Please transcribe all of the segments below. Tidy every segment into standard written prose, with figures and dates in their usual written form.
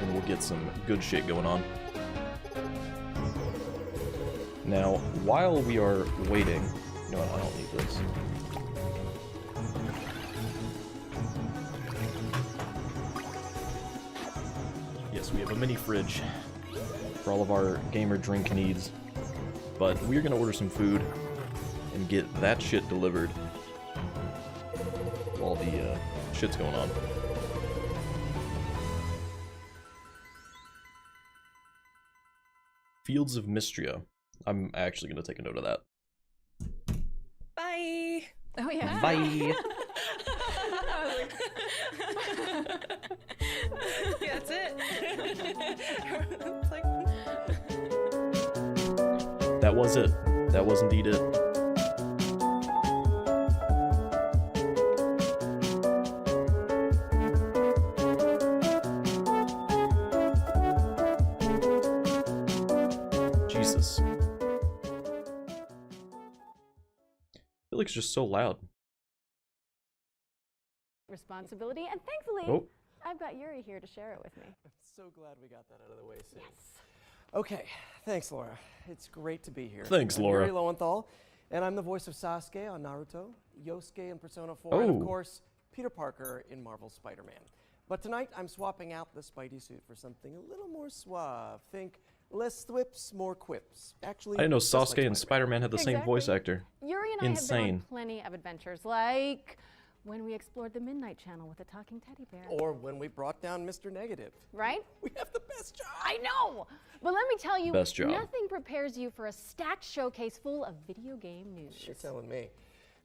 and we'll get some good shit going on. Now, while we are waiting... You know what, I don't need this. Yes, we have a mini fridge for all of our gamer drink needs. But we're gonna order some food and get that shit delivered while the shit's going on. Fields of Mystria. I'm actually gonna take a note of that. Bye! Oh yeah. Bye! Yeah, that's it. It's like... That was it. That was indeed it. Jesus. I feel like it's just so loud. Responsibility, and thankfully, Oh. I've got Yuri here to share it with me. I'm so glad we got that out of the way soon. Yes. Okay, thanks, Laura. It's great to be here. Thanks, I'm Laura. Yuri Lowenthal, and I'm the voice of Sasuke on Naruto, Yosuke in Persona 4, and Oh. of course, Peter Parker in Marvel's Spider-Man. But tonight, I'm swapping out the Spidey suit for something a little more suave. Think less thwips, more quips. Actually, I didn't know just like Sasuke and Spider-Man had the same voice Exactly. actor. Yuri and I have been Insane. on plenty of adventures, like when we explored the Midnight Channel with a talking teddy bear. Or when we brought down Mr. Negative. Right? We have the best job. I know! But let me tell you, Best job. nothing prepares you for a stacked showcase full of video game news. You're telling me.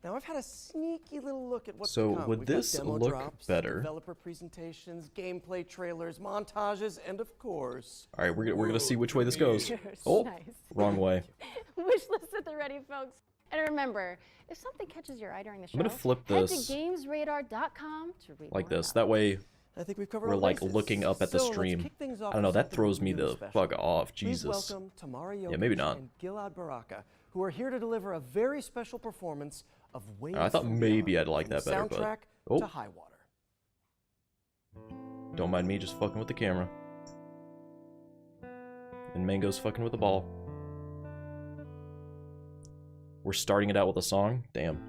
Now, I've had a sneaky little look at what's So, to come. would We've got this demo look drops, better? developer presentations, gameplay trailers, montages, and of course... All right, we're gonna see which way this goes. You're Oh, nice. wrong way. Wish list at the ready, folks. And remember, if something catches your eye during the show, I'm gonna flip head this to gamesradar.com to read like more this. about That way, I think we've covered we're all like bases. looking up at the So, let's stream. kick things I off don't know. with That something throws me really the special. fuck off. Please Jesus. welcome Tamara Yeah, maybe Jokic not. and Gilad Baraka, who are here to deliver a very special performance of Waves I thought from maybe Beyond, I'd like from that the better, but- soundtrack Oh. to High Water. Don't mind me just fucking with the camera. And Mango's fucking with the ball. We're starting it out with a song? Damn.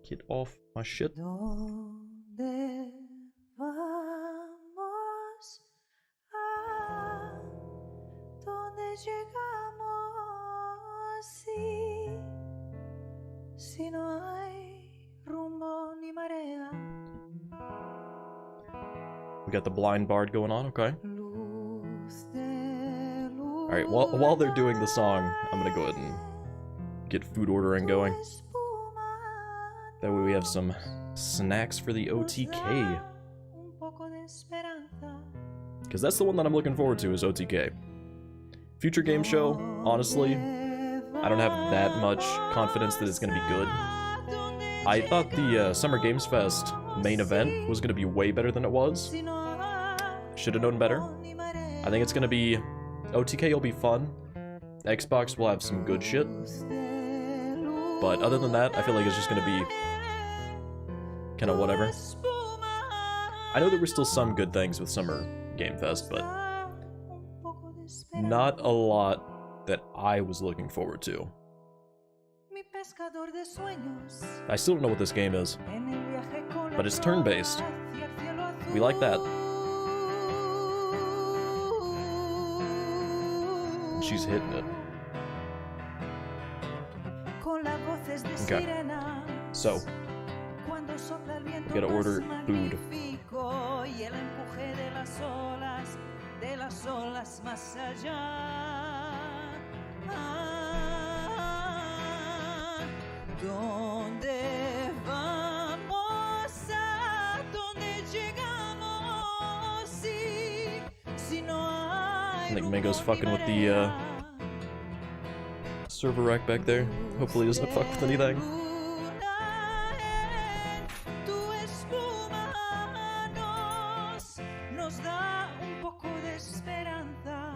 Get off my shit. ¿Dónde vamos? ¿A dónde llegamos? Si no hay rumbo ni marea. We got the blind bard going on, okay. Luz de luna. Alright, while they're doing the song, I'm gonna go ahead and get food ordering going. That way we have some snacks for the OTK. Because that's the one that I'm looking forward to, is OTK. Future game show, honestly, I don't have that much confidence that it's going to be good. I thought the Summer Games Fest main event was going to be way better than it was. Should have known better. I think it's going to be... OTK will be fun. Xbox will have some good shit. But other than that, I feel like it's just going to be... kind of whatever. I know there were still some good things with Summer Game Fest, but not a lot that I was looking forward to. I still don't know what this game is, but it's turn-based. We like that. And she's hitting it. Okay, so we gotta order food. ¿Dónde vamos? ¿A dónde llegamos? Si no hay I think Mango's fucking with the server rack back there. Hopefully he doesn't fuck with anything. nos da un poco de esperanza.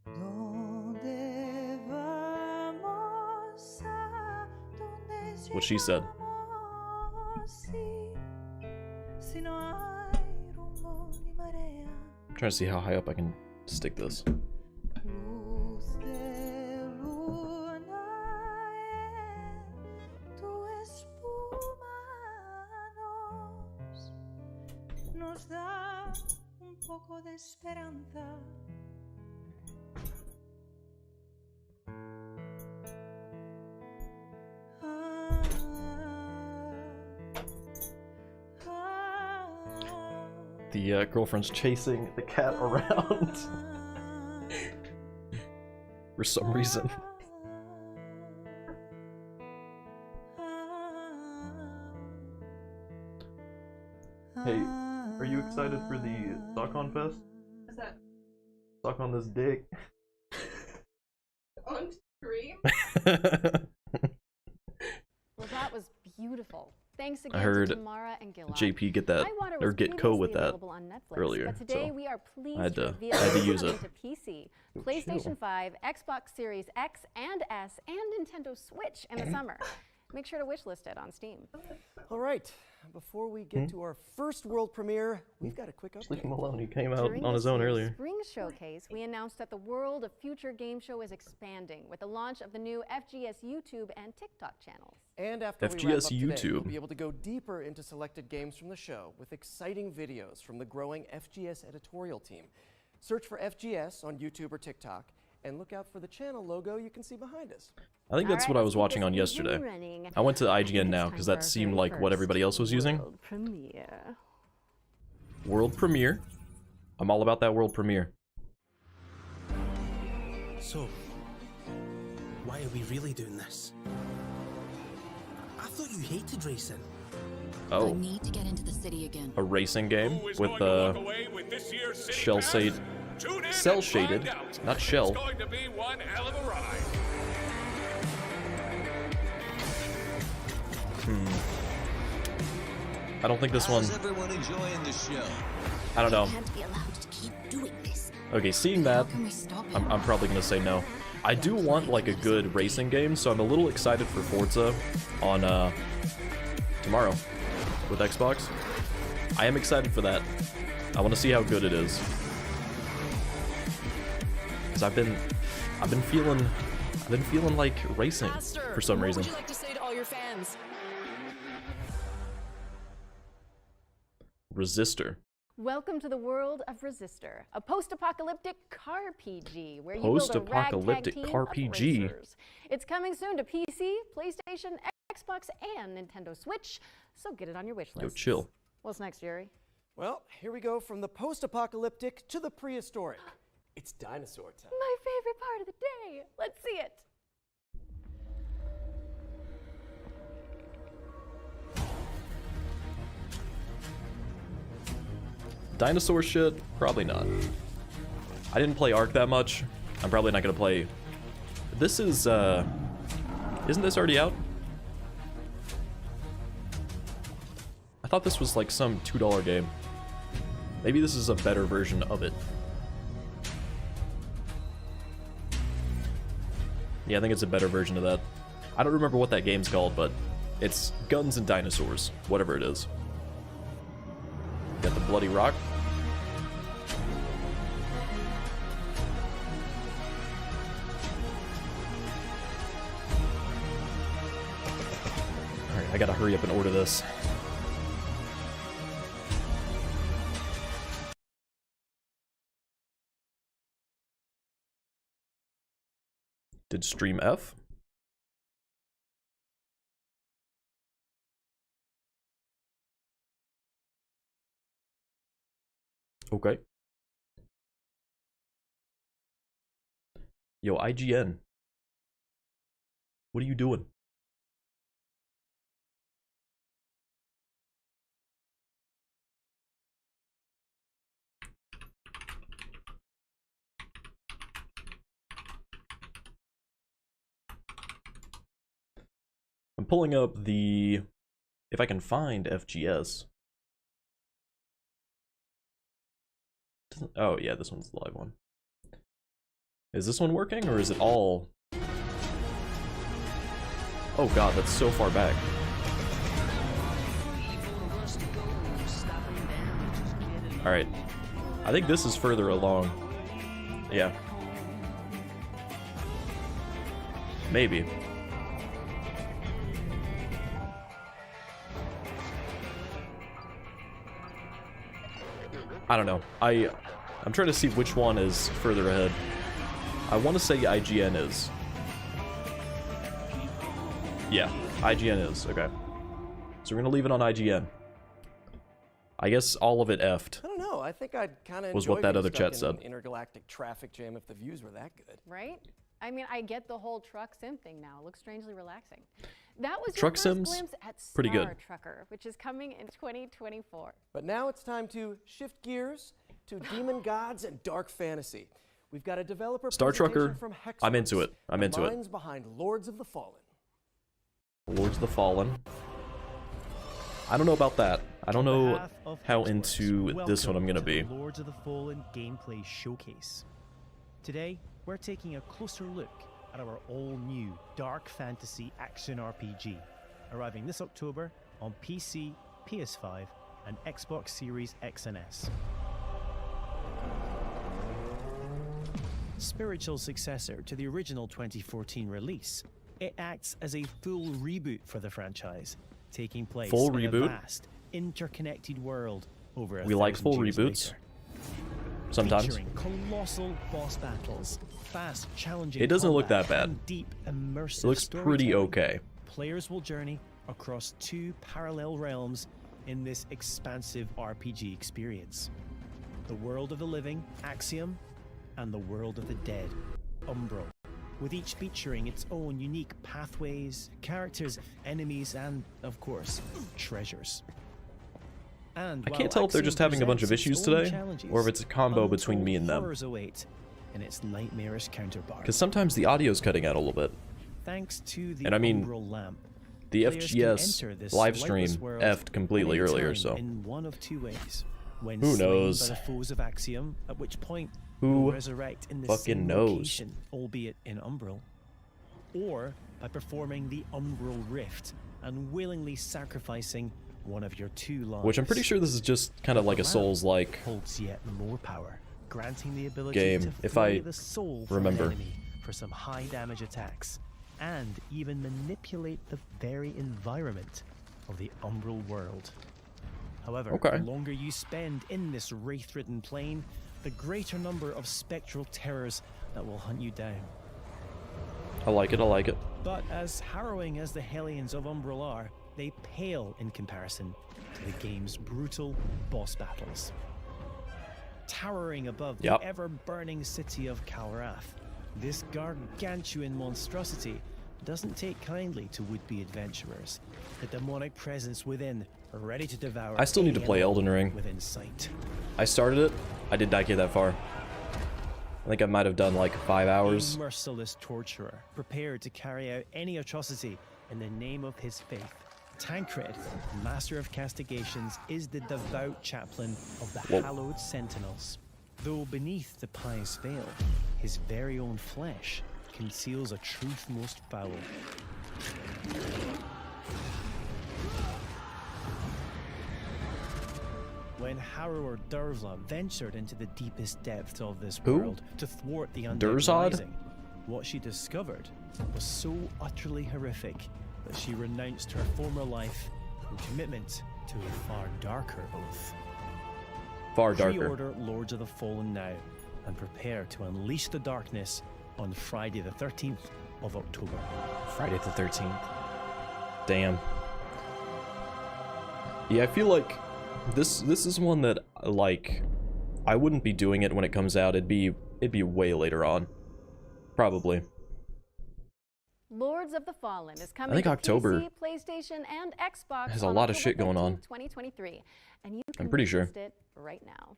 ¿Dónde vamos? what she said. I'm trying to see how high up I can stick this. Nos da un poco de esperanza. The girlfriend's chasing the cat around for some reason. Hey, are you excited for the Stockholm Fest? What's that? Suck on this dick. On stream? Well, that was beautiful. Thanks again I heard to Tamara and Gilad. JP get that, Iwater or was get co with previously that available on Netflix, earlier, but today so we are pleased I had to- reveal I had to it's use coming it. to PC, Oh, PlayStation chill. 5, Xbox Series X and S, and Nintendo Switch in the summer. Make sure to wishlist it on Steam. All right, before we get to our first world premiere, we've got a quick Leave him update. alone, he came out During on his this own year's earlier. Spring Showcase, we announced that the world of Future Game Show is expanding with the launch of the new FGS YouTube and TikTok channels. And after we wrap FGS up today, we'll YouTube. be able to go deeper into selected games from the show with exciting videos from the growing FGS editorial team. Search for FGS on YouTube or TikTok, and look out for the channel logo you can see behind us. I think that's All what right, I was let's keep watching this on engine yesterday. running. I went to I think IGN it's now time because for that our seemed very like what first everybody else was using. world premiere. World premiere. I'm all about that world premiere. So, why are we really doing this? I thought you hated racing. I Oh, need to get into the city again. a racing game Who is with going to walk away with this year's City shell Pass? shade, Tune in cell and shaded, find out. not shell. It's going to be one hell of a ride. I don't think this one. How's everyone enjoying the show? I don't know. Can't be allowed to keep doing this. Okay, seeing that, Can we stop it? I'm probably gonna say no. I do want like a good racing game, so I'm a little excited for Forza on tomorrow with Xbox. I am excited for that. I want to see how good it is. Cause I've been feeling like racing for some reason. What would you like to say to all your fans? Resistor. Welcome to the world of Resistor, a post-apocalyptic car PG where you build a Post-apocalyptic ragtag team car of PG. racers. It's coming soon to PC, PlayStation, Xbox, and Nintendo Switch, so get it on your wish list. Yo, chill. What's next, Jerry? Well, here we go from the post-apocalyptic to the prehistoric. It's dinosaur time. My favorite part of the day. Let's see it. Dinosaur shit? Probably not. I didn't play Ark that much. I'm probably not gonna play. This is, isn't this already out? I thought this was like some $2 game. Maybe this is a better version of it. Yeah, I think it's a better version of that. I don't remember what that game's called, but it's guns and dinosaurs, whatever it is. Got the bloody rock. Alright, I gotta hurry up and order this. Did stream F? Okay. Yo, IGN. What are you doing? I'm pulling up the... if I can find FGS. Oh, yeah, this one's the live one. Is this one working, or is it all... Oh god, that's so far back. Alright. I think this is further along. Yeah. Maybe. I don't know. I'm trying to see which one is further ahead. I want to say IGN is. Yeah, IGN is. Okay. So we're gonna leave it on IGN. I guess all of it effed. I don't know. I think I'd kind of Was what that other chat said. Intergalactic traffic jam if the views were that good. Right? I mean, I get the whole truck sim thing now. It looks strangely relaxing. That was Truck your first Sims, glimpse at pretty good. Star Trucker, which is coming in 2024. But now it's time to shift gears to demon gods and dark fantasy. We've got a developer Star presentation Trucker, from Hexworks, I'm into it. I'm the into it. minds behind Lords of the Fallen. Lords of the Fallen. I don't know about that. I don't know how into this one I'm gonna be. Lords of the Fallen gameplay showcase. Today, we're taking a closer look at our all-new dark fantasy action RPG, arriving this October on PC, PS5, and Xbox Series X and S. Spiritual successor to the original 2014 release, it acts as a full reboot for the franchise, taking place Full in reboot? a vast, interconnected world over a We like full 1,000 years reboots. later. Sometimes. Featuring colossal boss battles, fast, challenging It doesn't look combat, that bad. and deep, immersive It looks pretty storytelling. okay. Players will journey across two parallel realms in this expansive RPG experience. The world of the living, Axiom, and the world of the dead, Umbral, with each featuring its own unique pathways, characters, enemies, and, of course, treasures. And I while can't tell if they're just Axiom having a bunch of presents its issues own today, challenges, or if it's a combo between me and them. horrors await in its nightmarish counterpart. Because sometimes the audio's cutting out a little bit. Thanks to the And I mean, Umbral lamp, The players can FGS enter this live stream lightless world effed completely at any earlier, time so in one of two ways. When Who slain knows? by the foes of Axiom, at which point Who they'll resurrect in the fucking same knows? location, albeit in Umbral, or by performing the Umbral Rift and willingly sacrificing one of your two lives. which I'm pretty sure this is just kind of like a The lamp Souls-like holds yet more power, granting the ability game, to if flay I the soul from remember. an enemy for some high damage attacks, and even manipulate the very environment of the Umbral world. However, Okay. the longer you spend in this wraith-ridden plane, the greater number of spectral terrors that will hunt you down. I like it, I like it. But as harrowing as the Hellions of Umbral are, they pale in comparison to the game's brutal boss battles. Towering above Yep. the ever-burning city of Calrath, this gargantuan monstrosity doesn't take kindly to would-be adventurers, the demonic presence within, ready to devour I still need to any play enemy Elden Ring. within sight. I started it, I did not get that far. I think I might have done like 5 hours. A merciless torturer, prepared to carry out any atrocity in the name of his faith. Tancred, master of castigations, is the devout chaplain of the Whoa. hallowed sentinels. Though beneath the pious veil, his very own flesh conceals a truth most foul. When Harrower Durvla ventured into the deepest depths of this Who? world to thwart the undead Durzad? rising, what she discovered was so utterly horrific that she renounced her former life in commitment to a far darker oath. Far darker. Pre-order Lords of the Fallen now and prepare to unleash the darkness on Friday the 13th of October. Friday the 13th. Damn. Yeah, I feel like this is one that, like, I wouldn't be doing it when it comes out. It'd be way later on. Probably. Lords of the Fallen is coming think to October PC, PlayStation, and Xbox has a on lot of October shit going on. 13th, 2023, and you I'm can pretty sure. taste it right now.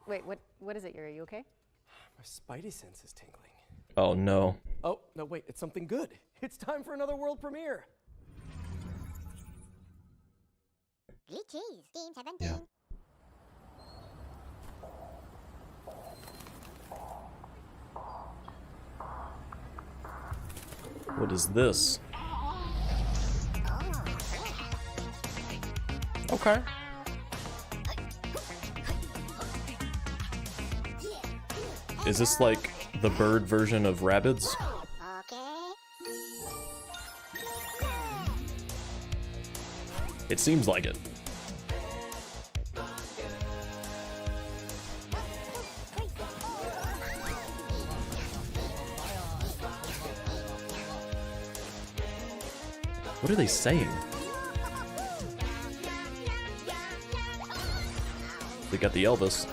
Wait, what is it, Yuri? Are you okay? My spidey sense is tingling. Oh no. Oh, no, wait, it's something good. It's time for another world premiere. Good cheese, Team 17. Yeah. What is this? Okay. Is this like the bird version of Rabbids? Okay. It seems like it. What are they saying? They got the Elvis.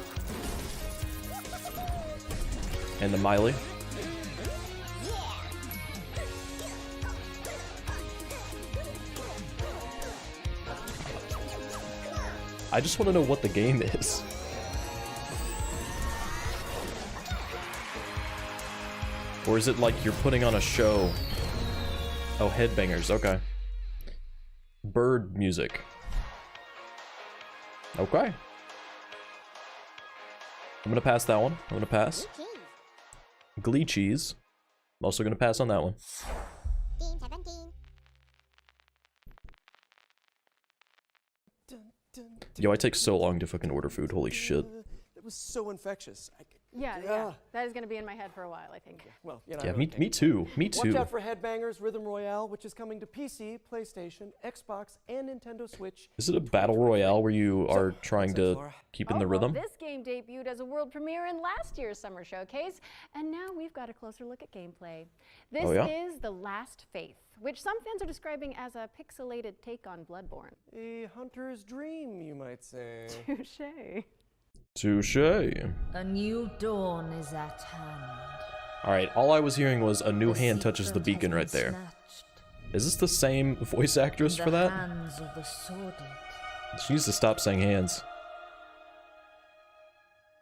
And the Miley. I just want to know what the game is. Or is it like you're putting on a show? Oh, headbangers, okay. Bird music. Okay. I'm gonna pass that one. I'm gonna pass. Glee cheese. I'm also gonna pass on that one. Team 17. Yo, I take so long to fucking order food. Holy shit. It was so infectious. Yeah. That is going to be in my head for a while, I think. Well, you know. Yeah, me too. Me Watch too. out for Headbangers Rhythm Royale, which is coming to PC, PlayStation, Xbox, and Nintendo Switch. Is it a battle royale where you are trying to keep in the rhythm? This game debuted as a world premiere in last year's summer showcase, and now we've got a closer look at gameplay. This is The Last Faith, which some fans are describing as a pixelated take on Bloodborne. A hunter's dream, you might say. Touché. Touché. A new dawn is at hand. Alright, all I was hearing was a new hand touches the beacon right there. Is this the same voice actress for that? Hands of the sordid. She needs to stop saying hands.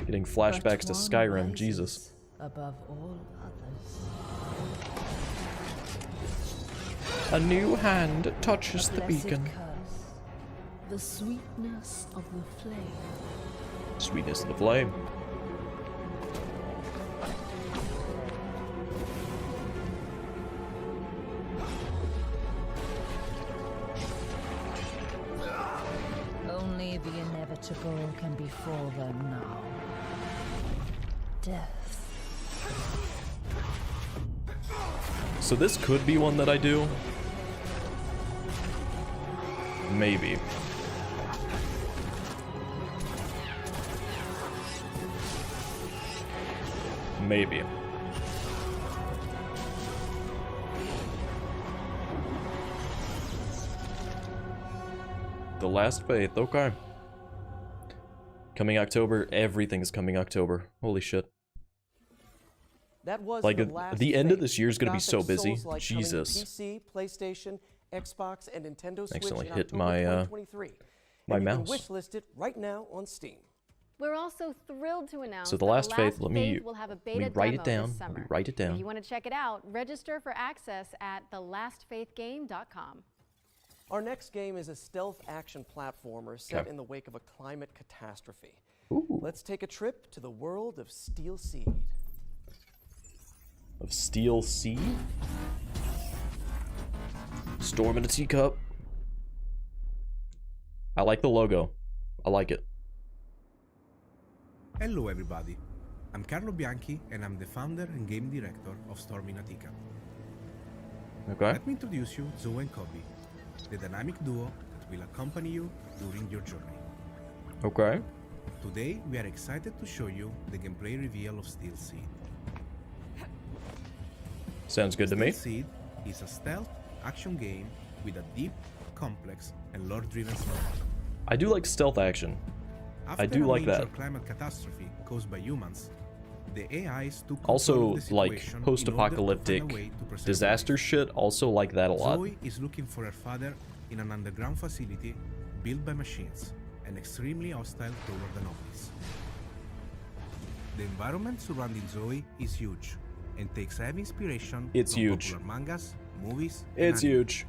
Getting flashbacks to Skyrim, Jesus. Above all others. A new hand touches the beacon. Curse, the sweetness of the flame. Sweetness of the flame. Only the inevitable can befall them now. Death. So this could be one that I do. Maybe. Maybe. The Last Faith, okay. Coming October, everything's coming October. Holy shit. That was Like, the end of Faith, this year is gonna be Gothic so busy. Souls-like coming to Jesus. PC, PlayStation, Xbox, and Nintendo Switch Accidentally in hit October my, 2023. my and you mouse. can wishlist it right now on Steam. We're also thrilled to announce So The that Last Faith, let me will have a beta write it demo down. this Let me summer. write it down. If you want to check it out, register for access at thelastfaithgame.com. Our next game is a stealth action platformer set Okay. in the wake of a climate catastrophe. Ooh. Let's take a trip to the world of Steel Seed. Of Steel Sea? Storm in a teacup. I like the logo. I like it. Hello everybody, I'm Carlo Bianchi and I'm the founder and game director of Storm in a Teacup. Okay. Let me introduce you Zoe and Kobe, the dynamic duo that will accompany you during your journey. Okay. Today we are excited to show you the gameplay reveal of Steel Seed. Sounds good to me. Steel Seed is a stealth action game with a deep, complex, and lore-driven story. I do like stealth action. After I do like a major that. climate catastrophe caused by humans, the AIs took control Also, of the like, situation in order to post-apocalyptic find a way to preserve disaster life. shit, also like that a lot. Zoe is looking for her father in an underground facility built by machines and extremely hostile toward the nobles. The environment surrounding Zoe is huge and takes heavy inspiration It's from huge. popular mangas, movies, and It's anime. huge.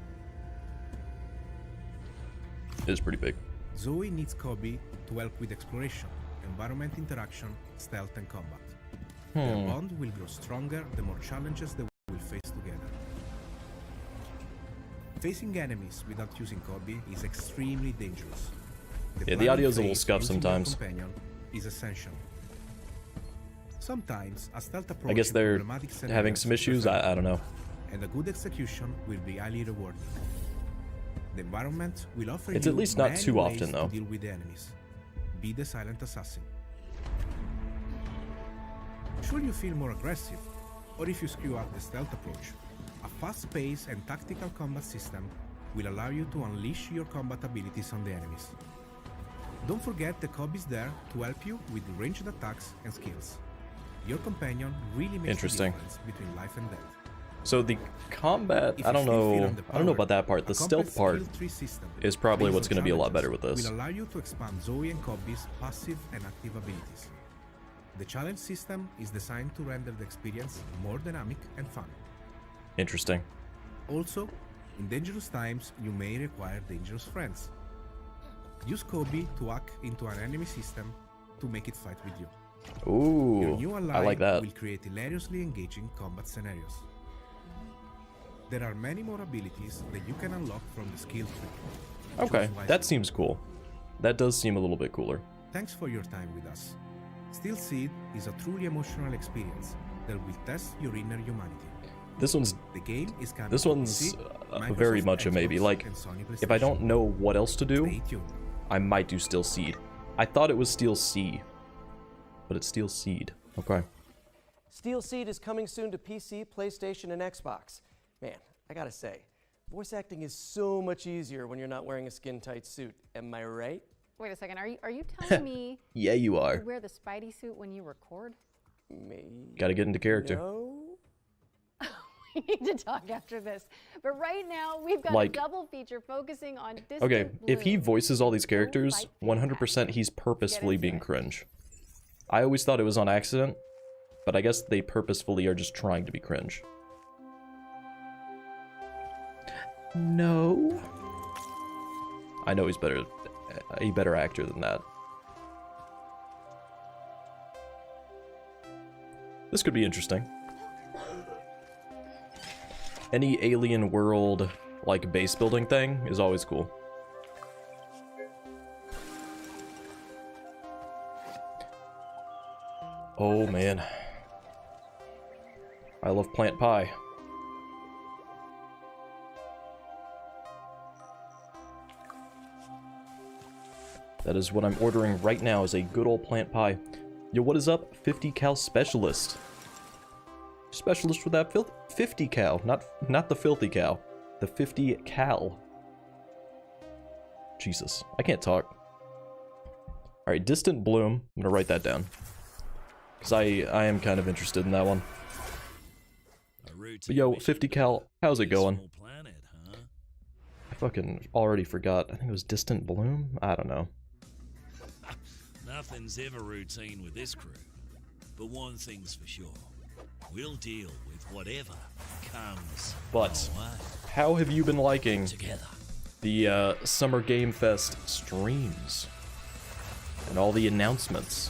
It's pretty big. Zoe needs Kobe to help with exploration, environment interaction, stealth, and combat. Their bond will grow stronger the more challenges they will face together. Facing enemies without using Kobe is extremely dangerous. Yeah, the audio's a little scuffed sometimes. Companion is essential. Sometimes a stealth approach I guess in they're problematic having scenarios some issues. is I don't know. and a good execution will be highly rewarding. The environment will offer It's you at least not many too ways often, though. to deal with the enemies. Be the silent assassin. Should you feel more aggressive, or if you screw up the stealth approach, a fast-paced and tactical combat system will allow you to unleash your combat abilities on the enemies. Don't forget the Cobb is there to help you with ranged attacks and skills. Your companion really makes the difference between life and death. So the combat, I don't know about that part. The stealth part is probably what's going to be a lot better with this. Will allow you to expand Zoe and Cobb's passive and active abilities. The challenge system is designed to render the experience more dynamic and fun. Interesting. Also, in dangerous times, you may require dangerous friends. Use Kobe to hack into an enemy system to make it fight with you. Ooh, Your new ally I like that. will create hilariously engaging combat scenarios. There are many more abilities that you can unlock from the skill tree. Okay, that seems cool. That does seem a little bit cooler. Thanks for your time with us. Steel Seed is a truly emotional experience that will test your inner humanity. This one's The game is coming this to one's PC, very Microsoft, much a maybe. Xbox, Like, and Sony if I PlayStation. don't know what else to do, Stay tuned. I might do Steel Seed. I thought it was Steel C, but it's Steel Seed. Okay. Steel Seed is coming soon to PC, PlayStation, and Xbox. Man, I gotta say, voice acting is so much easier when you're not wearing a skin-tight suit. Am I right? Wait a second. Are you telling me Yeah, you are. you wear the Spidey suit when you record? Maybe. Gotta get into character. No? We need to talk after this. But right now, we've got Like- a double feature focusing on Distant Okay, if he Blue. voices all these Go characters, fight 100% he's purposefully into being it. cringe. I always thought it was on accident, but I guess they purposefully are just trying to be cringe. No. I know he's a better actor than that. This could be interesting. Any alien world, like, base building thing is always cool. Oh, man. I love plant pie. That is what I'm ordering right now, is a good old plant pie. Yo, what is up? 50 cal specialist. Specialist with that 50 cal, not the filthy cow. The 50 cal. Jesus, I can't talk. Alright, Distant Bloom. I'm gonna write that down. Because I am kind of interested in that one. But yo, 50 cal, how's it going? I fucking already forgot. I think it was Distant Bloom? I don't know. Nothing's ever routine with this crew. But one thing's for sure. We'll deal with whatever comes But our way. how have you been liking Together. the Summer Game Fest streams? And all the announcements?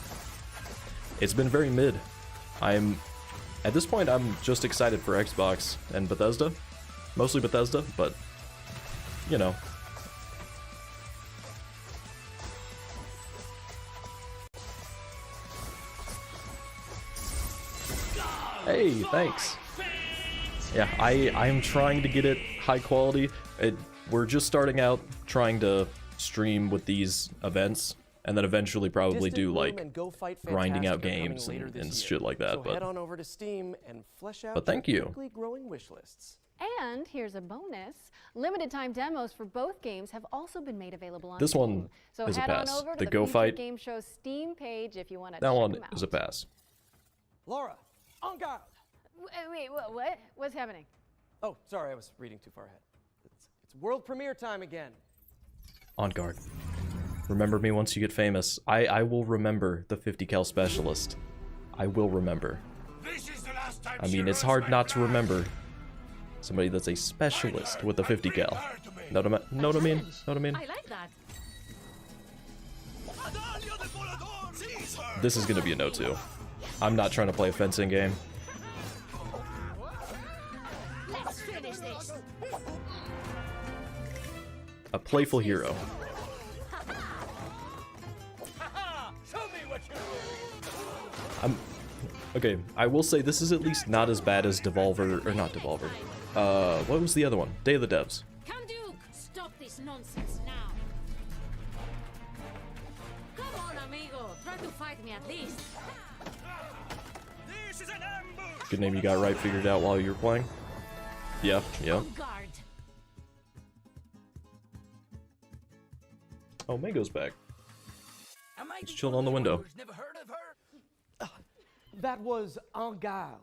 It's been very mid. At this point, I'm just excited for Xbox and Bethesda. Mostly Bethesda, but, you know. Hey, thanks. Yeah, I'm trying to get it high quality. We're just starting out trying to stream with these events, and then eventually probably Distant do, Bloom like, and Go Fight grinding out Fantastic are coming games later and this shit year. like that, So but head on over to Steam and flesh out but thank your you. quickly growing wish lists. And here's a bonus. Limited time demos for both games have also been made available on This Steam. one So is a head pass. on over to The the Go Future Fight- Game Show Steam page if you want to That check one them out. is a pass. Laura, en garde! Wait, what? What's happening? Oh, sorry, I was reading too far ahead. It's world premiere time again. On guard. Remember me once you get famous. I will remember the 50 cal specialist. I will remember. This is the last time I mean, it's hard not to remember somebody that's a specialist with a 50 cal. Know what I mean? Know what I mean? I like that. This is gonna be a no too. I'm not trying to play a fencing game. Let's finish this. A playful hero. Okay, I will say this is at least not as bad as Devolver, or not Devolver. What was the other one? Day of the Devs. Count Duke, stop this nonsense now. Come on, amigo. Try to fight me at least. This is an ambush! Good name you got right figured out while you were playing. Yeah, yeah. On guard. Oh, Mango's back. He's chilling on the window. Never heard of her? That was En Garde,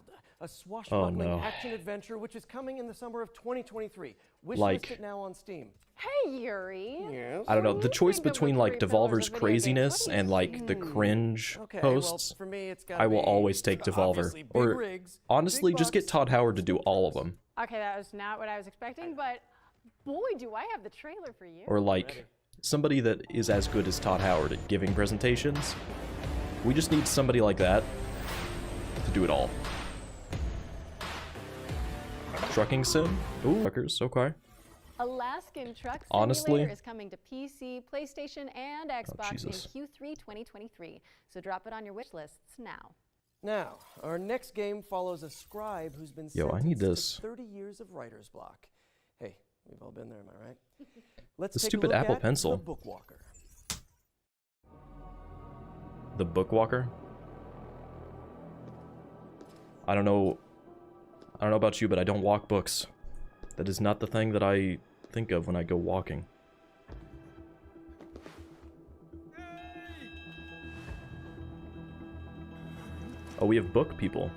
a swashbuckling no. action-adventure which is coming in the summer of 2023. Wishlist Like- it now on Steam. Hey, Yuri. Yes? I don't know, the You choice think of between the like three pillars Devolver's of video games. craziness What do you and like the cringe Okay, posts, well, for me, it's gotta I will be always take Devolver. obviously big Or rigs, honestly, big just get bucks. Todd Howard to do all of them. Okay, that was not what I was expecting, but boy, do I have the trailer for you. Or like somebody that is as good as Todd Howard at giving presentations. We just need somebody like that to do it all. Trucking sim? Ooh, truckers, okay. Alaskan Truck Simulator Honestly- is coming to PC, PlayStation, and Xbox in Jesus. Q3 2023. So drop it on your wish lists now. Now, our next game follows a scribe who's been Yo, I sentenced need to this. 30 years of writer's block. Hey, we've all been there, am I right? Let's The take stupid a look Apple at Pencil. The Bookwalker. The Bookwalker? I don't know about you, but I don't walk books. That is not the thing that I think of when I go walking. Oh, we have book people.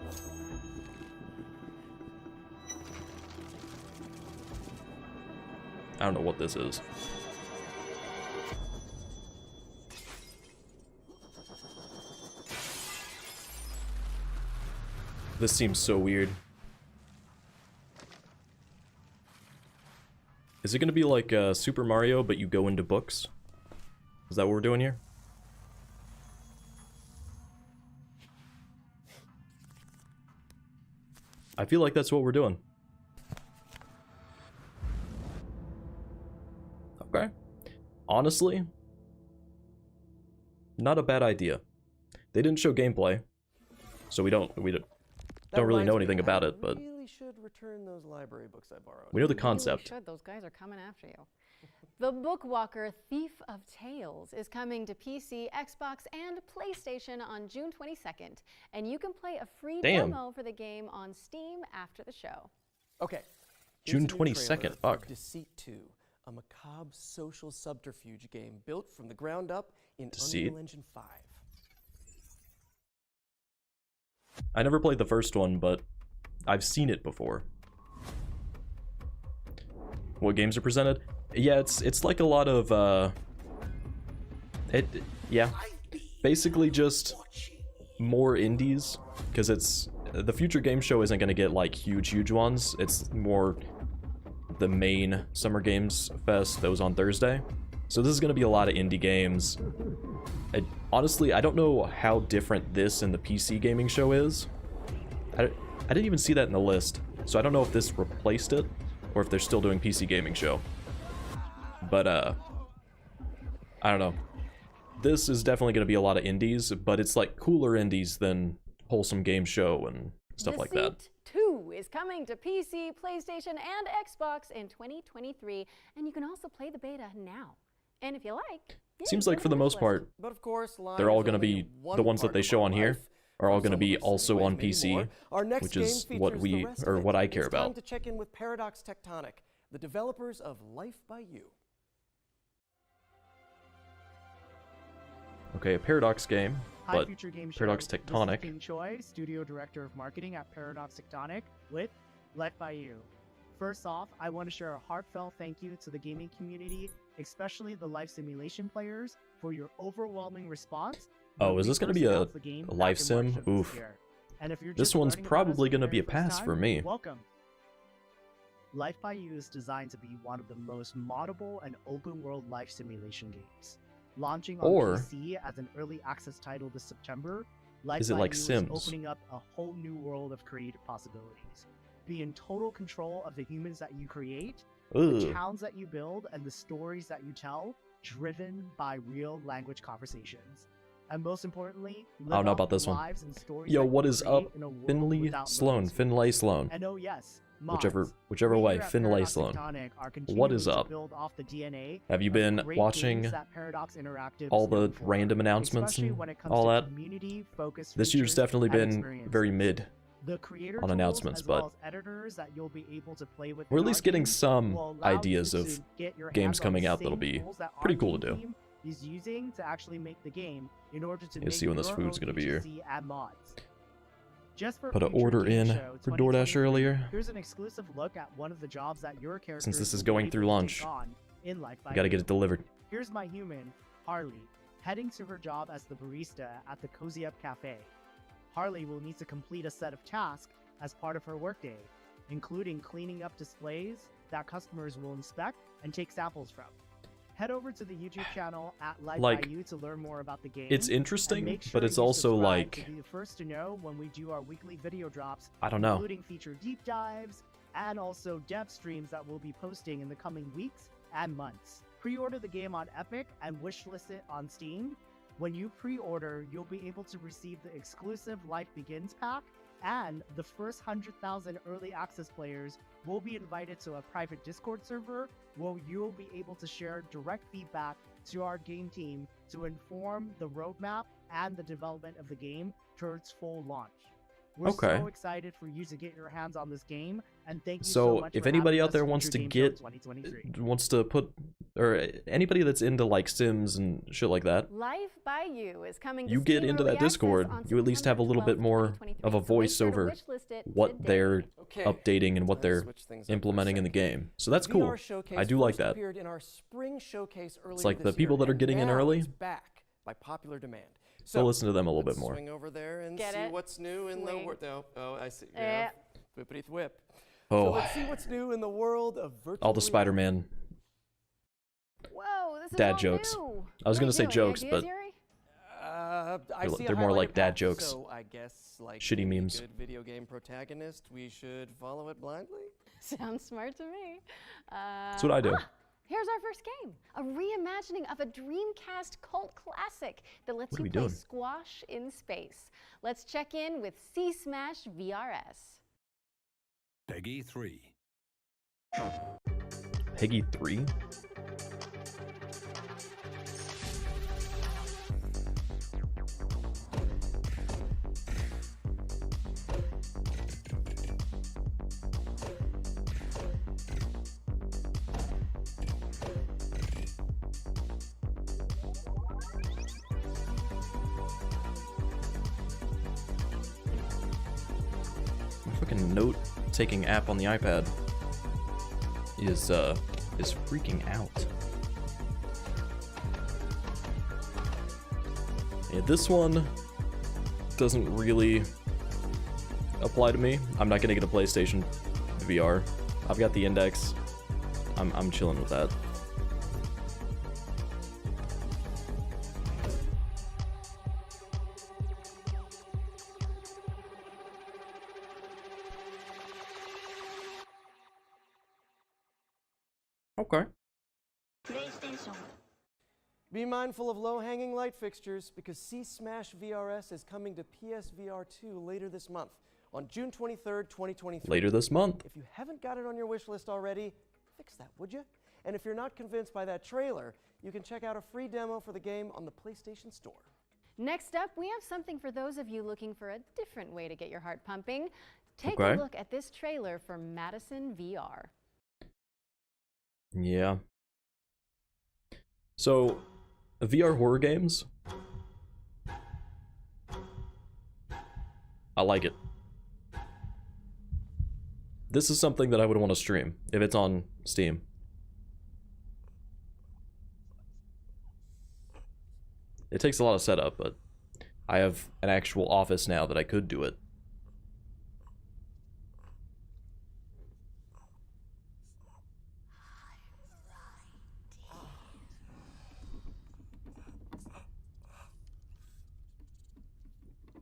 I don't know what this is. This seems so weird. Is it gonna be like Super Mario, but you go into books? Is that what we're doing here? I feel like that's what we're doing. Okay. Honestly, not a bad idea. They didn't show gameplay, so we don't really know anything about it, but I really should return those library books I borrowed. we know the You really concept. should. Those guys are coming after you. The Bookwalker Thief of Tales is coming to PC, Xbox, and PlayStation on June 22nd, and you can play a free Damn. demo for the game on Steam after the show. Okay. June here's a new 22nd, trailer fuck. of Deceit 2, a macabre social subterfuge game built from the ground up in Deceit? Unreal Engine 5. I never played the first one, but I've seen it before. What games are presented? Yeah, it's like a lot of basically just more indies, because it's the Future Game Show isn't gonna get like huge ones. It's more the main Summer Games Fest that was on Thursday. So this is gonna be a lot of indie games. Honestly, I don't know how different this and the PC gaming show is. I didn't even see that in the list, so I don't know if this replaced it or if they're still doing PC gaming show. But I don't know. This is definitely going to be a lot of indies, but it's like cooler indies than Wholesome Game Show and stuff like that. Deceit 2 is coming to PC, PlayStation, and Xbox in 2023, and you can also play the beta now. And if you like, yeah, Seems go like to for the wish most list. part, But of course, they're all live is going to only be one the ones that part they of show our on here life. are all For going to some be of us in also ways on maybe PC, more. Our next which game is what features we the rest of or it. what I care It's time about. to check in with Paradox Tectonic, the developers of Life by You. Okay, a Paradox game, Hi, but Future Game Show. Paradox This is Tectonic. King Choi, Studio Director of Marketing at Paradox Tectonic with Life by You. First off, I want to share a heartfelt thank you to the gaming community, especially the life simulation players, for your overwhelming response. Oh, when is we this going to first be announced the game a life back in March sim? of this Oof. year. And if you're This just one's learning about us probably for going to the be a very first pass for time, me. Welcome. Life by You is designed to be one of the most moddable and open world life simulation games. Launching on Or- PC as an early access title this September, Life Is it by like You Sims? is opening up a whole new world of creative possibilities. Be in total control of the humans that you create, the Ugh. towns that you build, and the stories that you tell, driven by real language conversations. and most importantly, I don't know about this one. Yo, what is up, Finley Sloan? Finlay Sloan. And oh yes, mods. Whichever We way, here at Finlay Paradox Sloan. Tectonic are What continuing is to up? build off the DNA Have you of been great watching games that Paradox Interactive all is known the for, random announcements especially and when it comes all to that? community-focused This year's features definitely and been experiences. very mid The creator on tools, announcements, as well but as editors that you'll be able to play with we're in at least our getting game some will allow ideas you of to get your games hands on coming the out that'll same be tools that pretty our cool to game do. team is using to actually make the game in order to Yeah, make see when this your food's own gonna be here. PGC and mods. Just for Put an future order Game in Show for DoorDash 2023, earlier. Here's an exclusive look at one of the jobs that your character Since this is will be going able through to lunch, take on in Life by you gotta You. get it delivered. Here's my human, Harley, heading to her job as the barista at the Cozy Up Cafe. Harley will need to complete a set of tasks as part of her workday, including cleaning up displays that customers will inspect and take samples from. Head over to the YouTube channel at Live Like, by You to learn more about the game. it's and interesting, make sure but it's you also subscribe like, to be the first to know when we do our weekly video drops, I don't know. including feature deep dives and also dev streams that we'll be posting in the coming weeks and months. Pre-order the game on Epic and wishlist it on Steam. When you pre-order, you'll be able to receive the exclusive Life Begins pack, and the first 100,000 early access players will be invited to a private Discord server where you'll be able to share direct feedback to our game team to inform the roadmap and the development of the game towards full launch. We're Okay. so excited for you to get your hands on this game, and thank you so So much if for anybody having out us there feature wants to Game Show get 2023. wants to put, or anybody that's into like Sims and shit like that, Life by You is coming to you get Steam into Early that Discord, Access on you at least have a little bit September more 12th, of a 2023. voice So make sure over to wishlist it what today. they're Okay, updating and what time to they're switch things up for a implementing in the second. game. So that's VR cool. Showcase I do like first that. appeared in our spring showcase It's earlier like the this people year, that are and getting in now early, it's back by popular demand. go listen to them a little bit let's more. swing over there and Get see it? what's new in the Swing. world. Oh, I see. Eh. Yeah. Whippity whip. Oh. So let's see what's new in the world of virtual All the reality. Spider-Man Whoa, this is dad all jokes. new. I was What gonna are say you doing? jokes, Ideas, but Yuri? I see a they're more like highlighted dad path, jokes. So I guess like Shitty any memes. good video game protagonist, we should follow it blindly. Sounds smart to me. That's what I do. Here's our first game, a reimagining of a Dreamcast cult classic that lets What are you we play doing? squash in space. Let's check in with C Smash VRS. Peggy 3. Peggy 3? My fucking note-taking app on the iPad is freaking out. Yeah, this one doesn't really apply to me. I'm not gonna get a PlayStation VR. I've got the Index. I'm chilling with that. Okay. Be mindful of low-hanging light fixtures because C-Smash VRS is coming to PSVR 2 later this month on June 23rd, 2023. Later this month. If you haven't got it on your wish list already, fix that, would you? And if you're not convinced by that trailer, you can check out a free demo for the game on the PlayStation Store. Next up, we have something for those of you looking for a different way to get your heart pumping. Take Okay. a look at this trailer for Madison VR. Yeah. So, VR horror games, I like it. This is something that I would want to stream if it's on Steam. It takes a lot of setup, but I have an actual office now that I could do it.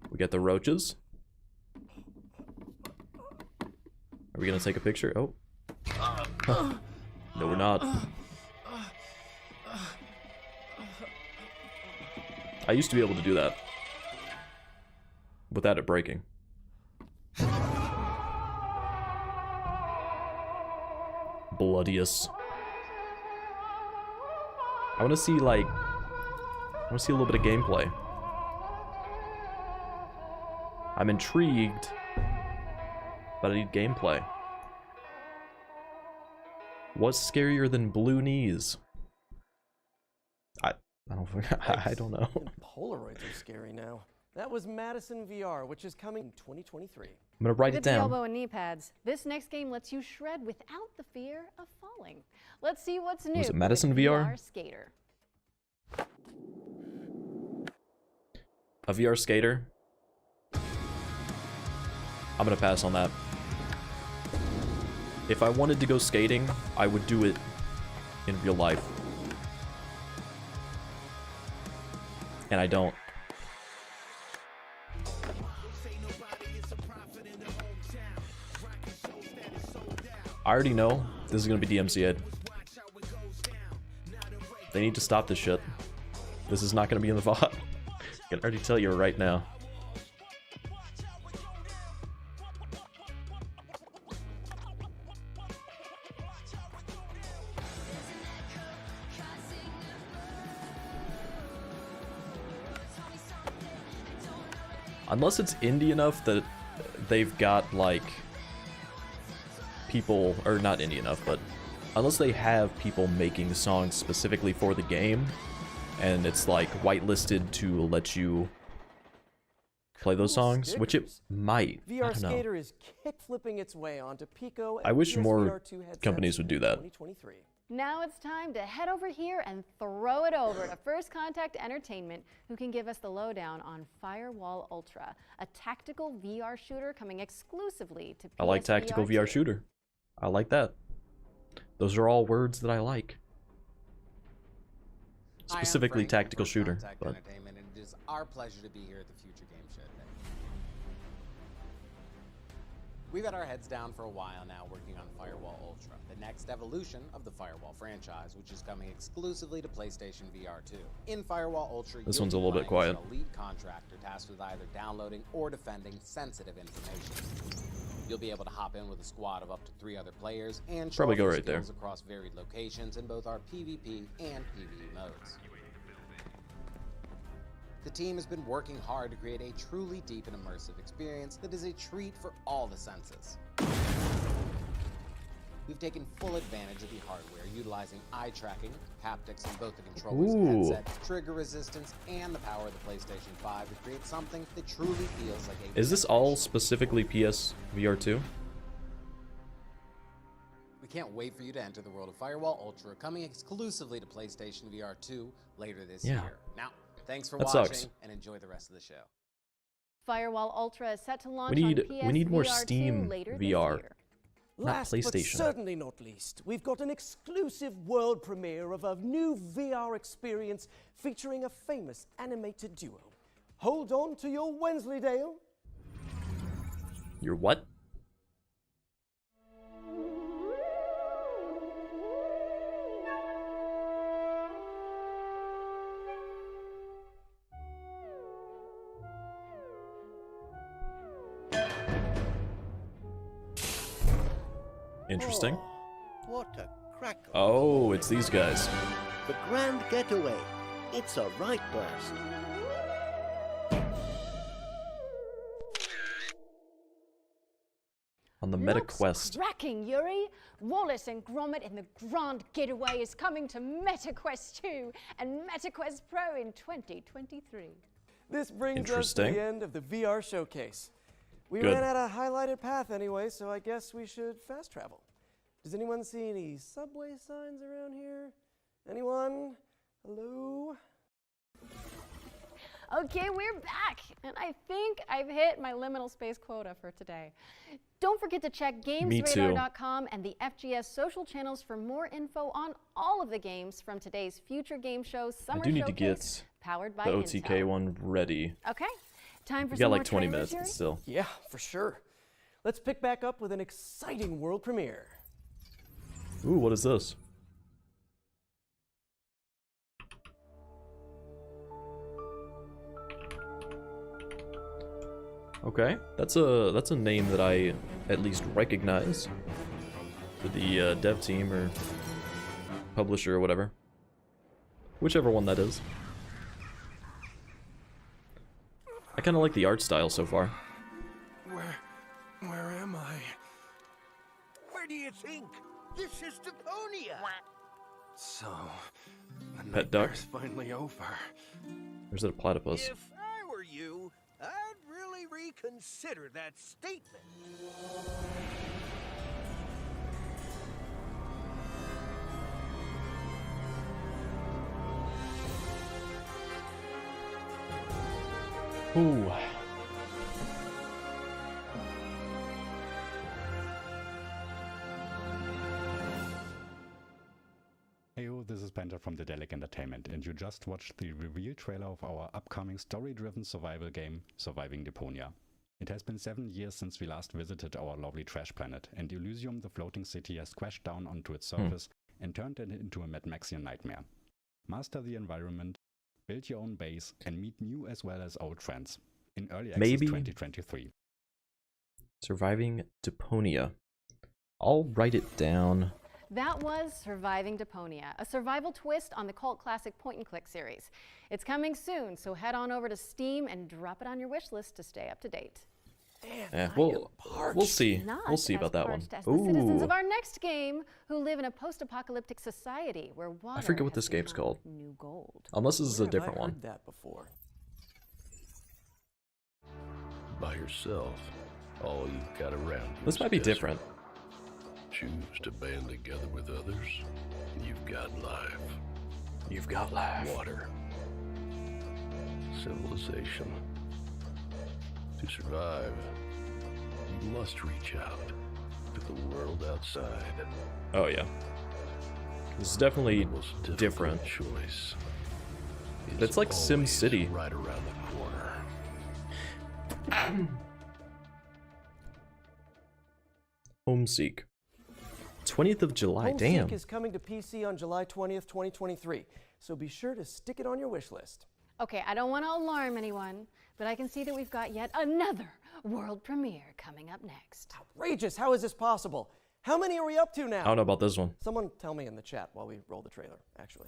We got the roaches. Are we gonna take a picture? Oh. No, we're not. I used to be able to do that without it breaking. Bloodious. I want to see, like, I want to see a little bit of gameplay. I'm intrigued, but I need gameplay. What's scarier than blue knees? I don't know. Polaroids are scary now. That was Madison VR, which is coming in 2023. I'm gonna write it With the down. elbow and knee pads, this next game lets you shred without the fear of falling. Let's see what's new. Was it Madison with VR? Skater. A VR skater? I'm gonna pass on that. If I wanted to go skating, I would do it in real life. And I don't. I already know this is gonna be DMCA'd. They need to stop this shit. This is not gonna be in the VOD. I can already tell you right now. Unless it's indie enough that they've got, like, people, or not indie enough, but unless they have people making songs specifically for the game, and it's, like, whitelisted to let you play those songs, which it might. I VR don't know. Skater is kick-flipping its way onto Pico. I wish and more PSVR2 headsets companies would do that. 2023. Now it's time to head over here and throw it over to First Contact Entertainment, who can give us the lowdown on Firewall Ultra, a tactical VR shooter coming exclusively to PSVR2. I like tactical VR shooter. I like that. Those are all words that I like. Specifically tactical shooter, but Entertainment, and it is our pleasure to be here at the Future Game Show today. We've had our heads down for a while now working on Firewall Ultra, the next evolution of the Firewall franchise, which is coming exclusively to PlayStation VR 2. In Firewall Ultra, This you'll one's a be little bit playing as quiet. an elite contractor tasked with either downloading or defending sensitive information. You'll be able to hop in with a squad of up to 3 other players and show Probably off go your right there. skills across varied locations in both our PvP and PvE modes. The team has been working hard to create a truly deep and immersive experience that is a treat for all the senses. We've taken full advantage of the hardware, utilizing eye tracking, haptics in both the controller's headset, trigger resistance, and the power of the PlayStation 5 to create something that truly feels like a... is this all specifically PS VR 2? We can't wait for you to enter the world of Firewall Ultra, coming exclusively to PlayStation VR 2 later this year. Now, thanks for That watching, sucks. and enjoy the rest of the show. Firewall Ultra is set to launch We need on more PSVR2 Steam later VR. this year. Not Last but PlayStation. certainly not least, we've got an exclusive world premiere of a new VR experience featuring a famous animated duo. Hold on to your Wensleydale. Your what? Interesting. What a crack. Oh, it's these guys. The Grand Getaway. It's a right burst. On the Meta Quest. Cracking, Yuri! Wallace and Gromit in the Grand Getaway is coming to MetaQuest 2 and MetaQuest Pro in 2023. This brings us to Interesting. the end of the VR showcase. We Good. ran out a highlighted path anyway, so I guess we should fast travel. Does anyone see any subway signs around here? Anyone? Hello? Okay, we're back, and I think I've hit my liminal space quota for today. Don't forget to check GamesRadar.com and the FGS social channels for more info on all of the games from today's Future Game Show Summer I do need to Showcase, get powered by the OTK Intel. one ready. Okay, time for We some got more like 20 trailers, minutes, Yuri? but still. Yeah, for sure. Let's pick back up with an exciting world premiere. Ooh, what is this? Okay, that's a name that I at least recognize for the dev team or publisher or whatever, whichever one that is. I kind of like the art style so far. Where am I? Where do you think? This is Deponia. So, the Pet duck. nightmare's finally over. Or is it a platypus? If I were you, I'd really reconsider that statement. Ooh. Heyo, this is Penta from Pandallax Entertainment, and you just watched the reveal trailer of our upcoming story-driven survival game, Surviving Deponia. It has been 7 years since we last visited our lovely trash planet, and Elysium, the floating city, has crashed down onto its surface and turned it into a Mad Maxian nightmare. Master the environment, build your own base, and meet new as well as old friends. In early access 2023. Surviving Deponia. I'll write it down. That was Surviving Deponia, a survival twist on the cult classic point-and-click series. It's coming soon, so head on over to Steam and drop it on your wish list to stay up to date. Yeah, we'll see. Not We'll see as about that one. parched as the citizens of Ooh. our next game, who live in a post-apocalyptic society where water I forget what has this game's become called. new gold. Unless this is a Where have I different one. heard that before? By yourself. All you've got around you. This is might be desert. different. Choose to band together with others, and you've got life. You've got life. Water. Civilization. To survive, you must reach out to the world outside. Oh yeah. This is definitely The most difficult different. choice. It's like Sim always City. right around the corner. Homeseek. 20th of July. Homeseek Damn. is coming to PC on July 20th, 2023, so be sure to stick it on your wish list. Okay, I don't want to alarm anyone, but I can see that we've got yet another world premiere coming up next. Outrageous! How is this possible? How many are we up to now? I don't know about this one. Someone tell me in the chat while we roll the trailer, actually.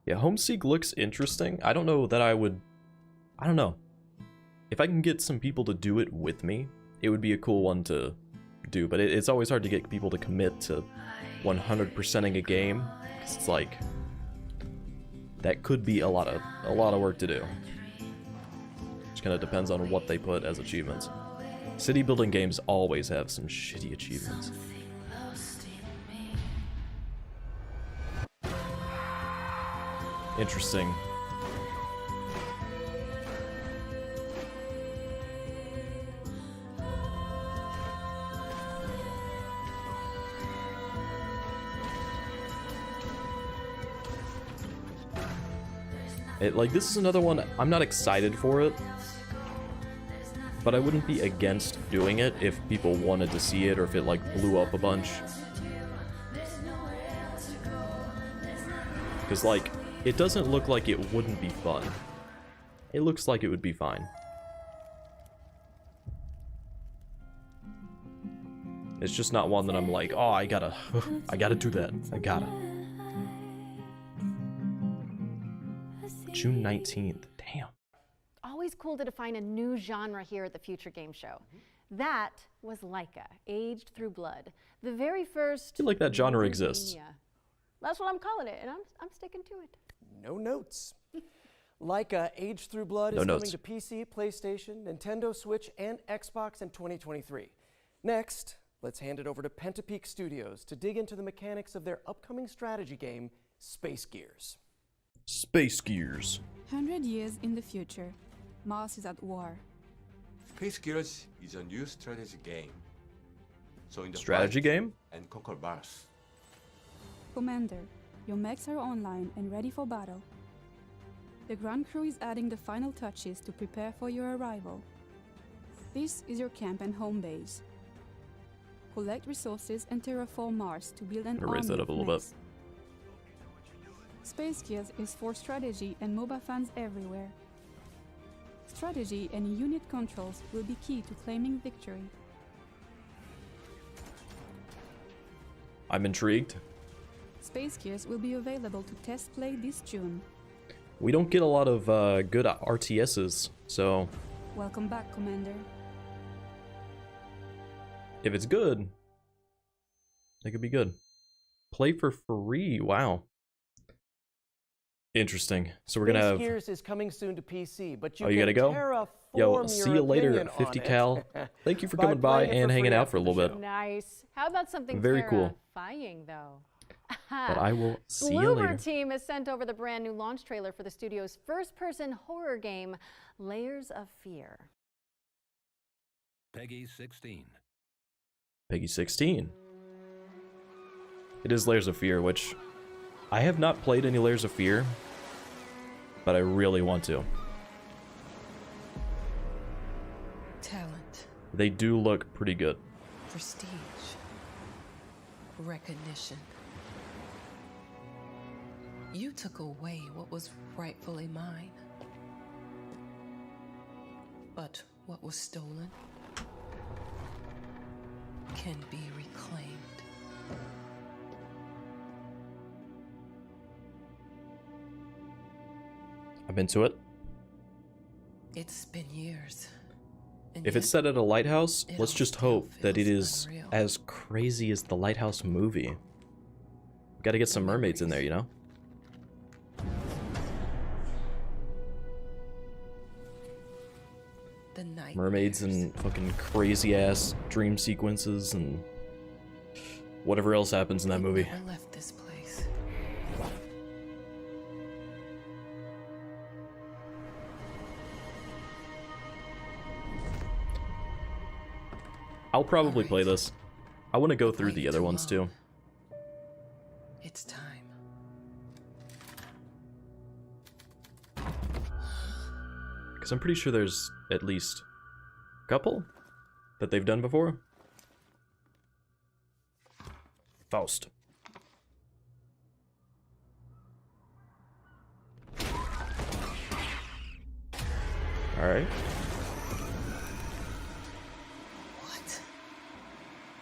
Yeah, Homeseek looks interesting. I don't know that I would... I don't know. If I can get some people to do it with me, it would be a cool one to do. But it's always hard to get people to commit to 100%ing a game. 'Cause it's like... that could be a lot of work to do. Just kind of depends on what they put as achievements. City building games always have some shitty achievements. Interesting. This is another one, I'm not excited for it, but I wouldn't be against doing it if people wanted to see it or if it blew up a bunch. Because it doesn't look like it wouldn't be fun. It looks like it would be fine. It's just not one that I'm like, oh, I gotta do that. I gotta. June 19th. Damn. Always cool to define a new genre here at the Future Game Show. That was Laika, Aged Through Blood. The very first... I feel like that genre exists. That's what I'm calling it, and I'm sticking to it. No notes. Laika, Aged Through Blood is coming to PC, PlayStation, Nintendo Switch, and Xbox in 2023. Next, let's hand it over to Pentapeak Studios to dig into the mechanics of their upcoming strategy game, Space Gears. Space Gears. 100 years in the future, Mars is at war. Space Gears is a new strategy game. So in the Strategy game? And conquer Mars. Commander, your mechs are online and ready for battle. The ground crew is adding the final touches to prepare for your arrival. This is your camp and home base. Collect resources and terraform Mars to build an army Raise that up a little bit. Space Gears is for strategy and MOBA fans everywhere. Strategy and unit controls will be key to claiming victory. I'm intrigued. Space Gears will be available to test play this June. We don't get a lot of good RTSs, so Welcome back, Commander. if it's good, it could be good. Play for free. Wow. Interesting. So we're gonna have. Space Gears is coming soon to PC, but you Oh, you can gotta go? terraform Yo, your see you later, opinion 50 on cal. it. Thank you for coming by playing it and for hanging free out for a after little the bit. show. Nice. How about something Very cool. terrifying, though? But I will see you Bloober later. Team has sent over the brand new launch trailer for the studio's first-person horror game, Layers of Fear. Peggy 16. Peggy 16. It is Layers of Fear, which I have not played any Layers of Fear, but I really want to. Talent, They do look pretty good. prestige, recognition. You took away what was rightfully mine. But what was stolen can be reclaimed. I'm into it. It's been years. And If it's yet set at a lighthouse, it let's all just still hope that it feels is unreal. as crazy as the Lighthouse movie. Got to get some mermaids in there, you know? The night Mermaids and fucking crazy ass dream sequences and whatever else happens in that movie. never left this place. I'll probably play this. I want to go through the other ones too. It's time. Because I'm pretty sure there's at least a couple that they've done before. Faust. Alright. What?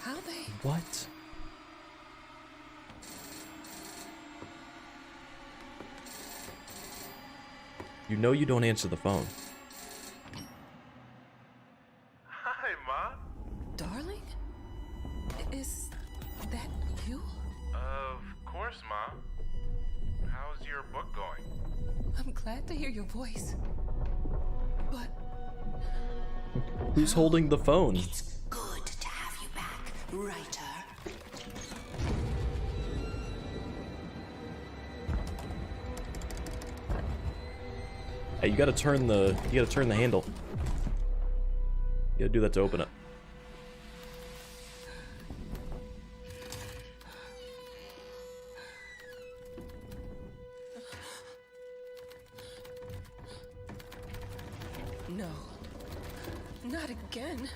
How they? What? You know you don't answer the phone. Hi, Ma. Darling? Is that you? Of course, Ma. How's your book going? I'm glad to hear your voice. But Who's holding the phone? good to have you back, writer. Hey, you gotta turn the handle. You gotta do that to open it. No. Not again.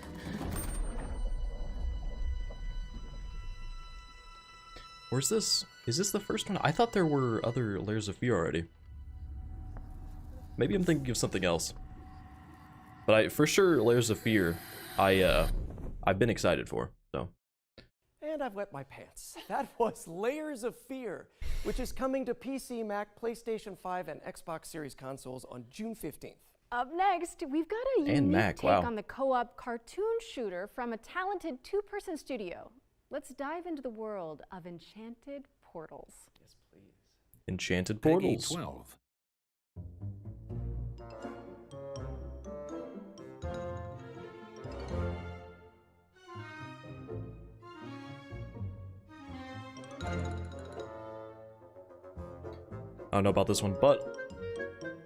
Where's this? Is this the first one? I thought there were other Layers of Fear already. Maybe I'm thinking of something else. But for sure, Layers of Fear, I've been excited for, so. And I've wet my pants. That was Layers of Fear, which is coming to PC, Mac, PlayStation 5, and Xbox Series consoles on June 15th. Up next, we've got a And unique Mac, take wow. on the co-op cartoon shooter from a talented two-person studio. Let's dive into the world of Enchanted Portals. Yes, please. Enchanted Peggy Portals. 12. I don't know about this one, but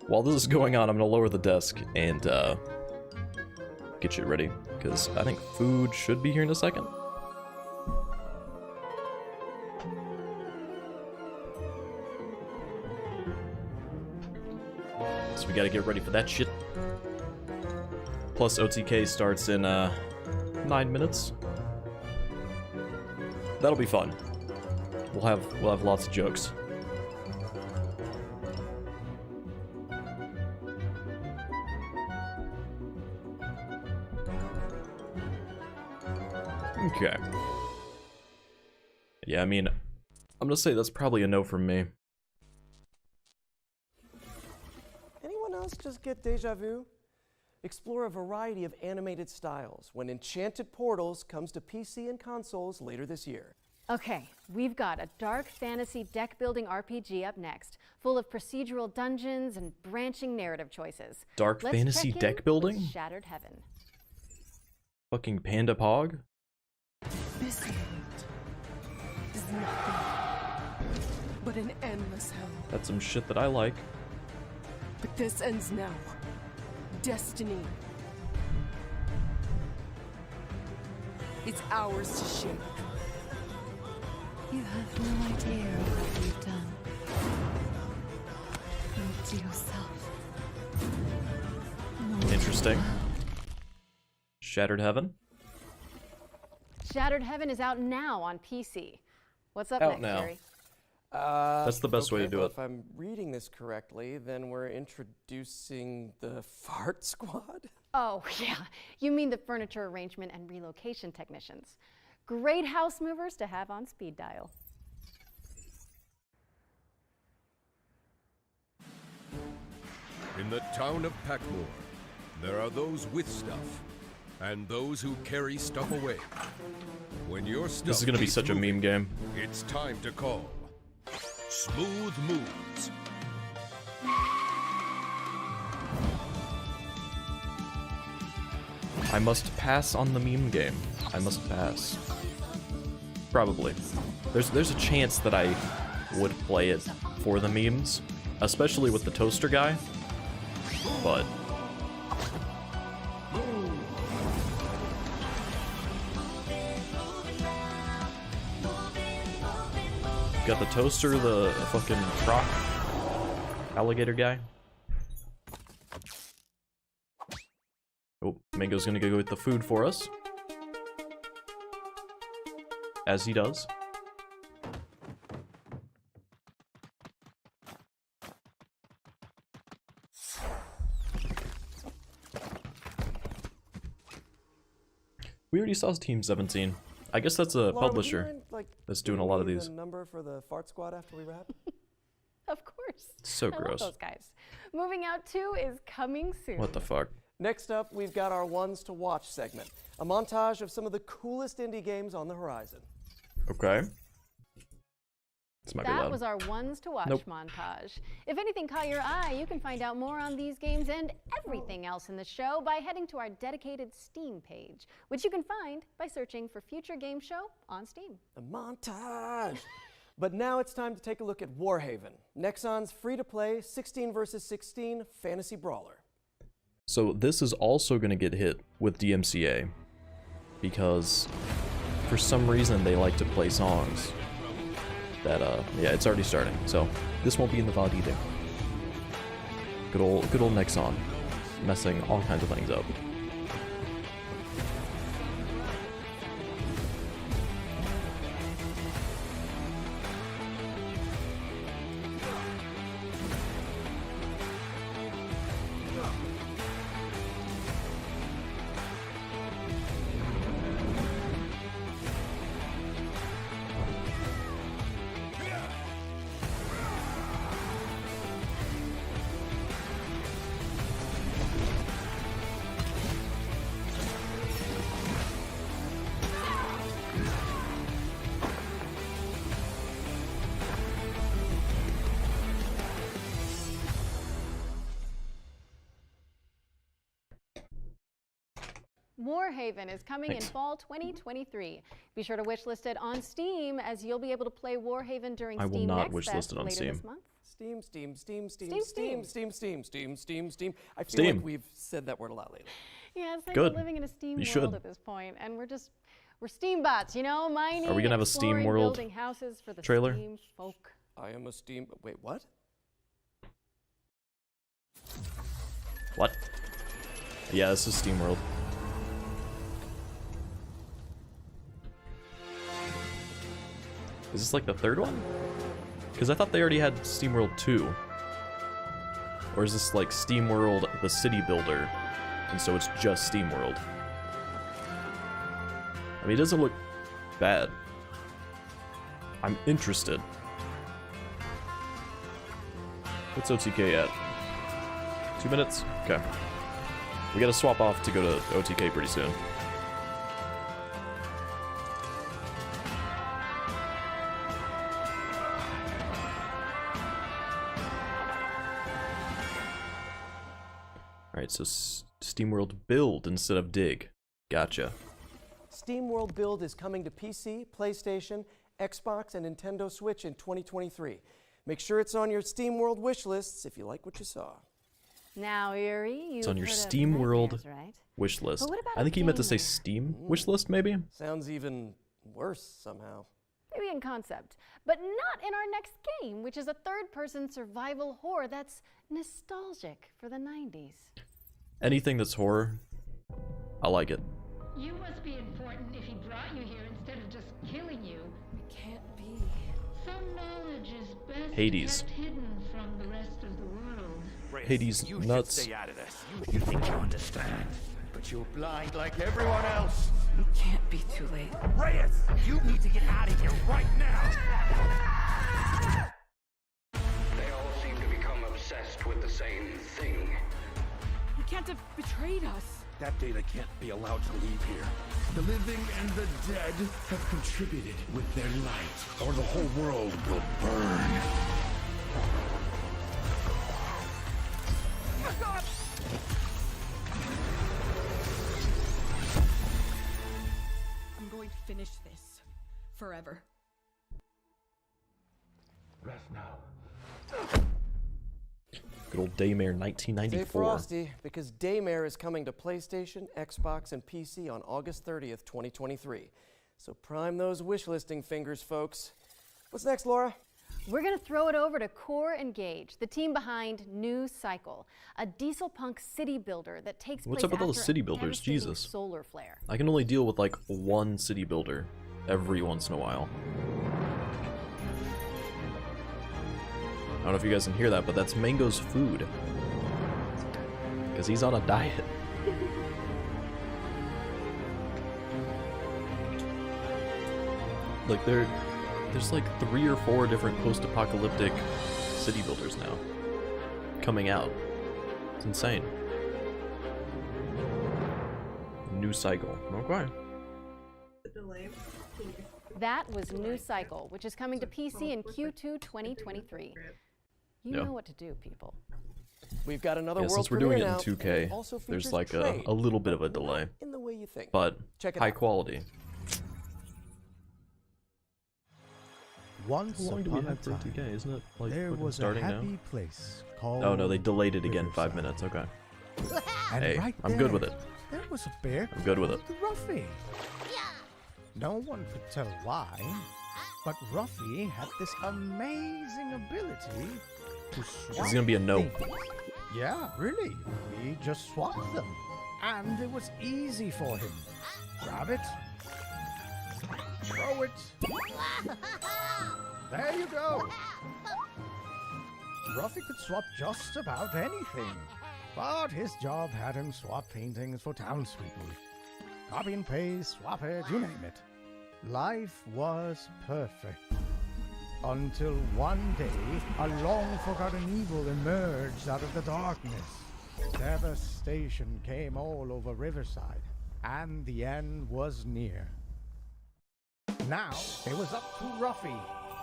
while this is going on, I'm gonna lower the desk and get shit ready, because I think food should be here in a second. So we gotta get ready for that shit. Plus OTK starts in 9 minutes. That'll be fun. We'll have lots of jokes. Okay. Yeah, I mean, I'm gonna say that's probably a no from me. Anyone else just get deja vu? Explore a variety of animated styles when Enchanted Portals comes to PC and consoles later this year. Okay, we've got a dark fantasy deck-building RPG up next, full of procedural dungeons and branching narrative choices. Dark Let's fantasy check in deck building? with Shattered Heaven. Fucking Panda Pog? This world is nothing but an endless hell. That's some shit that I like. But this ends now. Destiny. It's ours to shape. You have no idea of what you've done. Look to yourself. No Interesting. Shattered Heaven? Shattered Heaven is out now on PC. What's up Out next, now. Gary? That's the best way to do well, it. If I'm reading this correctly, then we're introducing the Fart Squad? Oh, yeah. You mean the furniture arrangement and relocation technicians. Great house movers to have on speed dial. In the town of Packmore, there are those with stuff, and those who carry stuff away. When your stuff This is gonna be keeps such a moving, meme game. It's time to call Smooth Moves. I must pass on the meme game. I must pass. Probably. There's a chance that I would play it for the memes, especially with the toaster guy, but... Got the toaster, the fucking croc alligator guy. Oh, Mango's gonna go get the food for us. As he does. We already saw Team 17. I guess that's a Lauren, would you publisher mind, like, that's doing a giving lot of me these. The number for the Fart Squad after we wrap? Of course. So I love gross. those guys. Moving Out 2 is coming soon. What the fuck? Next up, we've got our Ones to Watch segment, a montage of some of the coolest indie games on the horizon. Okay. This might be That loud. was our Ones to Watch Nope. montage. If anything caught your eye, you can find out more on these games and everything else in the show by heading to our dedicated Steam page, which you can find by searching for Future Game Show on Steam. A montage! But now it's time to take a look at Warhaven, Nexon's free-to-play 16 vs 16 fantasy brawler. So this is also going to get hit with DMCA because for some reason they like to play songs that yeah, it's already starting. So this won't be in the VOD either. Good old Nexon messing all kinds of things up. Warhaven is coming in fall 2023. Be sure to wishlist it on Steam, as you'll be able to play Warhaven during I will Steam not Next wishlist Fest it on later Steam. this month. Steam. I feel Steam. like we've said that word a lot lately. Yeah, it's like Good. we're living in a Steam You world should. at this point, and we're Steam bots, you know, mining, Are we gonna have a Steam exploring, World building houses for the trailer? Steam folk. I am a Steam. Wait, what? What? Yeah, this is SteamWorld. Is this like the third one? Because I thought they already had SteamWorld 2. Or is this like SteamWorld the City Builder, and so it's just SteamWorld? I mean, it doesn't look bad. I'm interested. What's OTK at? 2 minutes? Okay. We gotta swap off to go to OTK pretty soon. Alright, so SteamWorld Build instead of Dig. Gotcha. SteamWorld Build is coming to PC, PlayStation, Xbox, and Nintendo Switch in 2023. Make sure it's on your SteamWorld wish lists if you like what you saw. Now, Yuri, It's on your SteamWorld wish list. I think he meant to say Steam wish list, maybe? Sounds even worse somehow. Maybe in concept, but not in our next game, which is a third-person survival horror that's nostalgic for the 90s. Anything that's horror, I like it. You must be important if he brought you here instead of just killing you. It can't be. Some knowledge is best Hades. kept hidden from the rest of the world. Hades you nuts. Should stay out of this. You think you understand, but you're blind like everyone else. It can't be too late. Reyes, you need to get out of here right now. They all seem to become obsessed with the same thing. He can't have betrayed us. That data can't be allowed to leave here. The living and the dead have contributed with their light, or the whole world will burn. I'm going to finish this. Forever. Rest now. Good old Daymare Stay 1994. frosty, because Daymare is coming to PlayStation, Xbox, and PC on August 30th, 2023. So prime those wishlisting fingers, folks. What's next, Laura? We're going to throw it over to Core Engage, the team behind New Cycle, a diesel punk city builder that takes place What's up with all the after a city builders? devastating Jesus. solar flare. I can only deal with like one city builder every once in a while. I don't know if you guys can hear that, but that's Mango's food. Because he's on a diet. Like there's like 3 or 4 different post-apocalyptic city builders now coming out. It's insane. New Cycle. Okay. That was New Cycle, which is coming to PC in Q2 2023. You know what to do, people. We've got another Yeah, world since we're doing it in premiere 2K, now, also there's features like trade, a little bit of a delay. in the way you think. But Check it high out. quality. Once How long do we upon a have for time, 2K? Isn't it like there fucking was a starting happy now? place called Oh no, they delayed it again Riverside. 5 minutes. Okay. And Hey, right I'm good with there, it. There was a bear I'm good with it. called Ruffy. No one could tell why, but Ruffy had this amazing ability to swap It's gonna be a no. things. Yeah, really. He just swapped them. And it was easy for him. Grab it. Throw it. There you go. Ruffy could swap just about anything. But his job had him swap paintings for townspeople. Copy and paste, swap it, you name it. Life was perfect. Until one day, a long-forgotten evil emerged out of the darkness. Devastation came all over Riverside, and the end was near. Now, it was up to Ruffy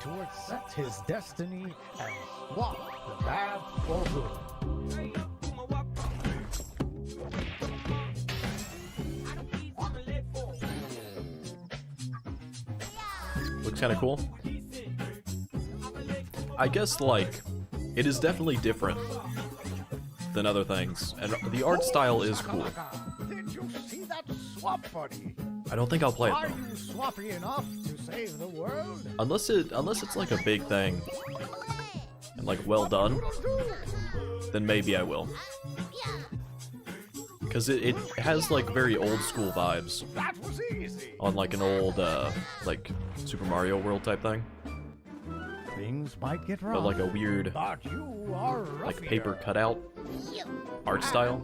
to accept his destiny and swap the bad for good. Looks kind of cool. I guess, like, it is definitely different than other things, and the art style is cool. Did you see that swap, buddy? I don't think I'll play it Are though. you swappy enough to save the world? Unless it's like a big thing and like well done, then maybe I will. Because it has like very old school vibes That was easy. on like an old like Super Mario World type thing, Things might get wrong. but like a weird But you are like Ruffier. paper cutout art style.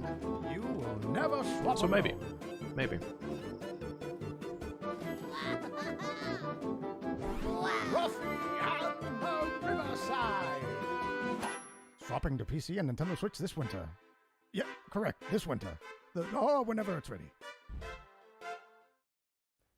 You will never swap. So maybe, alone. maybe. Riverside. Swapping to PC and Nintendo Switch this winter. Yeah, correct. This winter. Whenever it's ready.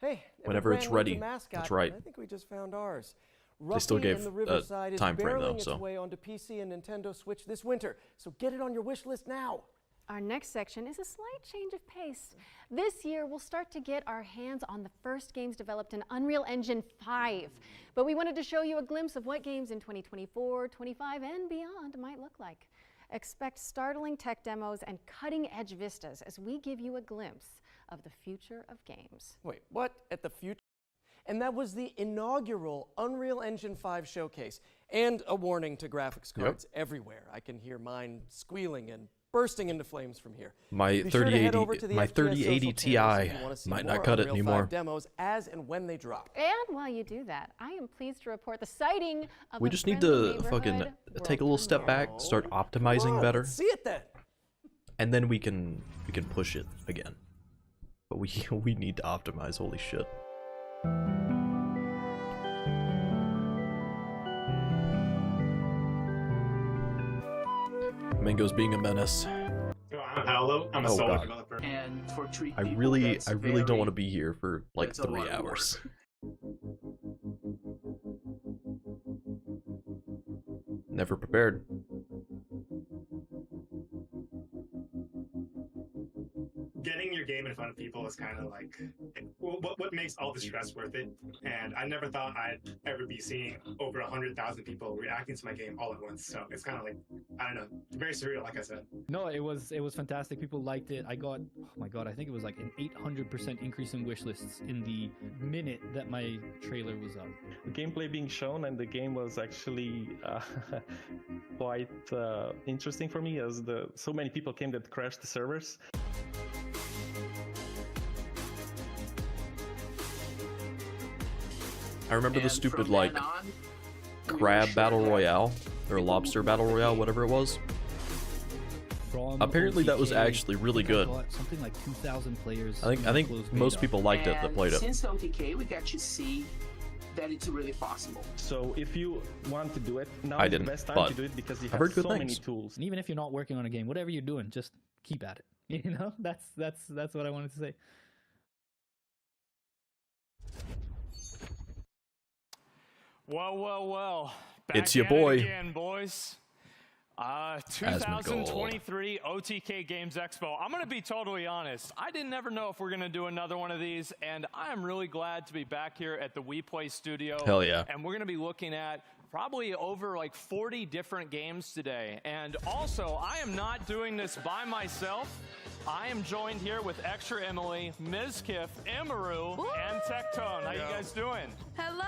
Hey, whenever it's ready. Mascot, That's right. I think we just found ours. They still Ruffy gave and the Riverside a time is frame though, barreling its so. way onto PC and Nintendo Switch this winter. So get it on your wish list now. Our next section is a slight change of pace. This year, we'll start to get our hands on the first games developed in Unreal Engine 5. But we wanted to show you a glimpse of what games in 2024, 25, and beyond might look like. Expect startling tech demos and cutting-edge vistas as we give you a glimpse of the future of games. Wait, what? At the future? And that was the inaugural Unreal Engine 5 showcase. And a warning to graphics cards everywhere. I can hear mine squealing and bursting into flames from here. My 3080 Ti might not cut it anymore. Demos as and when they drop. And while you do that, I am pleased to report the sighting of We just need to fucking take a little step back, start optimizing better. Let's see it then. And then we can push it again. But we need to optimize, holy shit. Mingo's being a menace. I'm Paolo. I'm a solo God. developer. And for treat I really don't want to be here for like 3 hours. Never prepared. Getting your game in front of people is kind of like what makes all the stress worth it. And I never thought I'd ever be seeing over 100,000 people reacting to my game all at once. So it's kind of like, I don't know, very surreal, like I said. No, it was fantastic. People liked it. I got, oh my god, I think it was like an 800% increase in wish lists in the minute that my trailer was up. The gameplay being shown and the game was actually quite interesting for me, as so many people came that crashed the servers. I remember the stupid like crab battle royale or lobster battle royale, whatever it was. Apparently that was actually really good. Something like 2,000 players. I think most people liked it that played it. Since OTK, we got to see that it's really possible. So if you want to do it, now I is the didn't, best time but to do it because you I've have heard good so things. many tools. And even if you're not working on a game, whatever you're doing, just keep at it. You know, that's what I wanted to say. Well. It's your boy. Again, boys. 2023 OTK Games Expo. I'm going to be totally honest. I didn't ever know if we're going to do another one of these, and I am really glad to be back here at the We Play studio. Hell yeah. And we're going to be looking at probably over like 40 different games today. And also, I am not doing this by myself. I am joined here with Extra Emily, Ms. Kiff, Emaru, and Tectone. How you guys doing? Hello.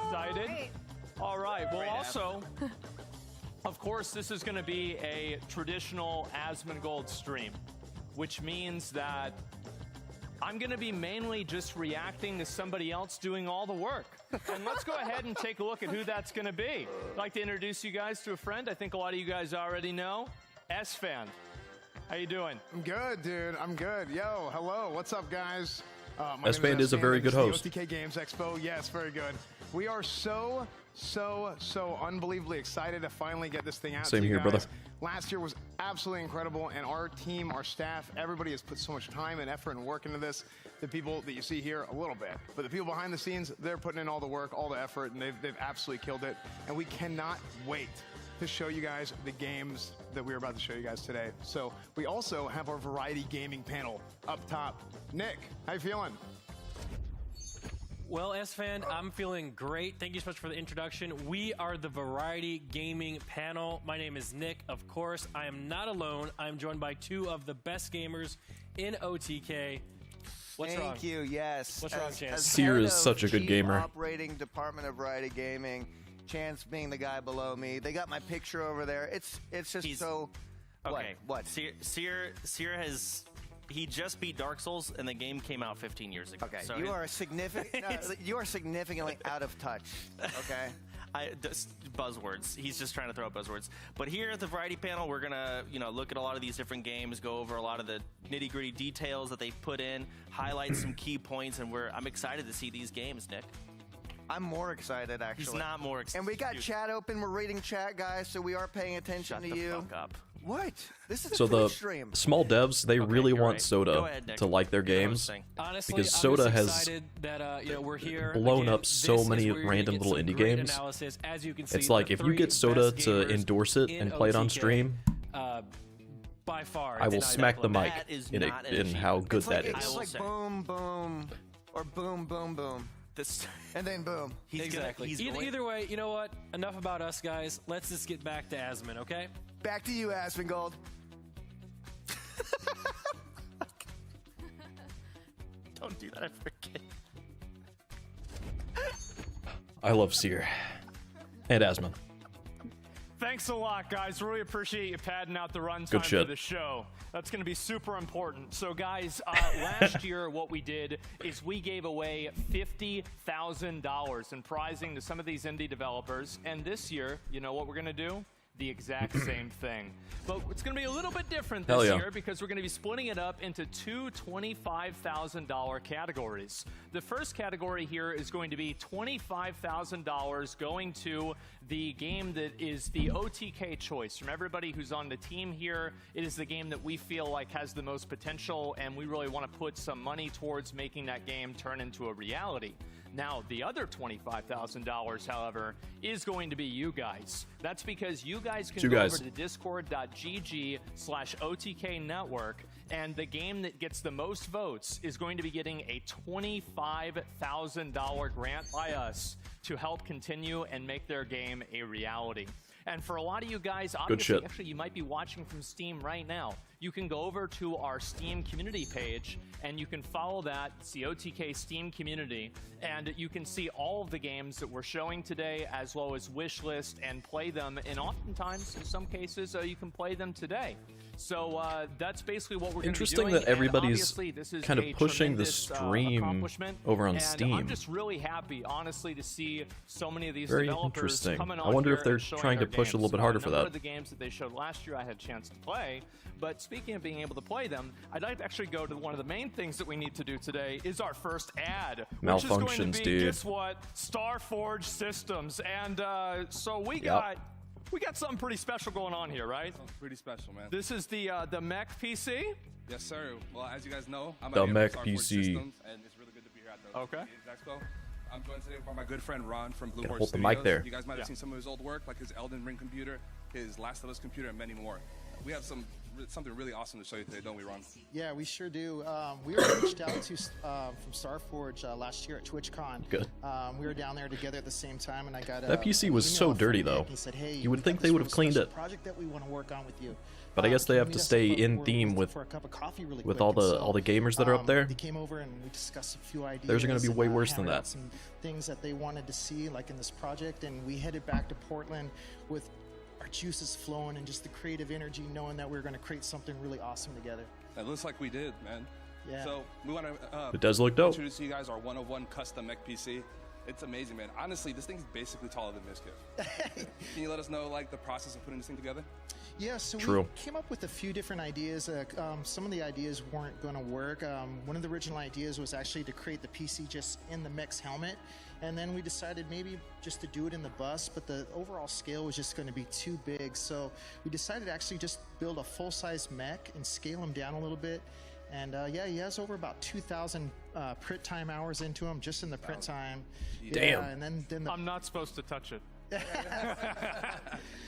Excited? Great. All right. Well, also, of course, this is going to be a traditional Asmongold stream, which means that I'm going to be mainly just reacting to somebody else doing all the work. And let's go ahead and take a look at who that's going to be. I'd like to introduce you guys to a friend I think a lot of you guys already know, S-Fan. How you doing? I'm good, dude. I'm good. Yo, hello. What's up, guys? S-Fan is a very good host. OTK Games Expo. Yes, very good. We are so unbelievably excited to finally get this thing out. Same to you here, guys. brother. Last year was absolutely incredible, and our team, our staff, everybody has put so much time and effort and work into this. The people that you see here, a little bit, but the people behind the scenes, they're putting in all the work, all the effort, and they've absolutely killed it. And we cannot wait to show you guys the games that we're about to show you guys today. So we also have our variety gaming panel up top. Nick, how you feeling? Well, S-Fan, I'm feeling great. Thank you so much for the introduction. We are the Variety Gaming Panel. My name is Nick, of course. I am not alone. I'm joined by two of the best gamers in OTK. What's wrong? Thank you, yes. What's wrong, Chance? Seer is such a good Chief gamer. Operating Department of Variety Gaming, Chance being the guy below me. They got my picture over there. It's just so... Okay. What? Seer has... He just beat Dark Souls, and the game came out 15 years ago. Okay, so you are significantly out of touch. Okay, Buzzwords. He's just trying to throw out buzzwords. But here at the Variety Panel, we're gonna, look at a lot of these different games, go over a lot of the nitty-gritty details that they've put in, highlight some key points, and I'm excited to see these games, Nick. I'm more excited, actually. He's not more excited. And we got chat open. We're reading chat, guys, so we are paying attention to you. Shut the fuck up. What? This is a So the Twitch stream. small devs, they really want Go Soda ahead, Nick. to like their games Honestly, because I'm Soda just has excited that, we're here. blown Again, up so this is many where you're random gonna get little some indie great games. analysis. As you can see, It's like the if you three get Soda best to gamers endorse it in and play it on OTK, stream, by far, I will it's smack the That mic is in, not an in how achievement. good It's like, that it's is. like boom, boom, or boom, boom, boom. And then boom. Exactly. Either way, you know what? Enough about us, guys. Let's just get back to Asmon, okay? Back to you, Asmongold. Don't do that ever again. I love Seer and Asmon. Thanks a lot, guys. Really appreciate you padding out the Good runtime shit. for the show. That's going to be super important. So, guys, last year what we did is we gave away $50,000 in prizing to some of these indie developers. And this year, you know what we're going to do? The exact same thing. But it's going to be a little bit different this year because we're going to be splitting it up into two $25,000 categories. The first category here is going to be $25,000 going to the game that is the OTK choice. From everybody who's on the team here, it is the game that we feel like has the most potential, and we really want to put some money towards making that game turn into a reality. Now, the other $25,000, however, is going to be you guys. That's because you guys can go over to discord.gg/OTK network, and the game that gets the most votes is going to be getting a $25,000 grant by us to help continue and make their game a reality. And for a lot of you guys, obviously, actually, you might be watching from Steam right now. You can go over to our Steam community page, and you can follow that. It's the OTK Steam community, and you can see all of the games that we're showing today, as well as wish list, and play them. And oftentimes, in some cases, you can play them today. So that's basically what we're going to be doing. Interesting that everybody's this is kind of pushing the tremendous, stream accomplishment, over on and Steam. I'm just really happy, honestly, to see so many of these Very developers interesting. coming I on wonder here if they're and showing trying to their push a games. little bit harder for A number that. of the games that they showed last year, I had a chance to play. But speaking of being able to play them, I'd like to actually go to one of the main things that we need to do today is our first ad. Which is going to Malfunctions, be, dude. guess what? Starforge Systems. And so we got something pretty special going on here, right? Sounds pretty special, man. This is the Mech PC. Yes, sir. Well, as you guys know, I'm The at Mech Starforge PC. Systems, and it's really good to be here at the Okay. Games Expo. I'm joined today by my good friend Ron from Blue Gotta Horse hold the Studios. mic there. You guys might have seen some of his old work, like his Elden Ring computer, his Last of Us computer, and many more. We have something really awesome to show you today, don't we, Ron? Yeah, we sure do. We were reached out to from Starforge last year at TwitchCon. Good. We were down there together at the same time, and I got That PC was so dirty, though. He said, "Hey, You would we've think got they this would have real cleaned special it. project that we want to work on with you." But I guess they Can have we to meet us stay up in for- theme with for a cup of coffee really with quick? all And the so, all the gamers that are up there. They came over and we discussed a few ideas. Theirs are gonna be and, way worse than hammered out that. Some things that they wanted to see, like in this project, and we headed back to Portland with our juices flowing and just the creative energy, knowing that we were going to create something really awesome together. It looks like we did, man. Yeah. So we want to It does look dope. introduce to you guys our 101 custom Mech PC. It's amazing, man. Honestly, this thing's basically taller than Miskiff. Can you let us know, like, the process of putting this thing together? Yeah, so True. we came up with a few different ideas. Some of the ideas weren't going to work. One of the original ideas was actually to create the PC just in the mech's helmet, and then we decided maybe just to do it in the bus, but the overall scale was just going to be too big. So we decided to actually just build a full-size mech and scale him down a little bit. And yeah, he has over about 2,000 print time hours into him, just in the print time. Damn. Yeah, and then the I'm not supposed to touch it.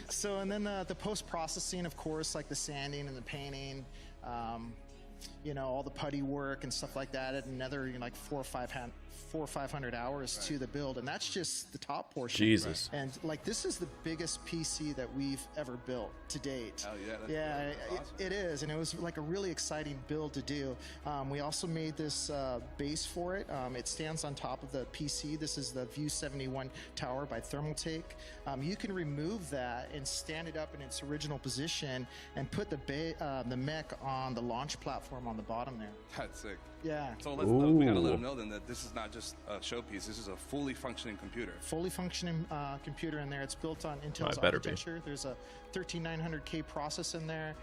So, and then the post-processing, of course, like the sanding and the painting, you know, all the putty work and stuff like that, at another, you know, like 400 or 500 hours to the build, and that's just the top portion. Jesus. And like, this is the biggest PC that we've ever built to date. Oh yeah, that's awesome. It is, and it was like a really exciting build to do. We also made this base for it. It stands on top of the PC. This is the View 71 tower by Thermaltake. You can remove that and stand it up in its original position and put the mech on the launch platform on the bottom there. That's sick. Yeah. So we gotta let them know then that this is not just a showpiece. This is a fully functioning computer. Fully functioning computer in there. It's built on Intel's architecture. There's a 13900K process in there.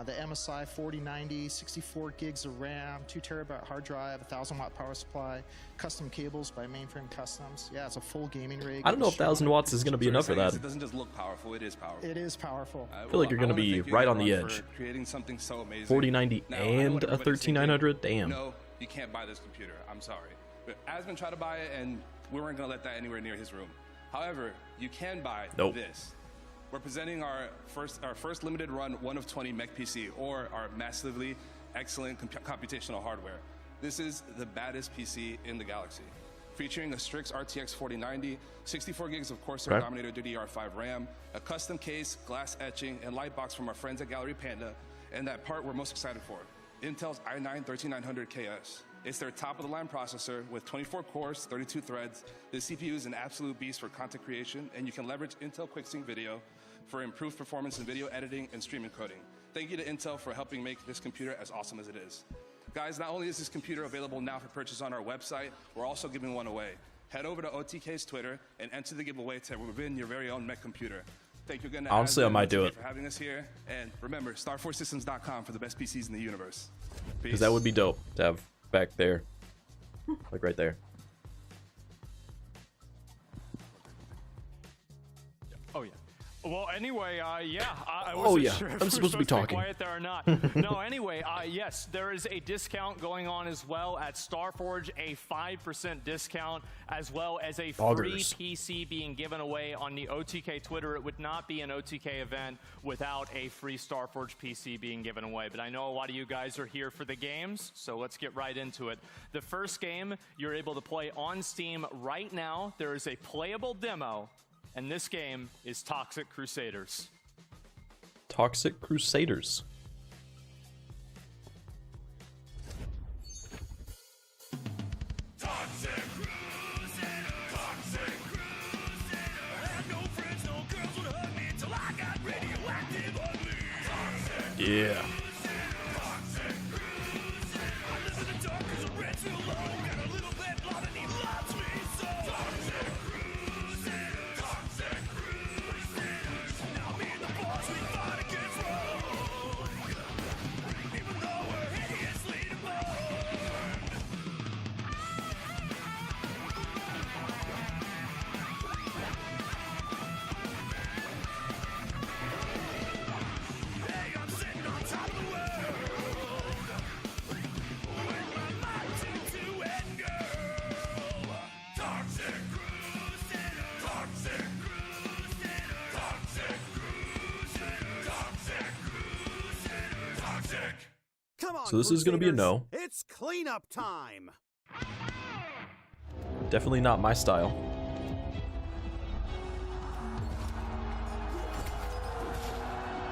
The MSI 4090, 64 gigs of RAM, 2 terabyte hard drive, 1000 watt power supply, custom cables by Mainframe Customs. Yeah, it's a full gaming rig. I don't know if 1000 watts is going to be enough for that. It doesn't just look powerful; it is powerful. It is powerful. I feel like you're going to be right on the edge. Creating something so amazing. 4090 and a 13900. Damn. No, you can't buy this computer. I'm sorry, but Asmon tried to buy it, and we weren't going to let that anywhere near his room. However, you can buy this. We're presenting our first limited run 1 of 20 mech PC, or our massively excellent computational hardware. This is the baddest PC in the galaxy, featuring a Strix RTX 4090, 64 gigs of Corsair Dominator DDR5 RAM, a custom case, glass etching, and light box from our friends at Gallery Panda, and that part we're most excited for, Intel's i9-13900KS. It's their top-of-the-line processor with 24 cores, 32 threads. The CPU is an absolute beast for content creation, and you can leverage Intel QuickSync Video for improved performance in video editing and stream encoding. Thank you to Intel for helping make this computer as awesome as it is. Guys, not only is this computer available now for purchase on our website, we're also giving one away. Head over to OTK's Twitter and enter the giveaway to win your very own mech computer. Thank you again to honestly, I might do it. for having us here. And remember, StarForceSystems.com for the best PCs in the universe. Because that would be dope to have back there. Like right there. Oh, yeah. Well, anyway, yeah. I Oh, wasn't yeah. sure if I'm supposed to be talking. Quiet there or not. No, anyway, yes, there is a discount going on as well at Starforge, a 5% discount, as well as a free PC being given away on the OTK Twitter. It would not be an OTK event without a free Starforge PC being given away. But I know a lot of you guys are here for the games, so let's get right into it. The first game you're able to play on Steam right now. There is a playable demo. And this game is Toxic Crusaders. Toxic Crusaders. Toxic Crusader, Toxic Crusader. I had no friends, no girls would hug me until I got radioactive ugly. Toxic Yeah. Toxic Crusader. I live in the dark 'cause the rent's real low. Got a little bit blood and he loves me so. Toxic Crusader, Toxic Crusader. Now me and the boss, we fight against road. Even though we're hideously deformed. Hey, I'm sitting on top of the world. With my mighty two-head girl. Toxic Crusader, Toxic Crusader, Toxic Crusader, Toxic Crusader, Toxic. Come on, So this is gonna be a no. It's cleanup time. Definitely not my style.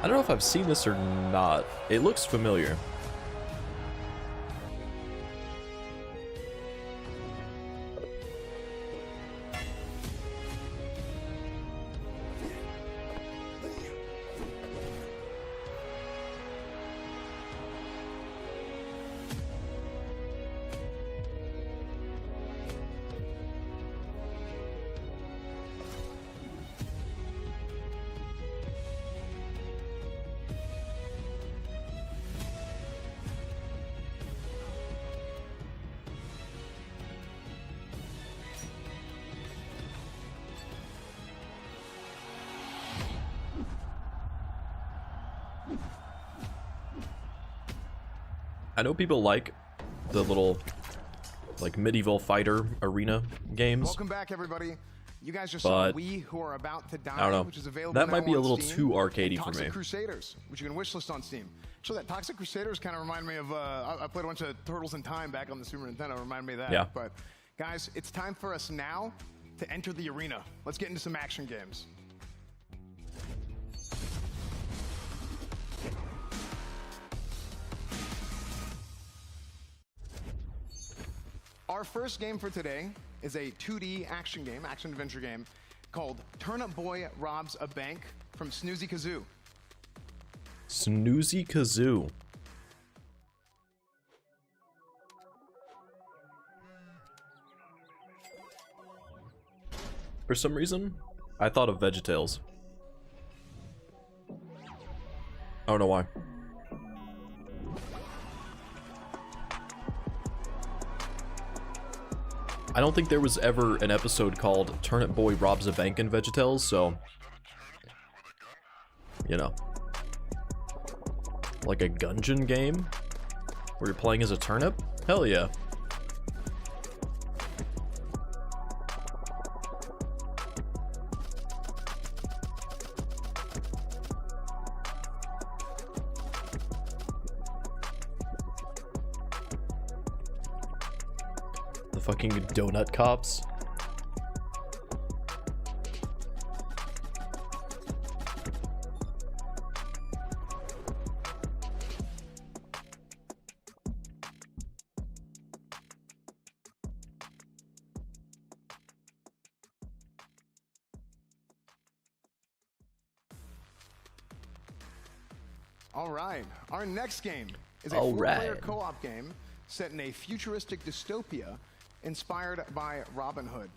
I don't know if I've seen this or not. It looks familiar. I know people like the little, like, medieval fighter arena games. Welcome back, everybody. You guys just saw We Who Are About to Die, I don't know. which is available That now might be a on little Steam. too arcadey for Toxic me. Crusaders, which you can wishlist on Steam. So that Toxic Crusaders kind of remind me of, I played a bunch of Turtles in Time back on the Super Nintendo, remind me of that. Yeah. But guys, it's time for us now to enter the arena. Let's get into some action games. Our first game for today is a 2D action game, action-adventure game, called Turnip Boy Robs a Bank from Snoozy Kazoo. Snoozy Kazoo. For some reason, I thought of VeggieTales. I don't know why. I don't think there was ever an episode called Turnip Boy Robs a Bank in VeggieTales, so... You know. Like a Gungeon game? Where you're playing as a turnip? Hell yeah. The fucking donut cops. All right, our next game is a four-player co-op game set in a futuristic dystopia inspired by Robin Hood,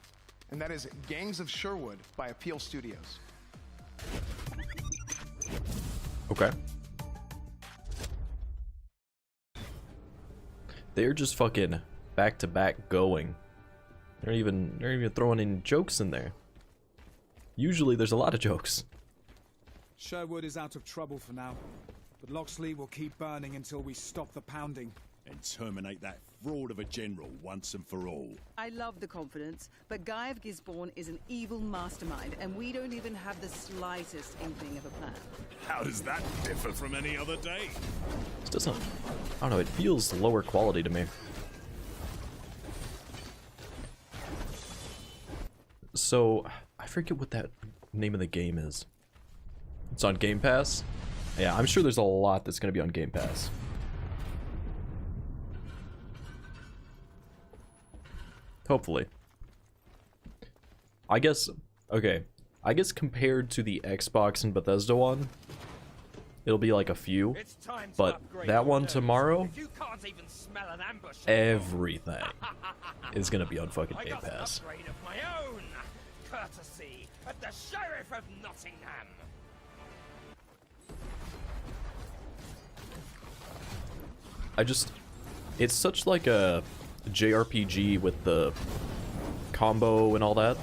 and that is Gangs of Sherwood by Appeal Studios. Okay. They're just fucking back to back going. They're even throwing in jokes in there. Usually there's a lot of jokes. Sherwood is out of trouble for now, but Locksley will keep burning until we stop the pounding. And terminate that fraud of a general once and for all. I love the confidence, but Guy of Gisborne is an evil mastermind, and we don't even have the slightest inkling of a plan. How does that differ from any other day? This doesn't... I don't know, it feels lower quality to me. So, I forget what that name of the game is. It's on Game Pass? Yeah, I'm sure there's a lot that's going to be on Game Pass. Hopefully. I guess, okay. I guess compared to the Xbox and Bethesda one, it'll be like a few. But that one tomorrow, everything is going to be on fucking Game Pass. Courtesy of the Sheriff of Nottingham. It's such like a JRPG with the combo and all that.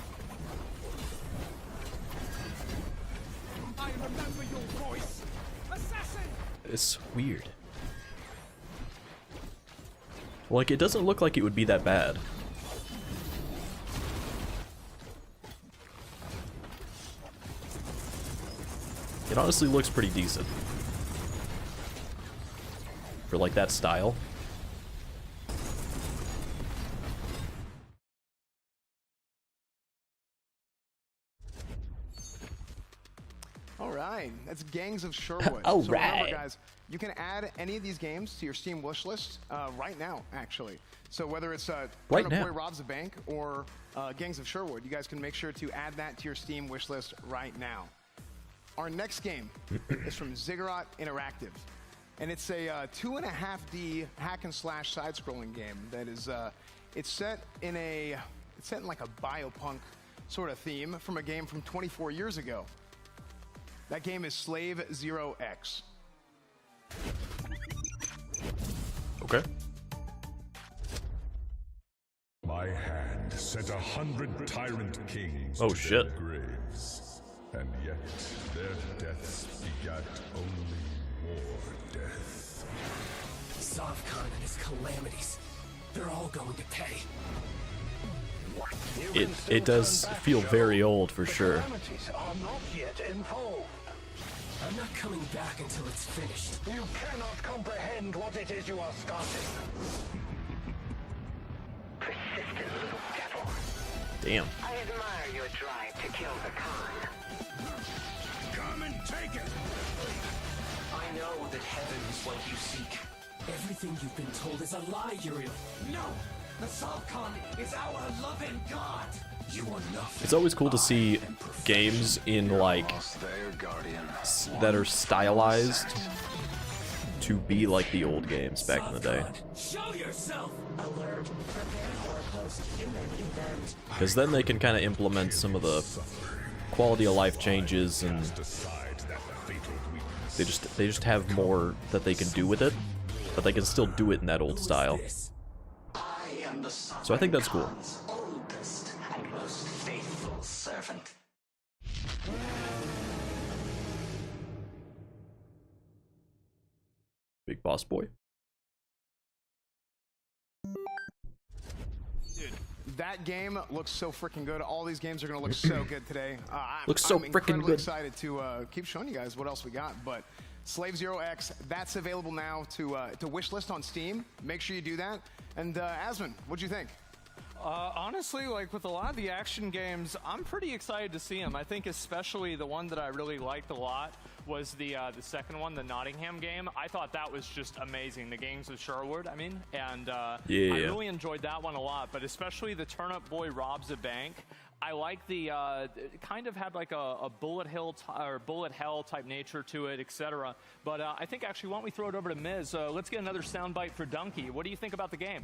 I remember your voice. Assassin. It's weird. Like, it doesn't look like it would be that bad. It honestly looks pretty decent. For like that style. Alright, that's Gangs of Sherwood. All so right. remember, guys, you can add any of these games to your Steam wish list right now, actually. So whether it's Right Turnip now. Boy Robs a Bank or Gangs of Sherwood, you guys can make sure to add that to your Steam wish list right now. Our next game is from Ziggurat Interactive, and it's a 2.5D hack and slash side-scrolling game that is it's set in like a biopunk sort of theme from a game from 24 years ago. That game is Slave 0X. Okay. My hand sent 100 tyrant kings Oh, to shit. their graves, and yet their deaths begat only more death. Sovkhan and his calamities. They're all going to pay. It does feel very old for sure. Calamities are not yet involved. I'm not coming back until it's finished. You cannot comprehend what it is you are starting. Persistent little devil. Damn. I admire your drive to kill the Khan. Come and take it! I know that heaven is what you seek. Everything you've been told is a lie, Uriel. No! The Sovkhan is our loving God! You are nothing. It's always cool to see games in like that are stylized to be like the old games back in the day. Show yourself! Alert. Prepare for post-human event. Because then they can kind of implement some of the quality of life changes, and they just have more that they can do with it, but they can still do it in that old style. So I think that's cool. Oldest and most faithful servant. Big boss boy. Dude, that game looks so freaking good. All these games are going to look so good today. Looks so I'm freaking incredibly good. excited to keep showing you guys what else we got. But Slave Zero X, that's available now to wishlist on Steam. Make sure you do that. And Asmon, what'd you think? Honestly, like with a lot of the action games, I'm pretty excited to see them. I think especially the one that I really liked a lot was the second one, the Nottingham game. I thought that was just amazing. The Gangs of Sherwood, I mean, and I really enjoyed that one a lot. But especially the Turnip Boy Robs a Bank. I like the it kind of had like a bullet hell type nature to it, etc. But I think actually, why don't we throw it over to Miz? Let's get another soundbite for Donkey. What do you think about the game?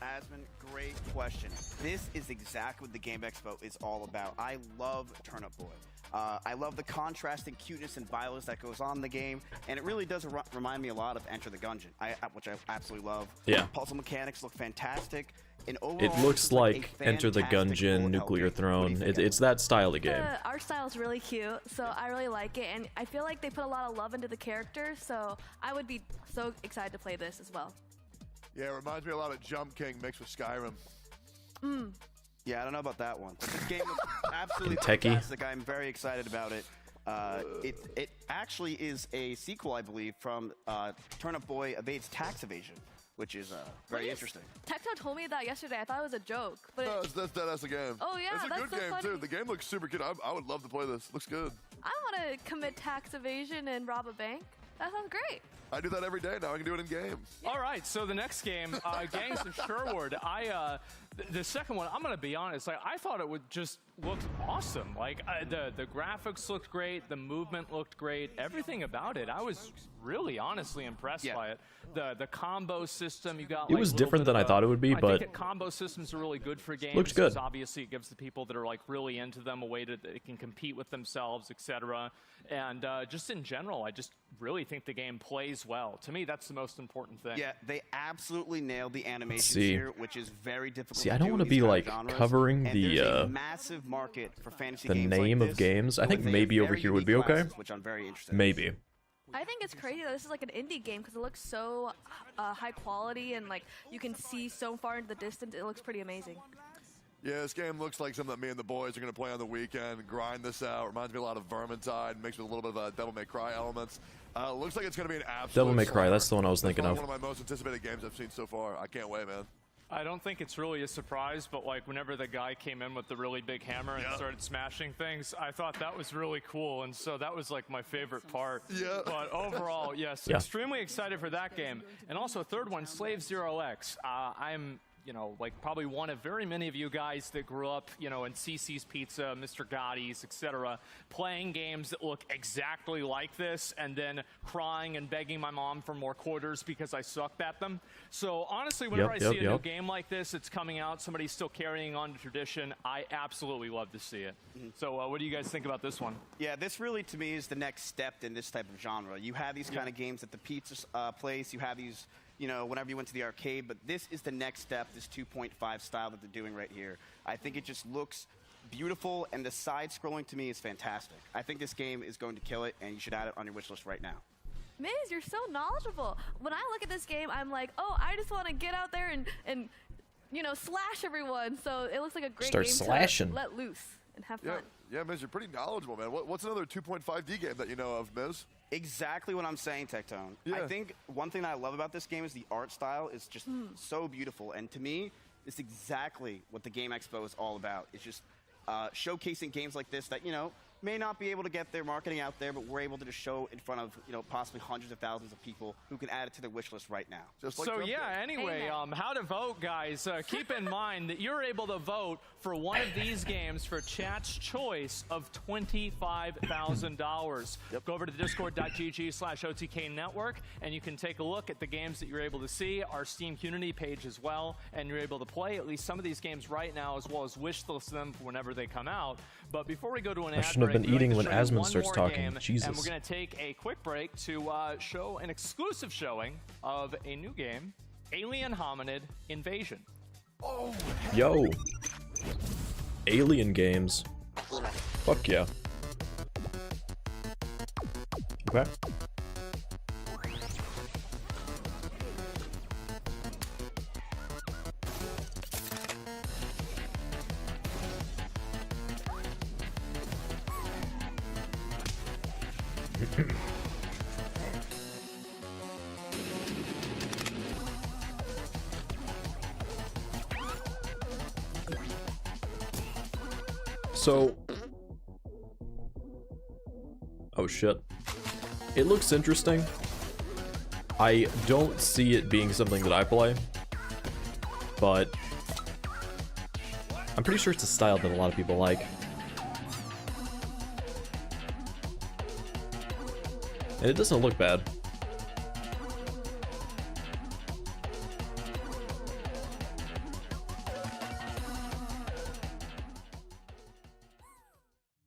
Asmon, great question. This is exactly what the Game Expo is all about. I love Turnip Boy. I love the contrasting cuteness and violence that goes on in the game, and it really does remind me a lot of Enter the Gungeon, which I absolutely love. Yeah. Puzzle mechanics look fantastic. And overall, It looks like Enter the Gungeon, Nuclear Throne. It's that style of game. The art style is really cute, so I really like it, and I feel like they put a lot of love into the characters, so I would be so excited to play this as well. Yeah, it reminds me a lot of Jump King mixed with Skyrim. Yeah, I don't know about that one. But this game looks absolutely Kentucky. fantastic. I'm very excited about it. It actually is a sequel, I believe, from Turnip Boy Evades Tax Evasion, which is very interesting. Tecto told me that yesterday. I thought it was a joke. But No, that's the game. Oh, yeah, it's a that's good so game funny. too. The game looks super good. I would love to play this. Looks good. I want to commit tax evasion and rob a bank. That sounds great. I do that every day now. I can do it in game. All right, so the next game, Gangs of Sherwood. The second one, I'm gonna be honest. Like I thought it would just look awesome. Like the graphics looked great, the movement looked great, everything about it. I was really honestly impressed by it. The combo system you got. It was different than I thought it would be, I but think combo systems are really good for games. Looks good. Because obviously, it gives the people that are like really into them a way that they can compete with themselves, etc. And just in general, I just really think the game plays well. To me, that's the most important thing. Yeah, they absolutely nailed the animations See. here, which is very difficult. See, I to don't do want to in these be kind like of genres. covering And there's a the massive market for fantasy the games name like of this, games. I think with a maybe over very here would be unique okay. class, which I'm very interested in. Maybe. I think it's crazy that this is like an indie game because it looks so high quality and like you can see so far into the distance. It looks pretty amazing. Yeah, this game looks like something that me and the boys are going to play on the weekend, grind this out. Reminds me a lot of Vermintide, mixed with a little bit of Devil May Cry elements. Looks like it's going to be an absolute Devil May Cry, slammer. that's the one I was That's thinking probably of. one of my most anticipated games I've seen so far. I can't wait, man. I don't think it's really a surprise, but like whenever the guy came in with the really big hammer and started smashing things, I thought that was really cool, and so that was like my favorite part. Yeah. But overall, yes, extremely excited for that game. And also, third one, Slave Zero X. I'm like probably one of very many of you guys that grew up, in CC's Pizza, Mr. Gotti's, etc., playing games that look exactly like this and then crying and begging my mom for more quarters because I sucked at them. So honestly, whenever I see a new game like this, it's coming out, somebody's still carrying on to tradition, I absolutely love to see it. So what do you guys think about this one? Yeah, this really, to me, is the next step in this type of genre. You have these kind of games at the pizza place. You have these, whenever you went to the arcade. But this is the next step, this 2.5 style that they're doing right here. I think it just looks beautiful, and the side-scrolling, to me, is fantastic. I think this game is going to kill it, and you should add it on your wish list right now. Miz, you're so knowledgeable. When I look at this game, I'm like, oh, I just want to get out there and slash everyone. So it looks like a great game slashing. to let loose and have fun. Yeah, Miz, you're pretty knowledgeable, man. What's another 2.5D game that you know of, Miz? Exactly what I'm saying, Tectone. Yeah. I think one thing that I love about this game is the art style is just so beautiful. And to me, it's exactly what the Game Expo is all about. It's just showcasing games like this that, may not be able to get their marketing out there, but we're able to just show in front of, you know, possibly hundreds of thousands of people who can add it to their wish list right now. Just like So Trump yeah, did. anyway, how to vote, guys. Keep in mind that you're able to vote for one of these games for chat's choice of $25,000. Go over to discord.gg/OTK network, and you can take a look at the games that you're able to see, our Steam community page as well, and you're able to play at least some of these games right now, as well as wish list them for whenever they come out. But before we go to an ad shouldn't have break, been we'd like eating to when show you Asmund one starts more talking. game, Jesus. And we're going to take a quick break to show an exclusive showing of a new game, Alien Hominid Invasion. Oh, Yo. Alien games. Fuck yeah. Okay. So, oh shit. It looks interesting. I don't see it being something that I play, but I'm pretty sure it's a style that a lot of people like. And it doesn't look bad.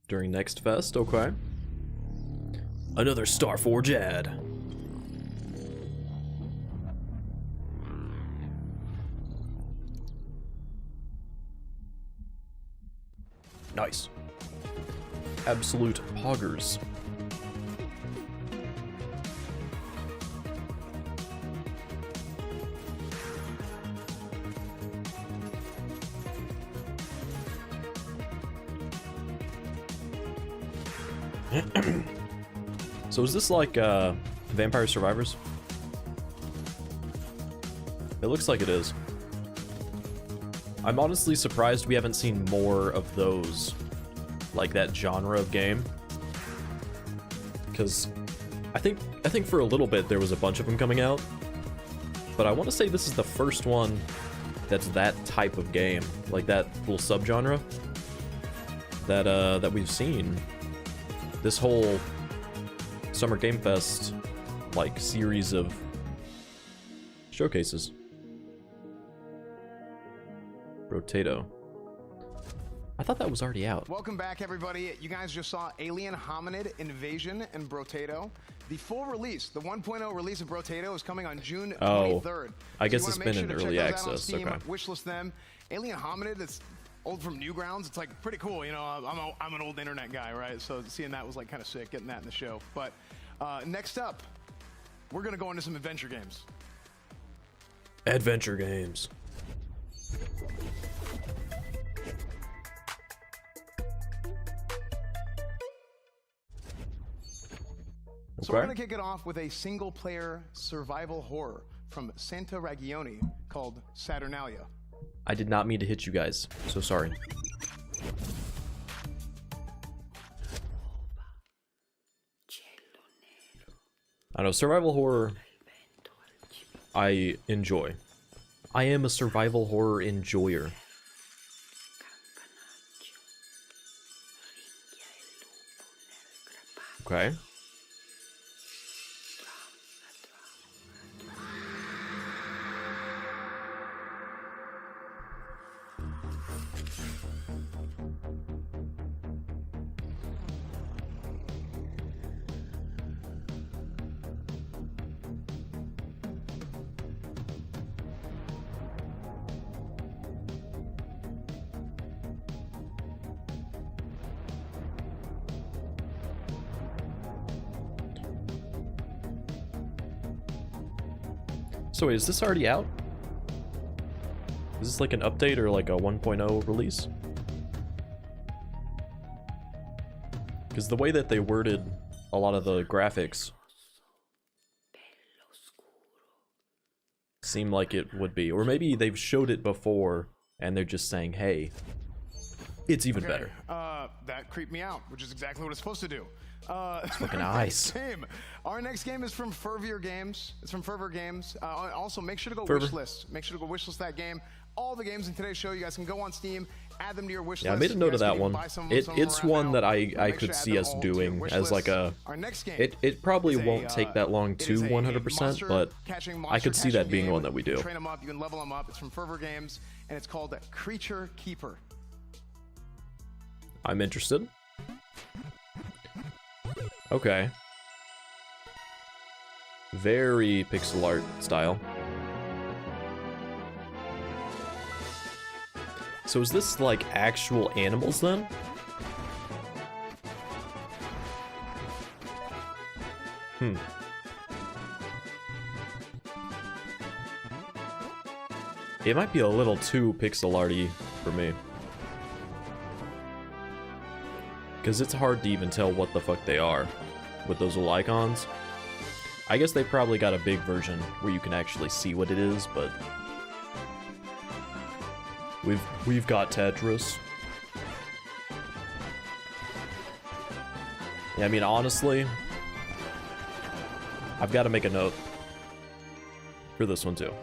During Next Fest, okay. Another Starforge ad. Nice. Absolute poggers. So is this like Vampire Survivors? It looks like it is. I'm honestly surprised we haven't seen more of those, like that genre of game. Because I think for a little bit there was a bunch of them coming out, but I want to say this is the first one that's that type of game, like that little subgenre that that we've seen. This whole Summer Game Fest like series of showcases. Rotato. I thought that was already out. Welcome back, everybody. You guys just saw Alien Hominid Invasion and Brotato. The full release, the 1.0 release of Brotato, is coming on June 23rd. I guess so it's been in early access. Steam, okay. Wishlist them. Alien Hominid, it's old from Newgrounds. It's like pretty cool. You know, I'm an old internet guy, right? So seeing that was like kind of sick, getting that in the show. But next up, we're gonna go into some adventure games. Adventure games. So we're going to kick it off with a single-player survival horror from Santa Ragione called Saturnalia. I did not mean to hit you guys, so sorry. I know, survival horror I enjoy. I am a survival horror enjoyer. Okay. So wait, is this already out? Is this like an update or like a 1.0 release? Because the way that they worded a lot of the graphics seem like it would be. Or maybe they've showed it before and they're just saying, hey, it's even Okay, better. That creeped me out, which is exactly what it's supposed to do. It's fucking nice. Our next game is from Fervor Games. It's from Fervor Games. Also, make sure to go Fervor. wishlist. Make sure to go wishlist that game. All the games in today's show, you guys can go on Steam, add them to your wish Yeah, I list. made a note You of guys that can one. buy some It's around one now, that but I make sure could to see add us them all to your doing wish as like list. a. Our next game It probably is a, won't take that long it to is a 100%, monster but catching, I monster could see that catching being game. one that we You do. can train them up, you can level them up. It's from Fervor Games, and it's called Creature Keeper. I'm interested. Okay. Very pixel art style. So is this like actual animals then? Hmm. It might be a little too pixel arty for me. Because it's hard to even tell what the fuck they are with those little icons. I guess they probably got a big version where you can actually see what it is, but we've got Tetris. Yeah, I mean, honestly, I've got to make a note for this one too.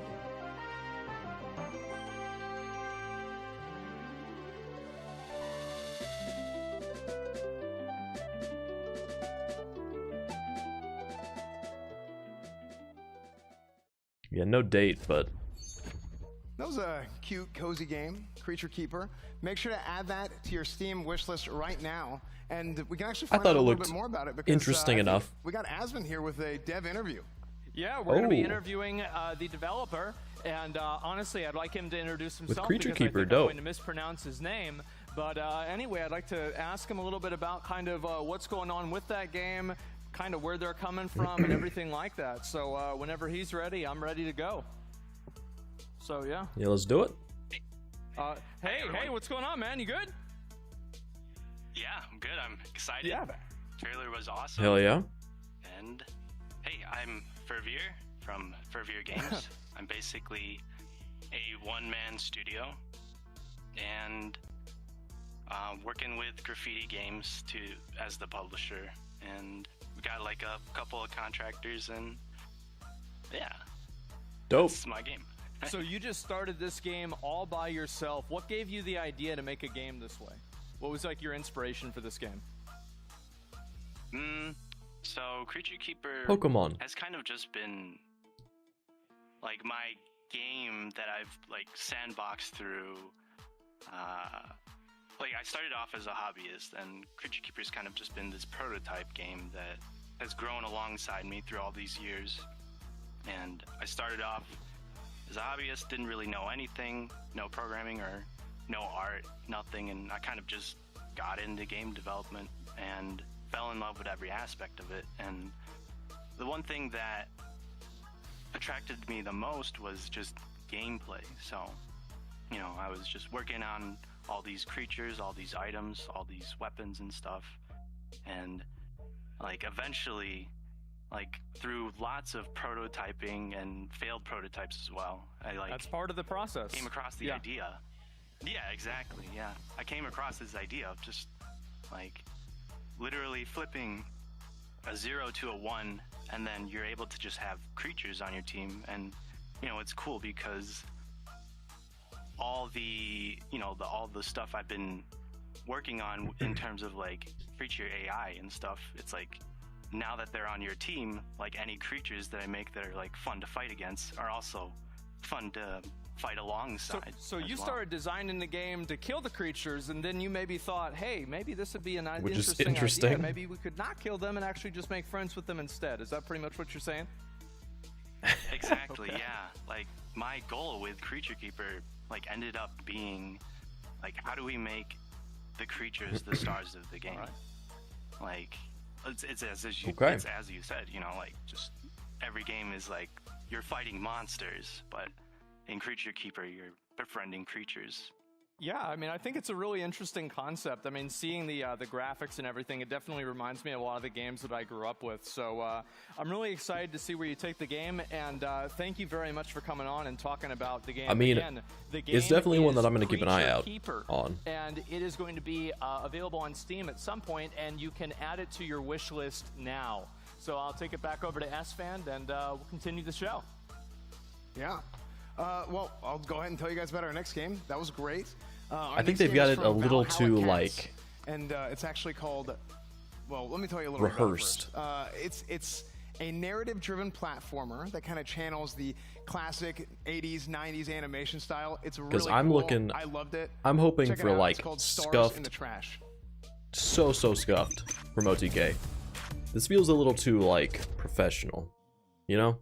Yeah, no date, but That was a cute, cozy game, Creature Keeper. Make sure to add that to your Steam wishlist right now, and we can actually I find thought out it a little looked bit more about it. Because, interesting I think enough. We got Asvin here with a dev interview. Yeah, we're going to be Oh. interviewing the developer, and honestly, I'd like him to introduce himself Creature because Keeper, I think dope. I'm going to mispronounce his name. But anyway, I'd like to ask him a little bit about kind of what's going on with that game, kind of where they're coming from, and everything like that. So whenever he's ready, I'm ready to go. So yeah. yeah, let's do it. Hey, what's going on, man? You good? Yeah, I'm good. I'm excited. Yeah. Trailer was awesome. Hell yeah. And hey, I'm Fervier from Fervier Games. I'm basically a one-man studio and working with Graffiti Games as the publisher. And we got like a couple of contractors, and yeah, Dope. it's my game. So you just started this game all by yourself. What gave you the idea to make a game this way? What was like your inspiration for this game? So Creature Keeper Pokemon. has kind of just been like my game that I've like sandboxed through. Like I started off as a hobbyist, and Creature Keeper's kind of just been this prototype game that has grown alongside me through all these years. And I started off as a hobbyist, didn't really know anything, no programming or no art, nothing, and I kind of just got into game development and fell in love with every aspect of it. And the one thing that attracted me the most was just gameplay. So, you know, I was just working on all these creatures, all these items, all these weapons and stuff, and like eventually, like through lots of prototyping and failed prototypes as well, That's part of the process. came across the idea. Yeah, exactly. Yeah, I came across this idea of just like literally flipping a 0 to a 1, and then you're able to just have creatures on your team. And you know, it's cool because all the all the stuff I've been working on in terms of like creature AI and stuff, it's like now that they're on your team, like any creatures that I make that are like fun to fight against are also fun to fight alongside. So as you well. started designing the game to kill the creatures, and then you maybe thought, hey, maybe this would be an Which is interesting interesting. idea. Maybe we could not kill them and actually just make friends with them instead. Is that pretty much what you're saying? Exactly, Okay. yeah. Like my goal with Creature Keeper like ended up being like, how do we make the creatures the stars of the game? Like it's as you Okay. it's as you said, you know, like just every game is like you're fighting monsters, but in Creature Keeper you're befriending creatures. Yeah, I mean, I think it's a really interesting concept. I mean, seeing the graphics and everything, it definitely reminds me of a lot of the games that I grew up with. So I'm really excited to see where you take the game, and thank you very much for coming on and talking about the game. I mean, Again, the game it's definitely one that I'm going to keep an eye Creature out Keeper, on. and it is going to be available on Steam at some point, and you can add it to your wish list now. So I'll take it back over to S-Fan, and we'll continue the show. Yeah. Well, I'll go ahead and tell you guys about our next game. That was great. I think they've got it a little too, like... And it's actually called... Well, let me tell you a little rehearsed. bit about it first. It's a narrative-driven platformer that kind of channels the classic 80s, 90s animation style. It's really cool. I'm looking... I loved it. I'm hoping Check it for, out. like, It's called Stars scuffed... in the Trash. So scuffed from OTK. This feels a little too, like, professional. You know?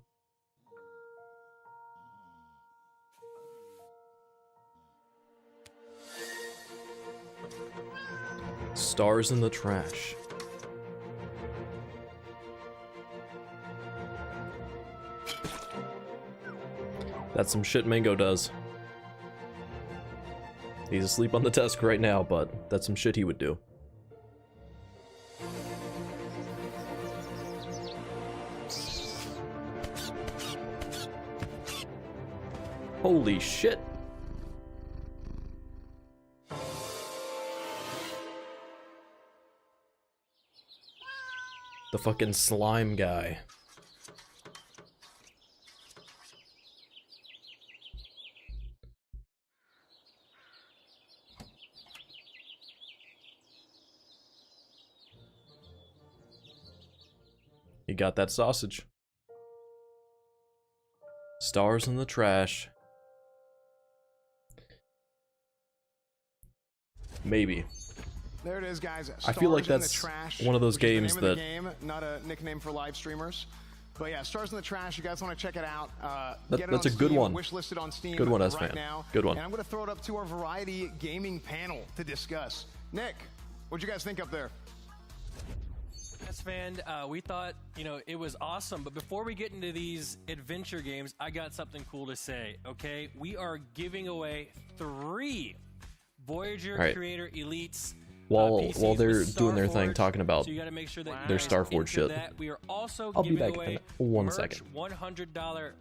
Stars in the Trash. That's some shit Mango does. He's asleep on the desk right now, but that's some shit he would do. Holy shit. The fucking slime guy. You got that sausage. Stars in the Trash. Maybe. There it is, guys. I feel like Stars in the that's Trash, one of those which is games the name of that... the game, not a nickname for live streamers. But yeah, Stars in the Trash, you guys want to check it out. Get it that's on a good Steam, one. Wishlisted on Steam Good one, right S-Fan. now. Good one. And I'm going to throw it up to our Variety Gaming panel to discuss. Nick, what'd you guys think up there? S-Fan, we thought, you know, it was awesome. But before we get into these adventure games, I got something cool to say, okay? We are giving away 3 Voyager Right. Creator Elites. While PCs they're with doing their thing, Starforge, talking about so you gotta make sure that their you guys Starforge enter shit. that. We are also I'll be giving back away in one merch, second. $100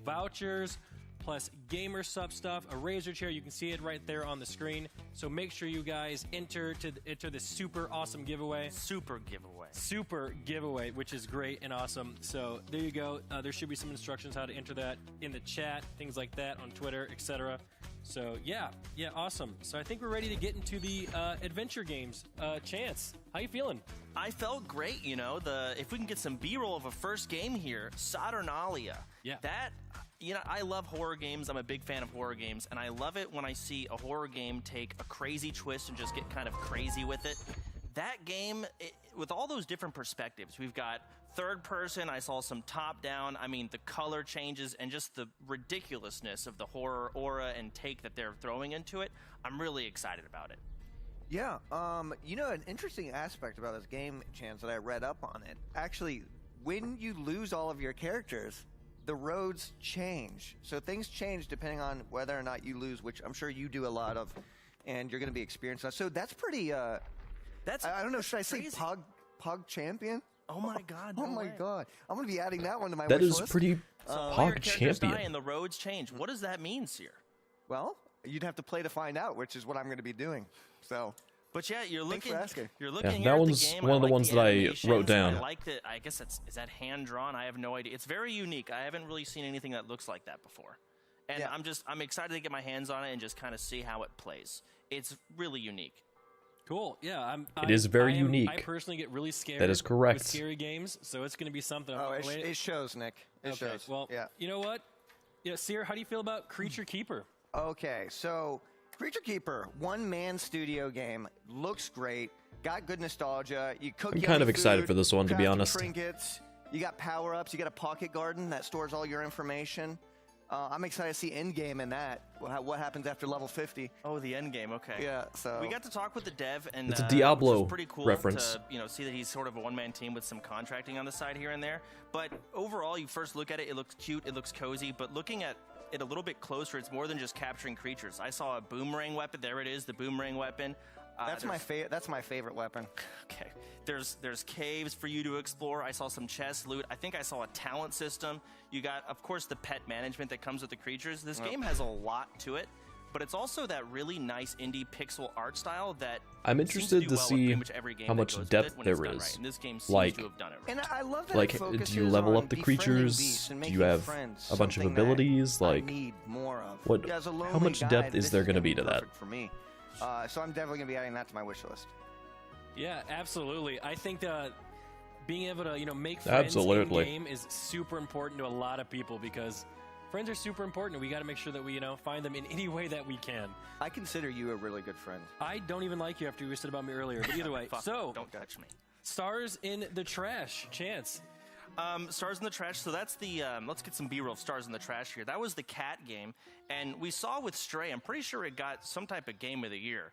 vouchers, plus gamer sub stuff, a razor chair. You can see it right there on the screen. So make sure you guys enter this super awesome giveaway. Super giveaway. Super giveaway, which is great and awesome. So there you go. There should be some instructions how to enter that in the chat, things like that on Twitter, etc. So yeah, awesome. So I think we're ready to get into the adventure games. Chance, how you feeling? I felt great, you know. If we can get some B-roll of a first game here, Saturnalia. Yeah. That, you know, I love horror games. I'm a big fan of horror games, and I love it when I see a horror game take a crazy twist and just get kind of crazy with it. That game, with all those different perspectives, we've got third person, I saw some top down, I mean the color changes and just the ridiculousness of the horror aura and take that they're throwing into it. I'm really excited about it. Yeah, you know, an interesting aspect about this game, Chance, that I read up on it, actually, when you lose all of your characters, the roads change. So things change depending on whether or not you lose, which I'm sure you do a lot of, and you're going to be experienced. So that's pretty, I don't know, should I say Pog Champion? Oh my god! Oh my god! I'm gonna be adding that one to my That wish is list. pretty Pog Champion. Die and the roads change. What does that mean, Seer? Well, you'd have to play to find out, which is what I'm going to be doing. So, but yeah, you're thanks looking. for asking. You're looking Yeah, here that at one's the game. one of the like ones that I animations. wrote down. I like that. I guess is that hand drawn? I have no idea. It's very unique. I haven't really seen anything that looks like that before, and Yeah. I'm excited to get my hands on it and just kind of see how it plays. It's really unique. Cool. Yeah, It is very unique. I personally get really scared. That is correct. With scary games, so it's going to be something. Oh, it shows, Nick. It shows. Well, yeah. You know what? Yeah, Seer, how do you feel about Creature Keeper? Okay, so Creature Keeper, one-man studio game, looks great, got good nostalgia. You cook. I'm your kind own of excited food, for this one, to be crafting honest. Trinkets. You got power-ups. You got a pocket garden that stores all your information. I'm excited to see endgame in that. What happens after level 50? Oh, the end game. Okay. Yeah. So we got to talk with the dev, and It's a which Diablo was pretty cool reference. to see that he's sort of a one-man team with some contracting on the side here and there. But overall, you first look at it, it looks cute, it looks cozy. But looking at it a little bit closer, it's more than just capturing creatures. I saw a boomerang weapon. There it is, the boomerang weapon. That's my favorite weapon. Okay. There's caves for you to explore. I saw some chest loot. I think I saw a talent system. You got, of course, the pet management that comes with the creatures. This game has a lot to it, but it's also that really nice indie pixel art style that I'm interested to see how much depth there right. is. And this game seems Like, to have done it right. And I love that like, it do focuses you level on up the befriending creatures? beasts and Do you making have friends, a bunch of something that abilities? I Like, need more of. what? As a How lonely much guy, depth is this there is going to gonna be to that? perfect for me. So I'm definitely gonna be adding that to my wish list. Yeah, absolutely. I think being able to, make friends Absolutely. in game is super important to a lot of people because friends are super important. We got to make sure that we, find them in any way that we can. I consider you a really good friend. I don't even like you after you said about me earlier, but either way. Fuck, So, don't touch me. Stars in the Trash, Chance. Stars in the Trash. So that's the let's get some B-roll of Stars in the Trash here. That was the cat game, and we saw with Stray. I'm pretty sure it got some type of game of the year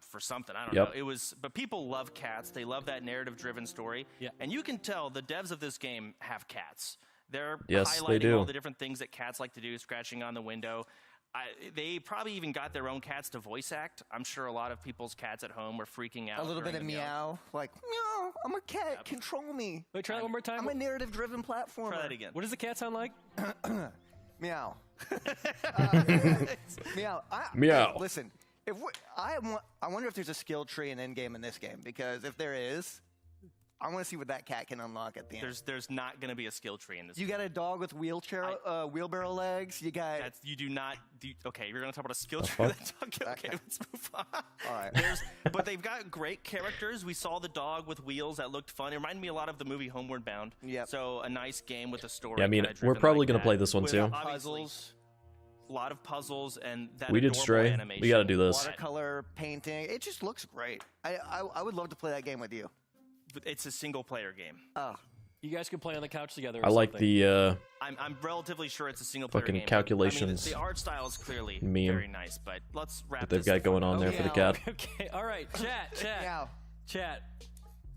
for something. I don't know. It was, but people love cats. They love that narrative-driven story. Yeah. And you can tell the devs of this game have cats. They're Yes, they highlighting do. all the different things that cats like to do, scratching on the window. They probably even got their own cats to voice act. I'm sure a lot of people's cats at home were freaking out. A little bit during of the meow, like meow. I'm a cat. Control me. Wait, try that one more time. I'm a narrative-driven platformer. Try that again. What does the cat sound like? Meow. Meow. Meow. Listen, I wonder if there's a skill tree and end game in this game, because if there is, I want to see what that cat can unlock at the end. There's not going to be a skill tree in this. You got a dog with wheelbarrow legs. You got. You do not. Okay, you're going to talk about a skill tree. Okay, let's move on. All right. But they've got great characters. We saw the dog with wheels that looked fun. It reminded me a lot of the movie Homeward Bound. Yep. So a nice game with a story. Yeah, I mean, kinda we're driven probably like going to that, play this one with too. Puzzles. A lot of puzzles and that We did adorable Stray. animation. We got to do this. Watercolor painting. It just looks great. I would love to play that game with you. It's a single player game. Oh. You guys can play on the couch together. Or I like something. the I'm relatively sure it's a single player fucking game. calculations I mean, the art style is clearly meme very nice, but let's wrap that they've this got up. going on there for the cat. Okay, all right, chat.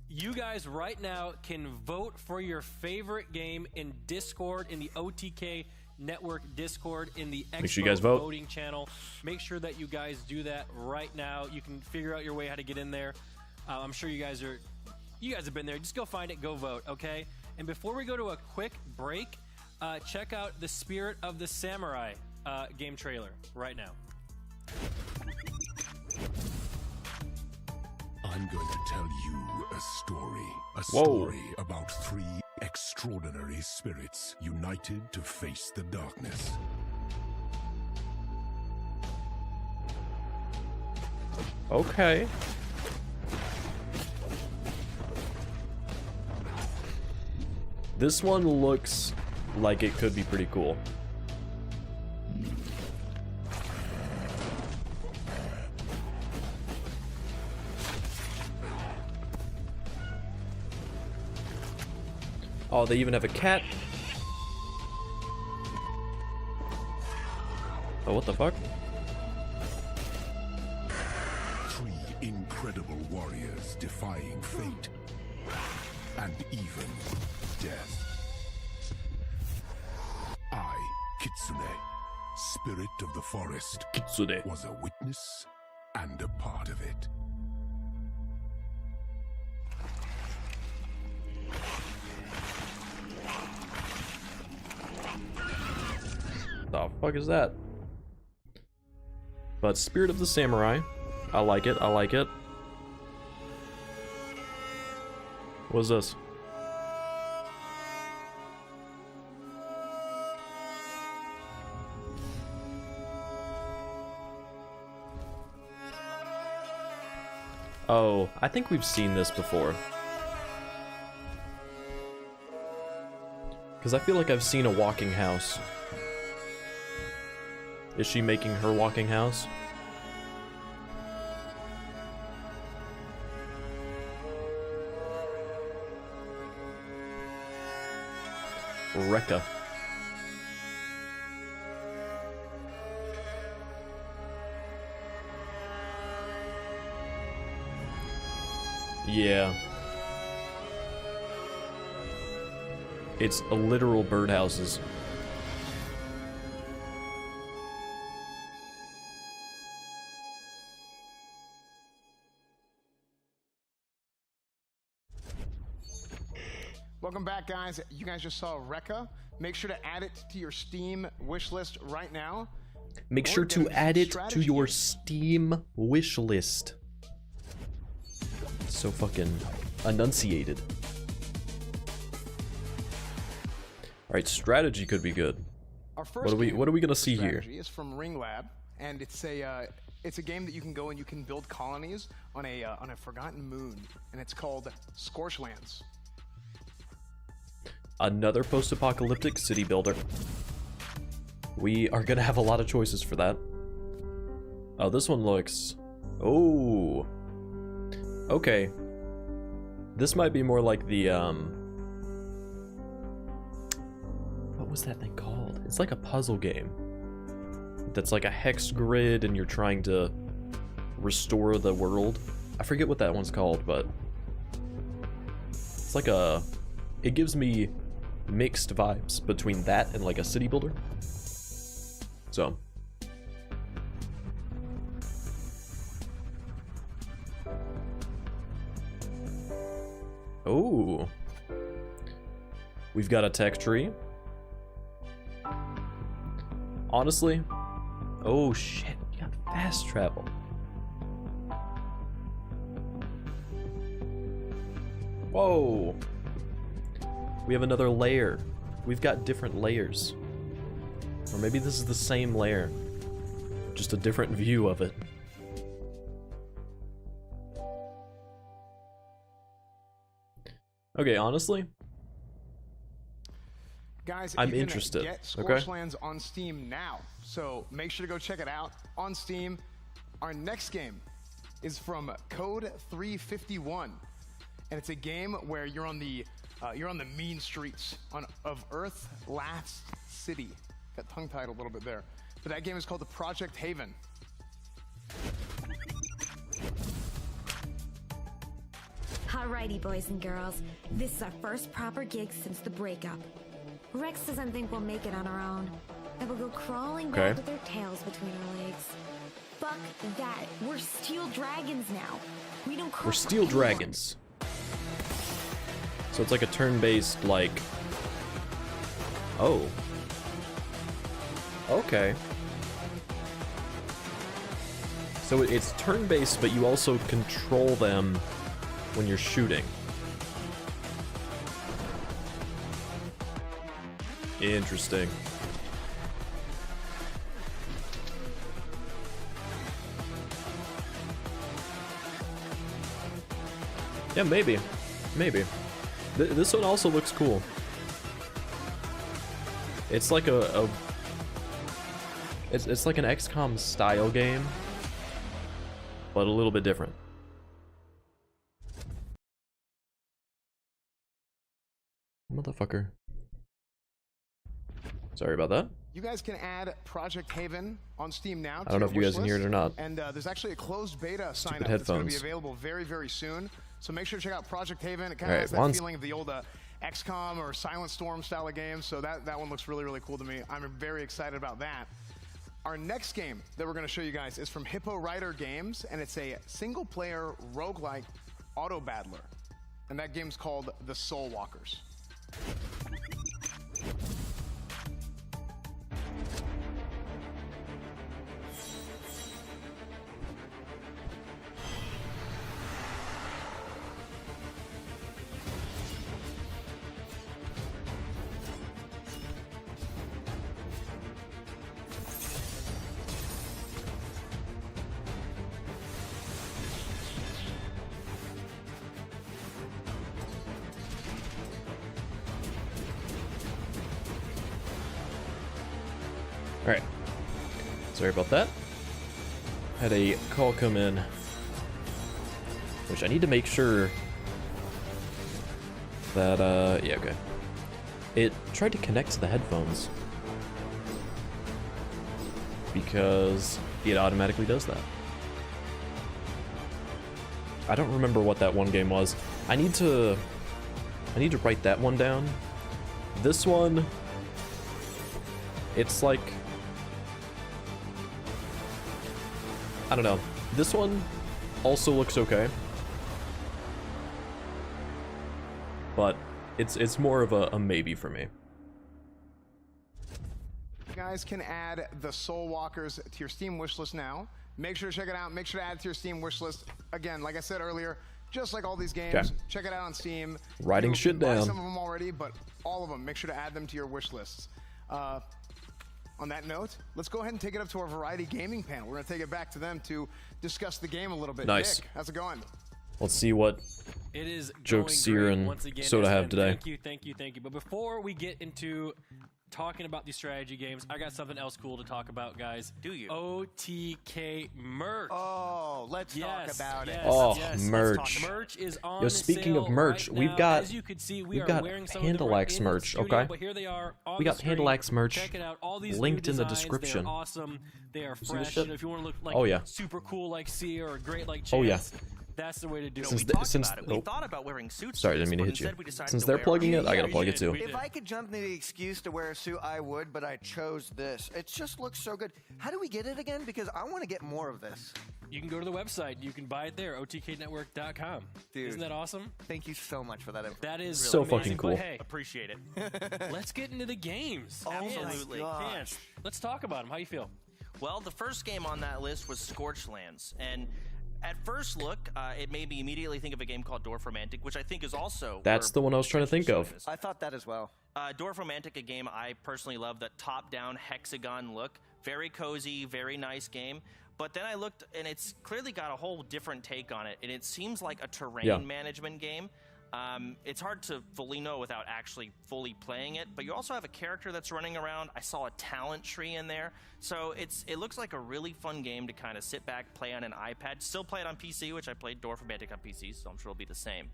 You guys right now can vote for your favorite game in Discord, in the OTK Network Discord, in the Expo Make sure you guys vote. voting channel. Make sure that you guys do that right now. You can figure out your way how to get in there. I'm sure you guys have been there. Just go find it, go vote, okay? And before we go to a quick break, check out the Spirit of the Samurai game trailer right now. I'm going to tell you a story. A Whoa. story about 3 extraordinary spirits united to face the darkness. Okay. This one looks like it could be pretty cool. Oh, they even have a cat. Oh, what the fuck? 3 incredible warriors defying fate and even death. I, Kitsune, spirit of the forest, Kitsune, was a witness and a part of it. The fuck is that? But Spirit of the Samurai. I like it, I like it. What's this? Oh, I think we've seen this before. Because I feel like I've seen a walking house. Is she making her walking house? Rekka. Yeah. It's a literal birdhouses. Welcome back, guys. You guys just saw Rekka. Make sure to add it to your Steam wish list right now. Make sure to add it to your Steam wish list. So fucking enunciated. Alright, strategy could be good. Our first what are we gonna see here? strategy is from Ring Lab, and it's a game that you can go and you can build colonies on a forgotten moon, and it's called Scorchlands. Another post-apocalyptic city builder. We are gonna have a lot of choices for that. Oh, this one looks... Oh. Okay. This might be more like the, what was that thing called? It's like a puzzle game. That's like a hex grid and you're trying to restore the world. I forget what that one's called, but... It's like a... It gives me mixed vibes between that and like a city builder. So. Oh. We've got a tech tree. Honestly. Oh shit, we got fast travel. Whoa. We have another layer. We've got different layers. Or maybe this is the same layer. Just a different view of it. Okay, honestly, guys, I'm you can interested. Get Okay. Scorchlands on Steam now, so make sure to go check it out on Steam. Our next game is from Code 351, and it's a game where you're on the mean streets of Earth Last City. Got tongue-tied a little bit there, but that game is called the Project Haven. Alrighty, boys and girls. This is our first proper gig since the breakup. Rex doesn't think we'll make it on our own, and we'll go crawling back with our tails between our legs. Fuck that. We're steel dragons now. We don't we're steel dragons. So it's like a turn-based, like... Oh. Okay. So it's turn-based, but you also control them when you're shooting. Interesting. Yeah, maybe. Maybe. This one also looks cool. It's like it's like an XCOM style game, but a little bit different. Motherfucker. Sorry about that. You guys can add Project Haven on Steam now. I don't know if you guys can hear it or not. And there's actually a closed beta sign up that's going to be available very, very soon. So make sure to check out Project Haven. It kind of has that feeling of the old XCOM or Silent Storm style of games. So that one looks really, really cool to me. I'm very excited about that. Our next game that we're going to show you guys is from Hippo Rider Games, and it's a single-player roguelike auto battler. And that game's called The Soul Walkers. Alright. Sorry about that. Had a call come in, which I need to make sure that, yeah, okay. It tried to connect to the headphones because it automatically does that. I don't remember what that one game was. I need to write that one down. This one, it's like, I don't know. This one also looks okay. But it's more of a maybe for me. You guys can add the Soul Walkers to your Steam wishlist now. Make sure to check it out. Make sure to add it to your Steam wishlist. Again, like I said earlier, just like all these games, Okay. check it out on Steam. Writing You shit can buy down. some of them already, but all of them, make sure to add them to your wish lists. On that note, let's go ahead and take it up to our Variety Gaming panel. We're going to take it back to them to discuss the game a little bit. Nice. Nick, how's it going? Let's see what It is jokes going Seer great and once again. Soda have SM, today. Thank you. But before we get into talking about these strategy games, I got something else cool to talk about, guys. Do you? OTK merch. Oh, let's talk about it. Oh, Yes, merch. Merch is on Yo, speaking of sale merch, right we've now. got As you can see, we've are got wearing some of them right Pandallax in the merch, studio, okay? But here they are on We the got screen. Pandallax merch Check it out. All these linked new in the designs, description. They're awesome. They are See this fresh. shit? You know, if you want to look like Oh, yeah. super cool like Seer or great like Chance, Oh, yeah. that's the way to do it. Since we the- talked since- about it. We oh. thought about wearing suits. Sorry, for didn't mean to this, hit but you. instead we decided Since to they're wear plugging our- it, I gotta plug it too. We If did. I could jump into the excuse to wear a suit, I would, but I chose this. It just looks so good. How do we get it again? Because I want to get more of this. You can go to the website. You can buy it there, otknetwork.com. Dude. Isn't that awesome? Thank you so much for that. That is So amazing. fucking cool. But hey, Appreciate it. let's get into the games. Oh my Absolutely. gosh. Chance, let's talk about them. How you feel? Well, the first game on that list was Scorchlands, and at first look, it made me immediately think of a game called Dwarf Romantic, which I think is also That's the one I was trying to think of. I thought that as well. Dwarf Romantic, a game I personally love, the top-down hexagon look, very cozy, very nice game. But then I looked, and it's clearly got a whole different take on it, and it seems like a terrain management game. It's hard to fully know without actually fully playing it, but you also have a character that's running around. I saw a talent tree in there, so it looks like a really fun game to kind of sit back, play on an iPad. Still play it on PC, which I played Dwarf Romantic on PC, so I'm sure it'll be the same.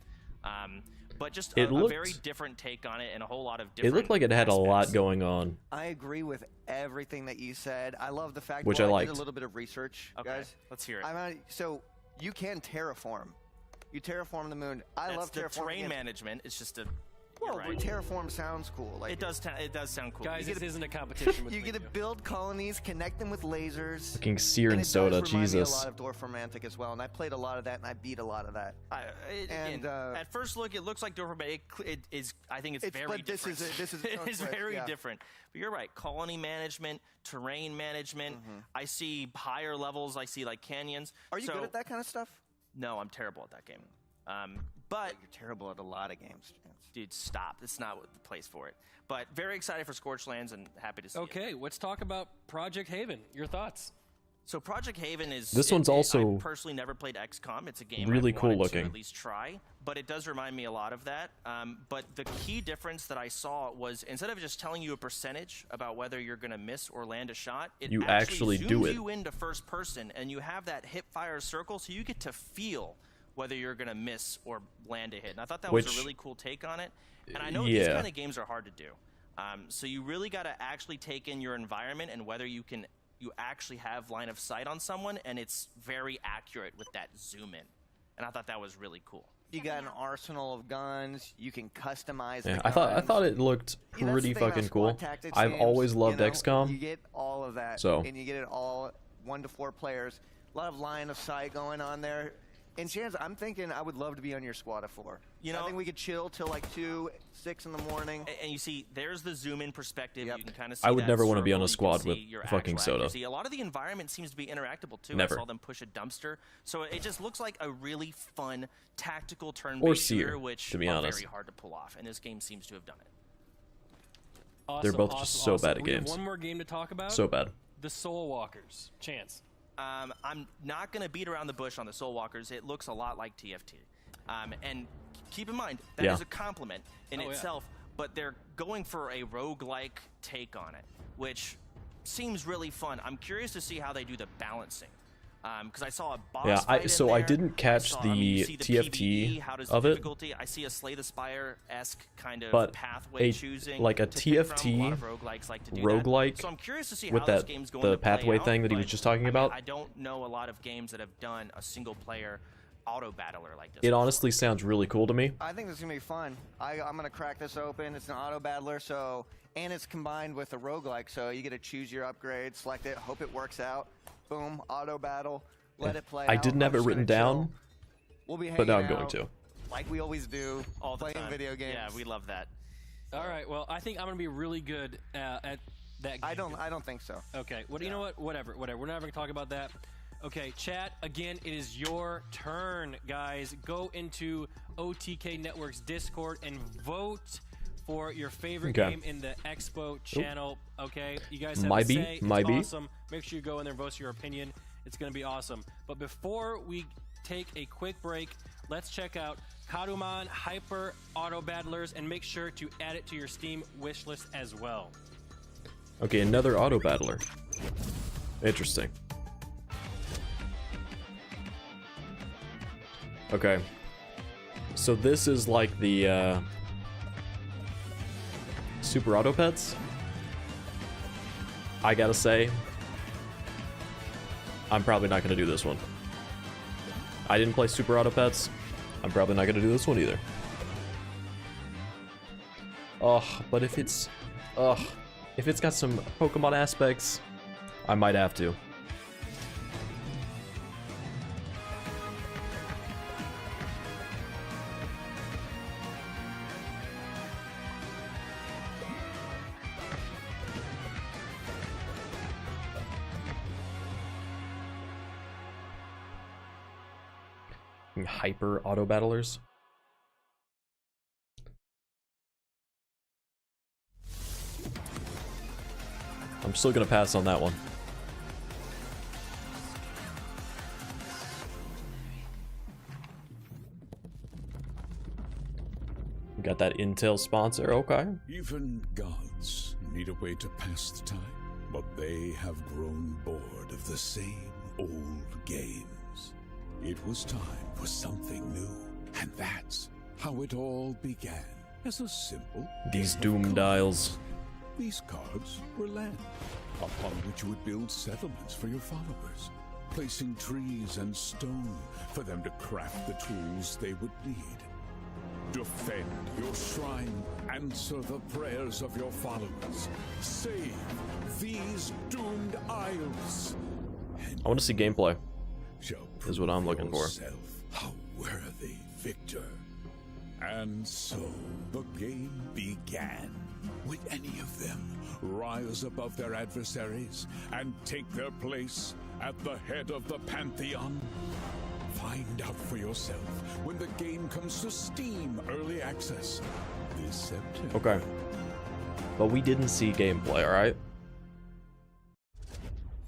But just a very different take on it, and a whole lot of different. It looked like it had a lot aspects. going on. I agree with everything that you said. I love the fact Which that I I liked. did a little bit of research, Okay, guys. let's hear it. So you can terraform. You terraform the moon. I That's love the terraforming. terrain management. It's just a. Well, you're right. terraform sounds cool. Like It does sound cool. Guys, You this get a- isn't a competition with you get to build colonies, connect them with lasers. Fucking Seer and it Soda, does remind me Jesus. a lot of Dwarf Romantic as well, and I played a lot of that, and I beat a lot of that. Again, at first look, it looks like Dwarf Romantic. It is. I think it's very but this different. is its own it's twist, very yeah. different. But you're right. Colony management, terrain management. I see higher levels. I see like canyons. Are you good at that kind of stuff? No, I'm terrible at that game. But you're terrible at a lot of games. Dude, stop. It's not the place for it. But very excited for Scorchlands and happy to see it. Okay, let's talk about Project Haven. Your thoughts? So Project Haven is. This one's also I personally never played XCOM. It's a game really I've cool wanted looking. to at least try, but it does remind me a lot of that. But the key difference that I saw was instead of just telling you a percentage about whether you're going to miss or land a shot, it You actually zooms do it. you into first person, and you have that hip fire circle, so you get to feel whether you're going to miss or land a hit. And I thought that was Which- a really cool take on it. And I know these yeah. kind of games are hard to do. So you really got to actually take in your environment and whether you actually have line of sight on someone, and it's very accurate with that zoom in. And I thought that was really cool. You got an arsenal of guns. You can customize. Yeah, the I thought guns. it looked Yeah, that's pretty the thing about fucking squad cool. tactics I've games, always loved you know, XCOM. You get all of that, So- and you get it all 1 to 4 players. A lot of line of sight going on there. And Chance, I'm thinking I would love to be on your squad of 4. You know- I think we could chill till like 2, 6 in the morning. And you see, there's the zoom in perspective. You can kind of see I would that never wanna be on circle. a You can squad see with your fucking actual Soda. accuracy. A lot of the environment seems to be interactable too. Never. I saw them push a dumpster. So it just looks like a really fun tactical Or turn-based Seer, shooter, which to be are honest. very hard to pull off. And this game seems to have done it. They're both just so bad at We have games. one more game to talk about. So bad. The Soul Walkers. Chance. I'm not going to beat around the bush on the Soul Walkers. It looks a lot like TFT. And keep in mind, that is Yeah. a compliment in Oh, yeah. itself, but they're going for a roguelike take on it, which seems really fun. I'm curious to see how they do the balancing. Because I saw a boss Yeah, fight in I there. didn't catch saw, you see the TFT PvE, how does of the it. difficulty. I see a Slay the Spire-esque kind of But pathway choosing. like a to pick from. TFT A lot of roguelikes like to do roguelike that. So I'm curious to see with how that this game's going the to play pathway out, thing that he was but, just talking I mean, about. I don't know a lot of games that have done a single player auto battler like this. It honestly sounds really cool to me. I think this is gonna be fun. I'm gonna crack this open. It's an auto battler, so and it's combined with a roguelike, so you get to choose your upgrade, select it, hope it works out. Boom, auto battle. Let it play. I out. didn't I'm have it just written gonna chill. down, We'll be but now I'm hanging going out. to. like we always do, All the playing time. video games. Yeah, we love that. All right. Well, I think I'm gonna be really good at that game. I don't think so. Okay. Well, you know what? Whatever. We're not gonna talk about that. Okay, chat. Again, it is your turn, guys. Go into OTK Network's Discord and vote for your favorite game in the Expo channel. Okay, you guys have a say. It's awesome. Make sure you go in there and vote your opinion. It's gonna be awesome. But before we take a quick break, let's check out Karuman Hyper Auto Battlers and make sure to add it to your Steam wishlist as well. Okay, another auto battler. Interesting. Okay. So this is like the Super Auto Pets. I gotta say, I'm probably not gonna do this one. I didn't play Super Auto Pets. I'm probably not gonna do this one either. Ugh, but if it's got some Pokemon aspects, I might have to. Hyper auto battlers. I'm still gonna pass on that one. Got that Intel sponsor, okay. Even gods need a way to pass the time, but they have grown bored of the same old games. It was time for something new, and that's how it all began. As a simple These doom dials. These cards were land, upon which you would build settlements for your followers, placing trees and stone for them to craft the tools they would need. Defend your shrine, answer the prayers of your followers, save these doomed isles. I want to see gameplay. Is what I'm looking for. How worthy victor. And so the game began. Would any of them rise above their adversaries and take their place at the head of the Pantheon? Find out for yourself when the game comes to Steam Early Access this September. Okay. But we didn't see gameplay, alright?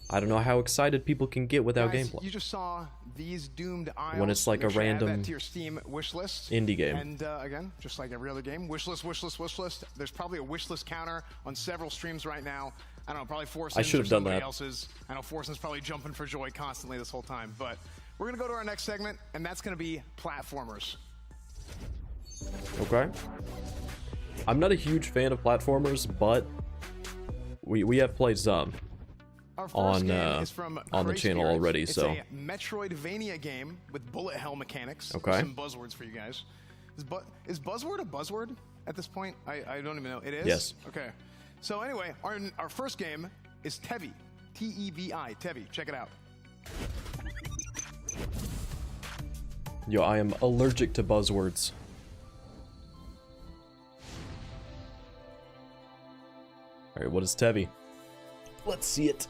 I don't know how excited people can get without gameplay. You just saw these doomed isles. When it's like a random add that to your Steam wish list. indie game. And again, just like every other game, wish list, wish list, wish list. There's probably a wish list counter on several streams right now. I don't know, probably Forsen's I should have done that. Else's. I know Forsen's probably jumping for joy constantly this whole time. But we're gonna go to our next segment, and that's gonna be platformers. Okay. I'm not a huge fan of platformers, but we have played some on the channel already. It's So a Metroidvania game with bullet hell mechanics. Okay. Some buzzwords for you guys. Is buzzword a buzzword at this point? I don't even know. It is? Yes. Okay. So anyway, our first game is Tevi. T-E-V-I. Tevi. Check it out. yo, I am allergic to buzzwords. All right, what is Tevi? Let's see it.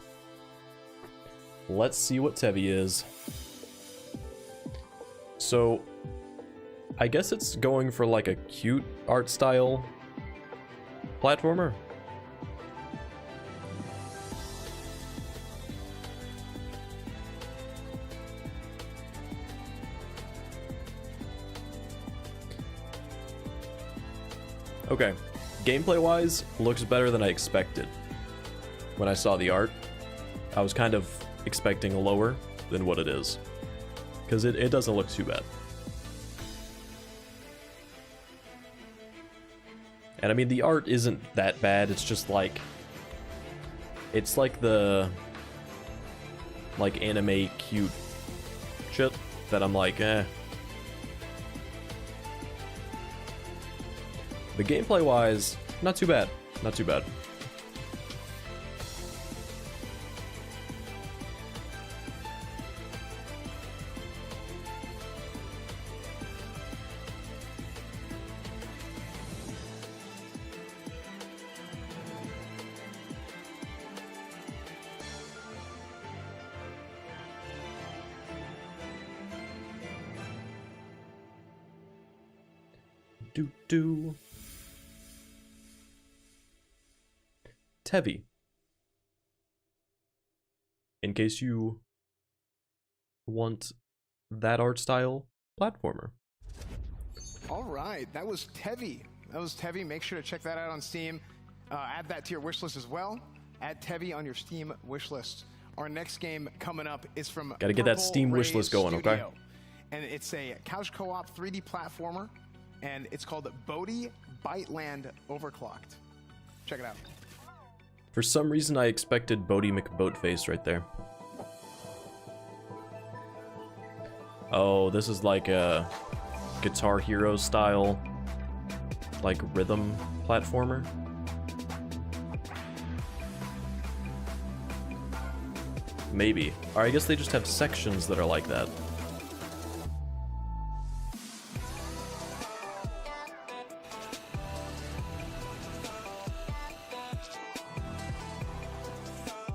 Let's see what Tevi is. So, I guess it's going for like a cute art style platformer. Okay, gameplay-wise, looks better than I expected. When I saw the art, I was kind of expecting lower than what it is, because it doesn't look too bad. And I mean, the art isn't that bad, it's just like, it's like the, like, anime cute shit that I'm like, eh. The gameplay-wise, not too bad, not too bad. Tevi. In case you want that art style platformer. All right, that was Tevi. Make sure to check that out on Steam. Add that to your wish list as well. Add Tevi on your Steam wish list. Our next game coming up is from Gotta get that Purple Steam wish Ray list going, okay? Studio. And it's a couch co-op 3D platformer, and it's called Bodhi Biteland Overclocked. Check it out. For some reason, I expected Bodhi McBoatface right there. Oh, this is like a Guitar Hero style, like rhythm platformer. Maybe. Or I guess they just have sections that are like that.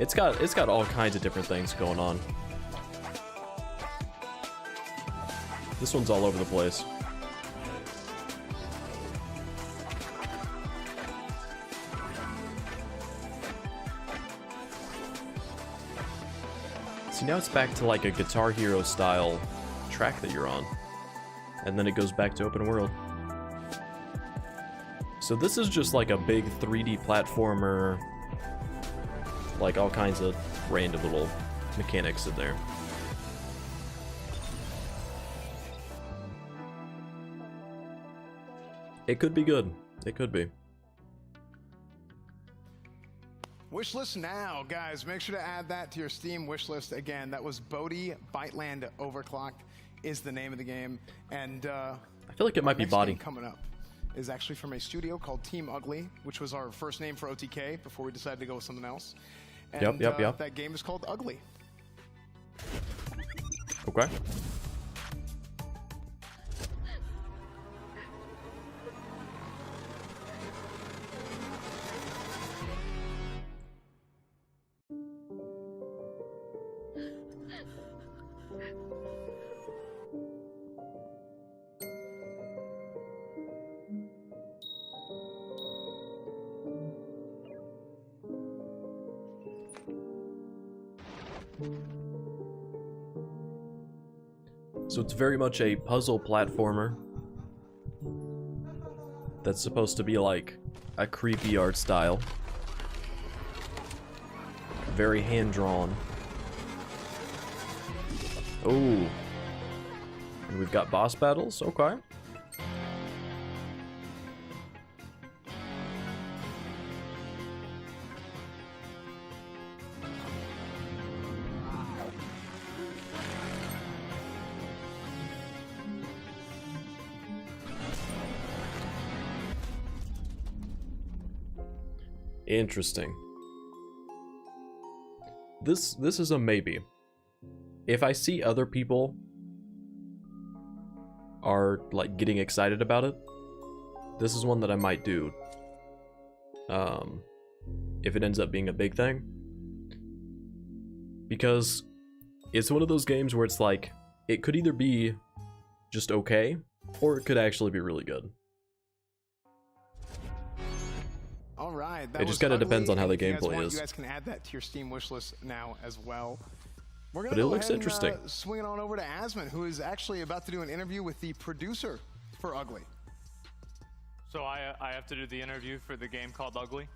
It's got all kinds of different things going on. This one's all over the place. See, now it's back to like a Guitar Hero style track that you're on. And then it goes back to open world. So this is just like a big 3D platformer. Like all kinds of random little mechanics in there. It could be good. It could be. Wish list now, guys. Make sure to add that to your Steam wish list. Again, that was Bodhi Biteland Overclocked is the name of the game. And I feel like it might be Body. Coming up is actually from a studio called Team Ugly, which was our first name for OTK before we decided to go with something else. And Yep. that game is called Ugly. Okay. So it's very much a puzzle platformer that's supposed to be like a creepy art style. Very hand-drawn. Oh. And we've got boss battles, okay. Interesting. This is a maybe. If I see other people are like getting excited about it, this is one that I might do. If it ends up being a big thing. Because it's one of those games where it's like, it could either be just okay, or it could actually be really good. All right. It just kind of depends on how the If you guys gameplay want, is. You guys can add that to your Steam wish list now as well. We're gonna But it go looks ahead and, interesting. swing it on over to Asmon, who is actually about to do an interview with the producer for Ugly. So I have to do the interview for the game called Ugly?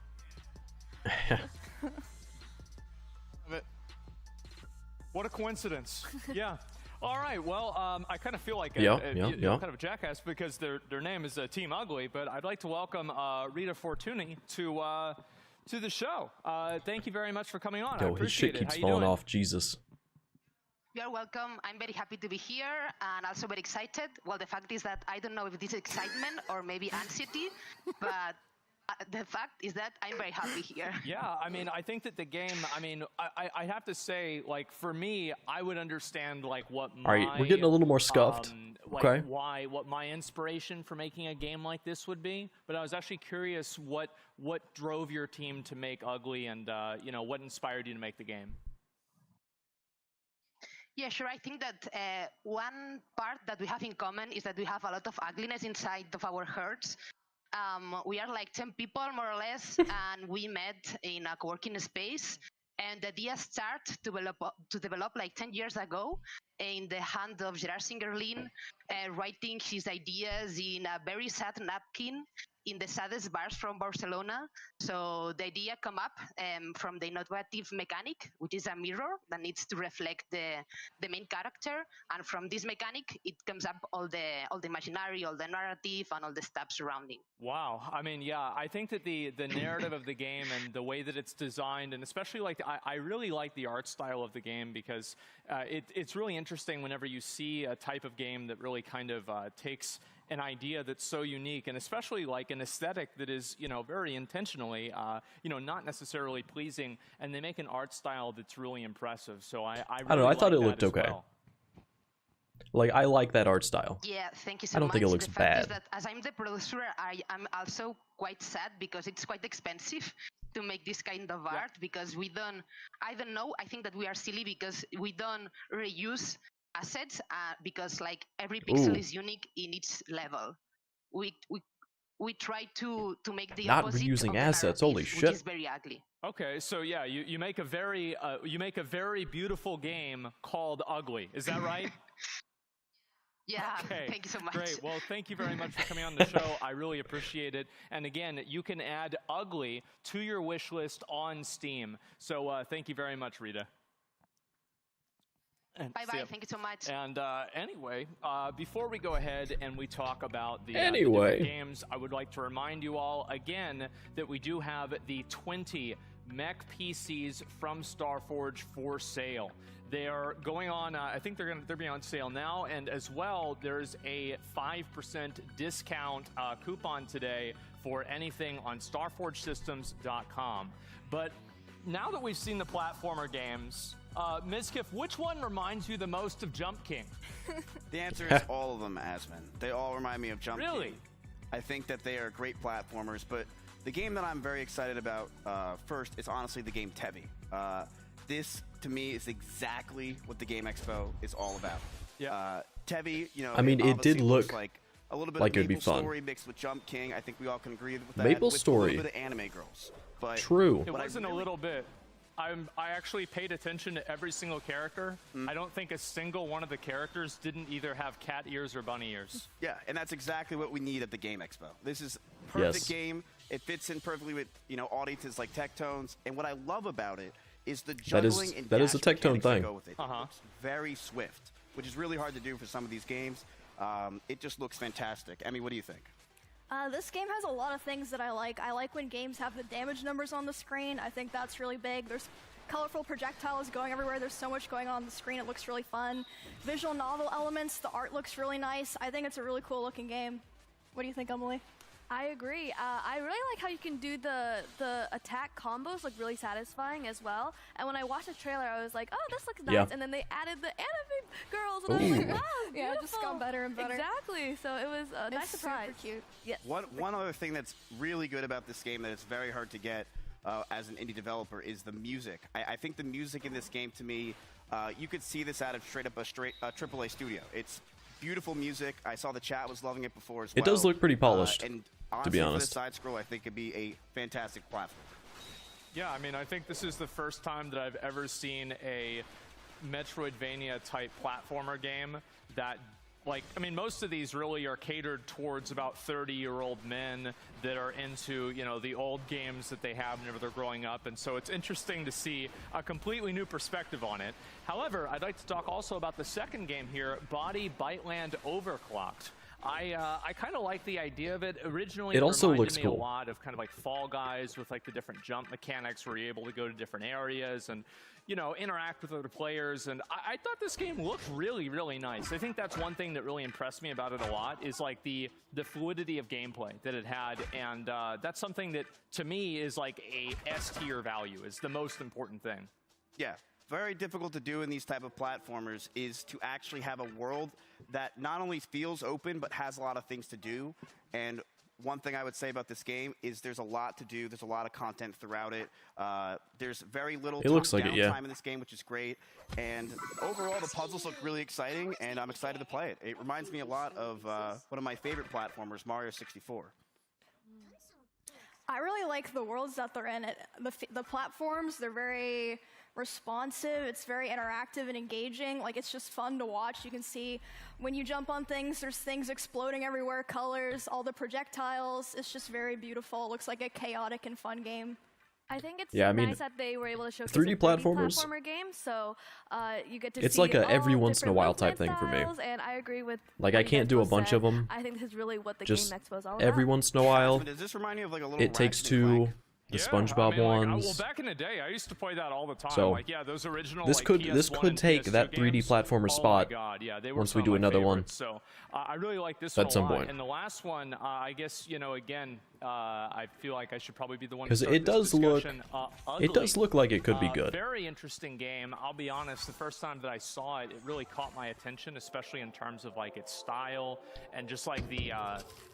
What a coincidence. Yeah. All right. Well, I kind of feel like kind of a jackass because their name is Team Ugly, but I'd like to welcome Rita Fortuny to the show. Thank you very much for coming on. I Yo, his shit appreciate it. keeps How you falling doing? off. Jesus. You're welcome. I'm very happy to be here and also very excited. Well, the fact is that I don't know if this is excitement or maybe anxiety, but the fact is that I'm very happy here. Yeah, I mean, I think that the game, I mean, I have to say, like, for me, I would understand, like, what my... All right, we're getting a little more scuffed. Like, Okay. what my inspiration for making a game like this would be. But I was actually curious what drove your team to make Ugly and, you know, what inspired you to make the game? Yeah, sure. I think that one part that we have in common is that we have a lot of ugliness inside of our hearts. We are like 10 people, more or less, and we met in a co-working space. And the idea started to develop like 10 years ago in the hand of Gerard Singerlin, writing his ideas in a very sad napkin in the saddest bars from Barcelona. So the idea come up from the innovative mechanic, which is a mirror that needs to reflect the main character. And from this mechanic, it comes up all the imaginary, all the narrative, and all the stuff surrounding. Wow. I mean, yeah, I think that the narrative of the game and the way that it's designed, and especially like I really like the art style of the game because it's really interesting whenever you see a type of game that really kind of takes an idea that's so unique, and especially like an aesthetic that is, very intentionally, not necessarily pleasing, and they make an art style that's really impressive. So I don't know. I thought it looked okay. Well. Like, I like that art style. Yeah, thank you so much. I don't think it looks the fact bad. Is that as I'm the producer, I am also quite sad because it's quite expensive to make this kind of art because I don't know, I think that we are silly because we don't reuse assets because like every pixel is unique in its level. We try to make the Not opposite reusing of the assets, narrative, holy which shit. is very ugly. Okay, so yeah, you make a very beautiful game called Ugly. Is that right? Yeah, okay. Thank you so much. Great. Well, thank you very much for coming on the show. I really appreciate it. And again, you can add Ugly to your wish list on Steam. So thank you very much, Rita. Bye-bye. Thank you so much. And anyway, before we go ahead and we talk about the different games, I would like to remind you all again that we do have the 20 mech PCs from Starforge for sale. They are going on, I think they're being on sale now, and as well, there's a 5% discount coupon today for anything on StarForgeSystems.com. But now that we've seen the platformer games, Mizkif, which one reminds you the most of Jump King? The answer is all of them, Asmon. They all remind me of Jump King. Really? I think that they are great platformers, but the game that I'm very excited about first is honestly the game Tevi. This, to me, is exactly what the Game Expo is all about. Yeah. Tevi, I mean, it did look like a little bit like of it'd be Maple fun. Story mixed with Jump King. I think we all can agree with that. Maple with Story. A little bit of Anime Girls. But True. It wasn't a little bit. I actually paid attention to every single character. I don't think a single one of the characters didn't either have cat ears or bunny ears. Yeah, and that's exactly what we need at the Game Expo. This is a perfect game. It fits in perfectly with audiences like Tectones. And what I love about it is the juggling and that is a dash Tectone mechanics that thing. go with it. It looks very swift, which is really hard to do for some of these games. It just looks fantastic. Emmy, what do you think? This game has a lot of things that I like. I like when games have the damage numbers on the screen. I think that's really big. There's colorful projectiles going everywhere. There's so much going on the screen. It looks really fun. Visual novel elements. The art looks really nice. I think it's a really cool looking game. What do you think, Emily? I agree. I really like how you can do the attack combos, like really satisfying as well. And when I watched the trailer, I was like, oh, this looks nice. Yeah. And then they added the anime girls, and I was like, wow, it's Yeah, it just got better and better. Exactly. So it was a nice It's surprise. super cute. Yes. One other thing that's really good about this game that it's very hard to get as an indie developer is the music. I think the music in this game, to me, you could see this out of straight up a AAA studio. It's beautiful music. I saw the chat was loving it before as well. It does look pretty polished, and to honestly, be for honest. the side scroll, I think it'd be a fantastic platform. Yeah, I mean, I think this is the first time that I've ever seen a Metroidvania-type platformer game that, like, I mean, most of these really are catered towards about 30-year-old men that are into, the old games that they have whenever they're growing up, and so it's interesting to see a completely new perspective on it. However, I'd like to talk also about the second game here, Body Byteland Overclocked. I kind of like the idea of it. Originally, It also reminded looks me cool. a lot of kind of like Fall Guys with like the different jump mechanics where you're able to go to different areas and, interact with other players. And I thought this game looked really, really nice. I think that's one thing that really impressed me about it a lot is like the fluidity of gameplay that it had. And that's something that, to me, is like a S-tier value, is the most important thing. Yeah, very difficult to do in these type of platformers is to actually have a world that not only feels open but has a lot of things to do. And one thing I would say about this game is there's a lot to do. There's a lot of content throughout it. There's very little downtime in this game, which is great. And overall, the puzzles look really exciting, and I'm excited to play it. It reminds me a lot of one of my favorite platformers, Mario 64. I really like the worlds that they're in. The platforms, they're very responsive. It's very interactive and engaging. Like, it's just fun to watch. You can see when you jump on things, there's things exploding everywhere, colors, all the projectiles. It's just very beautiful. It looks like a chaotic and fun game. I think it's mean, nice that they were able to showcase 3D a 3D platformers. platformer game, so you get to It's see like a all every once in a different while type movement thing for me. styles, and I agree with Like, what I you can't guys do a both bunch said. of them. I think this is really what the Just Game Expo is all every about. once in a while. Does this remind you of like a little It Takes Ratchet Two, and Clank? the Yeah, SpongeBob I mean, like, ones. well, back in the day, I used to play that all the time. So, like, yeah, those original. this like, could PS1 and take PS2 that 3D games. platformer Oh spot my God, yeah, they were once some we of do my another one. favorites. So I really like this At one a some lot. point. And the last one, I guess again, I feel like I should probably be the one. Because to start it this does look, discussion. it does look like it could be good. Very interesting game. I'll be honest. The first time that I saw it, it really caught my attention, especially in terms of like its style and just like the.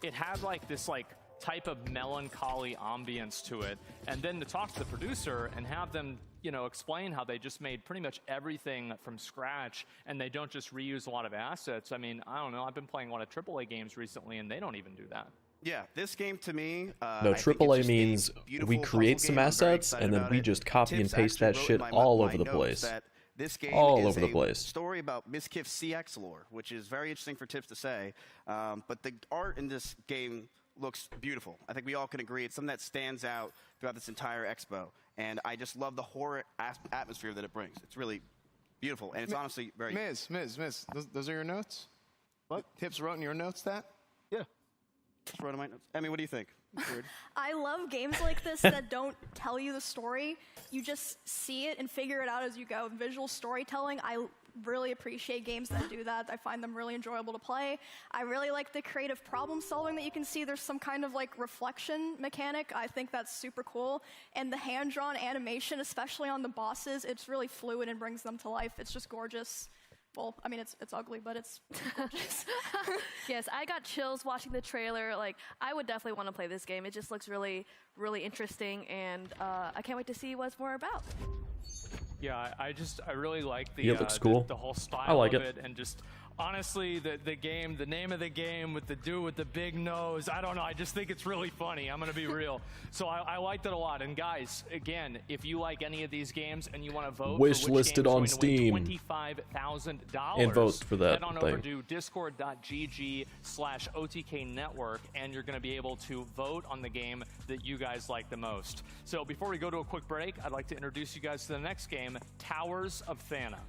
It had like this like type of melancholy ambience to it, and then to talk to the producer and have them explain how they just made pretty much everything from scratch and they don't just reuse a lot of assets. I mean, I don't know, I've been playing a lot of AAA games recently and they don't even do that. Yeah, this game to me. No, AAA means we create some assets and then we just copy and paste that shit all over the place. This game all is over the a place. story about Miskiff CX lore, which is very interesting for Tips to say. But the art in this game looks beautiful. I think we all can agree it's something that stands out throughout this entire expo. And I just love the horror atmosphere that it brings. It's really beautiful, and it's honestly very... Miz, those are your notes? What? Tips wrote in your notes that? Yeah. Just wrote in my notes. I mean, what do you think? Weird. I love games like this that don't tell you the story. You just see it and figure it out as you go. Visual storytelling, I really appreciate games that do that. I find them really enjoyable to play. I really like the creative problem solving that you can see. There's some kind of like reflection mechanic. I think that's super cool. And the hand-drawn animation, especially on the bosses, it's really fluid and brings them to life. It's just gorgeous. Well, I mean, it's ugly, but it's gorgeous. Yes, I got chills watching the trailer. Like, I would definitely want to play this game. It just looks really, really interesting, and I can't wait to see what it's more about. Yeah, I really like the, Yeah, it looks cool. the whole style I like of it. and just honestly the name of the game with the dude with the big nose. I don't know. I just think it's really funny. I'm gonna be real. So I liked it a lot. And guys, again, if you like any of these games and you want to vote, Wish for which listed game's on going to win Steam. $25,000 And vote for that head on over thing. to discord.gg/OTK network, and you're going to be able to vote on the game that you guys like the most. So before we go to a quick break, I'd like to introduce you guys to the next game, Towers of Thana.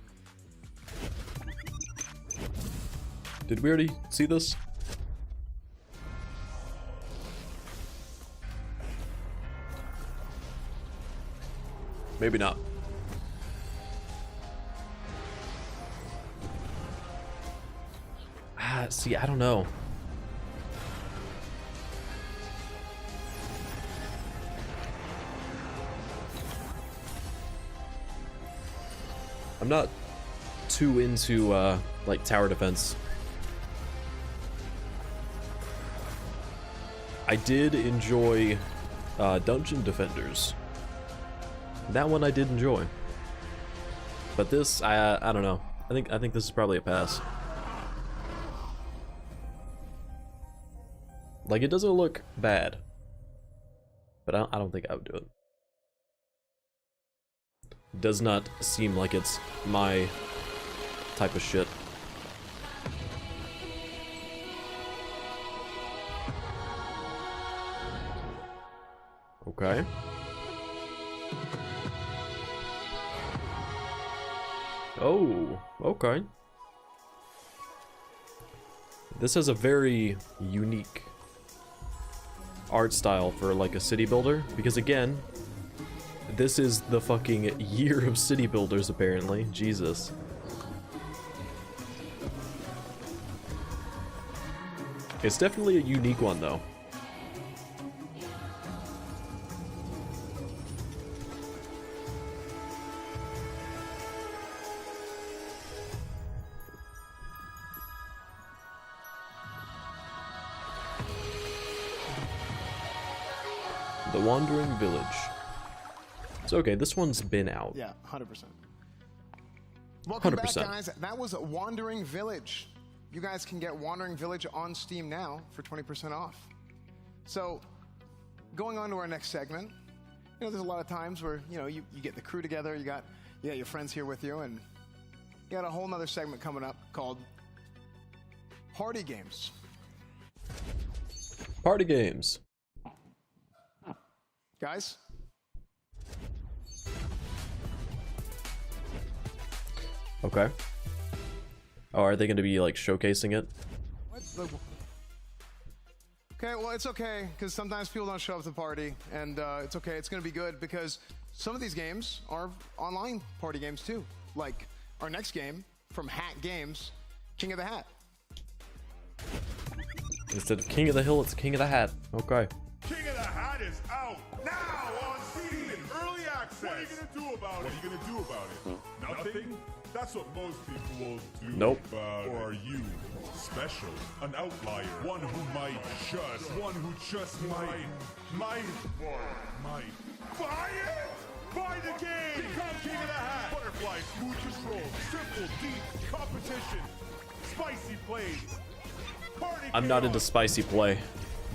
Did we already see this? Maybe not. See, I don't know. I'm not too into like tower defense. I did enjoy Dungeon Defenders. That one I did enjoy. But this, I don't know. I think this is probably a pass. Like, it doesn't look bad, but I don't think I would do it. Does not seem like it's my type of shit. Okay. Oh, okay. This has a very unique art style for like a city builder, because again, this is the fucking year of city builders apparently. Jesus. It's definitely a unique one though. The Wandering Village. So okay, this one's been out. Yeah, 100%. Welcome 100%. back, guys. That was Wandering Village. You guys can get Wandering Village on Steam now for 20% off. So, going on to our next segment, you know, there's a lot of times where, you know, you get the crew together, you got your friends here with you, and you got a whole nother segment coming up called Party Games. Party games. Guys? Okay. Oh, are they going to be like showcasing it? Okay, well, it's okay, because sometimes people don't show up to the party, and it's okay, it's going to be good, because some of these games are online party games, too. Like our next game from Hat Games, King of the Hat. Instead of King of the Hill, it's King of the Hat. Okay. King of the Hat is out now on Steam in early access. What are you gonna do about it? What are you gonna do about it? Nothing? That's what most people will do. Nope. Or are you special? An outlier? One who might just might buy it? Buy the game! Become King of the Hat! Butterfly, smooth control, simple, deep competition, spicy plays. I'm not into spicy play.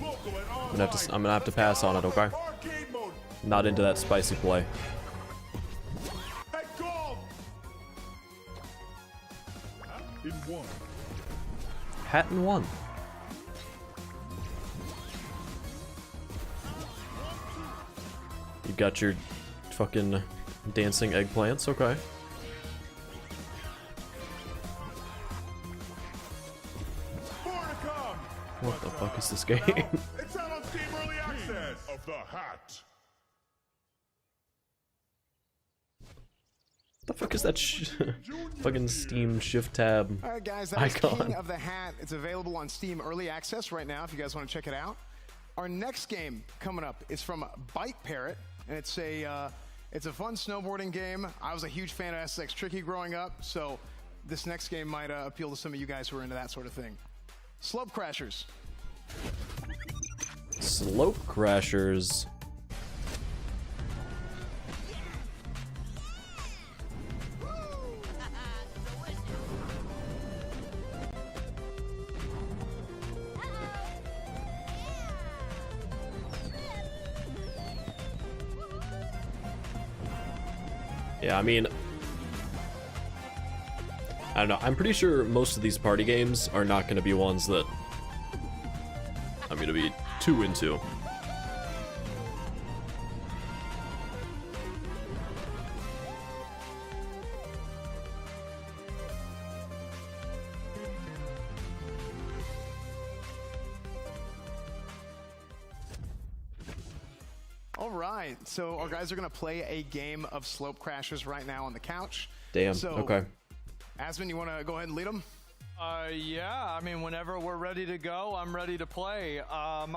I'm gonna have to pass on it, okay? Not into that spicy play. In one. Hat in one. You got your fucking dancing eggplants, okay. What the fuck is this game? It's out on Steam early access of the Hat. The fuck is that fucking Steam shift tab All right, guys, that is icon? King of the Hat. It's available on Steam early access right now if you guys want to check it out. Our next game coming up is from Bike Parrot, and it's a fun snowboarding game. I was a huge fan of SX Tricky growing up, so this next game might appeal to some of you guys who are into that sort of thing. Slope Crashers. Slope Crashers. Yeah, I mean, I don't know. I'm pretty sure most of these party games are not going to be ones that I'm going to be too into. All right, so our guys are going to play a game of Slope Crashers right now on the couch. Damn, so, okay. Asmon, you want to go ahead and lead them? Yeah, I mean, whenever we're ready to go, I'm ready to play. I'm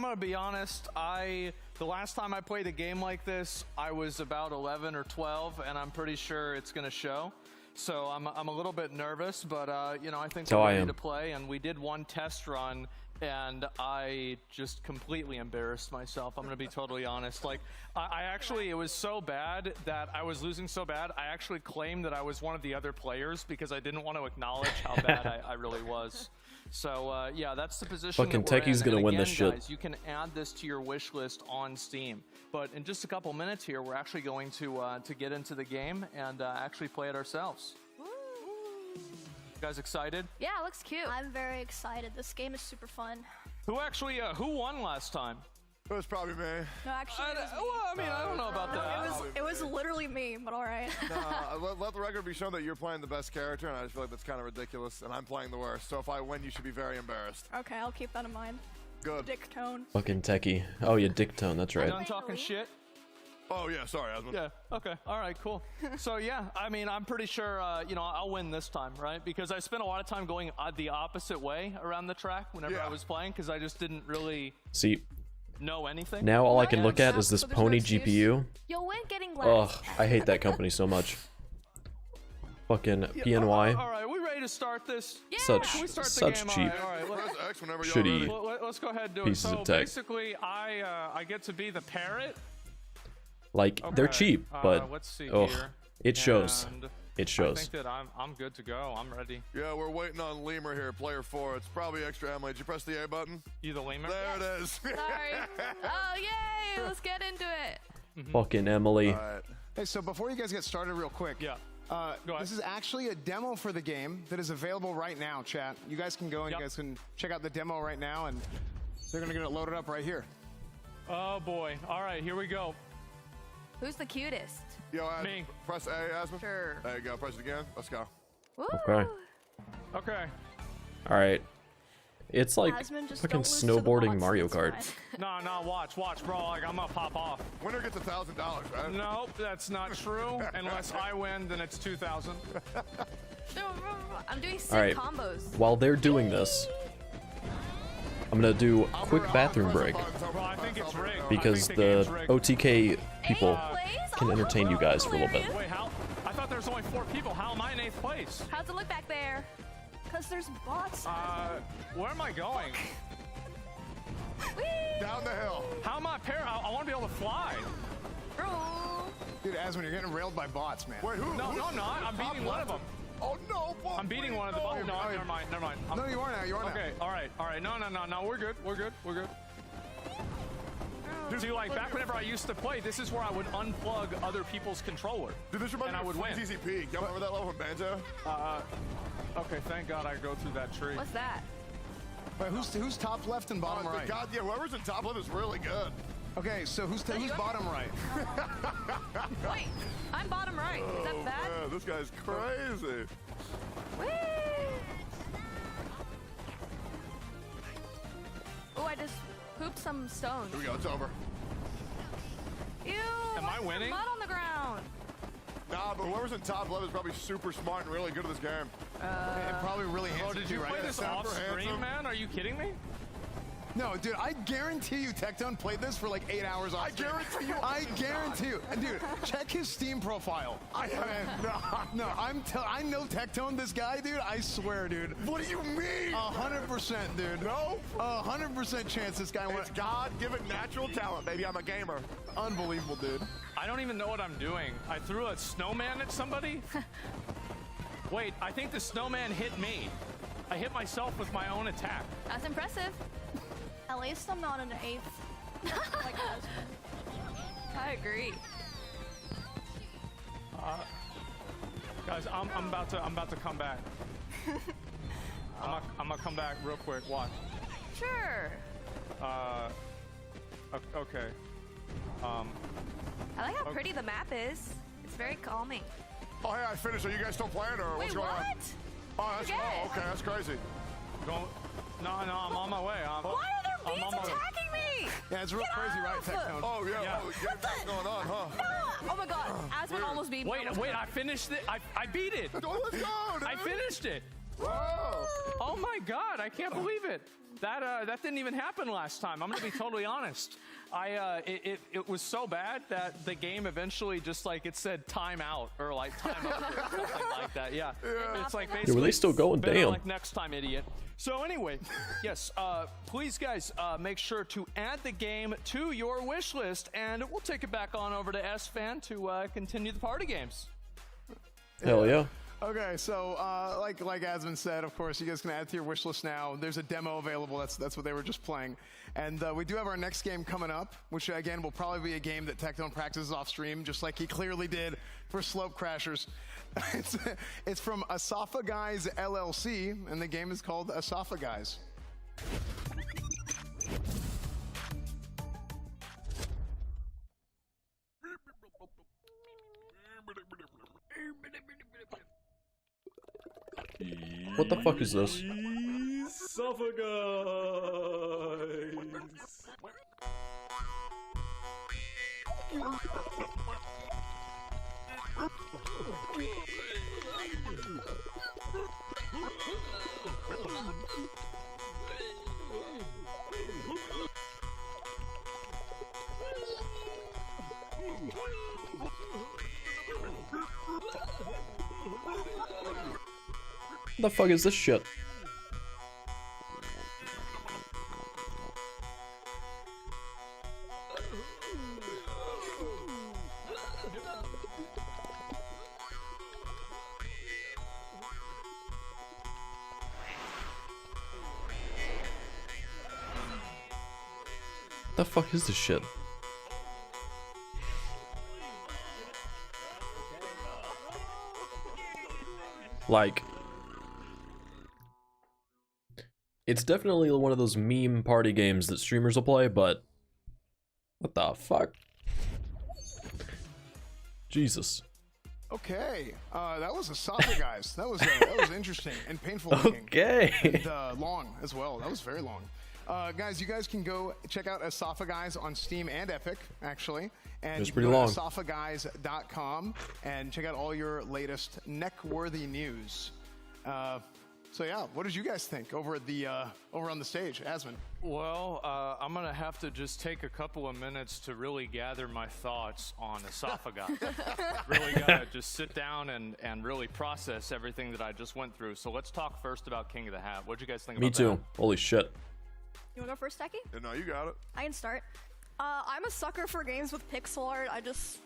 gonna be honest, the last time I played a game like this, I was about 11 or 12, and I'm pretty sure it's gonna show. So I'm a little bit nervous, but you know, I think we're ready to play, and we did one test run, and I just completely embarrassed myself. I'm gonna be totally honest. Like, I actually, it was so bad that I was losing so bad, I actually claimed that I was one of the other players because I didn't want to acknowledge how bad I really was. So yeah, that's the position Fucking that we're Techie's in. gonna And win again, this shit. guys, you can add this to your wish list on Steam. But in just a couple minutes here, we're actually going to get into the game and actually play it ourselves. You guys excited? Yeah, it looks cute. I'm very excited. This game is super fun. Who won last time? It was probably me. No, actually, it was me. Well, I mean, I don't know about that. It was literally me, but all right. Let the record be shown that you're playing the best character, and I just feel like that's kind of ridiculous, and I'm playing the worst. So if I win, you should be very embarrassed. Okay, I'll keep that in mind. Good. Dick tone. Fucking Techie. Oh, yeah, Dick Tone, that's right. Done talking shit? Oh, yeah, sorry, Asmon. Yeah, okay. All right, cool. So, yeah, I mean, I'm pretty sure, you know, I'll win this time, right? Because I spent a lot of time going the opposite way around the track whenever I was playing, because I just didn't really know anything. Now all I can look at is this Pony GPU. You'll win getting Ugh, last. I hate that company so much. Fucking PNY. All right, we ready to start this? Yeah. Such- Can we start such the game? cheap, All right, Press X whenever you're shitty ready. let's go ahead and do pieces it. So of tech. basically, I get to be the parrot. Like they're Okay, cheap, but let's see oh, here. it shows. And It I shows. think that I'm good to go. I'm ready. Yeah, we're waiting on Lemur here, player 4. It's probably extra ammo. Did you press the A button? You the Lemur? There it is. Sorry. Oh, yay! Let's get into it. Fucking Emily. Hey, so before you guys get started real quick. Yeah. This is actually a demo for the game that is available right now, chat. You guys can go and you guys can check out the demo right now, and they're going to get it loaded up right here. Oh, boy. All right, here we go. Who's the cutest? Yo, Me. Press A, Aspen. Sure. There you go. Press it again. Let's go. Okay. Okay. All right. It's like Asmund, just fucking don't lose to the snowboarding bots, Mario it's Kart. fine. No, watch, bro. Like, I'm gonna pop off. Winner gets $1,000, right? Nope, that's not true. Unless I win, then it's 2,000. I'm doing sick All right. combos. While they're doing this, I'm gonna do a quick bathroom break Bro, I think it's rigged. because I think the the game's rigged. OTK people can entertain you guys for a little bit. Wait, how? I thought there was only 4 people. How am I in 8th place? How's it look back there? Because there's bots. Where am I going? Down the hill. How am I I want to be able to fly. Bro. Dude, Asmund, you're getting railed by bots, man. Wait, who? No, I'm not. I'm beating one of them. Oh, no. I'm beating one of them. Oh, no, never mind. No, you are now. You are now. Okay, all right. No, we're good. See, like, back whenever I used to play, this is where I would unplug other people's controller. Dude, this reminds and I me would of win. Easy Peak. Y'all remember that level from Banjo? Okay, thank God I go through that tree. What's that? Wait, who's top left and bottom right? God, yeah, whoever's in top left is really good. Okay, so who's bottom right? Wait, I'm bottom right. Is that bad? Man, this guy's crazy. Whee! Oh, I just pooped some stones. Here we go, it's over. Ew! Am I what's the winning? mud on the ground. Nah, but whoever's in top left is probably super smart and really good at this game. And probably really Bro, handsome did you too, play right? this off stream, man? Are you kidding me? No, dude, I guarantee you Tectone played this for like 8 hours off stream. I guarantee you. And dude, check his Steam profile. I know Tectone, this guy, dude. I swear, dude. What do you mean? 100%, dude. No? 100% chance this guy It's God-given natural talent, baby. I'm a gamer. Unbelievable, dude. I don't even know what I'm doing. I threw a snowman at somebody? Wait, I think the snowman hit me. I hit myself with my own attack. That's impressive. At least I'm not in the 8th. Like Asmund. I agree. Guys, I'm about to come back. I'm gonna come back real quick. Watch. Sure. Okay. I like how pretty the map is. It's very calming. Oh, hey, I finished. Are you guys still playing or what's going on? Oh, that's, okay, that's crazy. No, I'm on my way. Why are there bees attacking me? Yeah, it's real crazy, right, Tectone? Oh, yeah. What's going on, huh? Oh my God, Asmund almost beat me. Wait, I finished it. I beat it. Let's go, dude. I finished it. Whoa. Oh my God, I can't believe it. That didn't even happen last time. I'm gonna be totally honest. It was so bad that the game eventually just like it said time out or like time over or something like that. Yeah. It's like basically. Yeah, were they still going? better Damn. Like next time, idiot. So anyway, yes. Please, guys, make sure to add the game to your wish list, and we'll take it back on over to SFan to continue the party games. Hell yeah. Okay, so like Asmund said, of course, you guys can add to your wish list now. There's a demo available. That's what they were just playing. And we do have our next game coming up, which, again, will probably be a game that Tectone practices off stream, just like he clearly did for Slope Crashers. It's from Esophagize LLC, and the game is called Esophagize. What the fuck is this? Esophagus. What the fuck is this shit? What the fuck is this shit? Like, it's definitely one of those meme party games that streamers will play, but what the fuck? Jesus. Okay, that was Asafa, guys. That was interesting and painful. Okay. And long as well. That was very long. Guys, you guys can go check out Asafa Guys on Steam and Epic, actually. And It was you pretty can go long. to asafaguys.com and check out all your latest neck-worthy news. So yeah, what did you guys think over at the over on the stage, Asmon? Well, I'm gonna have to just take a couple of minutes to really gather my thoughts on Esophagus. Really gotta just sit down and really process everything that I just went through. So let's talk first about King of the Hat. What'd you guys think Me about too. that? Holy shit. You wanna go first, Techie? No, you got it. I can start. I'm a sucker for games with pixel art. I just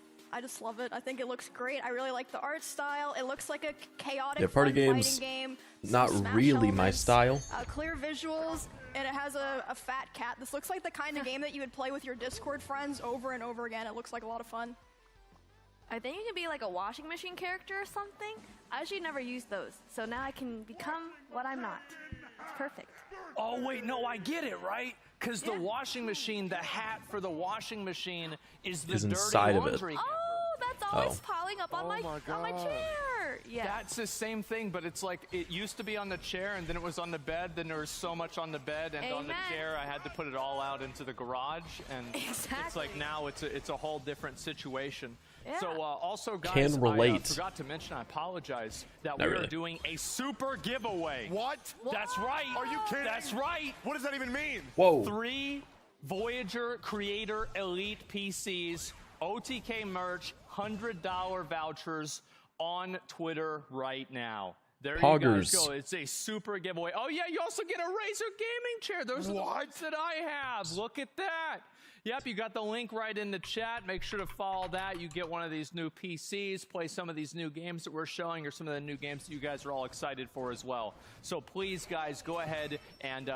love it. I think it looks great. I really like the art style. It looks like a chaotic Yeah, party fun games, fighting game. not Some Smash really my elements, style. Clear visuals, and it has a fat cat. This looks like the kind of game that you would play with your Discord friends over and over again. It looks like a lot of fun. I think you can be like a washing machine character or something. I actually never used those, so now I can become what I'm not. It's perfect. Oh wait, no, I get it, right? Because the washing machine, the hat for the washing machine is the dirty inside of it. laundry. Oh, that's always piling up on my chair. Yeah. That's the same thing, but it's like it used to be on the chair and then it was on the bed. Then there was so much on the bed and on the Amen. chair, I had to put it all out into the garage. And it's like now it's a whole different situation. Yeah. So also, guys, Can relate. I forgot to mention, I apologize, that Not we really. are doing a super giveaway. What? That's right. Are you kidding? That's right. What does that even mean? Whoa. 3 Voyager Creator Elite PCs, OTK merch, $100 vouchers on Twitter right now. There you Poggers. guys go. It's a super giveaway. Oh yeah, you also get a Razer gaming chair. Those are the ones that I have. Look at that. Yep, you got the link right in the chat. Make sure to follow that. You get one of these new PCs, play some of these new games that we're showing, or some of the new games that you guys are all excited for as well. So please, guys, go ahead and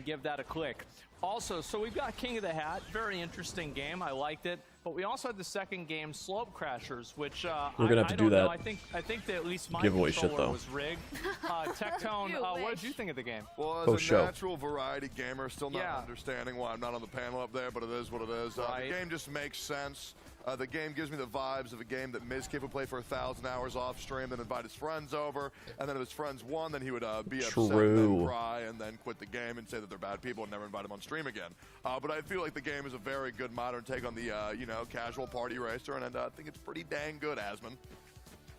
give that a click. Also, so we've got King of the Hat. Very interesting game. I liked it. But we also had the second game, Slope Crashers, which We're gonna have to do that I think that at least my giveaway shit, controller though. was rigged. Tectone, what did you think of the game? Well, as Post a show. natural variety gamer, still not understanding why I'm not on the panel up there, but it is what it is. The game just makes sense. The game gives me the vibes of a game that Mizkif would play for 1,000 hours off stream, then invite his friends over, and then if his friends won, then he would be upset and True. then cry and then quit the game and say that they're bad people and never invite them on stream again. But I feel like the game is a very good modern take on the casual party racer, and I think it's pretty dang good, Asmon.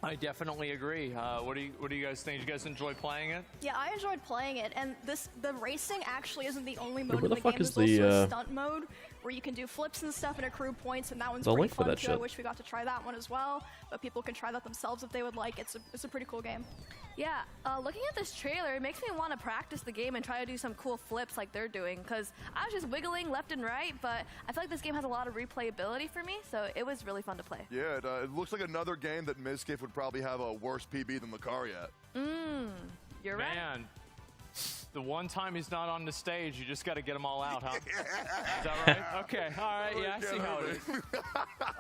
I definitely agree. What do you guys think? Did you guys enjoy playing it? Yeah, I enjoyed playing it, and the racing actually isn't the only mode where in the the fuck game. is There's also the, a stunt mode where you can do flips and stuff and accrue points, and that one's The pretty link for fun that too. I shit. wish we got to try that one as well, but people can try that themselves if they would like. It's a pretty cool game. Yeah, looking at this trailer, it makes me want to practice the game and try to do some cool flips like they're doing, because I was just wiggling left and right, but I feel like this game has a lot of replayability for me, so it was really fun to play. Yeah, it looks like another game that Mizkif would probably have a worse PB than Lucario. You're right. Man, the one time he's not on the stage, you just got to get them all out, huh? Is that right? Okay, all right, yeah, I see how it is.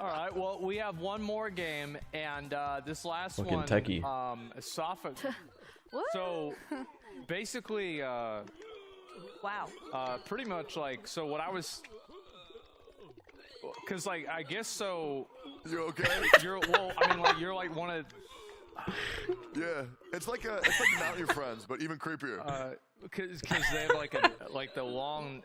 All right, well, we have one more game, and this last Fucking one, techie. So, basically, wow. Pretty much like, so what I was, because like, I guess so. You okay? You're like one of. Yeah, it's like Mount Your Friends, but even creepier. Because they have like the long.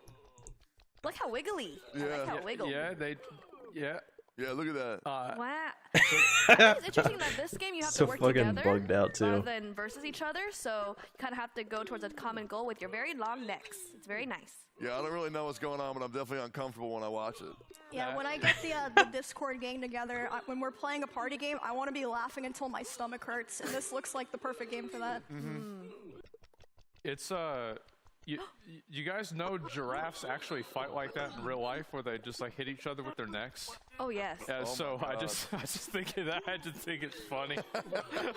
Look how wiggly. Yeah. I like how wiggle. Yeah, look at that. Wow. I think it's interesting that this game you have So to work fucking together bugged out, too. rather than versus each other, so you kind of have to go towards a common goal with your very long necks. It's very nice. Yeah, I don't really know what's going on, but I'm definitely uncomfortable when I watch it. Yeah, when I get the Discord gang together, when we're playing a party game, I want to be laughing until my stomach hurts, and this looks like the perfect game for that. It's you guys know giraffes actually fight like that in real life, where they just like hit each other with their necks. Oh yes. Yeah, Oh so my I just think of that. I just think it's funny.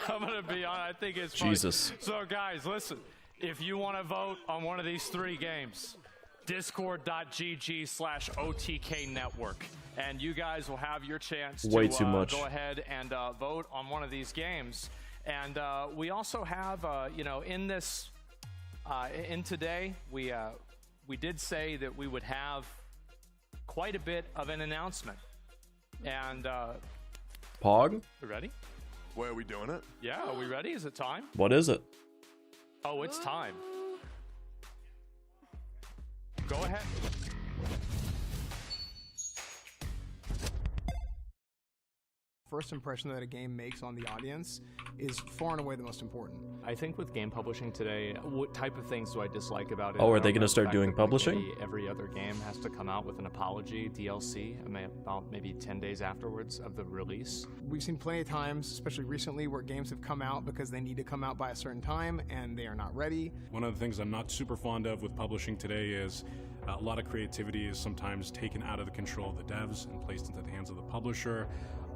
I'm gonna be honest. I think it's funny. Jesus. So guys, listen. If you want to vote on one of these 3 games, discord.gg/OTK Network, and you guys will have your chance Way to too much. go ahead and vote on one of these games. And we also have, you know, in this, in today, we did say that we would have quite a bit of an announcement. And Pog? we ready? Where are we doing it? Yeah, are we ready? Is it time? What is it? Oh, it's time. Go ahead. First impression that a game makes on the audience is far and away the most important. I think with game publishing today, what type of things do I dislike about it? Oh, are I they don't gonna know, start the fact doing that, like, publishing? every other game has to come out with an apology DLC about maybe 10 days afterwards of the release. We've seen plenty of times, especially recently, where games have come out because they need to come out by a certain time and they are not ready. One of the things I'm not super fond of with publishing today is a lot of creativity is sometimes taken out of the control of the devs and placed into the hands of the publisher.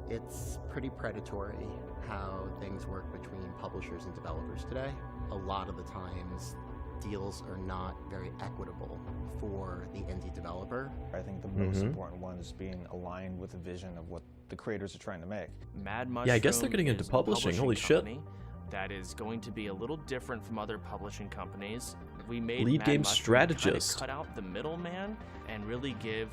It's pretty predatory how things work between publishers and developers today. A lot of the times, deals are not very equitable for the indie developer. I think the most important one is being aligned with the vision of what the creators are trying to make. Mad Mushroom, yeah, I guess they're getting into is a publishing. Holy shit. company that is going to be a little different from other publishing companies. We made Lead Mad game Mushroom strategist. Kind of cut out the middleman and really give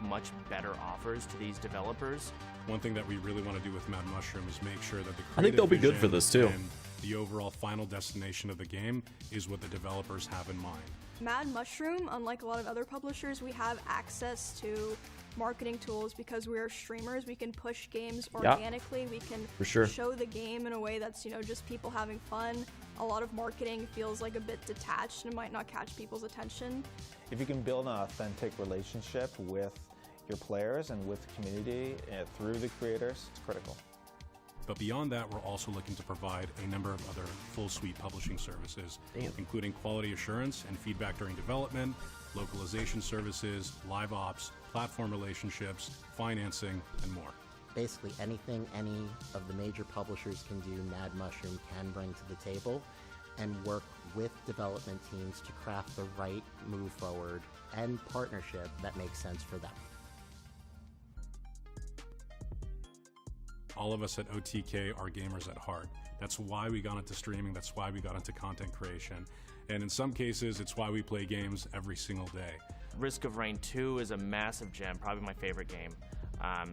much better offers to these developers. One thing that we really want to do with Mad Mushroom is make sure that the I think they'll be good for creative this too. vision and the overall final destination of the game is what the developers have in mind. Mad Mushroom, unlike a lot of other publishers, we have access to marketing tools because we are streamers. We can push games Yeah, organically. We can for sure. show the game in a way that's, you know, just people having fun. A lot of marketing feels like a bit detached and might not catch people's attention. If you can build an authentic relationship with your players and with the community through the creators, it's critical. But beyond that, we're also looking to provide a number of other full suite publishing services, including quality assurance and feedback during development, localization services, live ops, platform relationships, financing, and more. Basically anything any of the major publishers can do, Mad Mushroom can bring to the table and work with development teams to craft the right move forward and partnership that makes sense for them. All of us at OTK are gamers at heart. That's why we got into streaming, that's why we got into content creation. And in some cases, it's why we play games every single day. Risk of Rain 2 is a massive gem, probably my favorite game.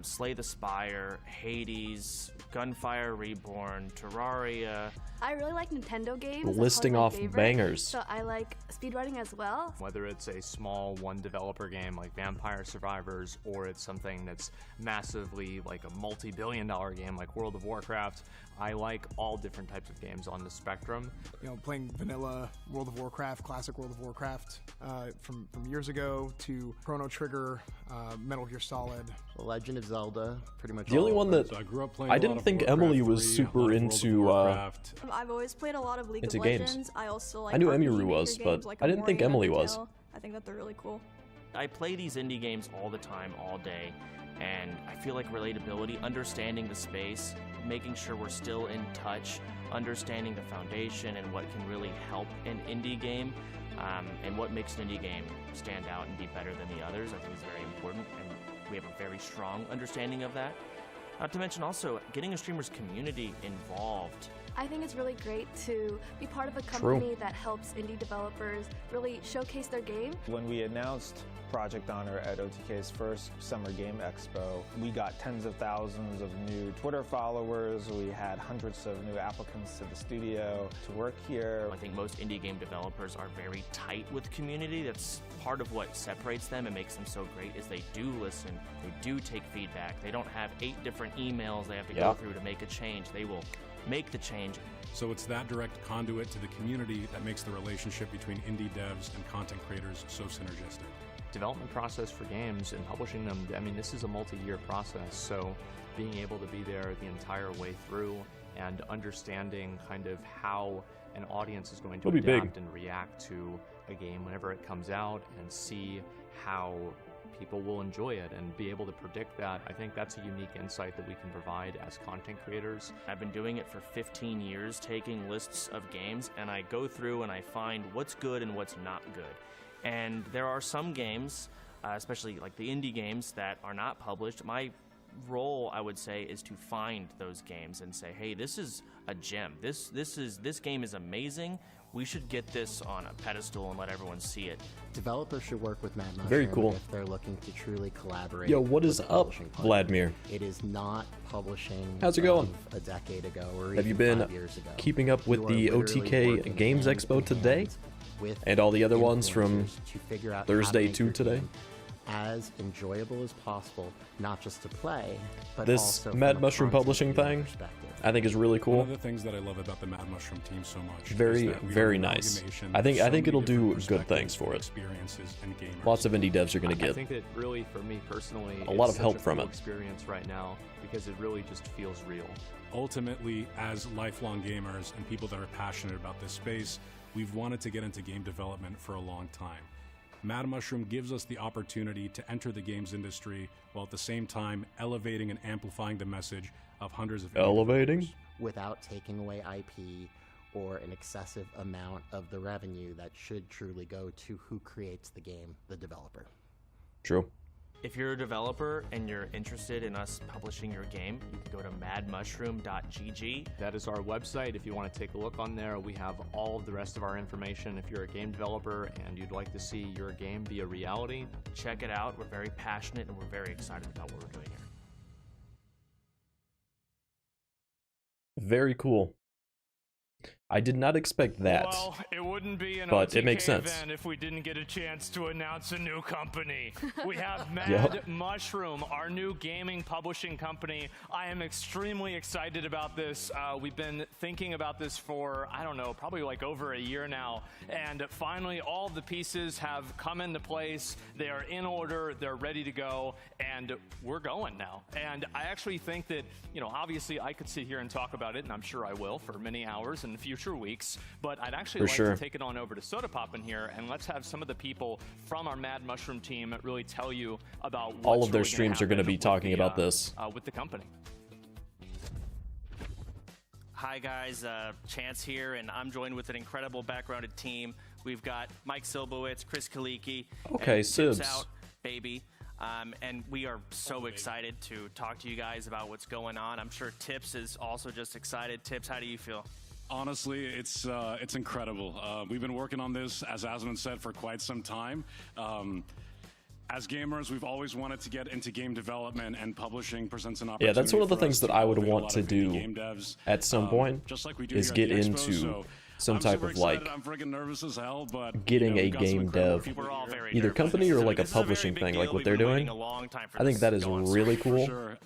Slay the Spire, Hades, Gunfire Reborn, Terraria. I really like Nintendo games. That's Listing probably my off favorite. bangers. So I like speedrunning as well. Whether it's a small one developer game like Vampire Survivors, or it's something that's massively like a multi-billion-dollar game like World of Warcraft, I like all different types of games on the spectrum. You know, playing vanilla World of Warcraft, classic World of Warcraft, from years ago to Chrono Trigger, Metal Gear Solid. The Legend of Zelda, pretty much The only one that So I grew up playing I a lot didn't of think Warcraft Emily was 3, a lot super of World of into. Warcraft. I've always played a lot of League Into of games. Legends. I also like I knew RPG Emiru Maker was, games but like I didn't think Amori and Emily was. Undertale. I think that they're really cool. I play these indie games all the time, all day, and I feel like relatability, understanding the space, making sure we're still in touch, understanding the foundation and what can really help an indie game, and what makes an indie game stand out and be better than the others, I think is very important, and we have a very strong understanding of that. Not to mention also getting a streamer's community involved. I think it's really great to be part of a company that helps indie developers really showcase their game. When we announced Project Honor at OTK's first Summer Game Expo, we got tens of thousands of new Twitter followers. We had hundreds of new applicants to the studio to work here. I think most indie game developers are very tight with community. That's part of what separates them and makes them so great is they do listen, they do take feedback. They don't have 8 different emails they have to go through to make a change. They will make the change. So it's that direct conduit to the community that makes the relationship between indie devs and content creators so synergistic. Development process for games and publishing them, I mean, this is a multi-year process, so being able to be there the entire way through and understanding kind of how an audience is going to It'll be big. adapt and react to a game whenever it comes out and see how people will enjoy it and be able to predict that. I think that's a unique insight that we can provide as content creators. I've been doing it for 15 years, taking lists of games, and I go through and I find what's good and what's not good. And there are some games, especially like the indie games, that are not published. My role, I would say, is to find those games and say, hey, this is a gem. This game is amazing. We should get this on a pedestal and let everyone see it. Developers should work with Mad Mushroom Very cool. if they're looking to truly collaborate. Yo, what is with the up, publishing partner. Vladimir? It is not publishing. How's it going? A decade ago, or Have you even been 5 years ago. keeping up with You are the literally OTK working Games hand Expo in today? hand with And all the other ones from influencers to figure out how to Thursday make to your today? game as enjoyable as possible, not just to play, but This also Mad from a Mushroom content publishing creator thing, perspective. I think is really One cool. of the things that I love about the Mad Mushroom team so much. Very, is that we very have an nice. amalgamation I of think so many it'll different do good things perspectives, for it. experiences, and gamers. Lots of indie devs are going to I get think that really, for me personally, a lot it's of help such a from cool it. experience right now because it really just feels real. Ultimately, as lifelong gamers and people that are passionate about this space, we've wanted to get into game development for a long time. Mad Mushroom gives us the opportunity to enter the games industry while at the same time elevating and amplifying the message of hundreds of indie Elevating? developers. Without taking away IP or an excessive amount of the revenue that should truly go to who creates the game, the developer. True. If you're a developer and you're interested in us publishing your game, you can go to madmushroom.gg. That is our website. If you want to take a look on there, we have all of the rest of our information. If you're a game developer and you'd like to see your game be a reality, check it out. We're very passionate and we're very excited about what we're doing here. Very cool. I did not expect that. Well, it wouldn't be an but OTK it makes sense. event if we didn't get a chance to announce a new company. We have Mad Yep. Mushroom, our new gaming publishing company. I am extremely excited about this. We've been thinking about this for, I don't know, probably like over a year now. And finally, all the pieces have come into place. They are in order. They're ready to go. And we're going now. And I actually think that, obviously I could sit here and talk about it, and I'm sure I will for many hours in future weeks, but I'd actually For like sure. to take it on over to Soda Pop in here, and let's have some of the people from our Mad Mushroom team really tell you about what's All of their really streams are going to be happen talking with the, about this. with the company. Hi guys, Chance here, and I'm joined with an incredible backgrounded team. We've got Mike Silbowitz, Chris Kaliki, Okay, and Tips Sibs. Out, baby. And we are so excited to talk to you guys about what's going on. I'm sure Tips is also just excited. Tips, how do you feel? Honestly, it's incredible. We've been working on this, as Asmund said, for quite some time. As gamers, we've always wanted to get into game development, and publishing presents an opportunity. Yeah, that's one of the for us things that to I would elevate a want lot to of indie do game devs, at some point just like we do is here get at the into Expo, so some I'm type super of like excited. I'm freaking nervous as hell, but getting you know, a we've got some game incredible dev, people here. either company or like a publishing thing, like what they're doing. I think that is really For cool. sure.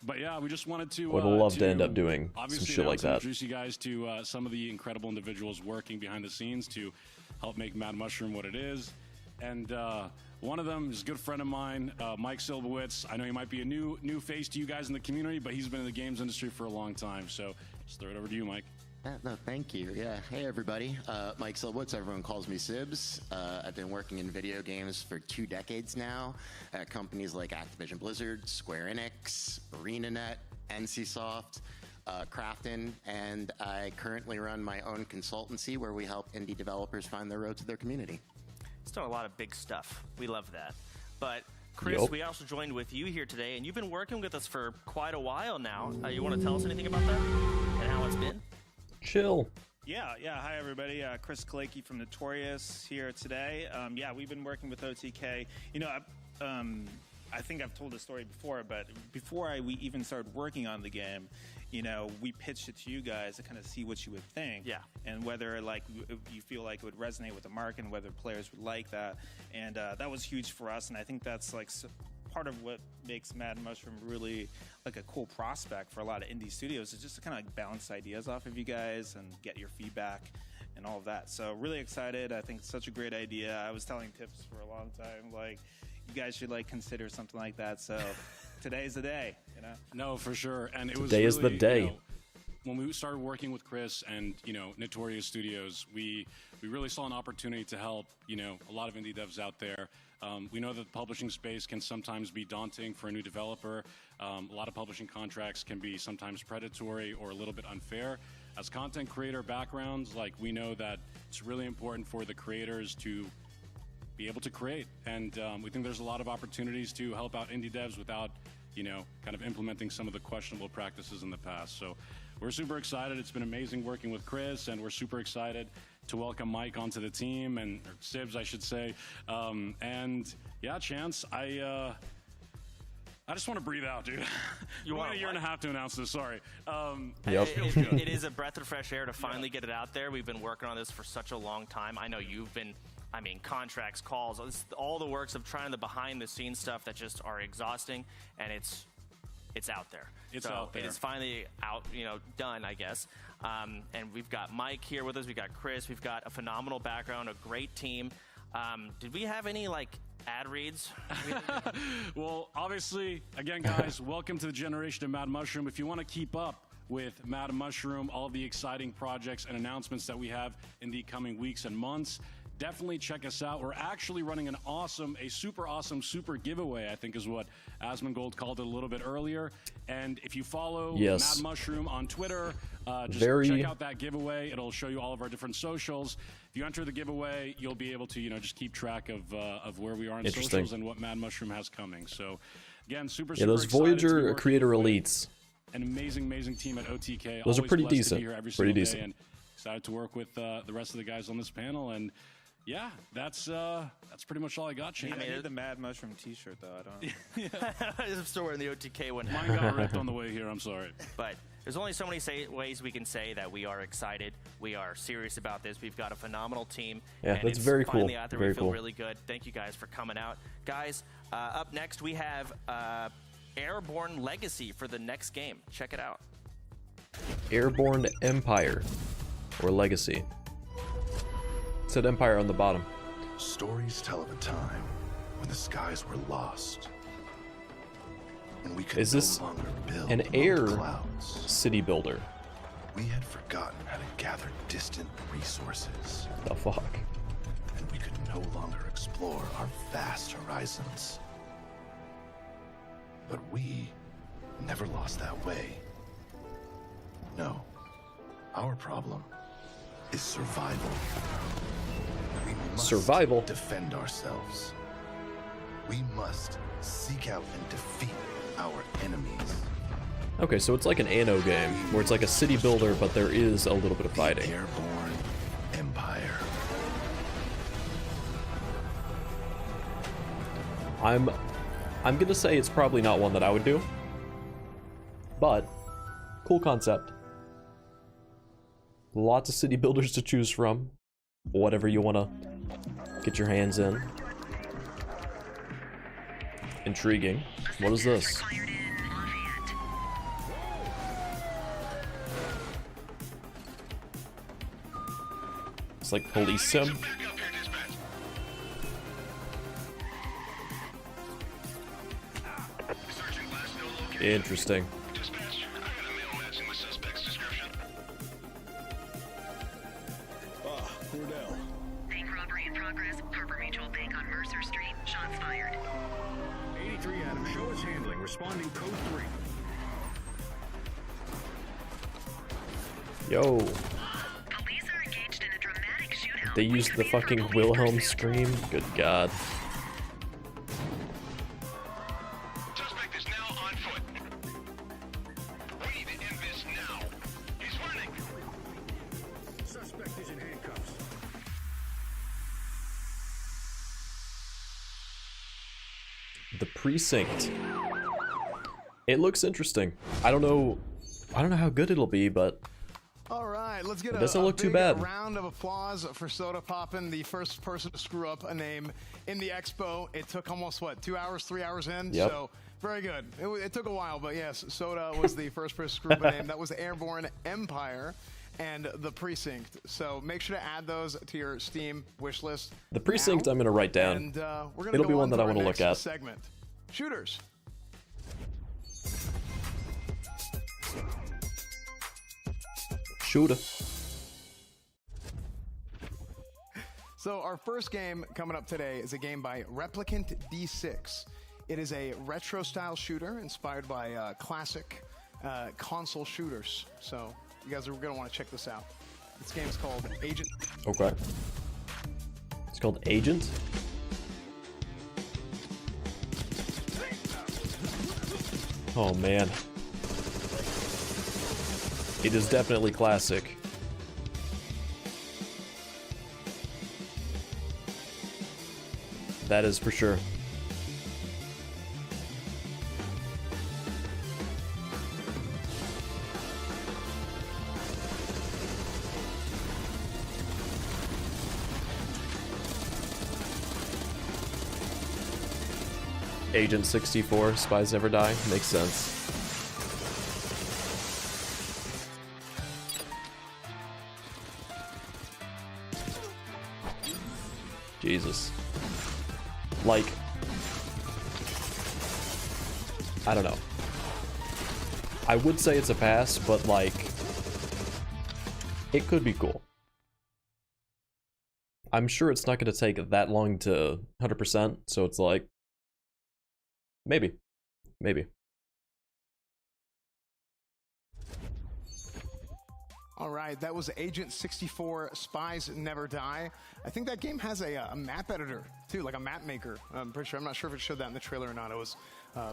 But yeah, we just wanted to. Would love to end up doing some obviously shit like announce and that. Introduce you guys to some of the incredible individuals working behind the scenes to help make Mad Mushroom what it is, and one of them is a good friend of mine, Mike Silbowitz. I know he might be a new face to you guys in the community, but he's been in the games industry for a long time. So just throw it over to you, Mike. No, thank you. Yeah. Hey, everybody. Mike Silbowitz. Everyone calls me Sibs. I've been working in video games for 2 decades now at companies like Activision Blizzard, Square Enix, ArenaNet, NCSoft, Crafton, and I currently run my own consultancy where we help indie developers find their road to their community. It's done a lot of big stuff. We love that. But Chris, Yup. we also joined with you here today, and you've been working with us for quite a while now. You want to tell us anything about that and how it's been? Chill. Yeah. Hi, everybody. Chris Kaliki from Notorious here today. Yeah, we've been working with OTK. I think I've told this story before, but before we even started working on the game, we pitched it to you guys to kind of see what you would think. Yeah. And whether you feel like it would resonate with the market and whether players would like that. And that was huge for us. And I think that's part of what makes Mad Mushroom really like a cool prospect for a lot of indie studios, is just to kind of bounce ideas off of you guys and get your feedback and all of that. So really excited. I think it's such a great idea. I was telling Tips for a long time, you guys should consider something like that. So today's the day, No, for sure. And it was Today is the really, day. when we started working with Chris and, you know, Notorious Studios, we really saw an opportunity to help, you know, a lot of indie devs out there. We know that the publishing space can sometimes be daunting for a new developer. A lot of publishing contracts can be sometimes predatory or a little bit unfair. As content creator backgrounds, like, we know that it's really important for the creators to be able to create. And we think there's a lot of opportunities to help out indie devs without, you know, kind of implementing some of the questionable practices in the past. So we're super excited. It's been amazing working with Chris, and we're super excited to welcome Mike onto the team, and or Sibs, I should say. And yeah, Chance, I just want to breathe out, dude. You want a year and a half to announce this. Sorry. It is a breath of fresh air to finally get it out there. We've been working on this for such a long time. I know you've been. I mean, contracts, calls, all the works of trying the behind-the-scenes stuff that just are exhausting, and it's out there. It's out there. It is finally out, you know, done, I guess. And we've got Mike here with us. We've got Chris. We've got a phenomenal background, a great team. Did we have any, like, ad reads? Well, obviously, again, guys, welcome to the generation of Mad Mushroom. If you want to keep up with Mad Mushroom, all the exciting projects and announcements that we have in the coming weeks and months, definitely check us out. We're actually running a super awesome super giveaway, I think is what Asmongold called it a little bit earlier. And if you follow Mad Mushroom on Twitter, just check out that giveaway. It'll show you all of our different socials. If you enter the giveaway, you'll be able to, you know, just keep track of where we are on socials and what Mad Mushroom has coming. So again, super those Voyager creator elites. An amazing team at OTK. Those are Always pretty blessed to decent. be here every Pretty single decent. day, and excited to work with the rest of the guys on this panel. And yeah, that's pretty much all I got, Shane. I need the Mad Mushroom T-shirt though. I don't. I'm still wearing the OTK one. Mine got ripped on the way here. I'm sorry. But there's only so many ways we can say that we are excited. We are serious about this. We've got a phenomenal team. Yeah, and that's it's very cool. Finally out there. Very we feel cool. really good. Thank you guys for coming out, guys. Up next we have Airborne Legacy for the next game. Check it out. Airborne Empire or Legacy. It said Empire on the bottom. Stories tell of a time when the skies were lost. When we could Is this no longer build an among air the clouds. city builder? We had forgotten how to gather distant resources. The fuck? And we could no longer explore our vast horizons. But we never lost that way. No. Our problem is survival. We must Survival? defend ourselves. We must seek out and defeat our enemies. Okay, so it's like an Anno game where it's like a city builder, but there is a little bit of fighting. Airborne Empire. I'm gonna say it's probably not one that I would do, but cool concept. Lots of city builders to choose from. Whatever you wanna get your hands in. Intriguing. What is this? It's like police sim. Interesting. Bank robbery in progress. Harbor Mutual Bank on Mercer Street. Shots fired. 83 Adam, show us handling. Responding code 3. Yo. Police are engaged in a dramatic shootout. They used the fucking Wilhelm scream. Good God. Suspect is now on foot. We need to end this now. He's running. Suspect is in handcuffs. The Precinct. It looks interesting. I don't know how good it'll be, but All right, let's get it a doesn't look too big bad. round of applause for Soda Poppin', the first person to screw up a name in the expo. It took almost, what, 2 hours, 3 hours in? Yep. So, very good. It took a while, but yes, Soda was the first person to screw up a name. That was Airborne Empire and The Precinct. So make sure to add those to your Steam wish list. The Precinct now. I'm gonna write down. And we're gonna It'll go be on one that to I our want to look next at. segment. Shooters. shooter. So our first game coming up today is a game by Replicant D6. It is a retro-style shooter inspired by classic console shooters. So you guys are going to want to check this out. This game is called Agent. Okay. It's called Agent. Oh man. It is definitely classic. That is for sure. Agent 64, Spies Never Die, makes sense. Jesus. Like, I don't know. I would say it's a pass, but like, it could be cool. I'm sure it's not going to take that long to 100%, so it's like, maybe. All right, that was Agent 64, Spies Never Die. I think that game has a map editor, too, like a map maker. I'm pretty sure. I'm not sure if it showed that in the trailer or not. It was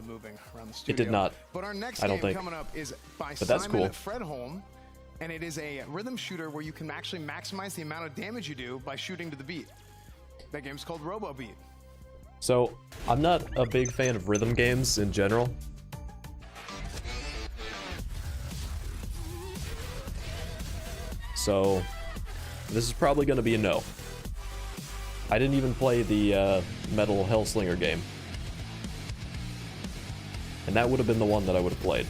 moving around the studio. It did not. But our next I don't game think. coming up is by But that's Simon cool. Fredholm, and it is a rhythm shooter where you can actually maximize the amount of damage you do by shooting to the beat. That game's called Robo Beat. So, I'm not a big fan of rhythm games in general. So, this is probably going to be a no. I didn't even play the Metal Hellslinger game. And that would have been the one that I would have played.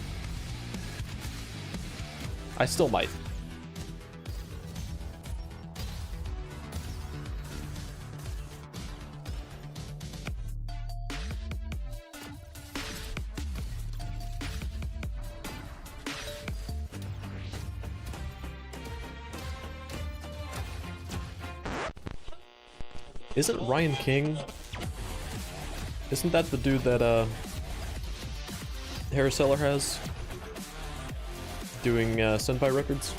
I still might. Isn't Ryan King? Isn't that the dude that Harris Seller has? Doing Senpai Records?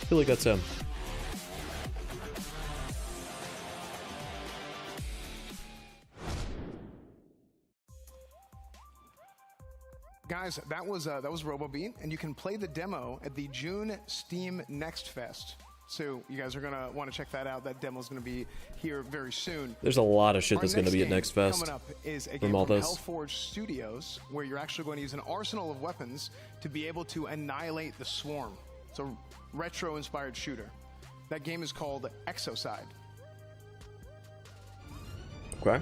I feel like that's him. Guys, that was RoboBeat, and you can play the demo at the June Steam Next Fest. So you guys are gonna want to check that out. That demo is gonna be here very soon. There's a lot of shit Our that's gonna be at game Next Fest Coming up is a from game all from this. Hellforge Studios, where you're actually going to use an arsenal of weapons to be able to annihilate the Swarm. It's a retro-inspired shooter. That game is called Exocide. Okay.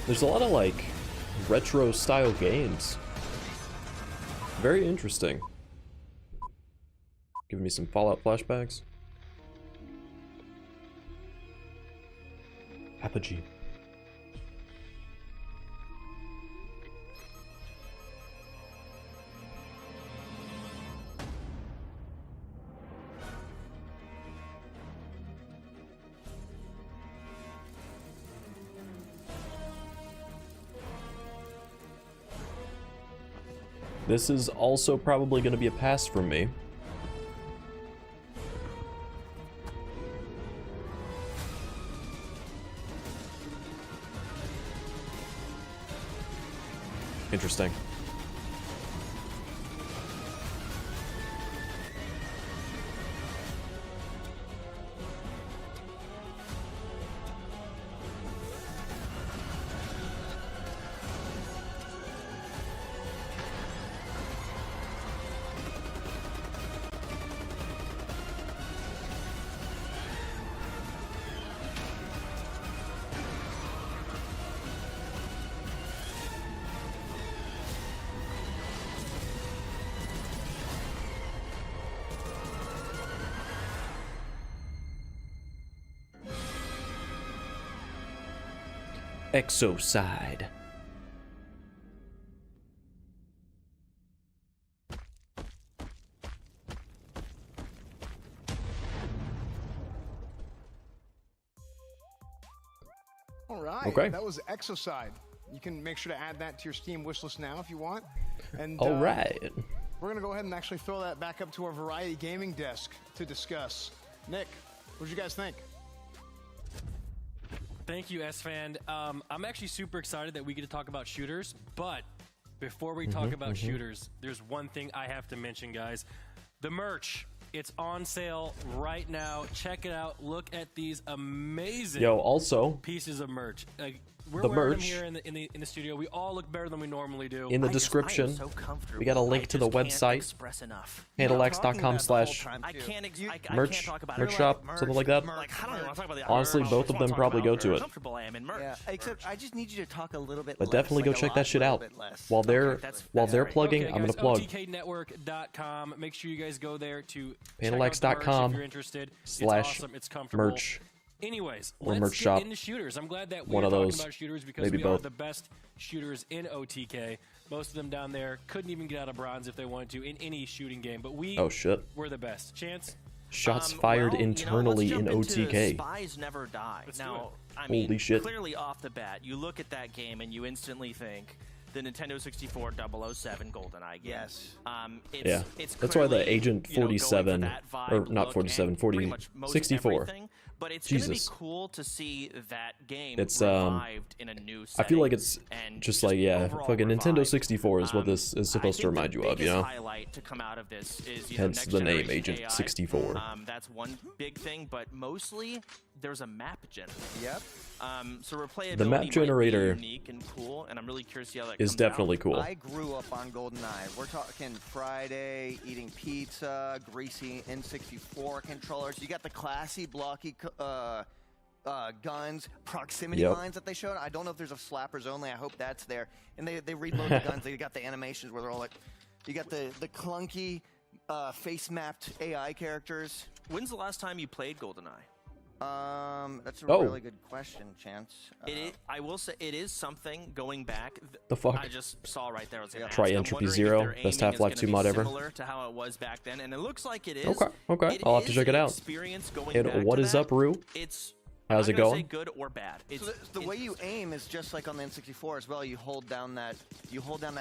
There's a lot of like retro style games. Very interesting. Giving me some Fallout flashbacks. Apogee. This is also probably going to be a pass from me. Interesting. Exocide. All right. Okay. That was Exocide. You can make sure to add that to your Steam wishlist now if you want. And All right. we're going to go ahead and actually throw that back up to our Variety Gaming desk to discuss. Nick, what did you guys think? Thank you, S-Fan. I'm actually super excited that we get to talk about shooters, but before we talk about shooters, there's one thing I have to mention, guys. The merch. It's on sale right now. Check it out. Look at these amazing pieces of merch. We're the wearing merch them here in the studio. We all look better than we normally do. in the description. We got a link to the website. Pandallax.com/merch shop, something like that. Honestly, both of them probably go to it. Yeah, except I just need you to talk a little bit But less, definitely go like check that shit out. While they're plugging, Okay, I'm gonna guys, plug OTKnetwork.com. Make sure you guys go there to Pandallax.com if you're interested. It's / awesome. It's comfortable. merch. Anyways, or let's merch get shop. into shooters. I'm glad that One we're of talking those. about shooters because Maybe we both. are the best shooters in OTK. Most of them down there couldn't even get out of bronze if they wanted to in any shooting game, but we were the best. Chance? Shots fired internally in OTK. Spies never die. Let's now, do it. I mean, Holy shit. clearly off the bat, you look at that game and you instantly think the Nintendo 64 007 GoldenEye game. Yes. Yeah, that's why the Agent 47, or not 47, 40, 64. But it's Jesus. gonna be cool to see that game It's revived in a new I setting. feel like it's and just like fucking Nintendo 64 is what this is supposed to remind you of, you know. Highlight to come out of this is Hence next the name generation Agent AI. 64. That's one big thing, but mostly there's a map generator. Yep. So replayability The map might generator be unique and cool, and I'm really curious to see how that is comes definitely out. cool. I grew up on GoldenEye. We're talking Friday, eating pizza, greasy N64 controllers. You got the classy, blocky guns, proximity mines that they showed. I don't know if there's a slappers only. I hope that's there. And they reload the guns. They got the animations where they're all like, you got the clunky face-mapped AI characters. When's the last time you played GoldenEye? That's a really good question, Chance. I will say it is something going back. The fuck? I just saw right there. I was gonna Try ask. I'm Entropy wondering if Zero, their best aiming is Half-Life gonna 2 be mod ever. Similar to how it was back then, and it looks like it is. Okay, I'll have to check it out. Experience going And back what to is that. up, Rue? It's How's it I'm gonna going? Say good or bad. So the way you aim is just like on the N64 as well. You hold down that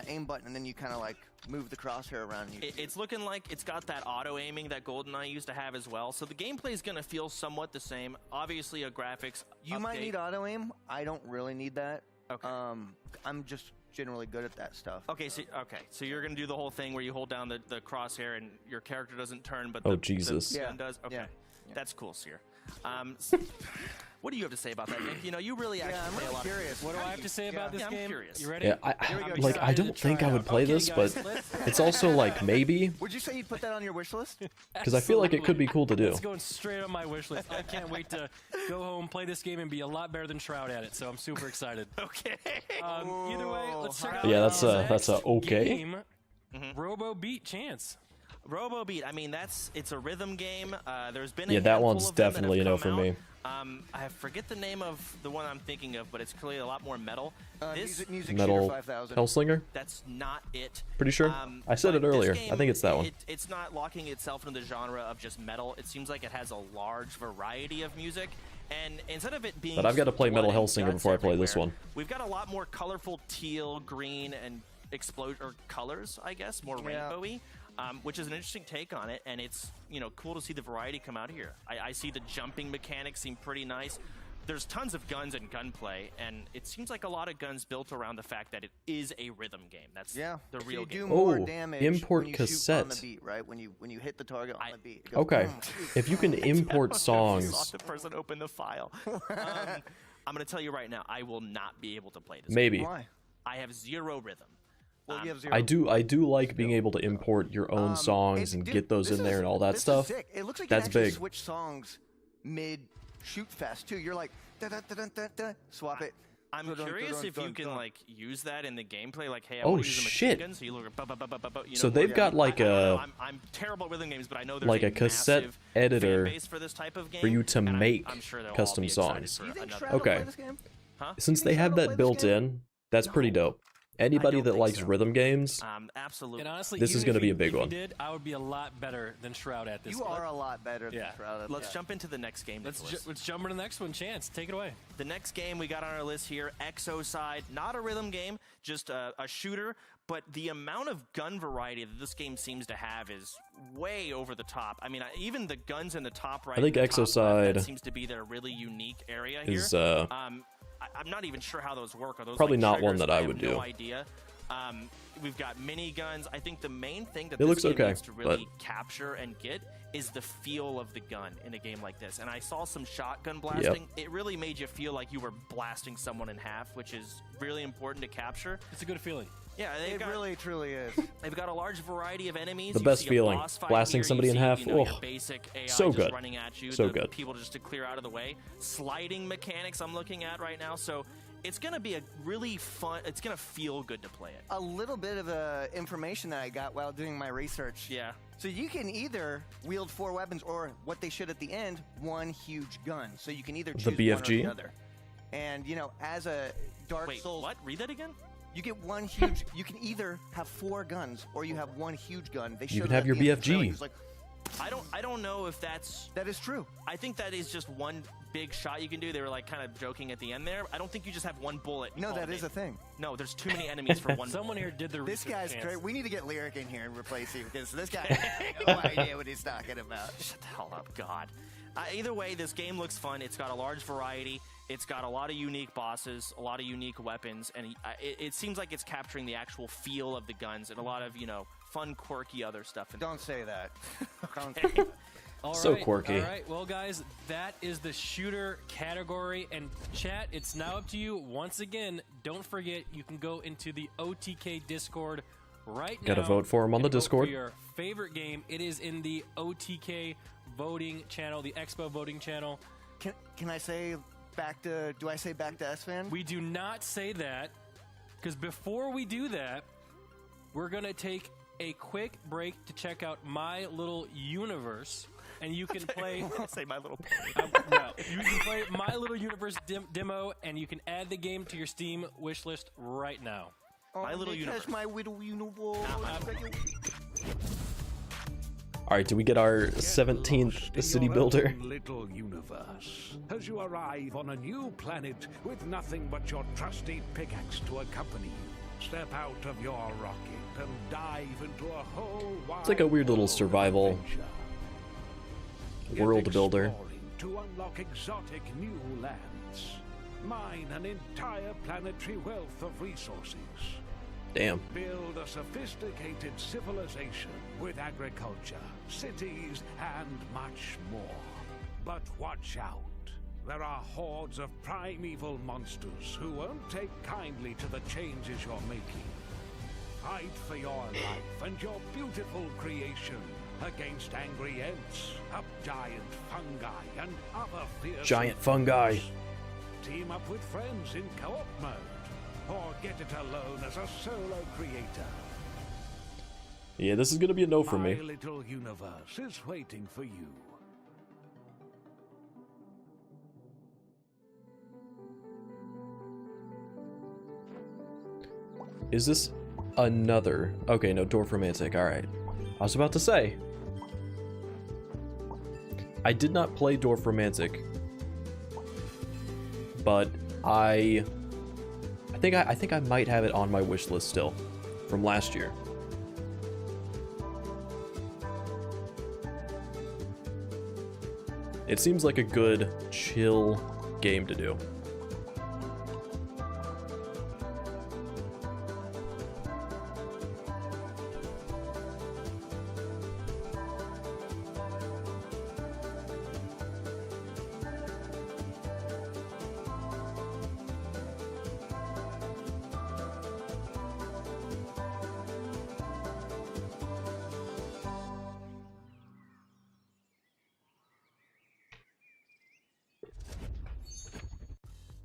aim button, and then you kind of like move the crosshair around. It's looking like it's got that auto aiming that GoldenEye used to have as well. So the gameplay is going to feel somewhat the same. Obviously, a graphics. You might need auto aim. I don't really need that. Okay. I'm just generally good at that stuff. Okay, so you're going to do the whole thing where you hold down the crosshair and your character doesn't turn, but Oh, Jesus. the gun does. Okay, that's cool, Seer. What do you have to say about that, Nick? You know, you really actually play a lot. Curious. What do I have to say about this I'm game? curious. You ready? Yeah, I don't think I would play this, but it's also like maybe Would you say you'd put that on your wish list? because I feel like it could be cool to do. It's going straight on my wish list. I can't wait to go home, play this game, and be a lot better than Shroud at it. So I'm super excited. Okay. Either way, let's check out. Yeah, that's a okay. Game, Robo Beat Chance. Robo Beat. I mean, it's a rhythm game. There's been Yeah, that one's definitely a no for me. I forget the name of the one I'm thinking of, but it's clearly a lot more metal. Music Metal Shooter 5000. Hellslinger? That's not it. Pretty sure? I said it but this earlier. game, I think it's that one. It's not locking itself into the genre of just metal. It seems like it has a large variety of music. And instead of it being But I've got to play blood Metal and Hellsinger guts before I play this everywhere, one. We've got a lot more colorful teal, green, and colors, I guess, more rainbowy. Which is an interesting take on it, and it's cool to see the variety come out here. I see the jumping mechanics seem pretty nice. There's tons of guns and gunplay, and it seems like a lot of guns built around the fact that it is a rhythm game. That's the real you game. do more damage import when you shoot on cassette. the beat, right? When you hit the target on the beat. It goes Okay, boom. if you can import I songs, saw the person open the file. I'm going to tell you right now, I will not be able to play this. Maybe. game. Why? I have zero rhythm. Well, you have zero. I do like being able to import your own songs and get those in there and all that this stuff. Is sick. It looks like That's you can actually big. switch songs mid shoot fast too. You're like da, da, da, da, da, da, swap it. I'm Dun, dun, curious dun, if dun, you can dun. like use that in the gameplay. Like, hey, I Oh, want to use a machine shit. gun, so you look at So they've got like a I'm terrible at rhythm games, but I know there's like a cassette massive editor fan base for this type of game, for you to and make I'm sure they'll all custom be excited songs. for Do you think another- Shroud will Okay. play this game? Since they have that built in, that's pretty dope. Anybody that likes rhythm games, absolutely. And honestly, this is even going to if be we- a big if we one. did, I would be a lot better than Shroud at this. You are a lot better than Shroud. Let's jump into the next game. Let's Nicholas. let's jump into the next one. Chance, take it away. The next game we got on our list here, Exocide, not a rhythm game, just a shooter, but the amount of gun variety that this game seems to have is way over the top. I mean, even the guns in the top right, I think and the top left, that Exocide seems to be their really unique area is, here. I'm not even sure how those work. Are those probably like not one triggers? that I have would no do. idea. We've got mini guns. I think the main thing that It this looks game okay, needs to really capture and get is the feel of the gun in a game like this. And I saw some shotgun blasting. It really made you feel like you were blasting someone in half, which is really important to capture. It's a good feeling. Yeah, It really, truly is. They've got a large variety of enemies. The You best see a feeling, boss fight blasting here, somebody you in see, half. you know, your Oh, basic AI so just good. running at you. So the good. People just to clear out of the way. Sliding mechanics I'm looking at right now. So it's going to be a really fun, it's going to feel good to play it. A little bit of information that I got while doing my research. Yeah. So you can either wield 4 weapons or what they should at the end, one huge gun. So you can either choose The one or BFG? the other. And, you know, as a Dark Wait, Souls... what? Read that again? You get one huge... you can either have 4 guns or you have one huge gun. They You can showed have that your at the end of the trailer. BFG. He was like, I don't know if that's... That is true. I think that is just one big shot you can do. They were like kind of joking at the end there. I don't think you just have one bullet. no, that is is a thing. No, there's too many enemies for one Someone here did the This research. guy's Chance. great. We need to get Lyric in here and replace him because this guy has no idea what he's talking about. Shut the hell up, God. Either way, this game looks fun. It's got a large variety. It's got a lot of unique bosses, a lot of unique weapons, and it seems like it's capturing the actual feel of the guns and a lot of, you know, fun, quirky other stuff. Don't say that. All So right, quirky. All right, well, guys, that is the shooter category. And chat, it's now up to you. Once again, don't forget you can go into the OTK Discord right now. Gotta vote for 'em on the and vote Discord. For your favorite game, it is in the OTK voting channel, the Expo voting channel. Can I say back to? Do I say back to SFan? We do not say that because before we do that, we're gonna take a quick break to check out My Little Universe. And you can play. Say My Little Pony. No, you can play My Little Universe demo, and you can add the game to your Steam wishlist right now. My Little Universe. My Little Universe. All right, do we get our 17th city builder? Little universe. As you arrive on a new planet with nothing but your trusty pickaxe to accompany you, step out of your rocket and dive into a whole wide It's like a weird little survival world builder. to unlock exotic new lands. Mine an entire planetary wealth of resources. Damn. Build a sophisticated civilization with agriculture, cities, and much more. But watch out. There are hordes of primeval monsters who won't take kindly to the changes you're making. Fight for your life and your beautiful creation against angry ants, up giant fungi, and other fierce Giant fungi. Team up with friends in co-op mode, or get it alone as a solo creator. Yeah, this is gonna be a no for My me. little universe is waiting for you. Is this another? Okay, no, Dwarf Romantic. All right. I was about to say. I did not play Dwarf Romantic, but I think I might have it on my wish list still from last year. It seems like a good, chill game to do.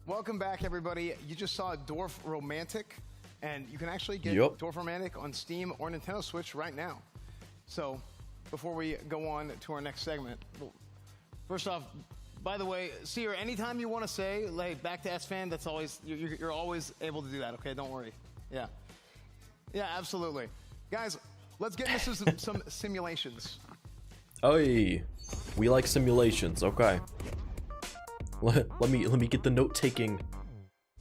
Welcome back, everybody. You just saw Dwarf Romantic, and you can actually get Yep. Dwarf Romantic on Steam or Nintendo Switch right now. So, before we go on to our next segment, well, first off, By the way, Seer, anytime you want to say, like, back to S-Fan, that's always, you're always able to do that, okay? Don't worry. Yeah. Yeah, absolutely. Guys, let's get into some simulations. Oy, we like simulations. Okay. Let me get the note-taking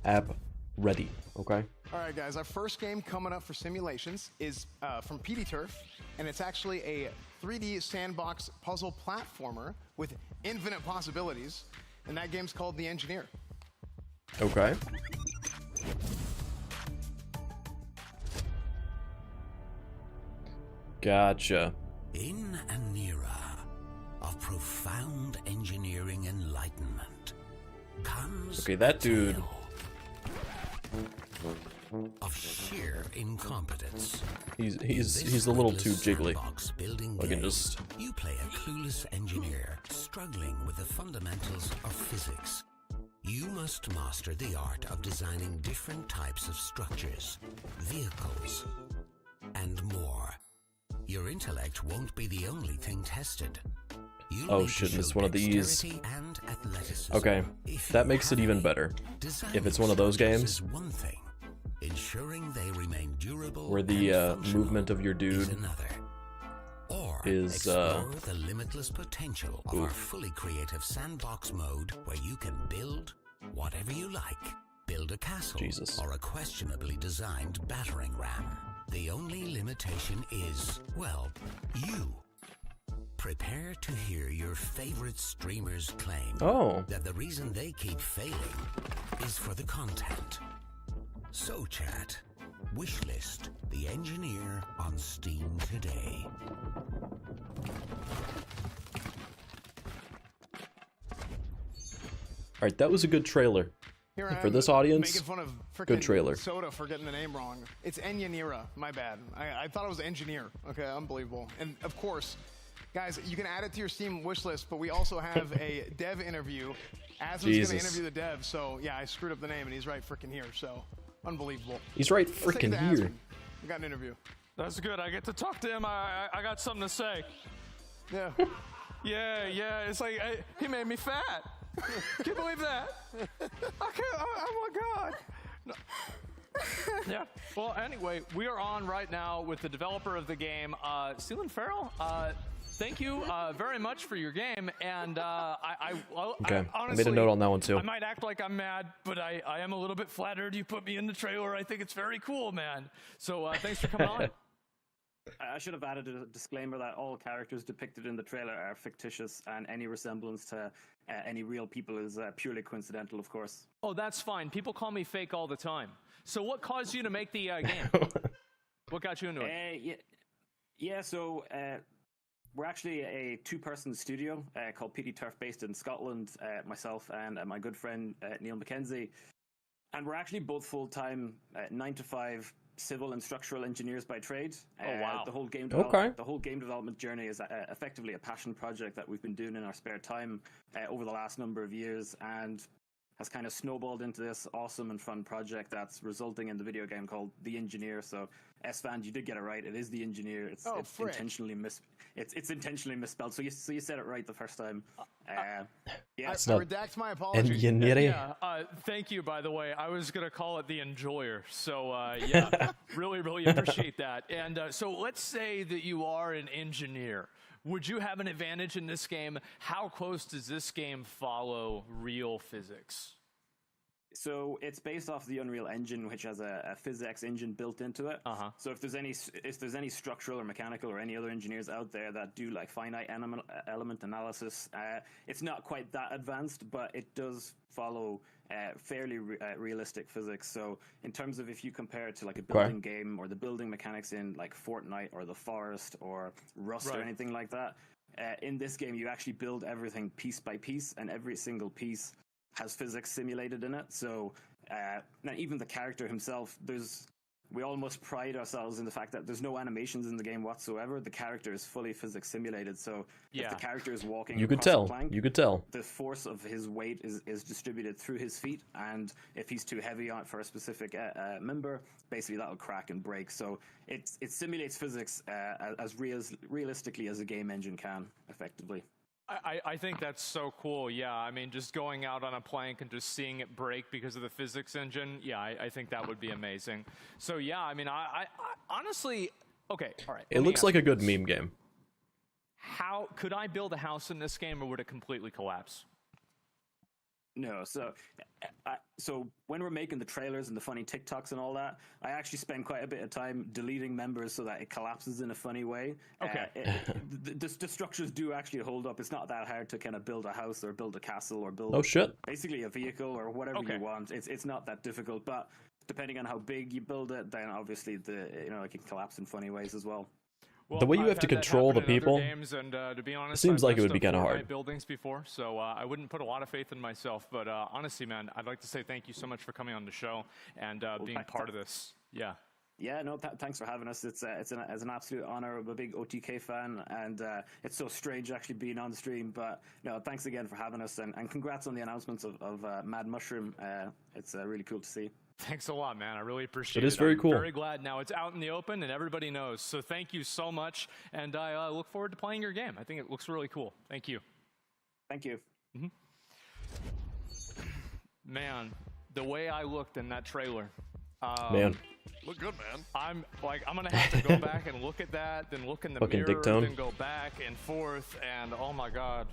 app ready. Okay. All right, guys. Our first game coming up for simulations is from PD Turf, and it's actually a 3D sandbox puzzle platformer with infinite possibilities, and that game's called The Engineer. Okay. Gotcha. In an era of profound engineering enlightenment comes Okay, that dude. of sheer incompetence. He's a little too jiggly. I can just. You play a clueless engineer struggling with the fundamentals of physics. You must master the art of designing different types of structures, vehicles, and more. Your intellect won't be the only thing tested. You'll Oh need to shit, show it's one of these. dexterity and athleticism. Okay, that makes it even better. If it's one of those games Is one thing. Ensuring they remain durable where the and functional movement of your dude is another. Or is explore the limitless potential of our fully creative sandbox mode, where you can build whatever you like. Build a castle or a questionably designed battering ram. The only limitation is, well, you. Prepare to hear your favorite streamers claim that the reason they keep failing is for the content. So chat, wishlist The Engineer on Steam today. Alright, that was a good trailer. Here I For am this audience, making fun of good frickin' trailer. Soda for getting the name wrong. It's Engineera. My bad. I thought it was Engineer. Okay, unbelievable. And of course, guys, you can add it to your Steam wish list, but we also have a dev interview. Asm's going to interview the dev, so yeah, I screwed up the name, and he's right frickin' here, so unbelievable. He's right Let's take it frickin' to here. Asm. We got an interview. That's good. I get to talk to him. I got something to say. Yeah. Yeah. It's like he made me fat. Can you believe that? I can't. Oh my God. No. Yeah. Well, anyway, we are on right now with the developer of the game, Sealand Farrell. Thank you very much for your game, and Okay, honestly, I made a note on that one too. I might act like I'm mad, but I am a little bit flattered you put me in the trailer. I think it's very cool, man. So thanks for coming on. I should have added a disclaimer that all characters depicted in the trailer are fictitious, and any resemblance to any real people is purely coincidental, of course. Oh, that's fine. People call me fake all the time. So what caused you to make the game? What got you into it? So we're actually a two-person studio called PD Turf, based in Scotland, myself and my good friend Neil McKenzie. And we're actually both full-time 9-to-5 civil and structural engineers by trade. Oh, wow. The whole game development journey is effectively a passion project that we've been doing in our spare time over the last number of years, and has kind of snowballed into this awesome and fun project that's resulting in the video game called The Engineer. So, S-Fan, you did get it right. It is The Engineer. It's intentionally it's intentionally misspelled. So you said it right the first time. I It's not redact my apologies. Engineer. Yeah, thank you, by the way. I was going to call it The Enjoyer. So, yeah, really appreciate that. And so let's say that you are an engineer. Would you have an advantage in this game? How close does this game follow real physics? So it's based off the Unreal Engine, which has a PhysX engine built into it. So if there's any structural or mechanical or any other engineers out there that do like finite element analysis, it's not quite that advanced, but it does follow fairly realistic physics. So in terms of if you compare it to like a building game or the building mechanics in like Fortnite or The Forest or Rust or anything like that, in this game you actually build everything piece by piece, and every single piece has physics simulated in it. So now even the character himself, we almost pride ourselves in the fact that there's no animations in the game whatsoever. The character is fully physics simulated. So if the character is walking You could across tell. a plank, You could tell. the force of his weight is distributed through his feet, and if he's too heavy on for a specific member, basically that'll crack and break. So it simulates physics as realistically as a game engine can, effectively. I think that's so cool. Yeah, I mean, just going out on a plank and just seeing it break because of the physics engine. Yeah, I think that would be amazing. So yeah, I mean, I honestly, okay, all right. It looks like a good meme game. How could I build a house in this game, or would it completely collapse? No, so when we're making the trailers and the funny TikToks and all that, I actually spend quite a bit of time deleting members so that it collapses in a funny way. Okay. The structures do actually hold up. It's not that hard to kind of build a house or build a castle or build basically a vehicle or whatever you want. It's not that difficult, but depending on how big you build it, then obviously it can collapse in funny ways as well. The way you have to control the people, games, and to be honest, it seems I've like it would be messed kind of up hard. buildings before, so I wouldn't put a lot of faith in myself. But honestly, man, I'd like to say thank you so much for coming on the show and being part of this. Yeah. Yeah, no, thanks for having us. It's an absolute honor. I'm a big OTK fan, and it's so strange actually being on the stream. But no, thanks again for having us, and congrats on the announcements of Mad Mushroom. It's really cool to see. Thanks a lot, man. I really appreciate it. It is very cool. I'm very glad now it's out in the open and everybody knows. So thank you so much, and I look forward to playing your game. I think it looks really cool. Thank you. Thank you. Man, the way I looked in that trailer. Man. Look good, man. I'm gonna have to go back and look at that, then look in the Fucking mirror, dictone. then go back and forth, and oh my god,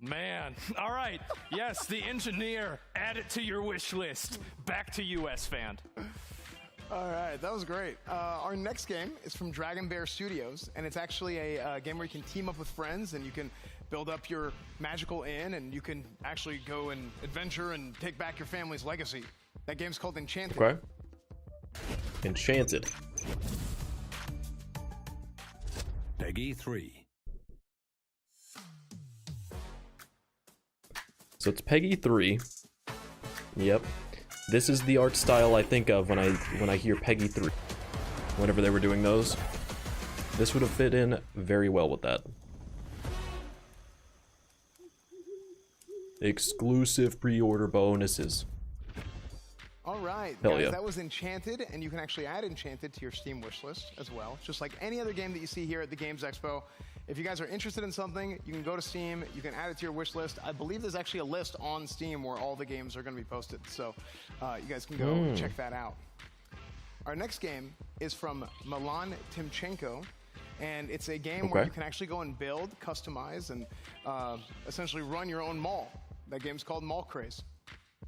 man. All right, yes, the engineer. Add it to your wish list. Back to US fan. All right, that was great. Our next game is from Dragon Bear Studios, and it's actually a game where you can team up with friends and you can build up your magical inn, and you can actually go and adventure and take back your family's legacy. That game's called Enchanted. Okay. Enchanted. Peggy 3. So it's Peggy 3. Yep. This is the art style I think of when I hear Peggy 3. Whenever they were doing those. This would have fit in very well with that. Exclusive pre-order bonuses. All right, Hell guys, yeah. that was Enchanted, and you can actually add Enchanted to your Steam wishlist as well, just like any other game that you see here at the Games Expo. If you guys are interested in something, you can go to Steam, you can add it to your wish list. I believe there's actually a list on Steam where all the games are going to be posted, so you guys can go check that out. Our next game is from Milan Timchenko, and it's a game where you can actually go and build, customize, and essentially run your own mall. That game's called Mall Craze.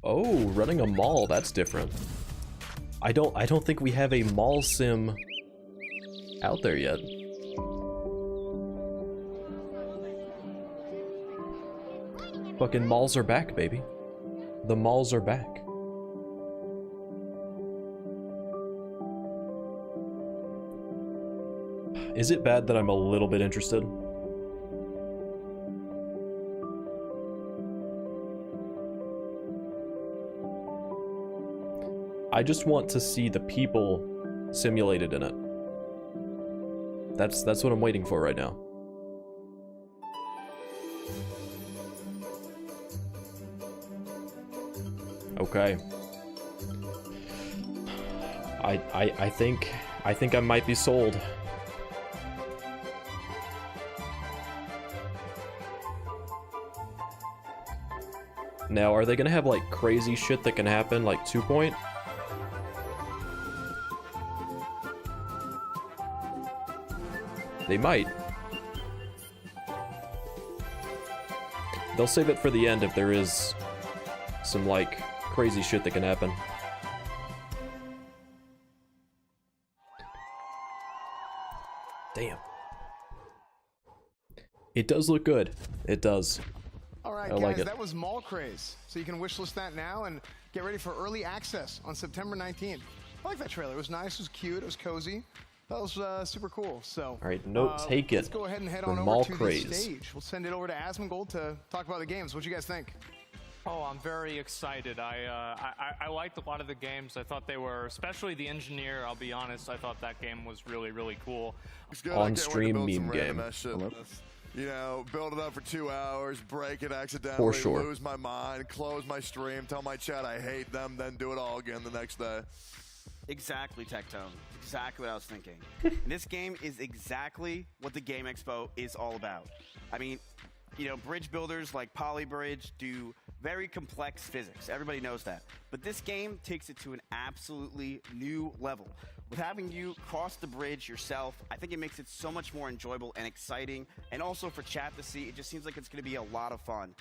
Oh, running a mall, that's different. I don't think we have a mall sim out there yet. Fucking malls are back, baby. The malls are back. Is it bad that I'm a little bit interested? I just want to see the people simulated in it. That's what I'm waiting for right now. Okay. I think I might be sold. Now, are they gonna have like crazy shit that can happen, like 2 Point? They might. They'll save it for the end if there is some like crazy shit that can happen. Damn. It does look good. It does. All right, I guys, like it. that was Mall Craze. So you can wishlist that now and get ready for early access on September 19th. I like that trailer. It was nice, it was cute, it was cozy. That was super cool. So, All right, note taken. Let's go ahead and head for on over Mall to Craze. the stage. We'll send it over to Asmongold to talk about the games. What do you guys think? Oh, I'm very excited. I liked a lot of the games. I thought they were, especially the engineer. I'll be honest. I thought that game was really, really cool. On stream meme game. You know, build it up for 2 hours, break it accidentally, For sure. lose my mind, close my stream, tell my chat I hate them, then do it all again the next day. Exactly, Tectone. Exactly what I was thinking. This game is exactly what the Game Expo is all about. I mean, you know, bridge builders like Polybridge do very complex physics. Everybody knows that. But this game takes it to an absolutely new level. With having you cross the bridge yourself, I think it makes it so much more enjoyable and exciting. And also for chat to see, it just seems like it's going to be a lot of fun.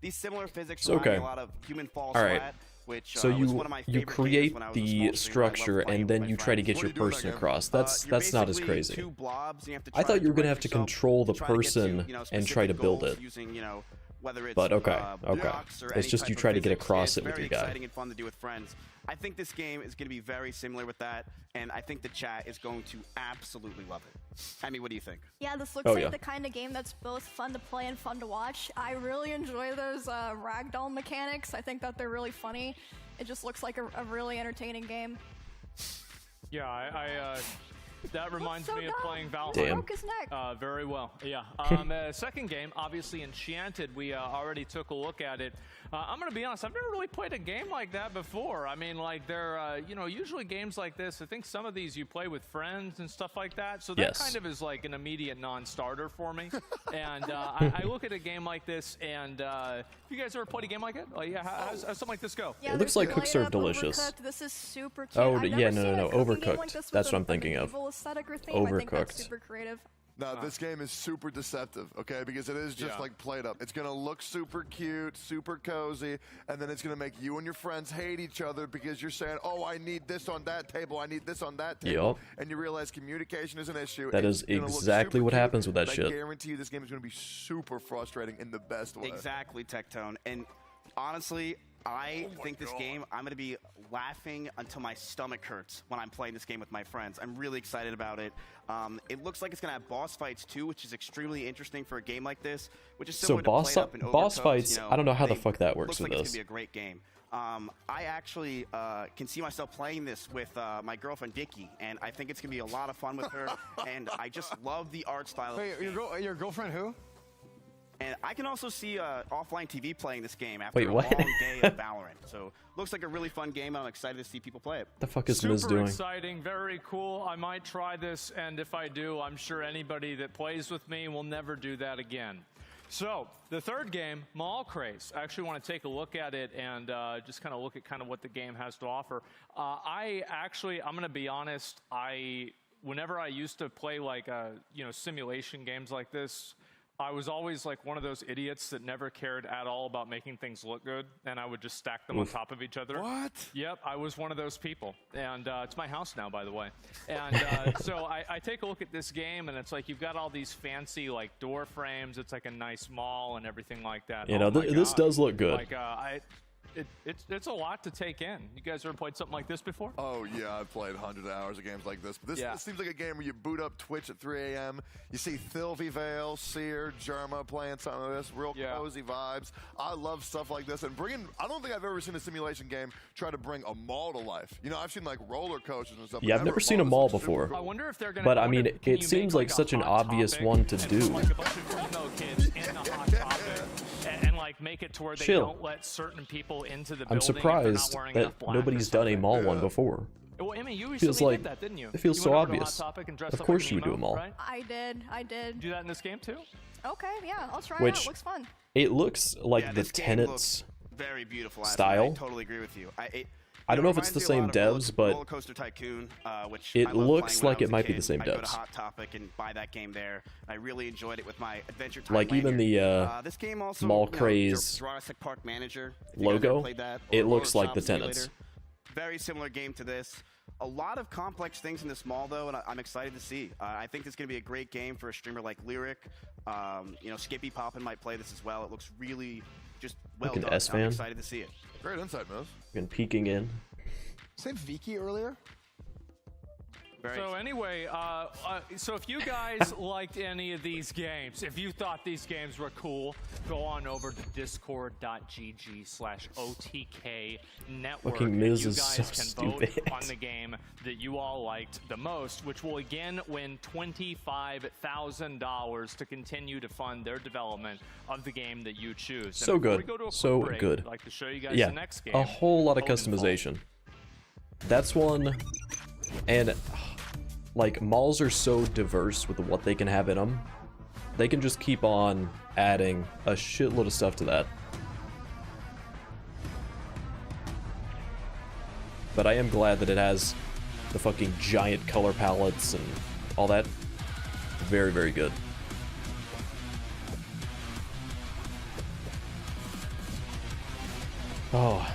These similar physics remind me a lot of Human Falls Flat, which so was one of my favorite create games when I was a the small streamer. I structure loved playing and with then my you try to friends. get your person across. That's not as crazy. Two blobs, and you have to I try thought you were gonna direct have to yourself control the to try to get to, person you know, and try to specific build goals it. using, you know, whether it's But okay. blocks or It's any just type you of try to get physics. across It's it with very your guy. exciting and fun to do with friends. I think this game is going to be very similar with that, and I think the chat is going to absolutely love it. Amy, what do you think? Yeah, this looks like the kind of game that's both fun to play and fun to watch. I really enjoy those ragdoll mechanics. I think that they're really funny. It just looks like a really entertaining game. Yeah, I that reminds me of playing Valheim. Damn. Broke his neck. Very well. Yeah. Second game, obviously Enchanted. We already took a look at it. I'm gonna be honest. I've never really played a game like that before. I mean, like they're you know, usually games like this. I think some of these you play with friends and stuff like that. So that kind of is like an immediate non-starter for me. And I look at a game like this, and you guys ever played a game like it? Like, yeah, how's something like this go? Yeah, It looks like Cook Serve Delicious. Overcooked. This is super cute. Oh, I've yeah, never no, seen a cooking game like Overcooked. this with That's what I'm a thinking of. medieval aesthetic or theme. I think that's Overcooked. super creative. No, this game is super deceptive, okay? Because it is just like played up. It's going to look super cute, super cozy, and then it's going to make you and your friends hate each other because you're saying, oh, I need this on that table, I need this on that table. Yup. And you realize communication is an issue. That It's is gonna look exactly super what cute, happens with that but shit. I guarantee you this game is going to be super frustrating in the best way. Exactly, Tectone. And honestly, I think this game, I'm going to be laughing until my stomach hurts when I'm playing this game with my friends. I'm really excited about it. It looks like it's going to have boss fights too, which is extremely interesting for a game like this, which is So similar boss to Play Up and boss Overcooked, fights, you know, I don't know how the they- fuck that works looks with like this. It's going to be a great game. I actually can see myself playing this with my girlfriend Dickie, and I think it's going to be a lot of fun with her. And I just love the art style. Wait, your girlfriend who? And I can also see offline TV playing this game after Wait, a what? long day of Valorant. So looks like a really fun game. I'm excited to see people play it. The fuck is Super Miz doing? exciting, very cool. I might try this, and if I do, I'm sure anybody that plays with me will never do that again. So, the third game, Mall Craze. I actually want to take a look at it and just kind of look at kind of what the game has to offer. I'm going to be honest, whenever I used to play like, you know, simulation games like this, I was always like one of those idiots that never cared at all about making things look good, and I would just stack them on top of each other. What? Yep, I was one of those people, and it's my house now, by the way. And so I take a look at this game, and it's like you've got all these fancy like door frames. It's like a nice mall and everything like that. You know, this does look good. Like it's a lot to take in. You guys ever played something like this before? Oh, yeah, I've played hundreds of hours of games like this. But this seems like a game where you boot up Twitch at 3 a.m. You see Thilvy Vale, Seer, Germa playing some of this. Real cozy vibes. I love stuff like this. And I don't think I've ever seen a simulation game try to bring a mall to life. You know, I've seen like roller coasters and stuff. Yeah, I've never seen a mall before. I wonder if they're gonna. But I mean, it seems like such an obvious one to do. Like a bunch of emo kids in a hot topic, and like make it to where they don't let certain people into the building. I'm surprised that nobody's done a mall one before. Well, Emmy, you Feels recently like did that, didn't you? it feels You so went over to obvious. Hot Topic and dressed Of up course like you an would do emo, a mall. right? I did. Do that in this game too? Okay, yeah, I'll try Which it out. Looks fun. it looks like the this game Tenants very beautiful. style. I totally agree with you. I don't know if it's the same devs, but Roller Coaster Tycoon, which it I loved looks playing when like I it was a might be kid. the same I'd go to devs. Hot Topic and buy that game there. I really enjoyed it with my Adventure Time. Like even lanyard. the this game also, Mall you know, Craze Jurassic Park Manager if you guys ever logo, played that, it or looks Roller like the Shop Simulator. Tenants. Very similar game to this. A lot of complex things in this mall, though, and I'm excited to see. I think it's going to be a great game for a streamer like Lyric. You know, Skippy Poppin might play this as well. It looks really just well Fucking done. S-fan. I'm excited to see it. Great insight, Moose. Been peeking in. Say Viki earlier? So anyway, so if you guys liked any of these games, if you thought these games were cool, go on over to discord.gg/OTK network. Fucking and Miz you is guys so can stupid. vote on the game that you all liked the most, which will again win $25,000 to continue to fund their development of the game that you choose. So and before good. we go to a So quick break, good. I'd like to show you guys Yeah, the next game. a whole lot of Odin Falls. customization. That's one, and like malls are so diverse with what they can have in them. they can just keep on adding a shitload of stuff to that. But I am glad that it has the fucking giant color palettes and all that. Very, very good. Oh,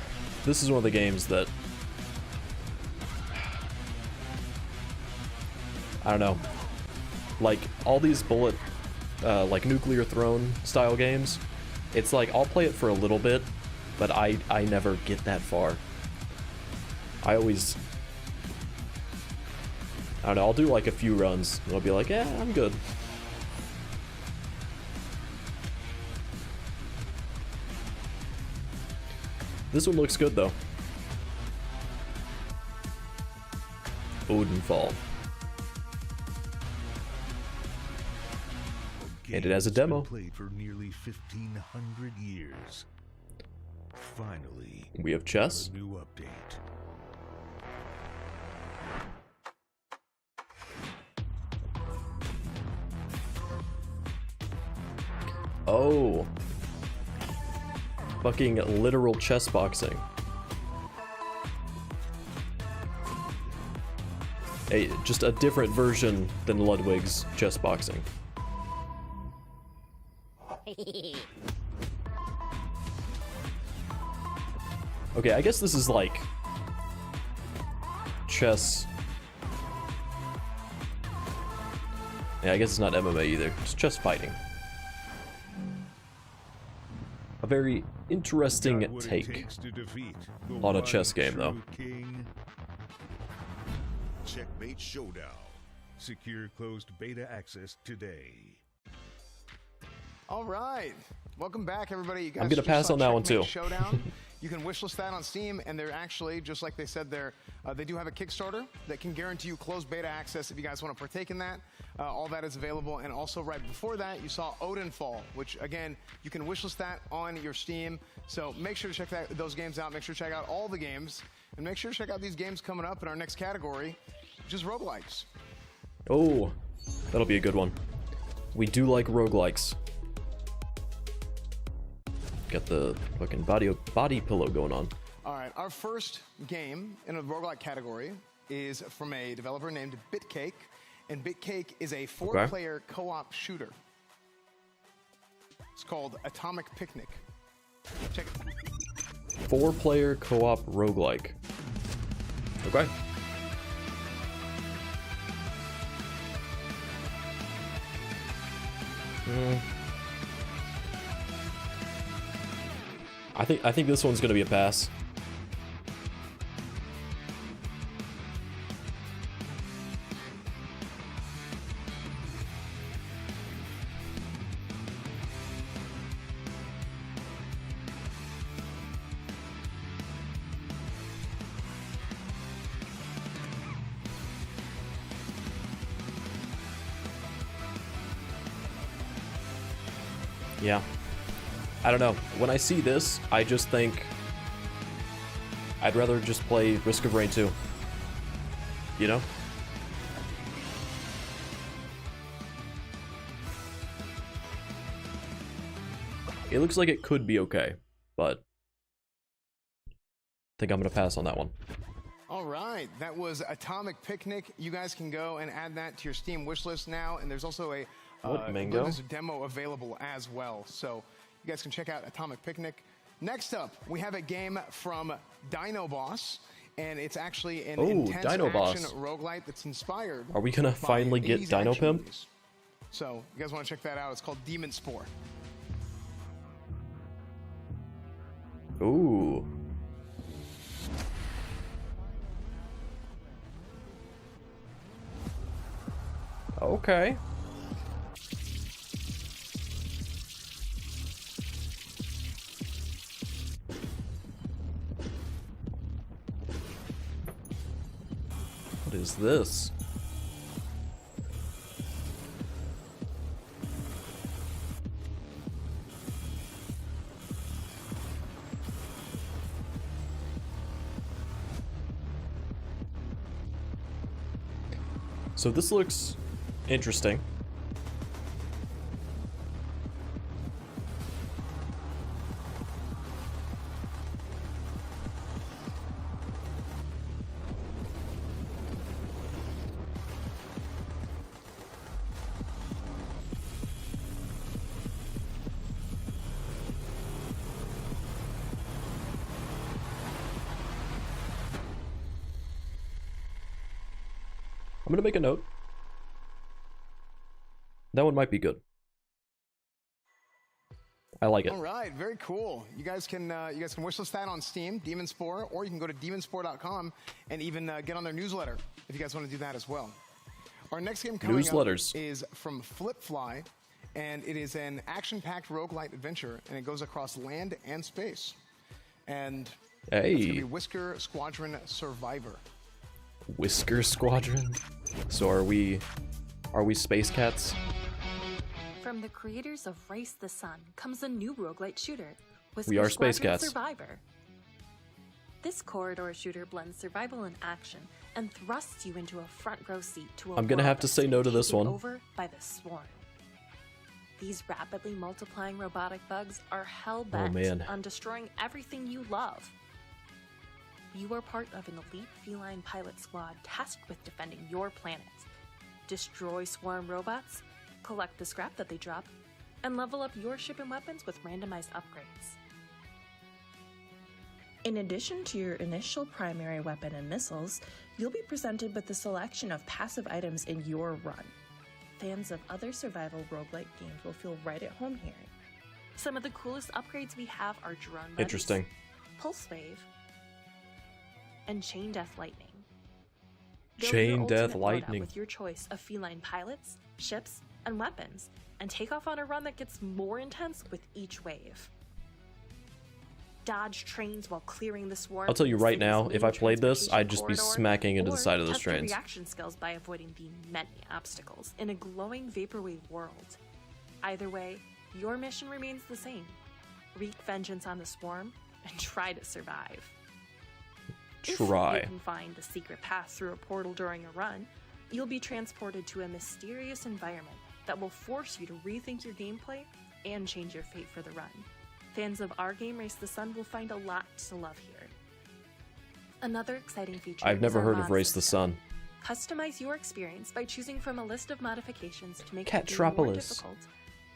this is one of the games that... I don't know. Like, all these bullet, like Nuclear Throne style games, it's like, I'll play it for a little bit, but I never get that far. I always... I don't know, I'll do like a few runs, and I'll be like, yeah, I'm good. This one looks good, though. Odenfall. And it has a demo. Played for nearly 1,500 years. Finally, we have chess. A new update. Oh. Fucking literal chess boxing. Just a different version than Ludwig's chess boxing. Okay, I guess this is like chess. Yeah, I guess it's not MMA either. It's chess fighting. A very interesting take on a chess game, though. Checkmate Showdown. Secure closed beta access today. All right, welcome back, everybody. You guys I'm gonna pass on that one too. Showdown. You can wishlist that on Steam, and they're actually, just like they said there, they do have a Kickstarter that can guarantee you closed beta access if you guys want to partake in that. All that is available, and also right before that, you saw Odenfall, which again, you can wishlist that on your Steam. So make sure to check those games out. Make sure to check out all the games, and make sure to check out these games coming up in our next category, which is roguelikes. Oh, that'll be a good one. We do like roguelikes. Got the fucking body pillow going on. All right, our first game in the roguelike category is from a developer named Bitcake, and Bitcake is a 4-player co-op shooter. It's called Atomic Picnic. Check it. 4-player co-op roguelike. Okay. I think this one's gonna be a pass. Yeah. I don't know. When I see this, I just think I'd rather just play Risk of Rain 2. You know? It looks like it could be okay, but I think I'm gonna pass on that one. All right, that was Atomic Picnic. You guys can go and add that to your Steam wishlist now, and there's also a Windows demo available as well. So you guys can check out Atomic Picnic. Next up, we have a game from Dino Boss, and it's actually an intense action roguelite that's inspired. Are we gonna finally get Dino Pimp? Movies. So you guys want to check that out? It's called Demon Spore. Ooh. Okay. What is this? So this looks interesting. I'm gonna make a note. That one might be good. I like it. All right, very cool. You guys can wishlist that on Steam, Demon Spore, or you can go to demonspore.com and even get on their newsletter if you guys want to do that as well. Our next game coming up is from Flipfly, and it is an action-packed roguelite adventure, and it goes across land and space. And it's gonna be Whisker Squadron Survivor. Whisker Squadron? So are we space cats? From the creators of Race the Sun comes a new roguelite shooter, Whisker We are space Squadron cats. Survivor. This corridor shooter blends survival and action and thrusts you into a front row seat to a I'm gonna world have to that's say no to this taken one. over by the Swarm. These rapidly multiplying robotic bugs are hell-bent man. on destroying everything you love. You are part of an elite feline pilot squad tasked with defending your planet. Destroy swarm robots, collect the scrap that they drop, and level up your ship and weapons with randomized upgrades. In addition to your initial primary weapon and missiles, you'll be presented with a selection of passive items in your run. Fans of other survival roguelike games will feel right at home here. Some of the coolest upgrades we have are Drone Buddies, Interesting. Pulse Wave, and Chain Death Lightning. Chain Build your Death ultimate loadout Lightning. with your choice of feline pilots, ships, and weapons, and take off on a run that gets more intense with each wave. Dodge trains while clearing the swarm. I'll tell you from the right now, city's if I main played this, transportation I'd just be corridor, smacking into the or side of those test your trains. reaction skills by avoiding the many obstacles in a glowing vaporwave world. Either way, your mission remains the same: wreak vengeance on the swarm and try to survive. If you can find the secret path through a portal during a run, you'll be transported to a mysterious environment that will force you to rethink your gameplay and change your fate for the run. Fans of our game Race the Sun will find a lot to love here. Another exciting feature I've is never our heard of mod Race the system. Sun. Customize your experience by choosing from a list of modifications to make the game more Catropolis. difficult,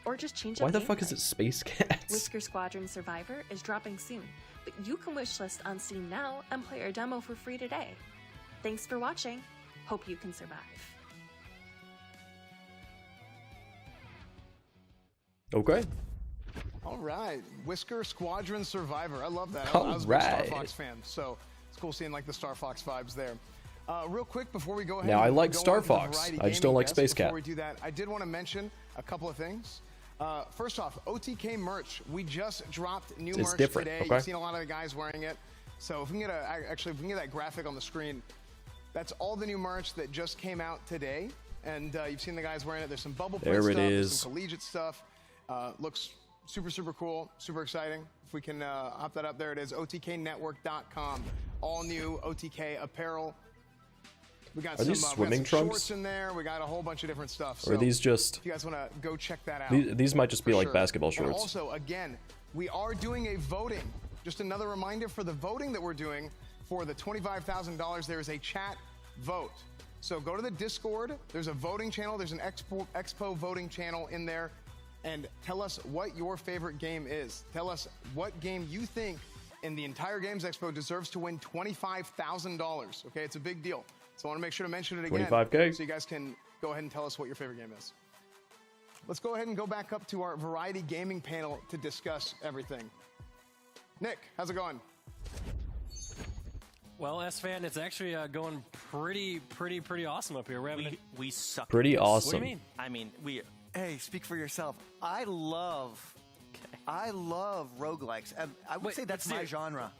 or just change Why up the fuck is gameplay. it Space Cats? Whisker Squadron Survivor is dropping soon, but you can wishlist on Steam now and play our demo for free today. Thanks for watching. Hope you can survive. Okay. All right, Whisker Squadron Survivor. I love that. I was a big Star Fox fan, so it's cool seeing like the Star Fox vibes there. Real quick before we go ahead. Now, I and like go Star on to the Fox. Variety I just Gaming don't like Desk, Space Cat. Before we do that, I did want to mention a couple of things. First off, OTK merch. We just dropped new It's merch different, today. okay? You've seen a lot of the guys wearing it. So if we can get that graphic on the screen, that's all the new merch that just came out today. And you've seen the guys wearing it. There's some bubble plate There stuff. it There's is. some collegiate stuff. Looks super cool, super exciting. If we can hop that up, there it is, OTKnetwork.com. All new OTK apparel. We got Are some, these we got swimming some trunks? shorts in there. We got a whole bunch of different stuff. Or are these just- If you guys want to go check that out. These might just be for like sure. basketball And shorts. also, again, we are doing a voting. Just another reminder for the voting that we're doing for the $25,000. There is a chat vote. So go to the Discord. There's a voting channel. There's an Expo voting channel in there. And tell us what your favorite game is. Tell us what game you think in the entire Games Expo deserves to win $25,000. Okay, it's a big deal. So I want to make sure to mention it again. 25K. So you guys can go ahead and tell us what your favorite game is. Let's go ahead and go back up to our Variety Gaming panel to discuss everything. Nick, how's it going? Well, S-Fan, it's actually going pretty awesome up here. We're having We suck. Pretty at this. awesome. What do you mean? I mean, we. Hey, speak for yourself. I love roguelikes. I would say that's my genre.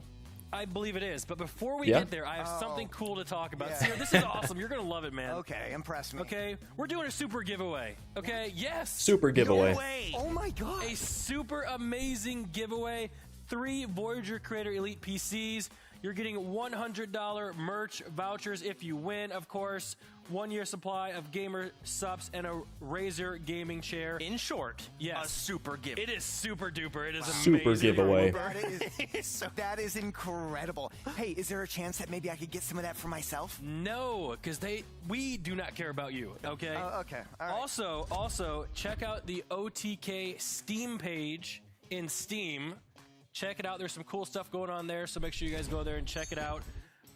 I believe it is, but before we Yeah. get there, I have something cool to talk about. Yeah. Sierra, this is awesome. You're gonna love it, man. Okay, impress me. Okay, we're doing a super giveaway. Okay, yes. Super giveaway. Oh my god. A super amazing giveaway. 3 Voyager Creator Elite PCs. You're getting $100 merch vouchers if you win, of course. 1-year supply of gamer subs and a Razer gaming chair. In short, yes, a super giveaway. It is super duper. It is Super amazing. giveaway. That is incredible. Hey, is there a chance that maybe I could get some of that for myself? No, because we do not care about you. Okay. Okay. All right. Also, check out the OTK Steam page in Steam. Check it out. There's some cool stuff going on there, so make sure you guys go there and check it out.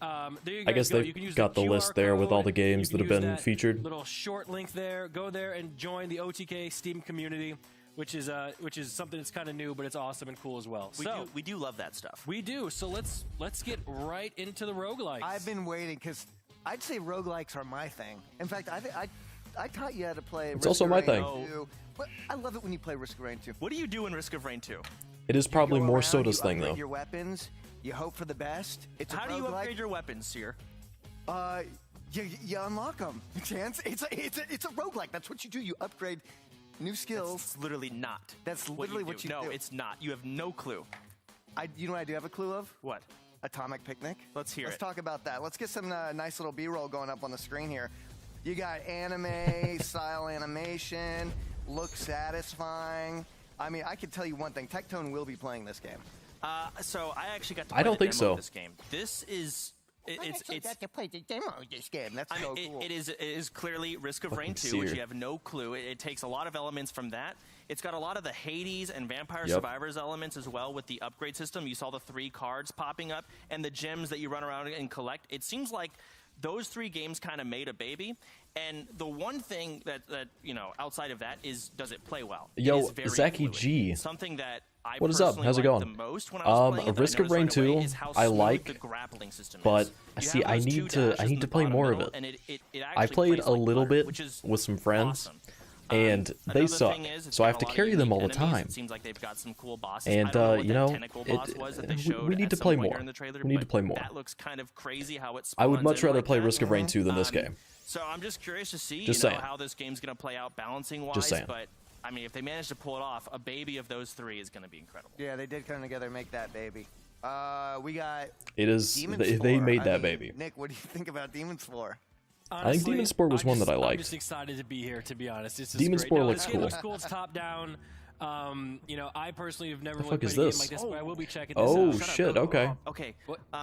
There you I guess go. they've You can use got the QR list there with all the code. games You that can have use been that featured. Little short link there. Go there and join the OTK Steam community, which is something that's kind of new, but it's awesome and cool as well. We do love that stuff. We do. So let's get right into the roguelikes. I've been waiting because I'd say roguelikes are my thing. In fact, I taught you how to play. It's also my thing. 2. But I love it when you play Risk of Rain 2. What do you do in Risk of Rain 2? It is probably Go more around, Soda's you thing, upgrade though. Your weapons. You hope for the best. It's How a do you roguelike. upgrade your weapons, Seer? You unlock them. Chance. It's a roguelike. That's what you do. You upgrade new skills. That's literally not. That's literally what you do. No, it's not. You have no clue. You know what I do have a clue of? What? Atomic Picnic. Let's hear Let's it. talk about that. Let's get some nice little B-roll going up on the screen here. You got anime style animation, look satisfying. I mean, I can tell you one thing. Tectone will be playing this game. So I actually got to I play don't the think demo of so. this game. This is it's got to play the demo of this game. That's so cool. It is clearly Risk of Rain 2, Fucking which Seer. you have no clue. It takes a lot of elements from that. It's got a lot of the Hades and Vampire Yep. Survivors elements as well with the upgrade system. You saw the 3 cards popping up and the gems that you run around and collect. It seems like those 3 games kind of made a baby. And the one thing that outside of that is, does it play well? Yo, it is very Zachy fluid. G. Something that I What is up? personally How's it liked going? the most when I was playing it, that I Risk of noticed Rain right away 2, is how I smooth like, the grappling system but is. You see, have I those 2 need to dashes in the play bottom more of middle, it. and it I actually played plays a like little butter, bit which is with some friends, awesome. and they Another suck, thing is, it's so I got have a to lot of carry them unique all the enemies. time. It seems like they've got some cool bosses. And I don't know what you that know, tentacle boss was that they we showed need at to some play point more. during the trailer, We need to but play more. That looks kind of crazy how it I would spawns much in rather like play that. Risk of Rain 2 than this game. So I'm just curious to see Just saying. how this game's going to play out balancing wise. Just saying. But I mean, if they manage to pull it off, a baby of those 3 is going to be incredible. Yeah, they did come together and make that baby. We got It is. Demon's They Spore. made I that mean, baby. Nick, what do you think about Demon's Spore? I think Demon Spore was one that I I'm liked. just excited to be here, to be honest. This is Demon great. Spore No, looks this game cool. looks cool. It's top down. I personally have never The really fuck played is a game this? like this, but I will be checking this Oh out. shit! Okay. Okay.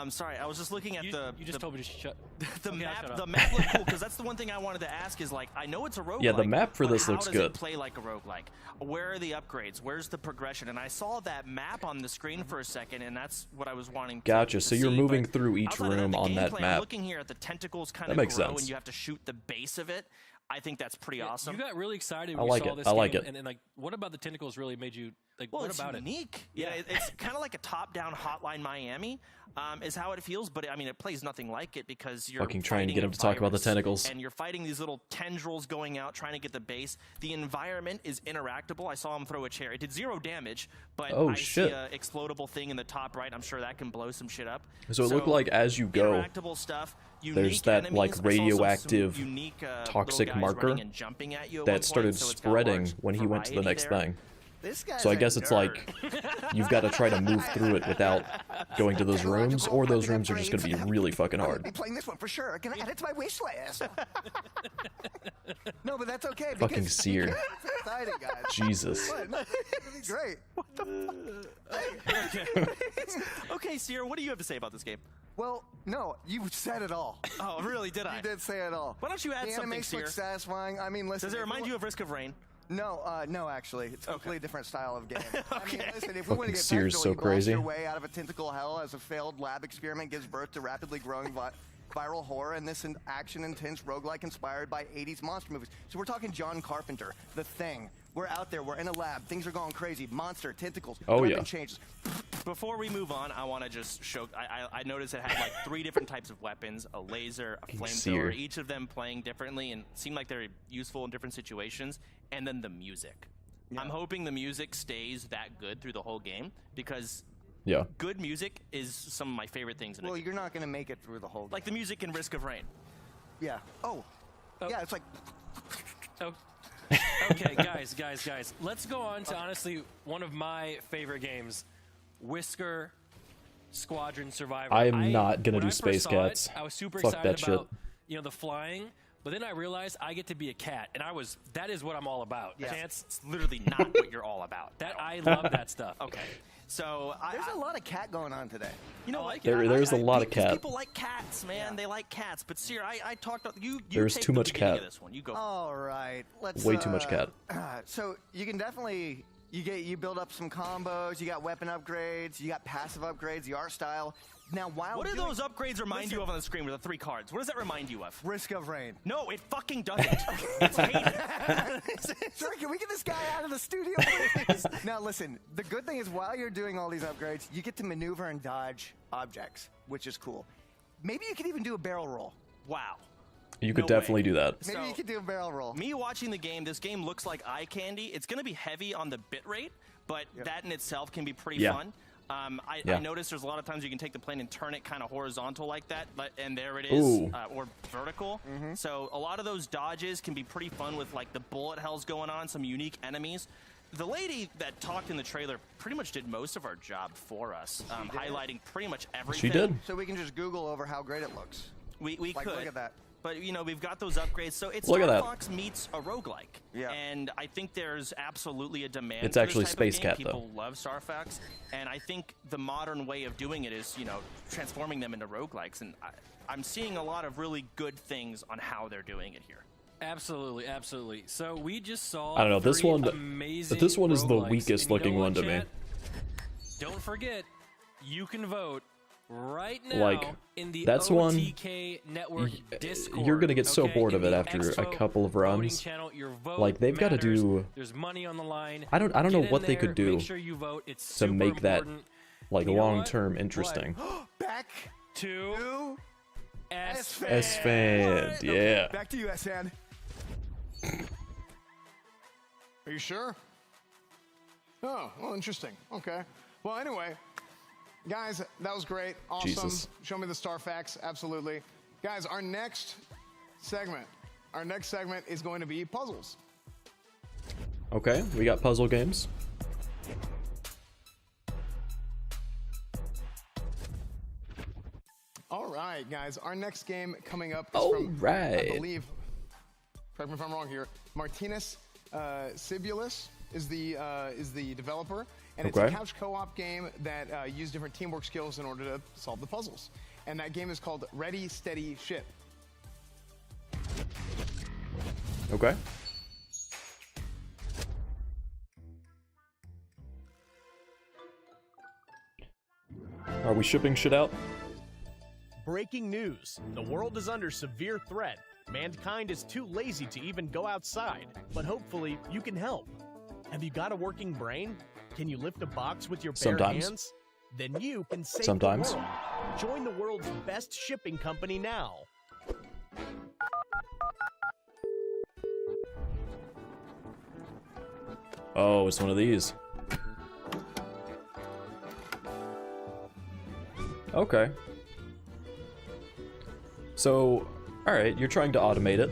Sorry, I was just looking at You just told me to shut. the Okay, I'll shut map. up. The map looked cool because that's the one thing I wanted to ask is like, I know it's a roguelike. Yeah, the map for but this how looks does good. It play like a roguelike? Where are the upgrades? Where's the progression? And I saw that map on the screen for a second, and that's what I was wanting. Gotcha. To So you're see, moving but through each outside of room the on that gameplay, I'm map. looking here at the tentacles kind That of makes grow, sense. and you have to shoot the base of it. I think that's pretty awesome. You got really excited I when like you saw it. this I like game, it. and like, what about the tentacles really made you like? Well, what it's about unique. Yeah, it's kind of like a top-down Hotline Miami, is how it feels. But I mean, it plays nothing like it because you're Fucking trying to fighting get a him to talk about the virus, tentacles. and you're fighting these little tendrils going out, trying to get the base. The environment is interactable. I saw him throw a chair. It did 0 damage, but Oh, I shit. see a explodable thing in the top right. I'm sure that can blow some shit up. So it looked like as you go, interactable stuff. there's Unique that enemies. like I saw some radioactive unique, little toxic guys marker running and jumping at you at one that started point, so it's got spreading large when he went to the variety next there. thing. This guy's So I a guess it's nerd. like you've got to try to move through it without going to those rooms, or those rooms are just going to be really fucking I'm hard. be playing this one for sure. Can I add it to my wish list? No, but that's okay. Fucking because Seer. It's exciting, guys. Jesus. What? It'll be great. What Okay, Seer, what do you have to say about this game? Well, no, you said it all. Oh, really? Did I? You did say it all. Why don't you add the something, animation Seer? looks satisfying. I mean, listen. Does it if remind we- you of Risk of Rain? No, no, actually, it's a completely different style of game. I mean, listen, if we want Fucking to get Seer's technical, so you blast crazy. your way out of a tentacle hell as a failed lab experiment gives birth to rapidly growing viral horror, and this action-intense roguelike inspired by 80s monster movies. So we're talking John Carpenter, The Thing. We're out there, we're in a lab, things are going crazy, monster, tentacles, Oh, weapon yeah. changes. Before we move on, I want to just show. I noticed it had like 3 different types of weapons: a laser, a Seer. flamethrower. Each of them playing differently and seemed like they're useful in different situations. And then the music. I'm hoping the music stays that good through the whole game because Yeah. good music is some of my favorite things in a Well, game. you're not going to make it through the whole game. Like the music in Risk of Rain. Yeah. Oh. Yeah, it's like... Oh. Okay, guys. Let's go on to honestly one of my favorite games, Whisker Squadron Survivor. I am not gonna when do I first Space saw Cats. It, I was super Fuck excited that about shit. the flying, but then I realized I get to be a cat, and that is what I'm all about. Yeah. Chance, It's literally not what you're all about. that I love that stuff. Okay. So There's a lot of cat going on today. You know, There's a lot of because cat. People like cats, man. They like cats. But Seer, I talked about you. There's take too the much beginning cat. Of this one. You go. All right, let's. Way too much cat. So you can definitely You build up some combos. You got weapon upgrades. You got passive upgrades. The art style. Now, while what do those upgrades remind you of on the screen with the 3 cards? What does that remind you of? Risk of Rain. No, it fucking doesn't. It's hated. Sorry, can we get this guy out of the studio, please? Now, listen. The good thing is, while you're doing all these upgrades, you get to maneuver and dodge objects, which is cool. Maybe you could even do a barrel roll. Wow. You could definitely do that. Maybe you could do a barrel roll. Me watching the game, this game looks like eye candy. It's going to be heavy on the bit rate, but that in itself can be pretty fun. I noticed there's a lot of times you can take the plane and turn it kind of horizontal like that, and there it is, or vertical. So a lot of those dodges can be pretty fun with like the bullet hells going on, some unique enemies. The lady that talked in the trailer pretty much did most of our job for us, highlighting pretty much everything. She did. So we can just Google over how great it looks. We like, could. Look at that. But, you know, we've got those upgrades. So it's Look at Star that. Fox meets a roguelike. Yeah. And I think there's absolutely a demand It's for actually this type Space of game. Cat, People love Star Fox. And I think the modern way of doing it is, you know, transforming them into roguelikes. And I'm seeing a lot of really good things on how they're doing it here. Absolutely, absolutely. So we just saw I don't know. This one is the roguelikes. weakest And you know looking what, one to me. chat? Don't forget, you can vote right now Like, in the that's one- OTK Network Discord. You're gonna get so okay? bored In of it the after a Expo couple of voting runs. channel, your vote Like, they've got to matters. do. There's money on the line. I don't know Get in what they there, could do Make sure you vote. It's to super make that important. like You know long what? term interesting. Back to S-Fan. S-Fan, yeah. Back to you, S-Fan. Are you sure? Oh, well, interesting. Okay. Well, anyway, guys, that was great. Awesome. Jesus. Show me the star facts. Absolutely. Guys, our next segment is going to be puzzles. Okay, we got puzzle games. All right, guys, our next game coming up is from, I believe, correct me if I'm wrong here, Martinez Cibulis is the developer, and it's a Okay. couch co-op game that uses different teamwork skills in order to solve the puzzles. And that game is called Ready, Steady, Ship. Okay. Are we shipping shit out? Breaking news. The world is under severe threat. Mankind is too lazy to even go outside, but hopefully you can help. Have you got a working brain? Can you lift a box with your bare Sometimes. hands? Then you can save Sometimes. the world. Join the world's best shipping company now. Oh, it's one of these. Okay. So, alright, you're trying to automate it.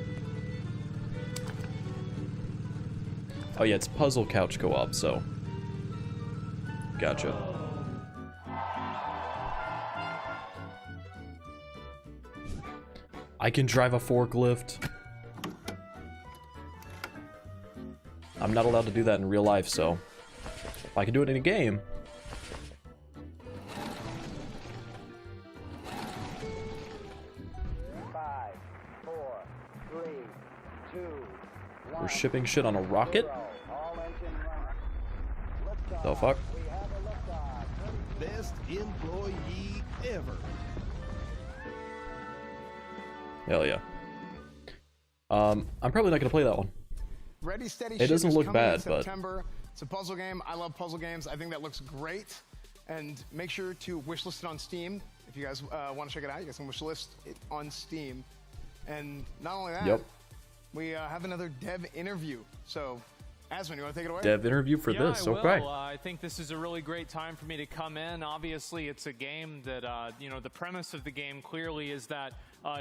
Oh yeah, it's puzzle couch co-op, so. Gotcha. I can drive a forklift. I'm not allowed to do that in real life, so if I can do it in a game. We're shipping shit on a rocket? The fuck? Best employee ever. Hell yeah. I'm probably not gonna play that one. Ready, Steady, It Ship doesn't is look coming in bad, but- September. It's a puzzle game. I love puzzle games. I think that looks great. And make sure to wishlist it on Steam. If you guys want to check it out, you guys can wishlist it on Steam. And not only that, Yep. we have another dev interview. So, Asman, you want to take it away? Dev interview for this, I okay. will. I think this is a really great time for me to come in. Obviously, it's a game that, you know, the premise of the game clearly is that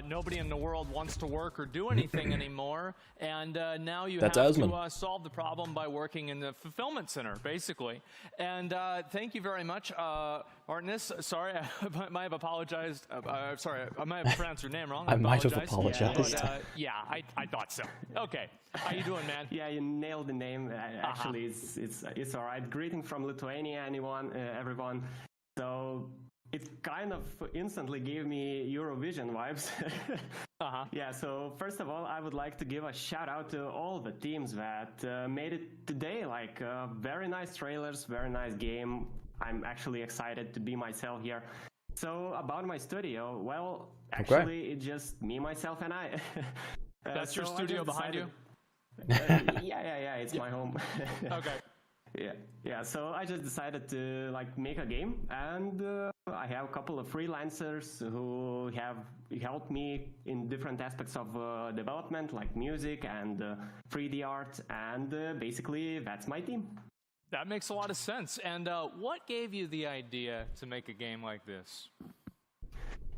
nobody in the world wants to work or do anything anymore. And now you That's have Asman. to solve the problem by working in the fulfillment center, basically. And thank you very much, Martinez. Sorry, I might have apologized. Sorry, I might have pronounced your name wrong. I might have apologize. apologized. But, yeah, I thought so. Okay. How you doing, man? Yeah, you nailed the name. Actually, it's all right. Greeting from Lithuania, everyone. So it kind of instantly gave me Eurovision vibes. Yeah, so first of all, I would like to give a shout out to all the teams that made it today. Like, very nice trailers, very nice game. I'm actually excited to be myself here. So, about my studio, well, actually, it's just me, myself, and I. That's your studio behind you? Yeah, it's my home. Okay. Yeah, so I just decided to like make a game, and I have a couple of freelancers who have helped me in different aspects of development, like music and 3D art, and basically that's my team. That makes a lot of sense. And what gave you the idea to make a game like this?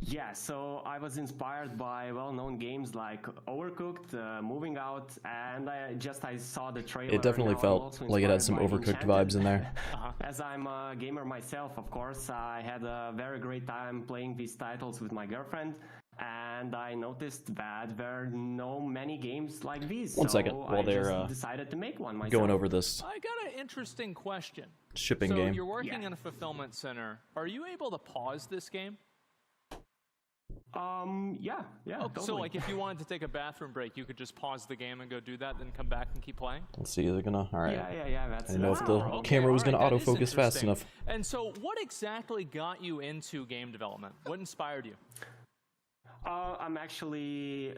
Yeah, so I was inspired by well-known games like Overcooked, Moving Out, and I saw the trailer. It definitely felt like it had some Overcooked vibes in there. As I'm a gamer myself, of course, I had a very great time playing these titles with my girlfriend, and I noticed that there are no many games like these. One second, while I they're just decided to make one myself. going over this I got an interesting question. shipping so game. You're working in a fulfillment center. Are you able to pause this game? Yeah, Oh, totally. so like if you wanted to take a bathroom break, you could just pause the game and go do that, then come back and keep playing? Let's see, they're gonna. Alright. Yeah, that's I didn't know if the camera was gonna That is autofocus fast interesting. enough. And so what exactly got you into game development? What inspired you? I'm actually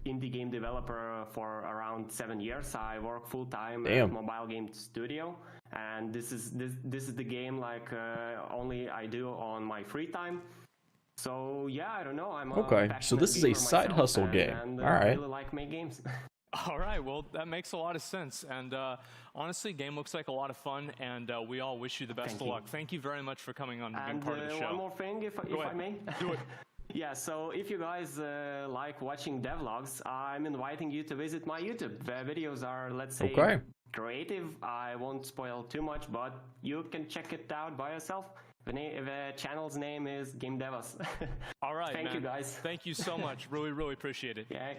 indie game developer for around 7 years. I work full time at Damn. Mobile Game Studio, and this is the game like only I do on my free time. So yeah, I don't know. I'm Okay, a so this is a passionate side gamer hustle myself, game. And, All right. I really like making games. All right, well, that makes a lot of sense. And honestly, game looks like a lot of fun, and we all wish you the best of luck. Thank you very much for coming on and being And part of the show. one more thing, if Go I ahead. may. Do it. Yeah, so if you guys like watching devlogs, I'm inviting you to visit my YouTube. The videos are, let's say, Okay. creative. I won't spoil too much, but you can check it out by yourself. The channel's name is Game Devos. All right, Thank man. you, guys. Thank you so much. Really, really appreciate it. Yeah.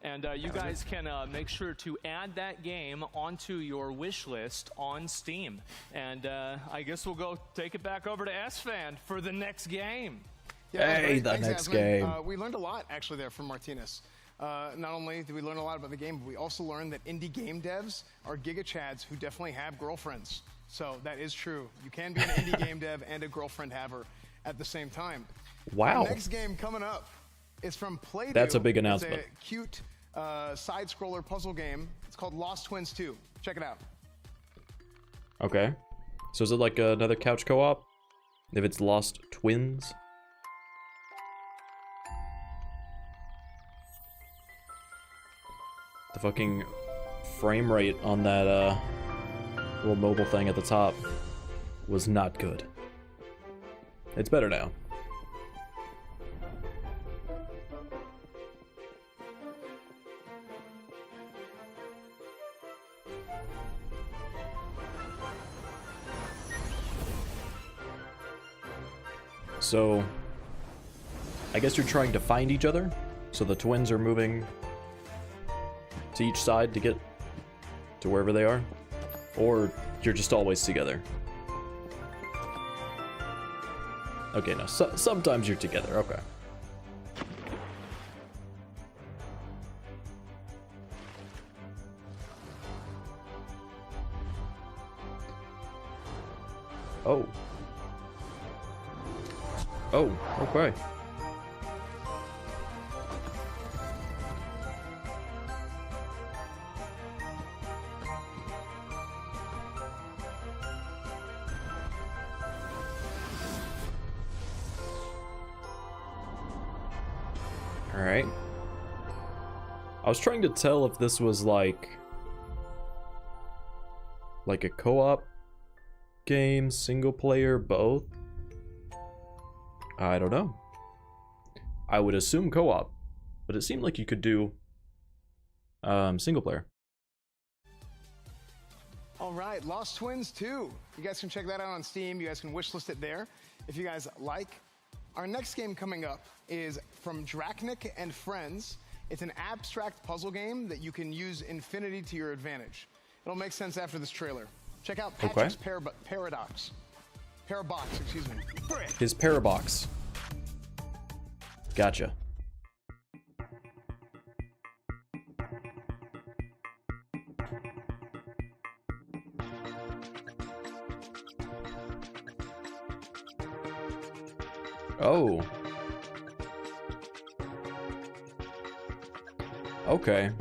And you guys can make sure to add that game onto your wish list on Steam. And I guess we'll go take it back over to S-Fan for the next game. Hey, the Thanks, next Aslan. game. We learned a lot, actually, there from Martinez. Not only did we learn a lot about the game, but we also learned that indie game devs are Giga Chads who definitely have girlfriends. So that is true. You can be an indie game dev and a girlfriend haver at the same time. Wow. The next game coming up is from Play-Doh. That's a big announcement. It's a cute side-scroller puzzle game. It's called Lost Twins 2. Check it out. Okay. So is it like another couch co-op? If it's Lost Twins? The fucking frame rate on that little mobile thing at the top was not good. It's better now. So, I guess you're trying to find each other? So the twins are moving to each side to get to wherever they are? Or you're just always together? Okay, no, sometimes you're together, okay. Oh. Oh, okay. Alright. I was trying to tell if this was like a co-op game, single player, both. I don't know. I would assume co-op, but it seemed like you could do single player. All right, Lost Twins 2. You guys can check that out on Steam. You guys can wishlist it there if you guys like. Our next game coming up is from Drachnik and Friends. It's an abstract puzzle game that you can use infinity to your advantage. It'll make sense after this trailer. Check out Patrick's Paradox. Parabox, excuse me. Frick. His Parabox. Gotcha. Oh. Okay.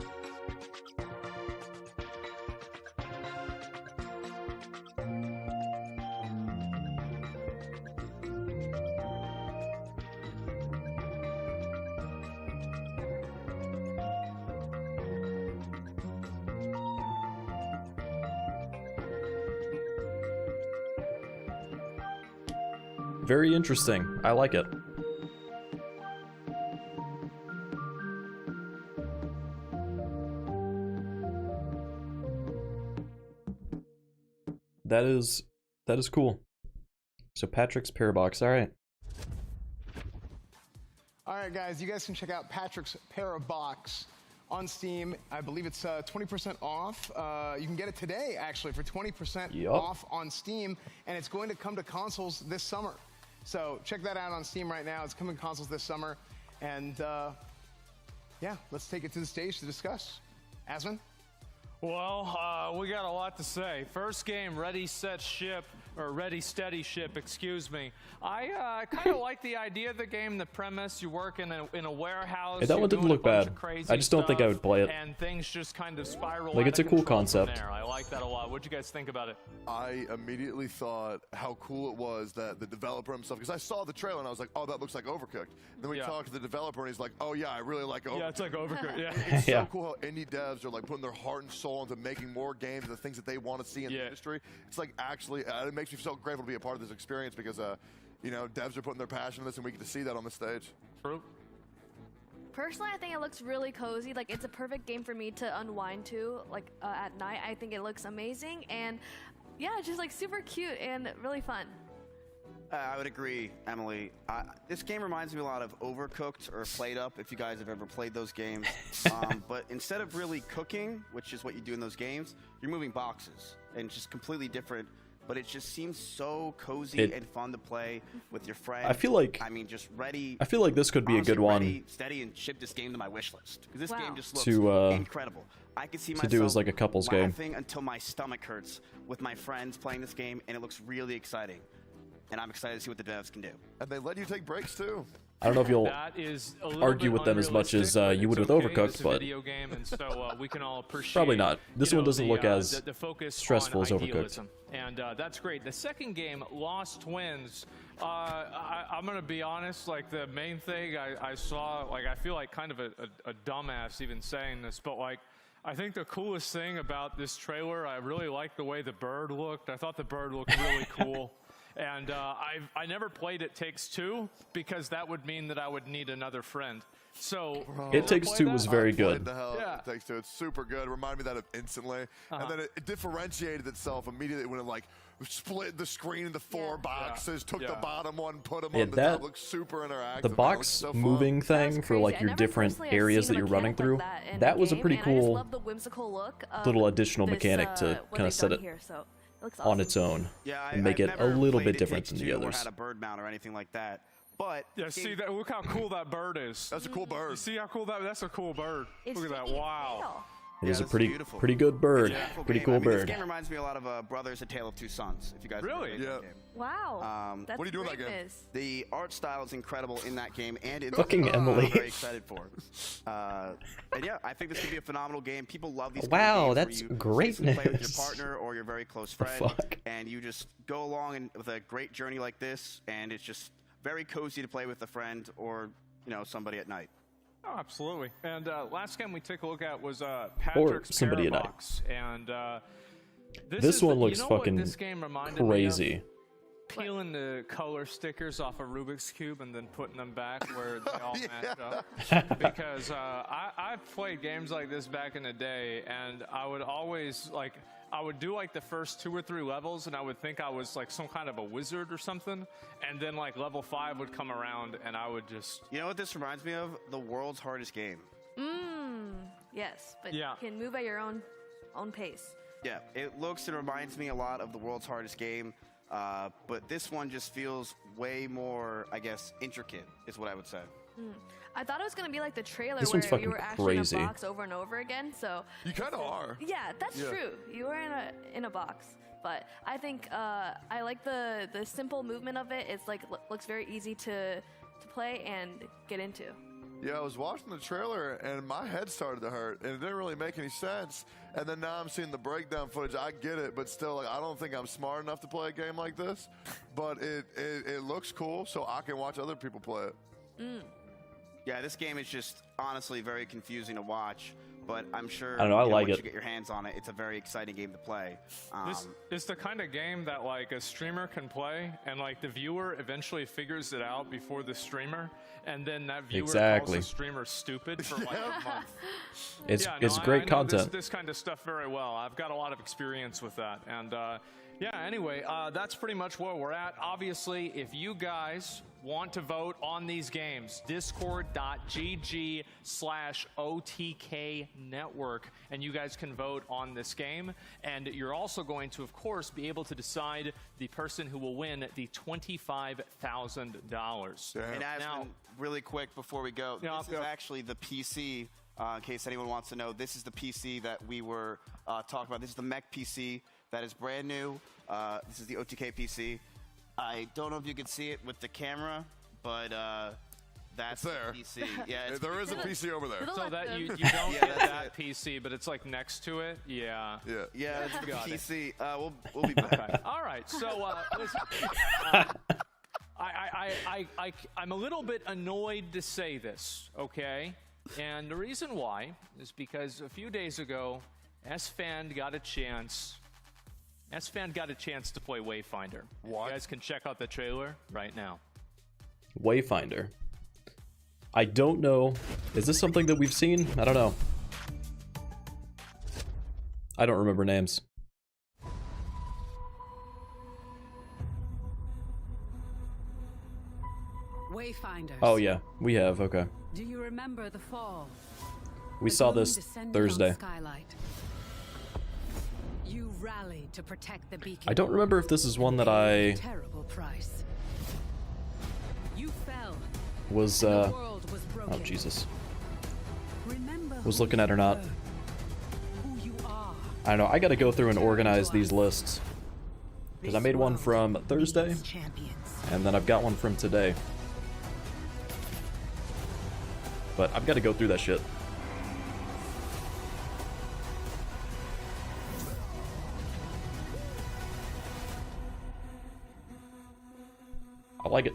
Very interesting. I like it. That is cool. So Patrick's Parabox, all right. All right, guys, you guys can check out Patrick's Parabox on Steam. I believe it's 20% off. You can get it today, actually, for 20% off on Steam, and it's going to come to consoles this summer. So check that out on Steam right now. It's coming to consoles this summer, and yeah, let's take it to the stage to discuss. Asmon? Well, we got a lot to say. First game, Ready, Set, Ship, or Ready, Steady, Ship, excuse me. I kind of like the idea of the game, the premise. You work in a warehouse. Hey, that one didn't look bad. I just don't think I would play it. And things just kind of spiral. Like, it's a cool concept. I like that a lot. What'd you guys think about it? I immediately thought how cool it was that the developer himself, because I saw the trailer and I was like, oh, that looks like Overcooked. And then we talked to the developer and he's like, oh yeah, I really like Overcooked. Yeah, it's like Overcooked. Yeah. It's so cool how indie devs are like putting their heart and soul into making more games, the things that they want to see in the industry. It's like actually, it makes me so grateful to be a part of this experience because, you know, devs are putting their passion in this and we get to see that on the stage. True. Personally, I think it looks really cozy. Like, it's a perfect game for me to unwind to, like, at night. I think it looks amazing, and yeah, it's just like super cute and really fun. I would agree, Emily. This game reminds me a lot of Overcooked or Played Up, if you guys have ever played those games. But instead of really cooking, which is what you do in those games, you're moving boxes, and it's just completely different. But it just seems so cozy and fun to play with your friends. I feel like just ready. I feel like this could be a good one. Ready, steady, and ship this game to my wish list because this game just looks incredible. I can see myself do as like a couples game. Laughing until my stomach hurts with my friends playing this game, and it looks really exciting. And I'm excited to see what the devs can do. And they let you take breaks too. I don't know if you'll argue with them as much as you would with Overcooked, but video game, and so we can all appreciate, probably not. This one doesn't look as the focus stressful as idealism. Overcooked. And that's great. The second game, Lost Twins, I'm going to be honest, like the main thing I saw, like I feel like kind of a dumbass even saying this, but like I think the coolest thing about this trailer, I really liked the way the bird looked. I thought the bird looked really cool. And I never played It Takes Two because that would mean that I would need another friend. So It Takes Two was very good. It Takes Two. It's super good. It reminded me of that instantly. And then it differentiated itself immediately when it like split the screen into four boxes, took the bottom one, put them on the top. Looks super interactive. The box so moving thing for like your different areas that you're running through, that was a pretty cool little additional mechanic to kind of set it on its own and make it a little bit different than the others. Had a bird mount or anything like that, but see that. Look how cool that bird is. That's a cool bird. You see how cool that's a cool bird. Look at that! Wow. It is a pretty good bird. Pretty cool bird. This game reminds me a lot of Brothers: A Tale of Two Sons. If you guys really, wow. What do you do in that game? The art style is incredible in that game, and it's fucking Emily. I'm very excited for it. And yeah, I think this could be a phenomenal game. People love these. Wow, kind of games that's where you greatness. Play with your partner or your very close friend, and you just go along with a great journey like this, and it's just very cozy to play with a friend or somebody at night. Oh, absolutely. And last game we took a look at was Patrick's Parabox. And this one looks fucking this game crazy. Peeling the color stickers off a Rubik's Cube and then putting them back where they all match up. Because I've played games like this back in the day, and I would always I would do like the first 2 or 3 levels, and I would think I was like some kind of a wizard or something, and then like level 5 would come around, and I would just... You know what this reminds me of? The world's hardest game. Yes, but you can move at your own pace. Yeah, it looks and reminds me a lot of the world's hardest game. but this one just feels way more, I guess, intricate is what I would say. I thought it was gonna be like the trailer This where one's you fucking were actually crazy. in a box over and over again. So you kind of are. Yeah, that's Yeah. true. You were in a box, but I think I like the simple movement of it. It's like looks very easy to play and get into. Yeah, I was watching the trailer and my head started to hurt, and it didn't really make any sense. And then now I'm seeing the breakdown footage. I get it, but still, like, I don't think I'm smart enough to play a game like this. But it looks cool, so I can watch other people play it. Yeah, this game is just honestly very confusing to watch, but I'm sure I don't know, I like once it. you get your hands on it, it's a very exciting game to play. This is the kind of game that like a streamer can play, and like the viewer eventually figures it out before the streamer, and then that viewer Exactly. calls the streamer stupid for like a month. It's Yeah, it's no, great I know content. This kind of stuff very well. I've got a lot of experience with that, and yeah. Anyway, that's pretty much where we're at. Obviously, if you guys want to vote on these games, discord.gg/OTK network, and you guys can vote on this game. And you're also going to, of course, be able to decide the person who will win the $25,000. And Asmund, really quick before we go, this is actually the PC, in case anyone wants to know, this is the PC that we were talking about. This is the mech PC that is brand new. This is the OTK PC. I don't know if you can see it with the camera, but that's there. the PC. Yeah, There is a PC over there. So that you don't get that PC, but it's like next to it. Yeah. Yeah, it's the Got it. PC. We'll be back. Okay. All right. So listen, I'm a little bit annoyed to say this, okay? And the reason why is because a few days ago, S-Fan got a chance to play Wayfinder. What? You guys can check out the trailer right now. Wayfinder. I don't know. Is this something that we've seen? I don't know. I don't remember names. Wayfinders. Oh yeah, we have. Okay. Do you remember the fall? We The saw moon this descended Thursday. on Skylight. You rallied to protect the beacon. I don't remember if this is one that I Terrible price. You fell. was The world was broken. oh Jesus. Remember Was who looking at or you not. were, who you are. I don't know, I gotta go through and organize these lists. Because I made one from Thursday, and then I've got one from today. But I've got to go through that shit. I like it.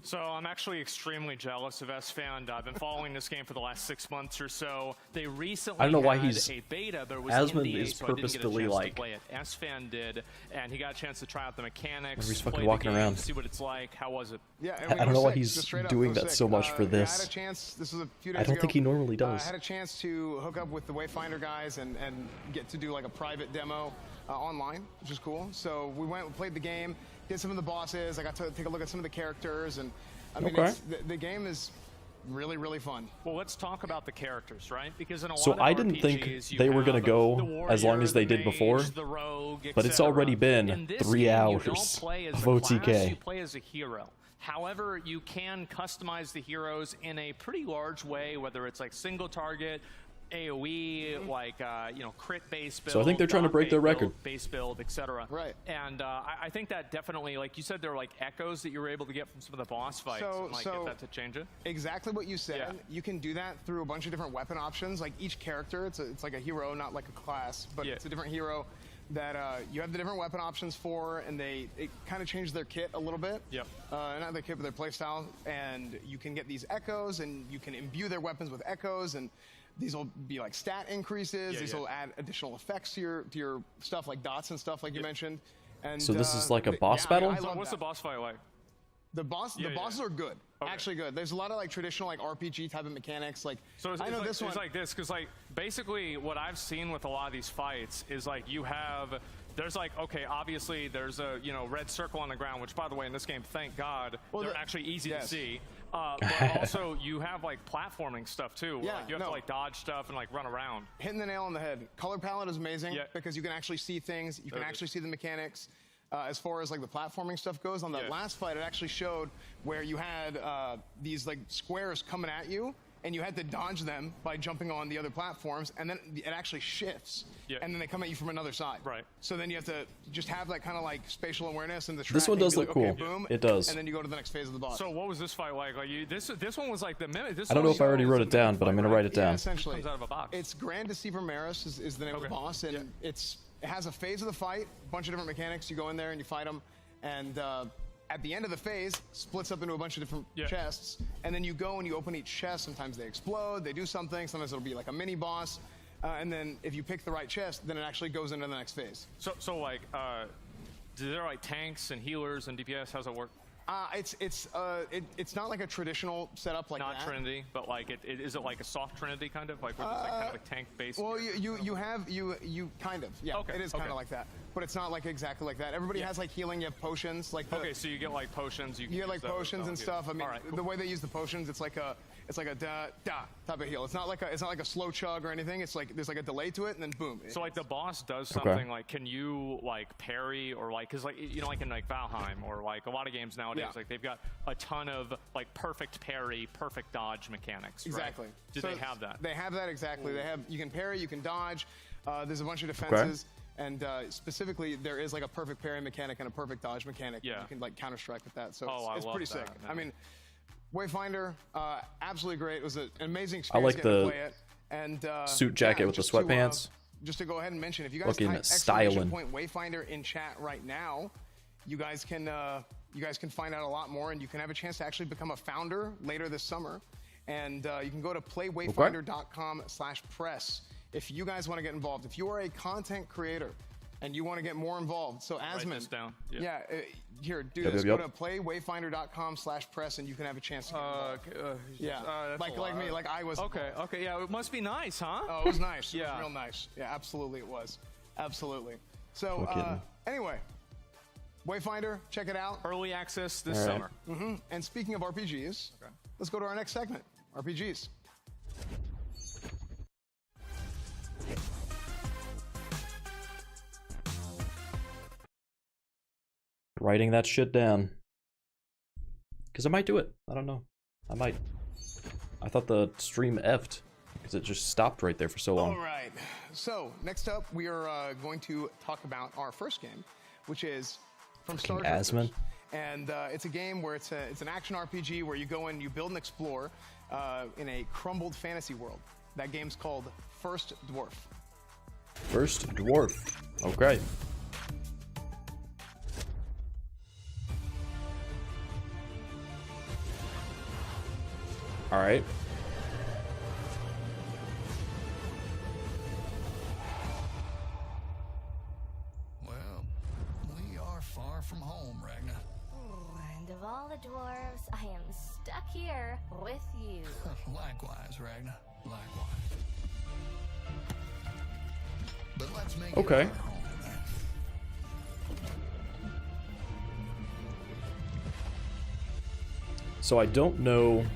So I'm actually extremely jealous of S-Fan. I've been following this game for the last 6 months or so. They recently I don't know why had he's- a beta, but it was Asmund NDA, is so I didn't get a purposefully, chance like- to play it. S-Fan did, and he got a chance to try out the mechanics, He's play fucking the walking game, around. see what it's like. How was it? Yeah, I don't know why he's just straight up, doing go that sick. so much for Yeah, I this. had a chance. This was a few I days don't ago. think he normally does. I had a chance to hook up with the Wayfinder guys and get to do like a private demo online, which is cool. So we went, played the game, did some of the bosses. I got to take a look at some of the characters, and I mean, Okay. the game is really, really fun. Well, let's talk about the characters, right? Because in a So lot of I didn't think RPGs, you they were gonna have go the warrior, as long as they the did mage, before, the rogue, but it's etc. already In been this 3 game, hours you don't play as of a OTK. class, you play as a hero. However, you can customize the heroes in a pretty large way, whether it's like single target, AoE, like crit base build. So I think they're trying to break their dog record. base build, etc. Right. And I think that definitely, like you said, there were like echoes that you were able to get from some of the boss fights. So- and, like, so- get that to change it. Exactly what you said. You can do that through a bunch of different weapon options. Like each character, it's like a hero, not like a class, but it's a different hero that you have the different weapon options for, and it kind of changed their kit a little bit. Yep. Not their kit, but their playstyle. And you can get these echoes, and you can imbue their weapons with echoes, and these will be like stat increases. These will add additional effects to your stuff, like dots and stuff, like you mentioned. And So this is like a boss yeah, battle? I love What's that. the boss fight like? The bosses are good, actually good. There's a lot of like traditional like RPG type of mechanics. Like So it's, I know this one. It's like this because like basically what I've seen with a lot of these fights is like you have there's like, okay, obviously there's a, you know, red circle on the ground, which by the way in this game, thank God, they're actually easy to see. But also you have like platforming stuff too. Where, like, you have to like dodge stuff and like run around. Hitting the nail on the head. Color palette is amazing because you can actually see things. You can actually see the mechanics. As far as like the platforming stuff goes, on that last fight, it actually showed where you had these like squares coming at you, and you had to dodge them by jumping on the other platforms, and then it actually shifts, and then they come at you from another side. Right. So then you have to just have that kind of like spatial awareness and the This one does look cool. Boom, it does. And then you go to the next phase of the boss. So what was this fight like? Like this one was like the minute. This I don't know if I already wrote it down, but I'm gonna write it down. Essentially, comes out of a box. It's Grand Deceiver Maris is the name of the boss, and it has a phase of the fight, a bunch of different mechanics. You go in there and you fight them, and at the end of the phase, splits up into a bunch of different chests, and then you go and you open each chest. Sometimes they explode, they do something. Sometimes it'll be like a mini boss, and then if you pick the right chest, then it actually goes into the next phase. So like, do there like tanks and healers and DPS? How's it work? It's not like a traditional setup like not that. Trinity, but like is it like a soft Trinity kind of like where it's like kind of like tank based? Well, you kind of it is kind of like that, but it's not like exactly like that. Everybody has like healing. You have potions like okay, so you get like potions. You get like potions and stuff. I mean, the way they use the potions, it's like a da type of heal. It's not like a slow chug or anything. It's like there's like a delay to it, and then boom. So like the boss does something like, can you like parry or like, cause like you know like in like Valheim or like a lot of games nowadays, like they've got a ton of like perfect parry, perfect dodge mechanics. Exactly. Right? Do they have that? They have that exactly. They have you can parry, you can dodge. There's a bunch of defenses. And specifically, there is like a perfect parry mechanic and a perfect dodge mechanic. You can like counter strike with that. So it's pretty sick. I mean, Wayfinder, absolutely great. It was an amazing experience. I like getting to play it. And suit jacket with the sweatpants. Just to go ahead and mention, if you guys looking type styling Wayfinder in chat right now, you guys can find out a lot more, and you can have a chance to actually become a founder later this summer. And you can go to playwayfinder.com/press if you guys want to get involved. If you are a content creator and you want to get more involved, so Asmund, write this down. Here, do this. Go to playwayfinder.com/press, and you can have a chance to get involved. Like me, like I was. Okay, yeah, it must be nice, huh? Oh, it was nice. It was real nice. Yeah, absolutely, it was. Absolutely. So anyway, Wayfinder, check it out. Early access this summer. And speaking of RPGs, let's go to our next segment, RPGs. Writing that shit down. Because I might do it. I don't know. I might. I thought the stream effed. Because it just stopped right there for so long. All right. So, next up, we are going to talk about our first game, which is from Star Asmund. And it's a game where it's an action RPG where you go in, you build and explore in a crumbled fantasy world. That game's called First Dwarf. First Dwarf. Okay. All right. Well, we are far from home, Ragnar. And of all the dwarves, I am stuck here with you. Likewise, Ragnar. Likewise. But let's make okay. it our home. So I don't know.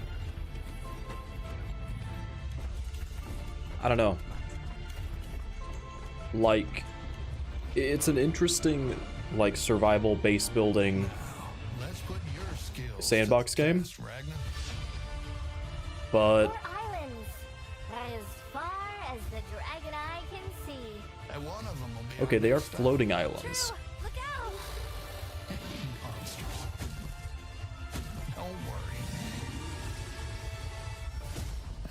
I don't know. Like, it's an interesting, like, survival base building sandbox game. But Islands, as far as the dragon eye can see. And one of them will be okay, they are floating islands. Look out! monsters. Don't worry.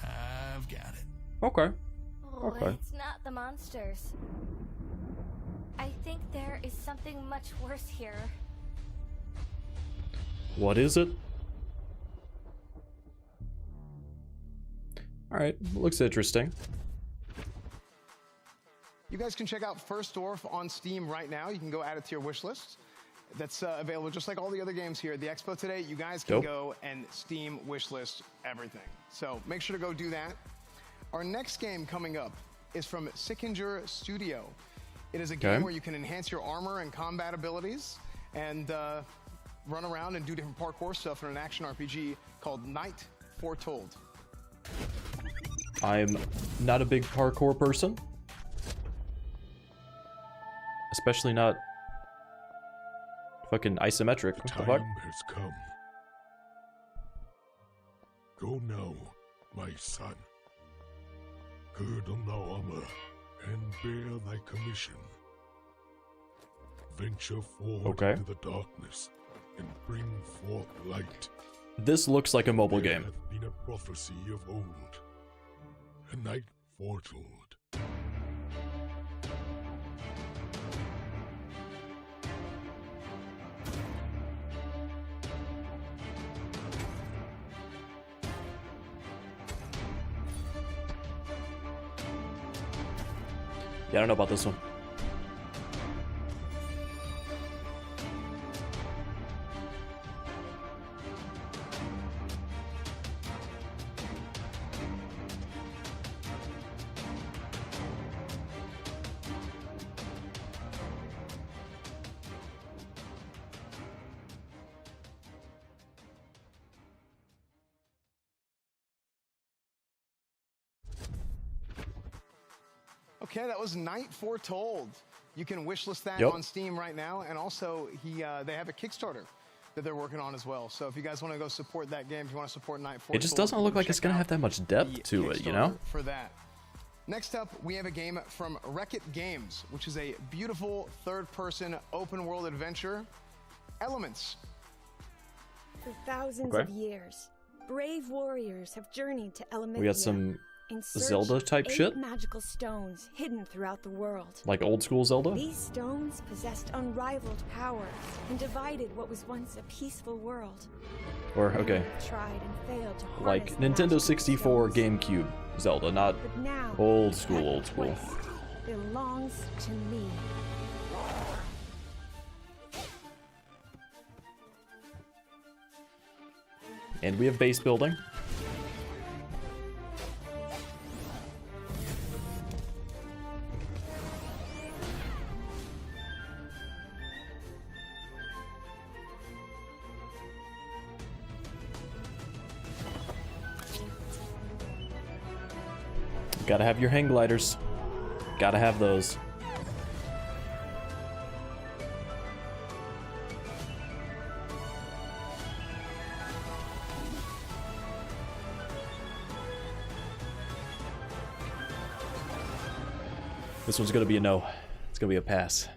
I've got it. Okay. Oh, it's not the monsters. I think there is something much worse here. What is it? Alright, looks interesting. You guys can check out First Dwarf on Steam right now. You can go add it to your wish list. That's available just like all the other games here at the Expo today. You guys can go and Steam wish list everything. So make sure to go do that. Our next game coming up is from Sickinger Studio. It is a game where you can enhance your armor and combat abilities and run around and do different parkour stuff in an action RPG called Night Foretold. I'm not a big parkour person. Especially not fucking isometric. What the fuck? Time has come. Go now, my son. Gird on the armor and bear thy commission. Venture forward into the darkness and bring forth light. This looks like a mobile game. There hath been a prophecy of old, a night foretold. Yeah, I don't know about this one. Okay, that was Night Foretold. You can wishlist that on Steam right now, and also they have a Kickstarter that they're working on as well. So if you guys want to go support that game, if you want to support Night Foretold, It just doesn't look like it's gonna have that much depth to it, you know? For that. Next up, we have a game from Wreck-It Games, which is a beautiful third-person open-world adventure, Elements. For thousands of years, brave warriors have journeyed to Elementia. We got some in search Zelda type of 8 shit? magical stones hidden throughout the world. Like old school Zelda? These stones possessed unrivaled power and divided what was once a peaceful world. Or, okay. Tried and failed to Like harness Nintendo 64 GameCube Zelda, not But now, old school. belongs to me. And we have base building. Gotta have your hang gliders. Gotta have those. This one's gonna be a no. It's gonna be a pass.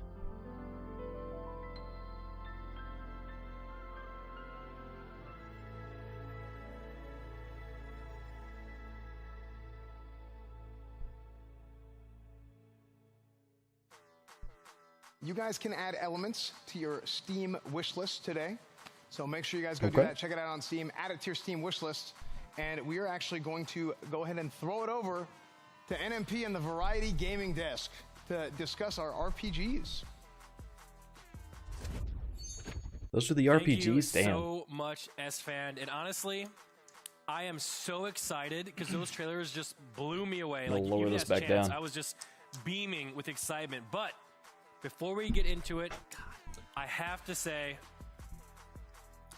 You guys can add Elements to your Steam wishlist today. So make sure you guys go do that. Check it out on Steam. Add it to your Steam wishlist. And we are actually going to go ahead and throw it over to NMP and the Variety Gaming Desk to discuss our RPGs. Those are the Thank RPGs, you damn. so much, S-Fan. And honestly, I am so excited because those trailers just blew me away. We'll lower even this as back Chance, down. I was just beaming with excitement. But before we get into it, I have to say,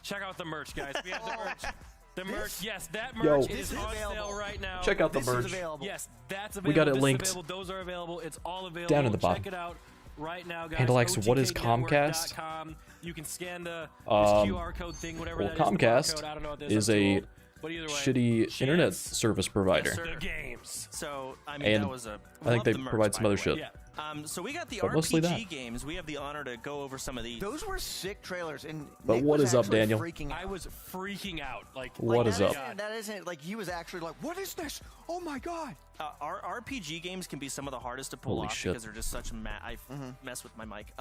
check out the merch, guys. We have the merch. The merch, yes, that merch is on sale right now. Check out the merch. Yes, that's available. We got it This is linked. available. Those are available. It's all available. Down in the bottom. Check it out right now, guys. Pandallax, what is Comcast? OTKnetwork.com. You can scan this Um, QR code thing, whatever well, that is. the Comcast barcode. I don't know what this is I'm a told. But either way, shitty internet service provider. the games. So, I mean, And that was a... I think love they the merch, provide by some the other way. shit. Yeah. So we got the But mostly RPG that. games. We have the honor to go over some of these. Those were sick trailers, and But Nick what was is up, actually Daniel? freaking out. I was freaking out. What is up? That isn't like he was actually like, "What is this? Oh my god!" Our RPG games can be some of the hardest to pull Holy off shit. because they're just such I mess with my mic.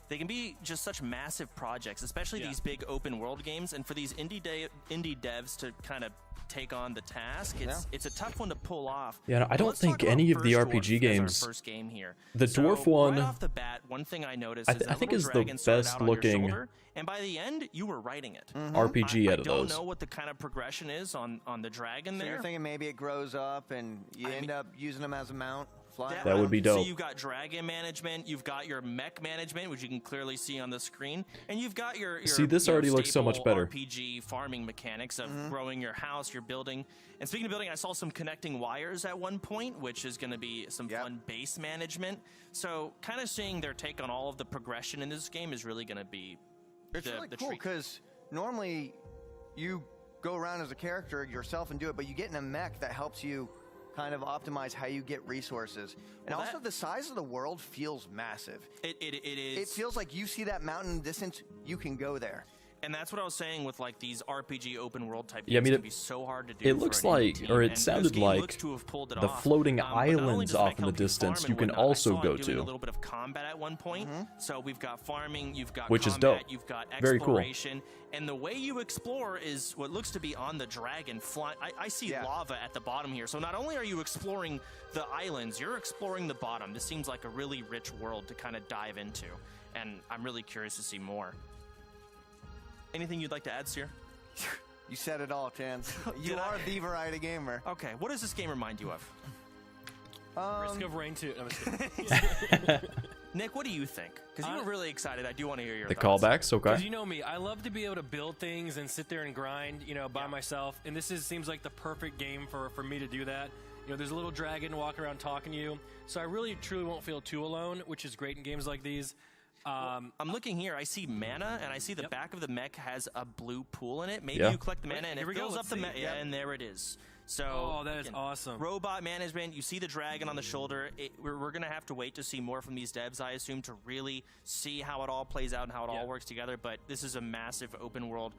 They can be just such massive projects, especially these big open world games. And for these indie devs to kind of take on the task, it's a tough one to pull off. Yeah, no, I don't think any of the RPG games. First game here. The dwarf one. Right off the bat, one thing I noticed is I that think little is the dragon started best out on your looking shoulder, and by the end, you were writing it. RPG out of I don't those. know what the kind of progression is on the dragon So there. you're thinking maybe it grows up and you end up using them as a mount That would be dope. So you've got dragon management, you've got your mech management, which you can clearly see on the screen, and you've got your See, this already looks so much better. RPG farming mechanics of growing your house, your building. And speaking of building, I saw some connecting wires at one point, which is going to be some fun base management. So kind of seeing their take on all of the progression in this game is really going to be It's really cool because normally you go around as a character yourself and do it, but you get in a mech that helps you kind of optimize how you get resources. And also the size of the world feels massive. It is. It feels like you see that mountain distance, you can go there. And that's what I was saying with like these RPG open world type games. Yeah, I mean, can be so hard to do. it looks like, or it sounded like, the floating islands off in the distance you can also go A to, little bit of combat at one point. So we've got farming, you've got which is combat, dope. you've got Very cool. exploration, and the way you explore is what looks to be on the dragon fly. I see lava at the bottom here. So not only are you exploring the islands, you're exploring the bottom. This seems like a really rich world to kind of dive into, and I'm really curious to see more. Anything you'd like to add, Seer? You said it all, Chance. You are the variety gamer. Okay, what does this game remind you of? Risk of Rain 2. I'm just kidding. Nick, what do you think? Because you were really excited. I do want to hear your The thoughts. callbacks, okay. Because you know me, I love to be able to build things and sit there and grind, you know, by myself. And this seems like the perfect game for me to do that. You know, there's a little dragon walking around talking to you. So I really, truly won't feel too alone, which is great in games like these. I'm looking here. I see mana, and I see the back of the mech has a blue pool in it. Maybe Yeah. you collect the mana, and Here it we go, fills up let's the see. mech. Yeah, and there it is. So, Oh, that is awesome. Robot management. You see the dragon on the shoulder. We're going to have to wait to see more from these devs, I assume, to really see how it all plays out and how it all works together. But this is a massive open world,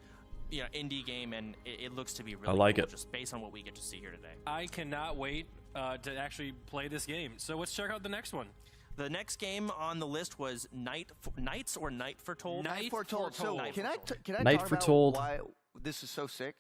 you know, indie game, and it looks to be really I like cool, it. just based on what we get to see here today. I cannot wait to actually play this game. So let's check out the next one. The next game on the list was Night Foretold. Night Foretold. So can I Night talk Foretold. about why this is so sick?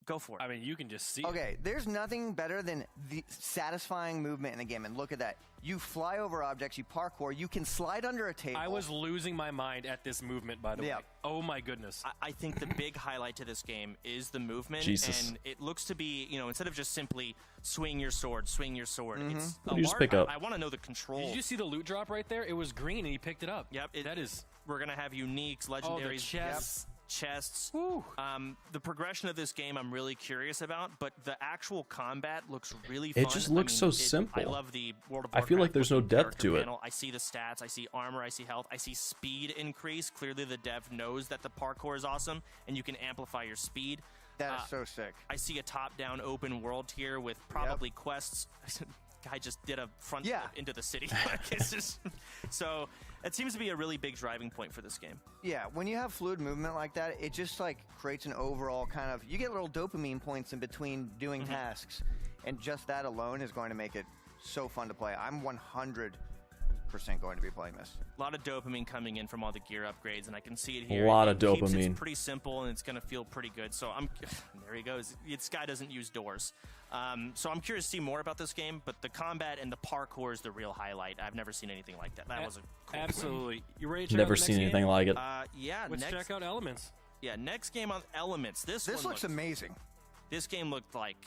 Go for it. I mean, you can just see Okay, there's nothing better than the satisfying movement in a game. And look at that. You fly over objects, you parkour, you can slide under a table. I was losing my mind at this movement, by the way. Oh my goodness. I think the big highlight to this game is the movement. Jesus. And it looks to be, you know, instead of just simply swing your sword, it's What a do you just pick up? I want to know the control. Did you see the loot drop right there? It was green and he picked it up. Yep. That is... We're going to have uniques, Oh, the legendaries, chests. chests. The progression of this game I'm really curious about, but the actual combat looks really fun. It just looks so simple. I love the World of I Warcraft feel like there's no looking depth character to it. panel. I see the stats, I see armor, I see health, I see speed increase. Clearly the dev knows that the parkour is awesome and you can amplify your speed. That is so sick. I see a top-down open world here with probably quests. Guy just did a front flip into the city. It's just, so it seems to be a really big driving point for this game. Yeah, when you have fluid movement like that, it just like creates an overall kind of, you get little dopamine points in between doing tasks, and just that alone is going to make it so fun to play. I'm 100% going to be playing this. A lot of dopamine coming in from all the gear upgrades, and I can see it here. A lot It of keeps- dopamine. It's pretty simple, and it's going to feel pretty good. So there he goes. This guy doesn't use doors. So I'm curious to see more about this game, but the combat and the parkour is the real highlight. I've never seen anything like that. That was a cool Absolutely. You ready to check Never out the seen next anything game? like it. Yeah, Let's next, check out Elements. Yeah, next game on Elements. This one looks amazing. This game looked like,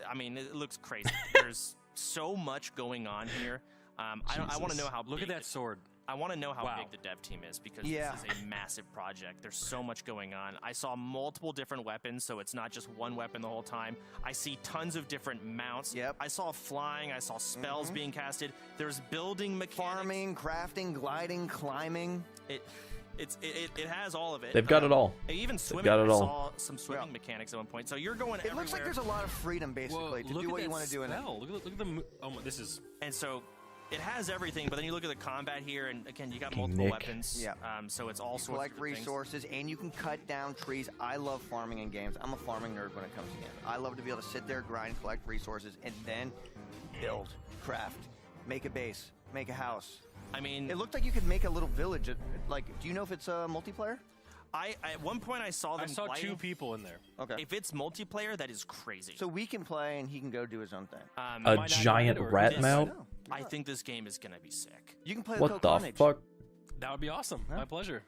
I mean, it looks crazy. There's so much going on here. I want to know how. Look at that sword. I want to know how big the dev team is because this is a massive project. There's so much going on. I saw multiple different weapons, so it's not just one weapon the whole time. I see tons of different mounts. I saw flying. I saw spells being casted. There's building mechanics. Farming, crafting, gliding, climbing. It has all of it. They've got it all. Even swimming. They've got it I all. saw some swimming mechanics at one point. So you're going everywhere. It looks like there's a lot of freedom, basically, to do what you want to do in it. Look at the... Oh, my, this is... And so it has everything, but then you look at the combat here, and again, you got multiple Nick. weapons. Yeah. So it's all You sorts of collect different things. resources, and you can cut down trees. I love farming in games. I'm a farming nerd when it comes to games. I love to be able to sit there, grind, collect resources, and then build, craft, make a base, make a house. I mean, it looked like you could make a little village. Like, do you know if it's multiplayer? At one point I saw them. I saw gliding. 2 people in there. Okay. If it's multiplayer, that is crazy. So we can play, and he can go do his own thing. A giant rat mount? I think this game is gonna be sick. You can play What with the Carnage. fuck? That would be awesome. My pleasure.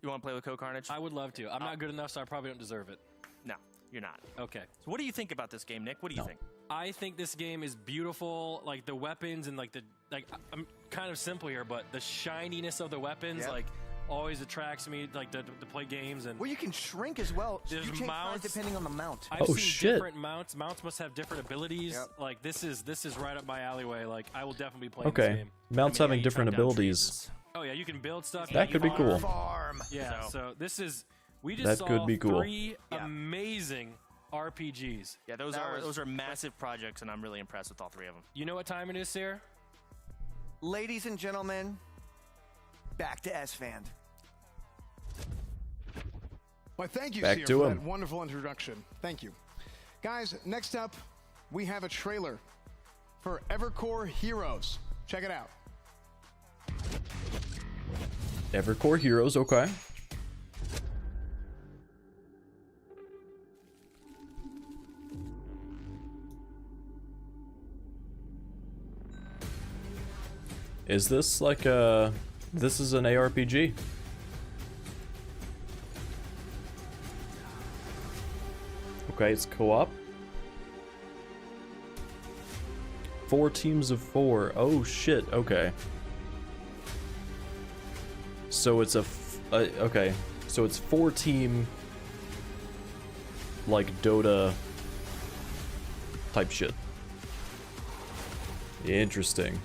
You want to play with Co-Carnage? I would love to. I'm not good enough, so I probably don't deserve it. No, you're not. Okay. So what do you think about this game, Nick? What do you think? I think this game is beautiful. Like the weapons and like I'm kind of simple here, but the shininess of the weapons, like always attracts me like to play games. And well, you can shrink as well. There's you change mounts size depending on the mount. I've seen different mounts. Mounts must have different abilities. Like this is right up my alleyway. Like I will definitely be playing this game. Mounts having different abilities. Oh yeah, you can build stuff. That could be cool. Yeah. So this is we just saw could be cool. 3 amazing RPGs. Yeah, those are massive projects, and I'm really impressed with all 3 of them. You know what time it is, Sarah? Ladies and gentlemen, back to S-Fand. Well, thank you, Back Seer, to for him. that wonderful introduction. Thank you. Guys, next up, we have a trailer for Evercore Heroes. Check it out. Evercore Heroes, okay. Is this like a... This is an ARPG? Okay, it's co-op. 4 teams of 4. Oh shit, okay. So it's okay. So it's 4-team like Dota type shit. Interesting.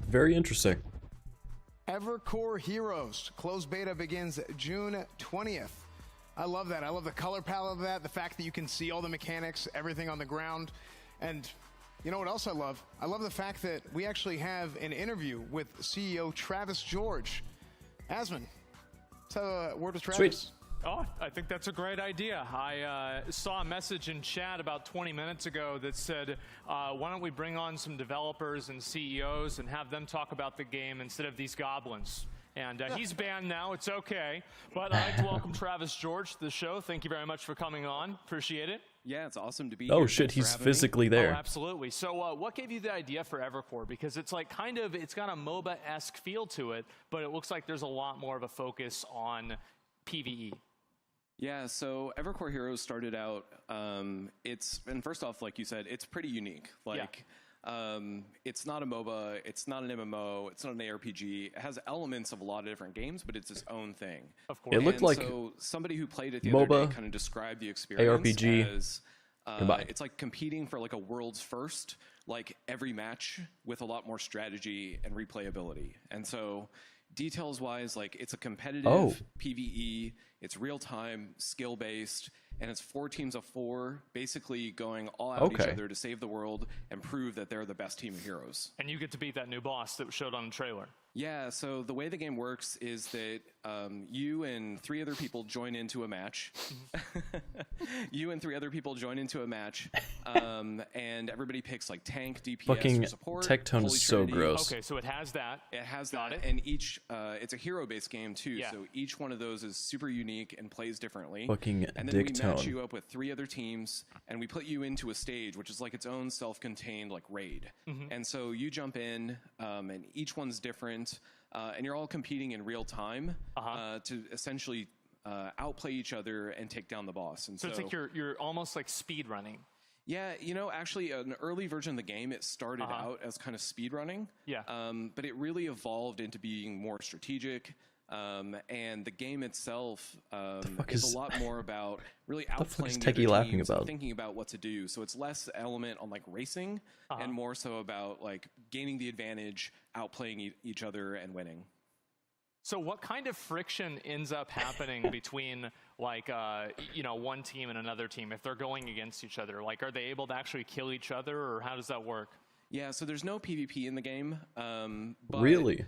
Very interesting. Evercore Heroes. Closed beta begins June 20th. I love that. I love the color palette of that, the fact that you can see all the mechanics, everything on the ground. And you know what else I love? I love the fact that we actually have an interview with CEO Travis George. Asmon, let's have a word with Travis. Sweet. Oh, I think that's a great idea. I saw a message in chat about 20 minutes ago that said, why don't we bring on some developers and CEOs and have them talk about the game instead of these goblins. And he's banned now. It's okay. But I'd like to welcome Travis George to the show. Thank you very much for coming on. Appreciate it. Yeah, it's awesome to be Oh here. shit, Thanks for he's having physically me. there. Oh, absolutely. So what gave you the idea for Evercore? Because it's like kind of, it's got a MOBA-esque feel to it, but it looks like there's a lot more of a focus on PvE. Yeah, so Evercore Heroes started out, and first off, like you said, it's pretty unique. Like, it's not a MOBA, it's not an MMO, it's not an ARPG. It has elements of a lot of different games, but it's its own thing. Of course. It looked like so somebody who played it the other MOBA, day kind of described the experience ARPG as combined. it's like competing for like a world's first, like every match with a lot more strategy and replayability. And so details wise, like it's a competitive PvE, it's real time, skill based, and it's 4 teams of 4 basically going all out at each other to save the world and prove that they're the best team of heroes. And you get to beat that new boss that showed on the trailer. Yeah, so the way the game works is that you and 3 other people join into a match. You and 3 other people join into a match, and everybody picks like tank, DPS, Fucking or support. tech tone Holy is so Trinity. gross. Okay, so it has that. It has that, and each it's a hero-based game too. So each one of those is super unique and plays differently. Fucking and then we dick match tone. you up with 3 other teams, and we put you into a stage, which is like its own self-contained like raid. And so you jump in, and each one's different, and you're all competing in real time to essentially outplay each other and take down the boss. And So it's like you're almost like speed running. yeah, you know, actually, an early version of the game, it started out as kind of speedrunning. Yeah. But it really evolved into being more strategic. And the game itself is a lot more about really the fuck is outplaying the Techie other laughing teams and about? thinking about what to do. So it's less element on like racing and more so about like gaining the advantage, outplaying each other, and winning. So what kind of friction ends up happening between like one team and another team if they're going against each other? Like, are they able to actually kill each other, or how does that work? Yeah, so there's no PvP in the game. But, Really?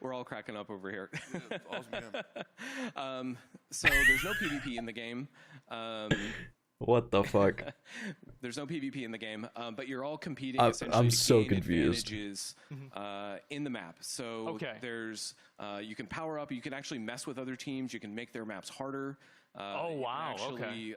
We're all cracking up over here. So there's no PvP in the game. What the fuck? There's no PvP in the game, but you're all competing I'm essentially to so gain confused. advantages in the map. So there's you can power up, you can actually mess with other teams, you can make their maps harder. Oh wow! Actually,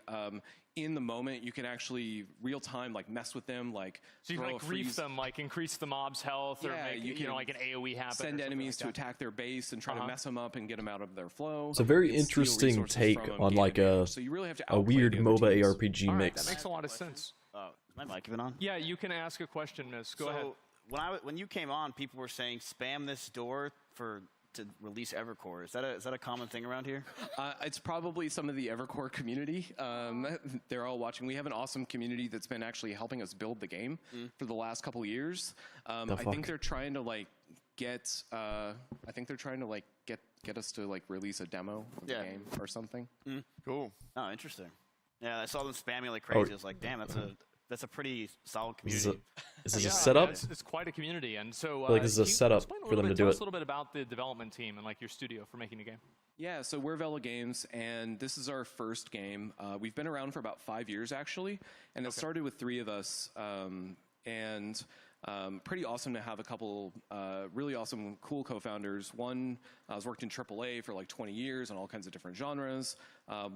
in the moment, you can actually real time like mess with them, like so you can like grief them, like increase the mob's health, or make you know like an AOE happen. Send enemies to attack their base and try to mess them up and get them out of their flow. It's a very interesting take on like a weird MOBA ARPG mix. That makes a lot of sense. Is my mic even on? Yeah, you can ask a question, Miss. Go ahead. When you came on, people were saying spam this door to release Evercore. Is that a common thing around here? It's probably some of the Evercore community. They're all watching. We have an awesome community that's been actually helping us build the game for the last couple of years. I think they're trying to like get. I think they're trying to like get us to like release a demo of the game or something. Cool. Oh, interesting. Yeah, I saw them spamming like crazy. I was like, damn, that's a pretty solid community. Is this a setup? It's quite a community, and so like this is a setup for them to do Tell it. us a little bit about the development team and like your studio for making the game. Yeah, so we're Vela Games, and this is our first game. We've been around for about 5 years, actually, and it started with 3 of us, and pretty awesome to have a couple really awesome, cool co-founders. One has worked in AAA for like 20 years on all kinds of different genres.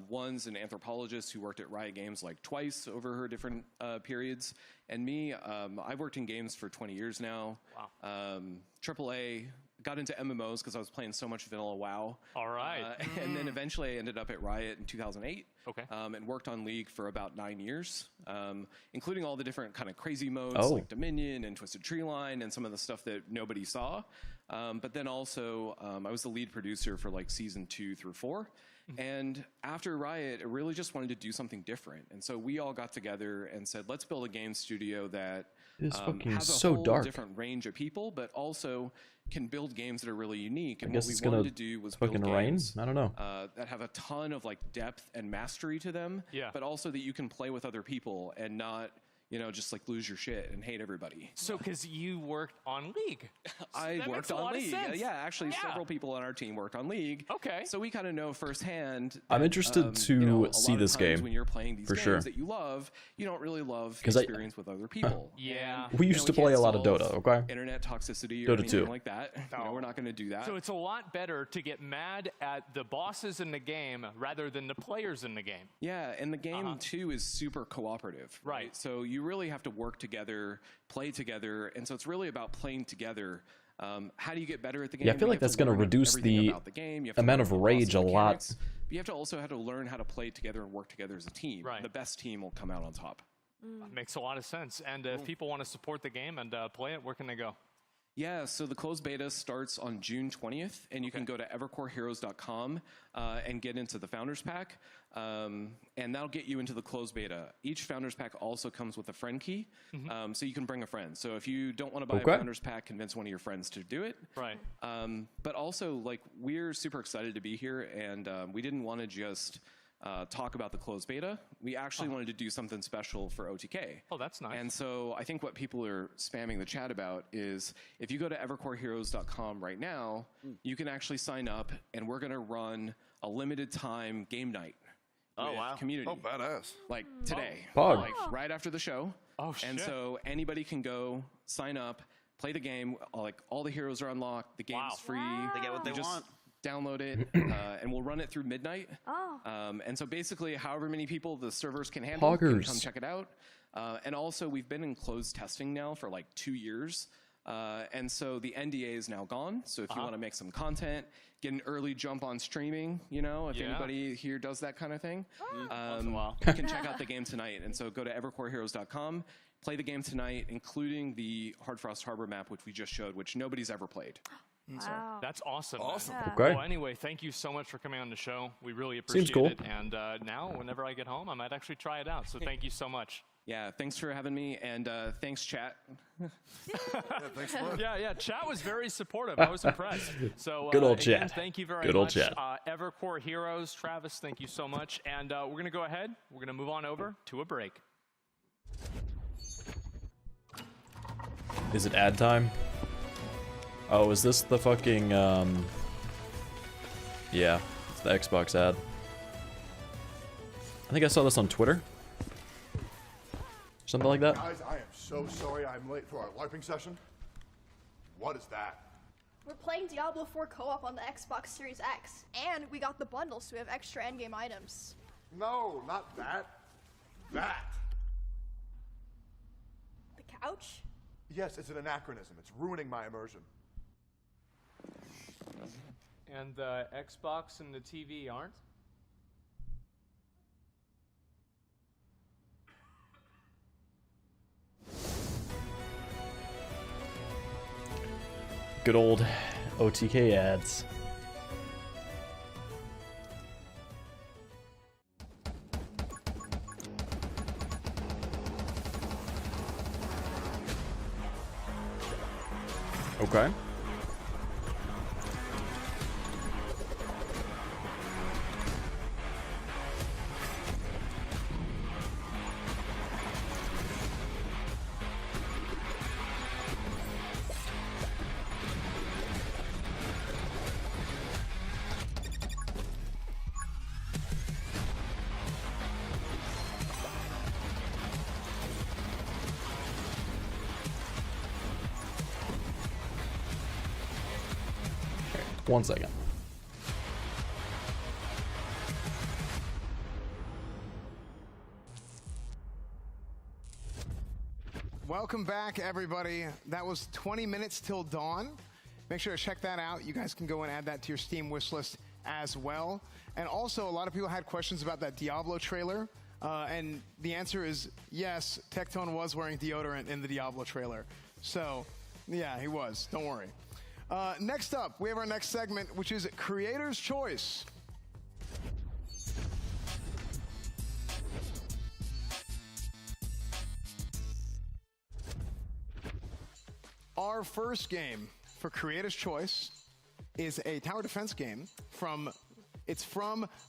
One's an anthropologist who worked at Riot Games like twice over her different periods. And me, I've worked in games for 20 years now. Wow. AAA, got into MMOs because I was playing so much vanilla WoW. All right. And then eventually I ended up at Riot in 2008. Okay. And worked on League for about 9 years, including all the different kind of crazy modes like Dominion and Twisted Treeline and some of the stuff that nobody saw. But then also I was the lead producer for like season 2 through 4. And after Riot, I really just wanted to do something different. And so we all got together and said, let's build a game studio that has a whole different range of people, but also can build games that are really unique. And I guess what it's we gonna wanted to do was build fucking rain. games I don't know. that have a ton of like depth and mastery to them, but also that you can play with other people and not, you know, just like lose your shit and hate everybody. So, because you worked on League. I worked on League. Yeah, actually, several people on our team worked on League. Okay. So we kind of know firsthand. I'm interested to see this game when you're playing these for games sure. that you love, you don't really love 'Cause experience with other people. Yeah. We used to play a lot of Dota, okay? Internet toxicity or Dota anything 2. like that. You know, we're not going to do that. So it's a lot better to get mad at the bosses in the game rather than the players in the game. Yeah, and the game too is super cooperative. Right. So you really have to work together, play together, and so it's really about playing together. How do you get better at the game? Yeah, I feel like that's going to reduce the amount of rage a lot. But you have to also have to learn how to play together and work together as a team. Right. The best team will come out on top. Makes a lot of sense. And if people want to support the game and play it, where can they go? Yeah, so the closed beta starts on June 20th, and you can go to evercoreheroes.com and get into the Founders Pack, and that'll get you into the closed beta. Each Founders Pack also comes with a friend key, so you can bring a friend. So if you don't want to buy a Founders Pack, convince one of your friends to do it. Right. But also, like, we're super excited to be here, and we didn't want to just talk about the closed beta. We actually wanted to do something special for OTK. Oh, that's nice. And so I think what people are spamming the chat about is if you go to evercoreheroes.com right now, you can actually sign up, and we're going to run a limited time game night. Oh, wow. Community. Oh, badass. Like today. Pog. Like right after the show. Oh, shit. And so anybody can go sign up, play the game. Like all the heroes are unlocked. The game's free. They get what they just want. Download it, and we'll run it through midnight. And so basically, however many people the servers can handle can come check it out. And also, we've been in closed testing now for like 2 years. And so the NDA is now gone. So if you want to make some content, get an early jump on streaming, you know, if anybody here does that kind of thing, you can check out the game tonight. And so go to evercoreheroes.com, play the game tonight, including the Hard Frost Harbor map, which we just showed, which nobody's ever played. So that's awesome. Awesome. Yeah. Okay. Well, anyway, thank you so much for coming on the show. We really appreciate cool. it. And now, whenever I get home, I might actually try it out. So thank you so much. Yeah, thanks for having me, and thanks, chat. Thanks a lot. Yeah, chat was very supportive. I was impressed. So Good old again, chat. thank you very Good old much. chat. Evercore Heroes, Travis, thank you so much. And we're going to go ahead. We're going to move on over to a break. Is it ad time? Oh, is this the fucking, yeah, it's the Xbox ad. I think I saw this on Twitter. Something like that. Guys, I am so sorry I'm late for our LARPing session. What is that? We're playing Diablo 4 co-op on the Xbox Series X, and we got the bundle, so we have extra endgame items. No, not that. That. The couch? Yes, it's an anachronism. It's ruining my immersion. And the Xbox and the TV aren't? Good old OTK ads. Okay. One second. Welcome back, everybody. That was 20 minutes till dawn. Make sure to check that out. You guys can go and add that to your Steam wish list as well. And also, a lot of people had questions about that Diablo trailer. And the answer is yes, Tectone was wearing deodorant in the Diablo trailer. So, yeah, he was. Don't worry. Next up, we have our next segment, which is Creator's Choice. Our first game for Creator's Choice is a tower defense game from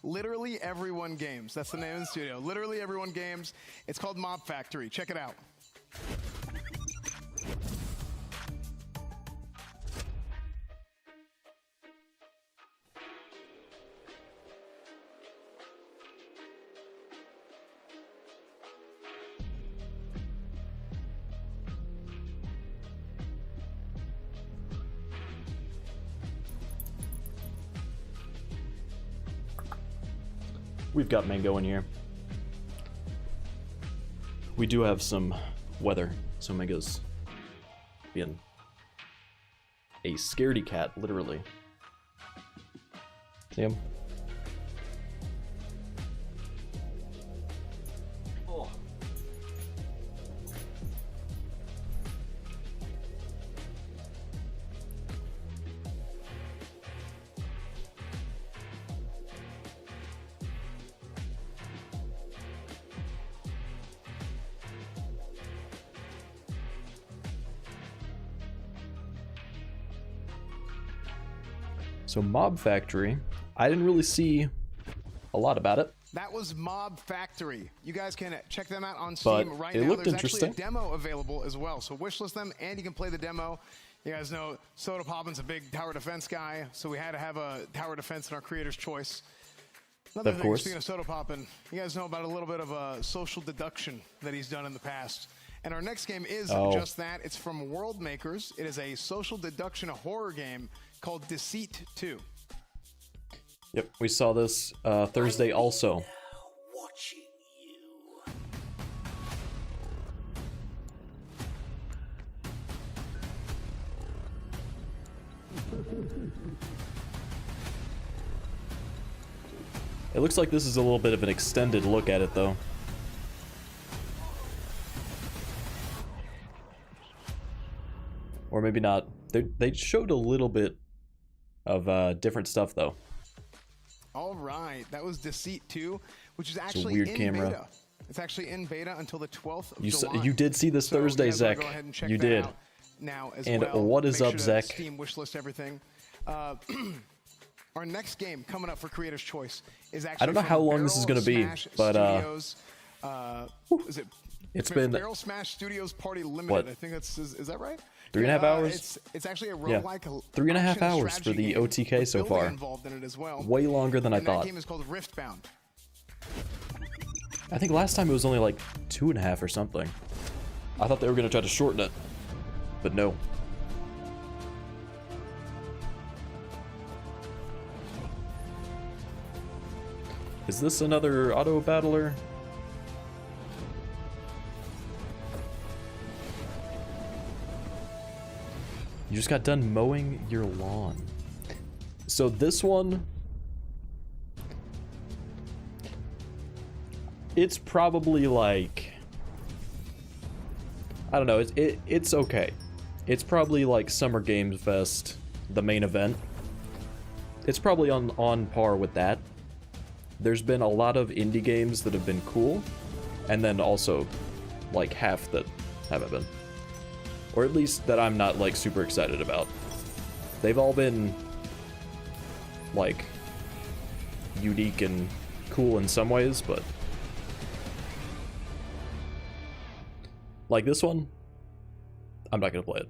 Literally Everyone Games. That's the name of the studio. Literally Everyone Games. It's called Mob Factory. Check it out. We've got Mango in here. We do have some weather, so Mango's being a scaredy cat, literally. See him? Oh. So Mob Factory, I didn't really see a lot about it. That was Mob Factory. You guys can check them out on Steam But right it now. looked There's interesting. actually a demo available as well. So wishlist them and you can play the demo. You guys know Soda Poppin's a big tower defense guy, so we had to have a tower defense in our Creator's Choice. Another Of thing, course. speaking of Soda Poppin, you guys know about a little bit of a social deduction that he's done in the past. And our next game is just that. It's from World Makers. It is a social deduction horror game called Deceit 2. Yep, we saw this Thursday also. Watching you. It looks like this is a little bit of an extended look at it, though. Or maybe not. They showed a little bit of different stuff, though. All right, that was Deceit 2, which is a actually weird in camera. beta. It's actually in beta until the 12th of July. You did see this Thursday, you guys wanna Zach. go ahead and check You that did. out now as And well. what is Make up, sure to Zach? Steam wishlist everything. Our next game coming up for Creator's Choice is actually I don't know from how long this is Barrel gonna be, Smash but, Studios, is it? It's been Barrel Smash Studios Party Limited. what? I think is that right? 3.5 hours? It's actually a Yeah. roguelike 3.5 action hours for strategy the game OTK with so building far. involved in it as well. Way longer than I And thought. That game is called Riftbound. I think last time it was only like 2.5 or something. I thought they were gonna try to shorten it, but no. Is this another auto battler? You just got done mowing your lawn. So this one, it's probably like, I don't know, it's okay. It's probably like Summer Games Fest, the main event. It's probably on par with that. There's been a lot of indie games that have been cool, and then also like half that haven't been. Or at least that I'm not like super excited about. They've all been like unique and cool in some ways, but like this one, I'm not gonna play it.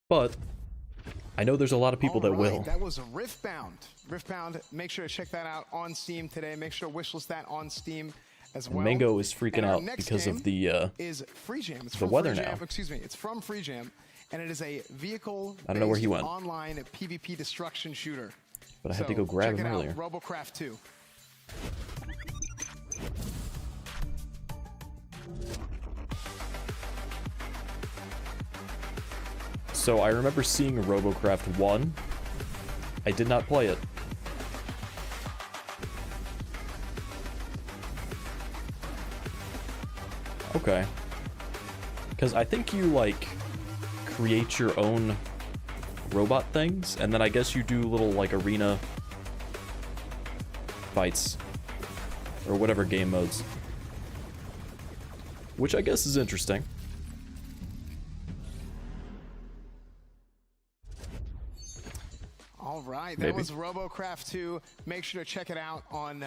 But I know there's a lot of people that will. That was Riftbound. Riftbound, make sure to check that out on Steam today. Make sure to wishlist that on Steam as well. And Mango is freaking out because of the is Free Jam. It's the from weather Free now. Jam. Excuse me, it's from Free Jam, and it is a vehicle I don't know where he went. online PvP destruction shooter. But I had to go grab check him it earlier. Out, Robocraft 2. So I remember seeing Robocraft 1. I did not play it. Okay. Because I think you, like, create your own robot things, and then I guess you do little, like, arena fights. Or whatever game modes. Which I guess is interesting. All right, that Maybe. was RoboCraft 2. Make sure to check it out on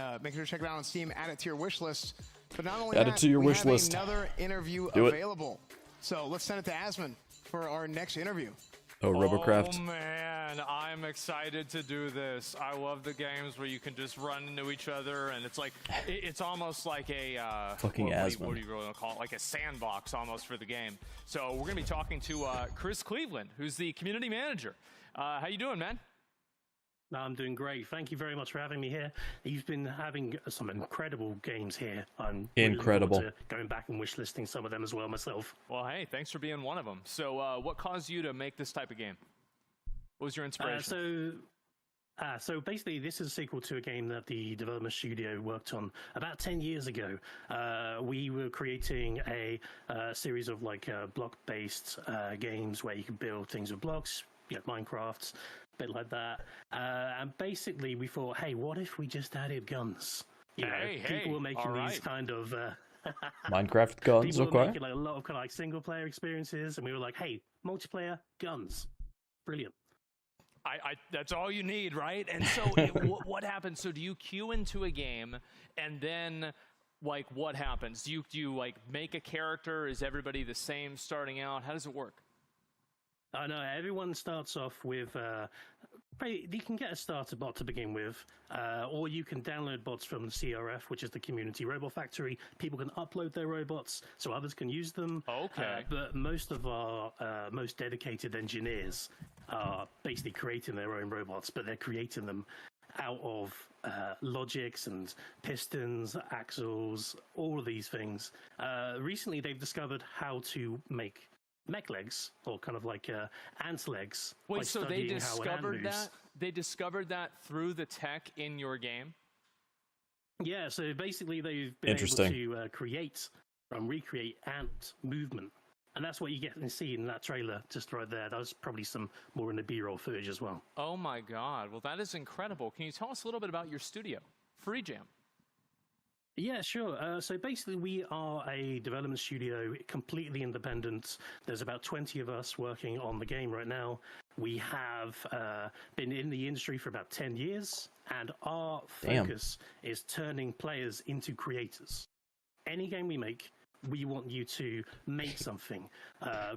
Steam. Add it to your wish list. But not only Add that, it to your we wish have list. another interview Do it. available. So let's send it to Asmon for our next interview. Oh, Robocraft. Oh man, I'm excited to do this. I love the games where you can just run into each other, and it's like it's almost like a Fucking what Asmon. do you really want to call it? Like a sandbox almost for the game. So we're gonna be talking to Chris Cleveland, who's the community manager. How you doing, man? I'm doing great. Thank you very much for having me here. You've been having some incredible games here. I'm really Incredible. Uh, looking forward to going back and wish listing some of them as well myself. Well, hey, thanks for being one of them. So what caused you to make this type of game? What was your inspiration? So basically, this is a sequel to a game that the development studio worked on about 10 years ago. We were creating a series of like block-based games where you can build things with blocks, Minecraft, a bit like that. And basically, we thought, hey, what if we just added guns? People were making these kind of Minecraft guns, people were okay. making like a lot of kind of like single-player experiences, and we were like, hey, multiplayer guns, brilliant. That's all you need, right? And so what happens? So do you queue into a game, and then like what happens? Do you like make a character? Is everybody the same starting out? How does it work? No, everyone starts off with. You can get a starter bot to begin with, or you can download bots from the CRF, which is the Community Robot Factory. People can upload their robots so others can use them. Okay. But most of our most dedicated engineers are basically creating their own robots, but they're creating them out of logics and pistons, axles, all of these things. Recently, they've discovered how to make mech legs, or kind of like ant legs. Wait, by so they studying how an ant discovered moves. that? They discovered that through the tech in your game? Yeah, so basically they've been able Interesting. to create and recreate ant movement. And that's what you get and see in that trailer just right there. That was probably some more in the B-roll footage as well. Oh my God! Well, that is incredible. Can you tell us a little bit about your studio, Free Jam? Yeah, sure. So basically, we are a development studio, completely independent. There's about 20 of us working on the game right now. We have been in the industry for about 10 years, and our focus is turning players into creators. Any game we make, we want you to make something.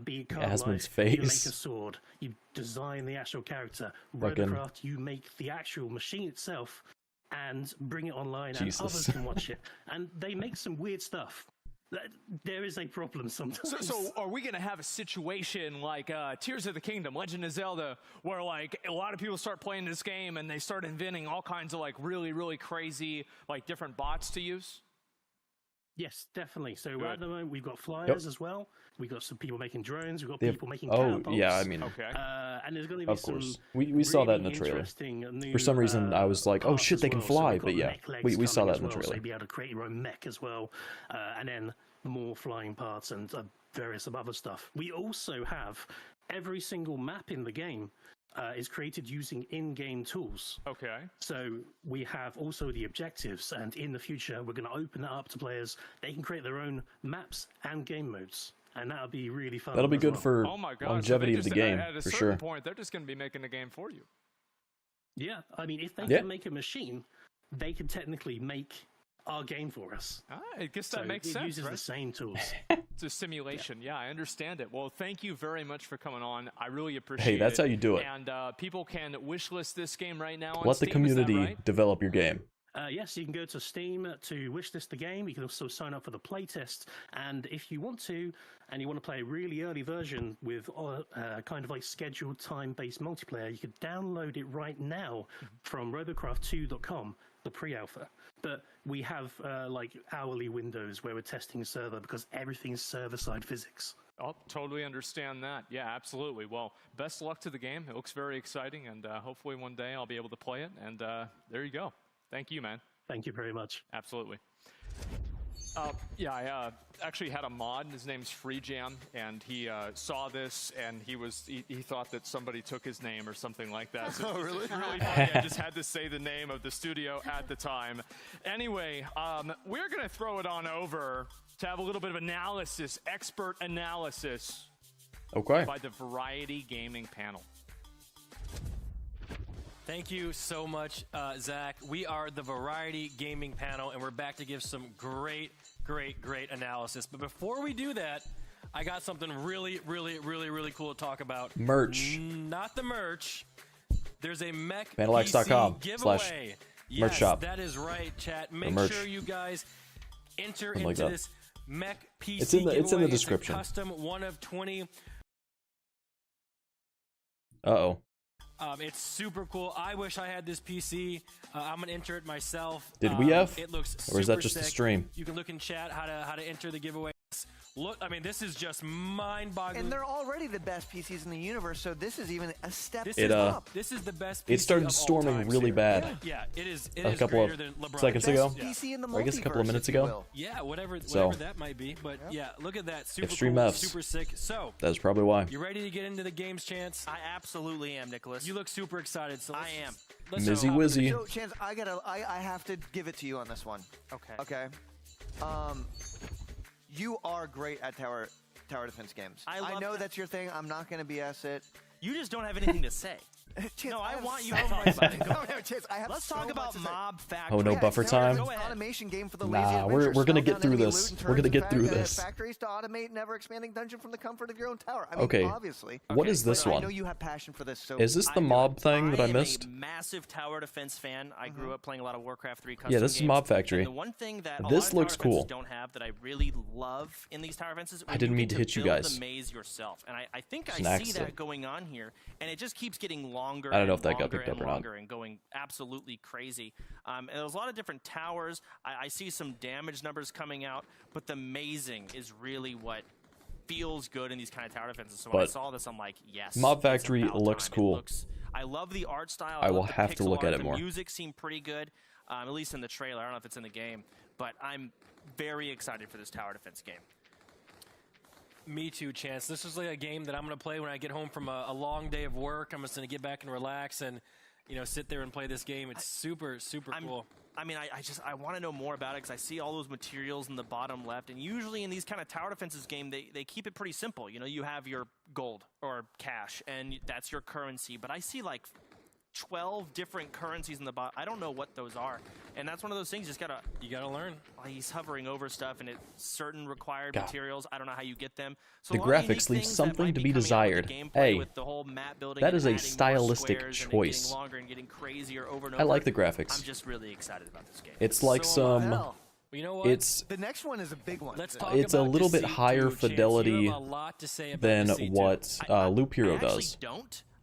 Be it card Asmon's life, you make a face. sword, you design the actual character. Fucking- Robocraft, you make the actual machine itself and bring it online Jesus. and others can watch it. And they make some weird stuff. There is a problem sometimes. So are we going to have a situation like Tears of the Kingdom, Legend of Zelda, where like a lot of people start playing this game and they start inventing all kinds of like really crazy like different bots to use? Yes, definitely. So at the moment we've got flyers as well. We've got some people making drones. We've got people making catapults. Yeah, I mean, and there's going to be of some course. We saw that in the trailer. For some reason, I was like, oh shit, they can fly. But yeah, we saw that in the trailer. So you'll be able to create your own mech as well, and then more flying parts and various other stuff. We also have every single map in the game is created using in-game tools. Okay. So we have also the objectives, and in the future we're going to open that up to players. They can create their own maps and game modes, and that'll be really fun. That'll be good for oh my God, longevity so of the game, at a for certain sure. point, they're just going to be making the game for you. Yeah, I mean, if they can make a machine, they can technically make our game for us. I guess that makes sense. It uses right? the same tools. It's a simulation. Yeah, I understand it. Well, thank you very much for coming on. I really appreciate it. Hey, that's how you do it. And people can wishlist this game right now on Let Steam, the community is that right? develop your game. Yes, you can go to Steam to wishlist the game. You can also sign up for the playtest. And if you want to, and you want to play a really early version with kind of like scheduled time-based multiplayer, you could download it right now from robocraft2.com, the pre-alpha. But we have like hourly windows where we're testing the server because everything's server-side physics. Oh, totally understand that. Yeah, absolutely. Well, best luck to the game. It looks very exciting, and hopefully one day I'll be able to play it. And there you go. Thank you, man. Thank you very much. Absolutely. Yeah, I actually had a mod. His name's Free Jam, and he saw this, and he thought that somebody took his name or something like that. So really funny. I just had to say the name of the studio at the time. Anyway, we're going to throw it on over to have a little bit of analysis, expert analysis, by the Variety Gaming panel. Thank you so much, Zach. We are the Variety Gaming panel, and we're back to give some great analysis. But before we do that, I got something really cool to talk about. Merch. Not the merch. There's a mech Pandallax.com PC giveaway. merch shop. That is right, chat. Make sure you guys enter into this mech PC giveaway. It's in the description. It's a custom 1 of 20. Uh-oh. It's super cool. I wish I had this PC. I'm gonna enter it myself. Did we have? It looks or is that super just sick. the stream? You can look in chat how to enter the giveaway. Look, I mean, this is just mind-boggling. And they're already the best PCs in the universe, so this is even a step up. This is the best PC It started storming really bad. Yeah, it is. It a is couple greater of than LeBron seconds ago. PC in the or I guess a couple of minutes ago. Yeah, whatever So, that might be. But yeah, look at that. Super Extreme cool, Fs. super sick. So That's probably why. you ready to get into the games, Chance? I absolutely am, Nicholas. You look super excited. So I am. Mizzy Wizzy. So, Chance, I have to give it to you on this one. Okay. Okay. You are great at tower defense games. I know that's your thing. I'm not going to BS it. You just don't have anything to say. Chance, no, I want you so to talk much- about it. No, Chance, I have Let's so talk much about to say. Mob Factory. Oh, no buffer time? It's an automation game for the Nah, lazy we're adventurer. gonna Slow get down through enemy this. loot and We're gonna turns get through this. Factories to automate never expanding dungeon from the comfort of your own tower. I mean, Okay. obviously. What is this But one? I know you have passion for this. So Is this the mob thing that I missed? I'm a massive tower defense fan. I grew up playing a lot of Warcraft 3 custom Yeah, this is games. Mob Factory. And the one thing that a This lot looks of tower defenses cool. don't have that I really love in these tower defenses. I didn't mean to hit you build guys. the maze yourself, and I think It's I an see accident. that going on here, and it just keeps getting longer. I don't know and if that got longer picked up and or not. longer and going absolutely crazy. And there's a lot of different towers. I see some damage numbers coming out, but the mazing is really what feels good in these kind of tower defenses. So when I But saw this, I'm like, yes. Mob it's Factory about looks time. cool. I love the art style. I will love the have to pixel look at art. it more. The music seemed pretty good, at least in the trailer. I don't know if it's in the game, but I'm very excited for this tower defense game. Me too, Chance. This is like a game that I'm going to play when I get home from a long day of work. I'm just going to get back and relax and, you know, sit there and play this game. It's super cool. I mean, I want to know more about it because I see all those materials in the bottom left, and usually in these kind of tower defenses game, they keep it pretty simple. You know, you have your gold or cash, and that's your currency. But I see like 12 different currencies in the bottom. I don't know what those are, and that's one of those things you gotta learn. He's hovering over stuff, and it's certain required materials. I don't know how you get them. So The a lot of unique graphics leave things that something might to be be coming out with desired. the gameplay Hey, with the whole map building that and is a adding more stylistic squares and it choice. getting longer and getting crazier over and I over. like the graphics. I'm just really excited about this game. It's like some You know what? It's the next one is a big one. Let's talk it's a about little bit Deceit higher 2, Chance. You fidelity have a lot to say about than Deceit 2. what Loop Hero does.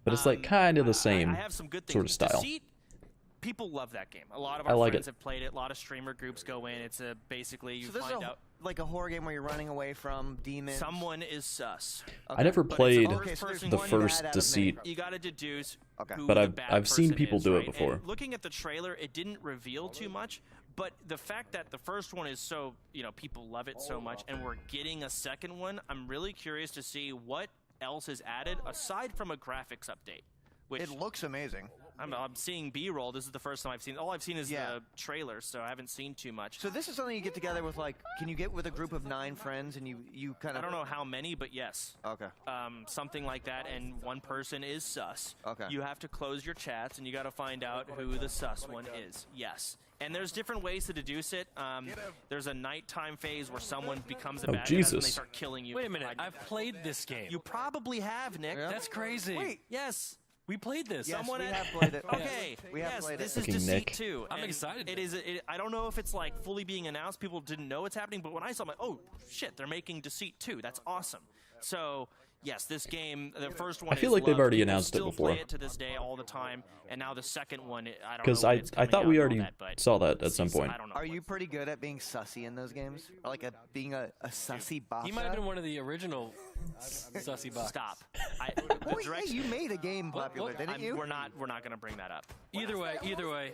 But it's like kind of the same I have some good things. sort of style. Deceit, people love that game. A lot of I our like friends it. have played it. A lot of streamer groups go in. It's a basically you So this is find out like a horror game where you're running away from demons. someone is sus. I never But it's played a first-person the one first bad out of Deceit, many. You got to deduce who but the I've bad seen person people is, do right? it before. And looking at the trailer, it didn't reveal too much. But the fact that the first one is so, people love it so much, and we're getting a second one, I'm really curious to see what else is added aside from a graphics update. Which It looks amazing. I'm seeing B-roll. This is the first time I've seen. All I've seen is the trailer, so I haven't seen too much. So this is something you get together with, like, can you get with a group of 9 friends and you kind of... I don't know how many, but yes. Okay. Something like that, and one person is sus. Okay. You have to close your chats, and you got to find out who the sus one is. Yes. And there's different ways to deduce it. There's a nighttime phase where someone becomes a bad guy and they start killing you. Wait a minute. I've played this game. You probably have, Nick. That's crazy. Wait. Yes. We played this. Yes, Someone we had- have played it. Okay. We have yes, played this it. is Fucking Deceit Nick. 2. I'm and excited. It is. I don't know if it's like fully being announced. People didn't know it's happening, but when I saw, it, I'm like, oh shit, they're making Deceit 2. That's awesome. So yes, this game, the first one. I feel is like they've loved. already People announced it still before. Play it to this day all the time, and now the second one, I don't know. Because when I it's coming thought out we and all already that, but saw that at some point. I don't know. Are you pretty good at being sussy in those games? Or like being a sussy boss? He might have been one of the original sussy box. Stop. Oh, yeah, you made a game popular, didn't you? We're not going to bring that up. Either way.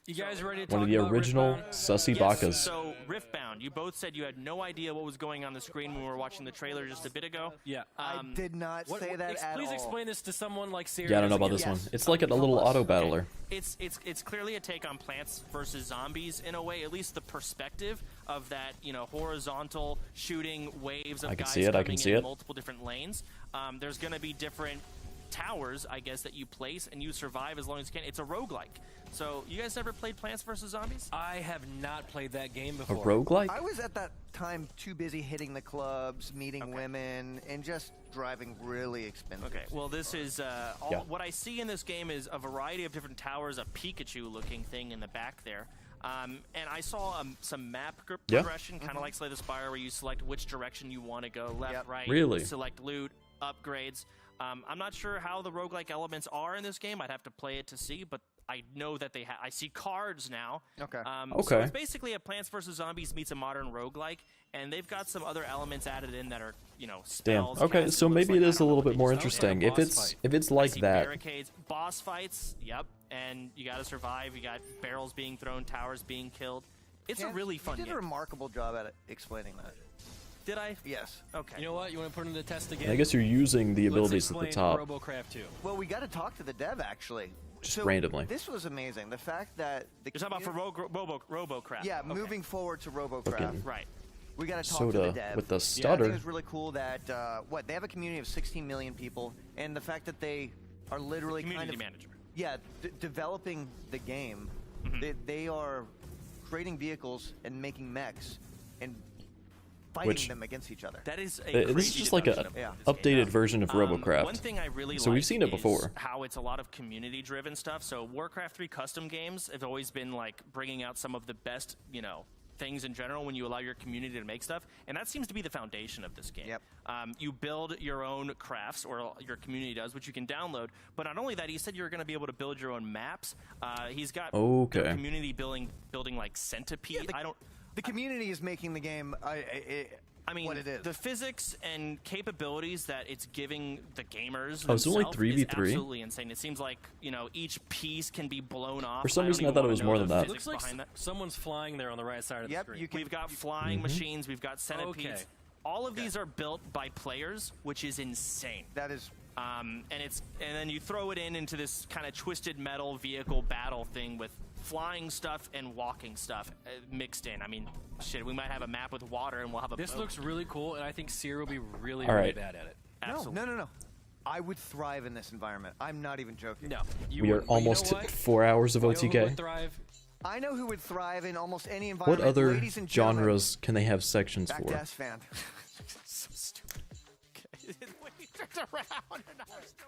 You guys ready to talk One of the about original Riftbound? sussy Yes, bakas. so Riftbound, you both said you had no idea what was going on the screen when we were watching the trailer just a bit ago. Yeah. I did not say that at Please all. explain this to someone like Siri. Yeah, I don't know about this one. It's like a little auto battler. It's clearly a take on Plants vs. Zombies in a way, at least the perspective of that, horizontal shooting waves of I can guys see it, I coming can see in it. multiple different lanes. There's going to be different towers, I guess, that you place, and you survive as long as you can. It's a roguelike. So, you guys ever played Plants vs. Zombies? I have not played that game A before. roguelike? I was at that time too busy hitting the clubs, meeting women, and just driving really expensive. Okay, well, this is what I see in this game is a variety of different towers, a Pikachu-looking thing in the back there. And I saw some map progression, kind of like Slay the Spire, where you select which direction you want to go, left, right, Really? select loot, upgrades. I'm not sure how the roguelike elements are in this game. I'd have to play it to see, but I know that I see cards now. Okay. So Okay. it's basically a Plants vs. Zombies meets a modern roguelike, and they've got some other elements added in that are, Damn. spells. Okay, casts, so looks maybe like, it I is a don't know little what bit more they just- interesting. If it's I like see that. barricades, boss fights, yep, and you got to survive. You got barrels being thrown, towers being killed. It's a really fun You did game. a remarkable job at explaining that. Did I? Yes. Okay. You know what? You want to put it in the test again? I guess you're using the Let's abilities at the explain top. RoboCraft 2. Well, we got to talk to the dev, actually. Just So, randomly. This was amazing. The fact that... You're talking about for RoboCraft. Yeah, Okay. moving forward to RoboCraft. Fucking Right. We got to talk to the soda dev. with the Yeah, I stutter. think it's really cool that, they have a community of 16 million people, and the fact that they are literally Community kind of... manager. Yeah, developing the game. They are creating vehicles and making mechs and fighting Which- them against each other. That is a This is crazy just like a development of this updated game. version of RoboCraft. One thing I really so we've like seen it is before. how it's a lot of community-driven stuff. So Warcraft 3 custom games have always been like bringing out some of the best, things in general when you allow your community to make stuff, and that seems to be the foundation of this game. Yep. You build your own crafts, or your community does, which you can download. But not only that, he said you're going to be able to build your own maps. He's got Okay. their community building like Centipede. The community is making the game I mean, what it is. the physics and capabilities that it's giving the gamers Oh, it's only themselves 3v3? is absolutely insane. It seems like, each piece can be blown off. For some don't reason, I even thought it wanna was know more the than that. physics Looks like behind that. someone's flying there on the right side of the screen. We've got flying machines. We've got centipedes. Okay. All of these are built by players, which is insane. That is... And then you throw it into this kind of twisted metal vehicle battle thing with flying stuff and walking stuff mixed in. I mean, shit, we might have a map with water and we'll have a This boat. looks really cool, and I think Seer will be really, All really right. bad at it. Absolutely. No. I would thrive in this environment. I'm not even joking. No. We are almost at 4 hours of You know who OTK. would thrive? I know who would thrive in almost any What environment. other Ladies and gentlemen, genres can they have sections Back for? to S fan. So stupid. Okay. When he turned around and I was still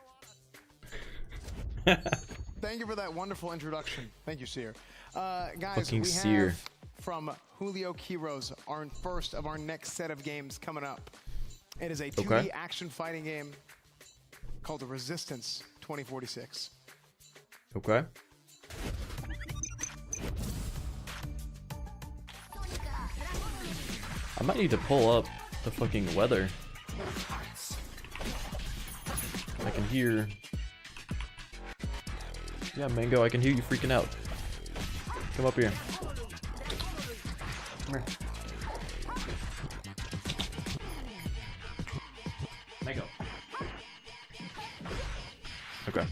on it. Thank you for that wonderful introduction. Thank you, Seer. Guys, Fucking we Seer. have from Julio Quiroz, our first of our next set of games coming up. It is a 2D action fighting game called Resistance 2046. Okay. I might need to pull up the fucking weather. I can hear... Yeah, Mango, I can hear you freaking out. Come up here. Come here. Mango. Okay.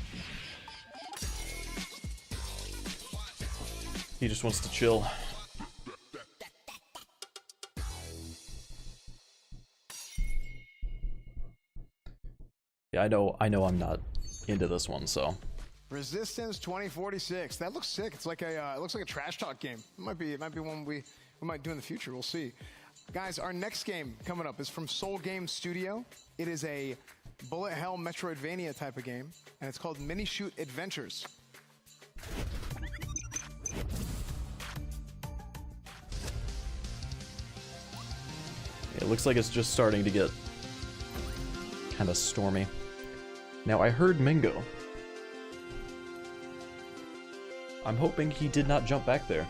He just wants to chill. Yeah, I know I'm not into this one, so. Resistance 2046. That looks sick. It's like a it looks like a trash talk game. It might be one we might do in the future. We'll see. Guys, our next game coming up is from Soul Games Studio. It is a bullet hell Metroidvania type of game, and it's called Mini Shoot Adventures. It looks like it's just starting to get kind of stormy. Now, I heard Mingo. I'm hoping he did not jump back there,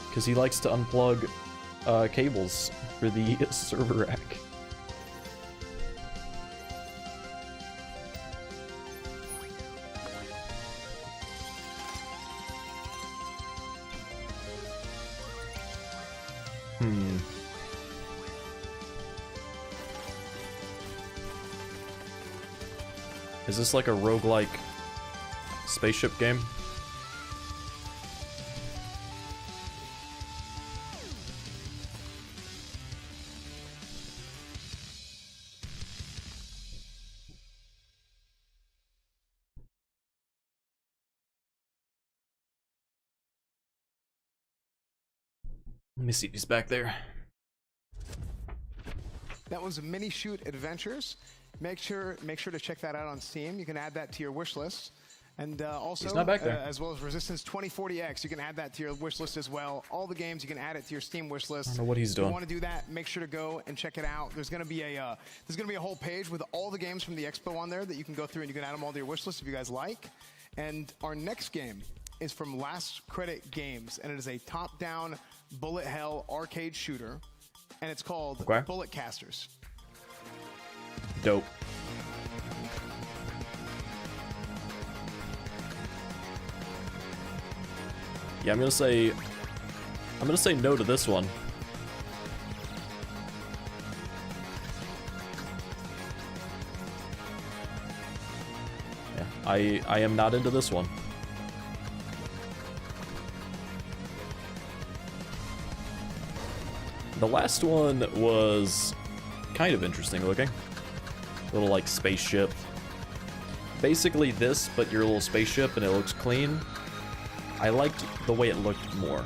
because he likes to unplug cables for the server rack. Is this like a roguelike spaceship game? Let me see if he's back there. That was Mini Shoot Adventures. Make sure to check that out on Steam. You can add that to your wish list. And also, he's not back there. As well as Resistance 2040X, you can add that to your wish list as well. All the games, you can add it to your Steam wish list. I don't know what he's doing. If you want to do that, make sure to go and check it out. There's gonna be a whole page with all the games from the expo on there that you can go through and you can add them all to your wish list if you guys like. And our next game is from Last Credit Games, and it is a top-down bullet hell arcade shooter, and it's called Bullet Casters. Dope. Yeah, I'm gonna say no to this one. Yeah, I am not into this one. The last one was kind of interesting looking. Little like spaceship. Basically this, but your little spaceship, and it looks clean. I liked the way it looked more.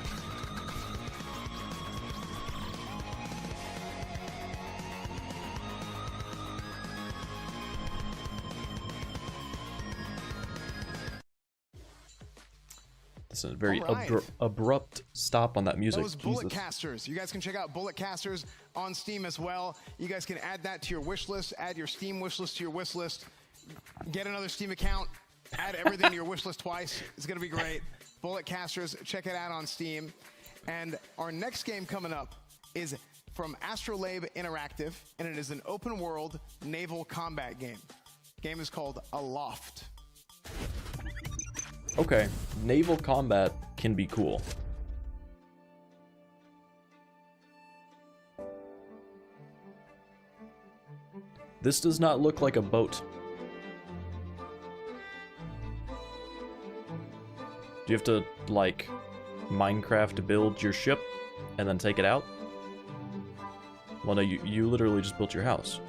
This is a very abrupt stop on that music. Those Bullet Casters. You guys can check out Bullet Casters on Steam as well. You guys can add that to your wish list. Add your Steam wish list to your wish list. Get another Steam account. Add everything to your wish list twice. It's going to be great. Bullet Casters. Check it out on Steam. And our next game coming up is from Astrolabe Interactive, and it is an open world naval combat game. The game is called Aloft. Okay, naval combat can be cool. This does not look like a boat. Do you have to, like, Minecraft build your ship and then take it out? Well, no, you literally just built your house.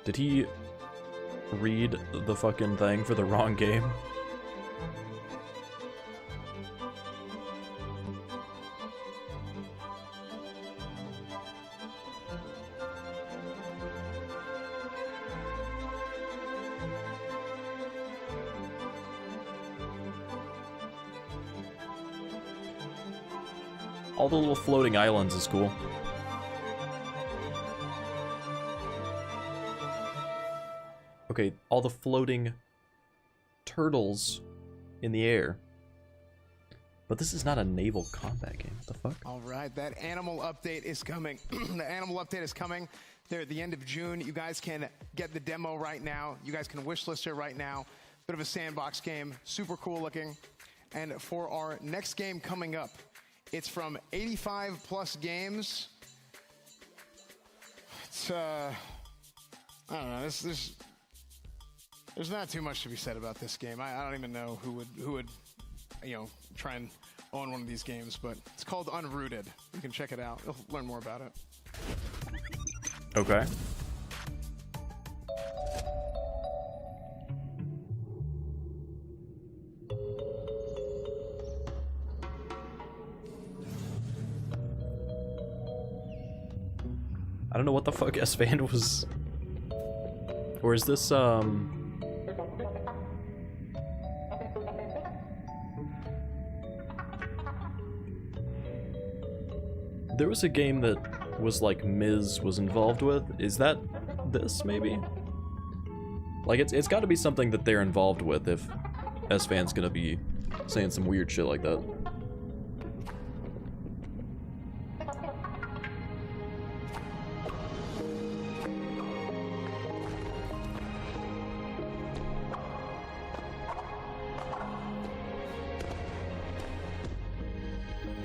Did he read the fucking thing for the wrong game? All the little floating islands is cool. Okay, all the floating turtles in the air. But this is not a naval combat game. What the fuck? All right, that animal update is coming. The animal update is coming. There at the end of June. You guys can get the demo right now. You guys can wishlist it right now. Bit of a sandbox game, super cool looking. And for our next game coming up, it's from 85 Plus Games. It's I don't know. There's not too much to be said about this game. I don't even know who would try and own one of these games, but it's called Unrooted. You can check it out. You'll learn more about it. Okay. I don't know what the fuck S-Fan was... Or is this, There was a game that was like Miz was involved with. Is that this, maybe? Like, it's gotta be something that they're involved with if S-Fan's gonna be saying some weird shit like that.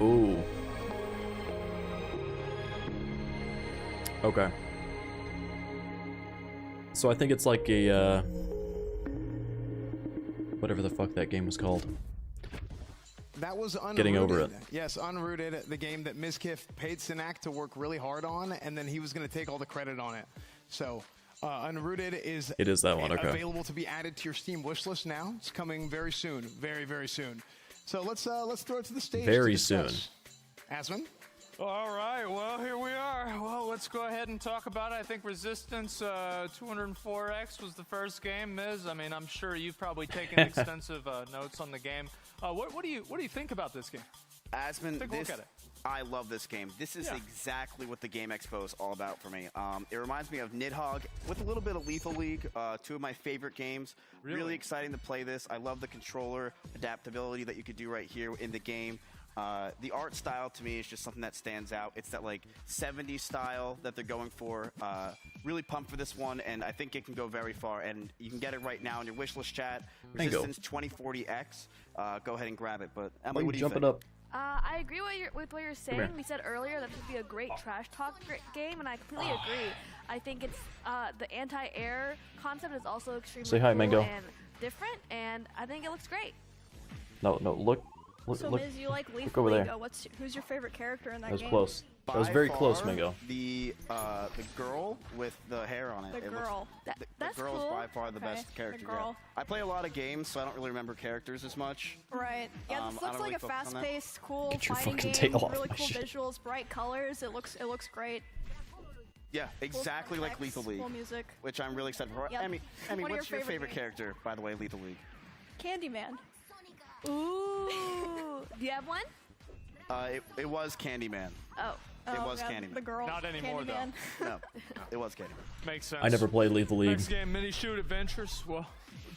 Ooh. Okay. So I think it's like a, whatever the fuck that game was called. That was Unrooted. Getting over it. Yes, Unrooted, the game that Mizkif paid Sinak to work really hard on, and then he was going to take all the credit on it. So, Unrooted is... It is that one, okay. Available to be added to your Steam wishlist now. It's coming very soon. Very, very soon. So let's throw it to the stage. Very soon. Asmon? All right, well, here we are. Well, let's go ahead and talk about it. I think Resistance 204X was the first game. Miz, I mean, I'm sure you've probably taken extensive notes on the game. What do you think about this game? Asmon, Take a look at it. I love this game. This is exactly what the Game Expo is all about for me. It reminds me of Nidhogg with a little bit of Lethal League, two of my favorite games. Really exciting to play this. I love the controller adaptability that you could do right here in the game. The art style to me is just something that stands out. It's that like 70s style that they're going for. Really pumped for this one, and I think it can go very far. And you can get it right now in your wishlist chat. Resistance 2040X. Go ahead and grab it. But Emily, what do you think? Up. I agree with what you're saying. We said earlier that this would be a great trash talk game, and I completely agree. I think it's the anti-air concept is also extremely Say hi, cool Mango. and different, and I think it looks great. No, look. So, look, Miz, you like look Lethal over League. there. Who's your favorite character in that That was game? close. That was very close, Far, Mingo. The girl with the hair on it. The It girl. Looks, That's the girl cool. is by far the best character. The girl. I play a lot of games, so I don't really remember characters as much. Right. Yeah, this I looks don't like really a focus on that. fast-paced, cool Get your fighting fucking game. tail off Really my cool shit. visuals, bright colors. It looks great. Yeah, exactly like Lethal League. Cool music. Which I'm really excited for. Yep. Emmy, One of what's your favorite games. character, by the way, Lethal League? Candyman. Ooh. Do you have one? It was Candyman. Oh. It was yeah, Candyman. The girl. Not anymore, Candyman. No, it was Candyman. Makes sense. I never played Lethal League. Next game, Mini Shoot Adventures. Well,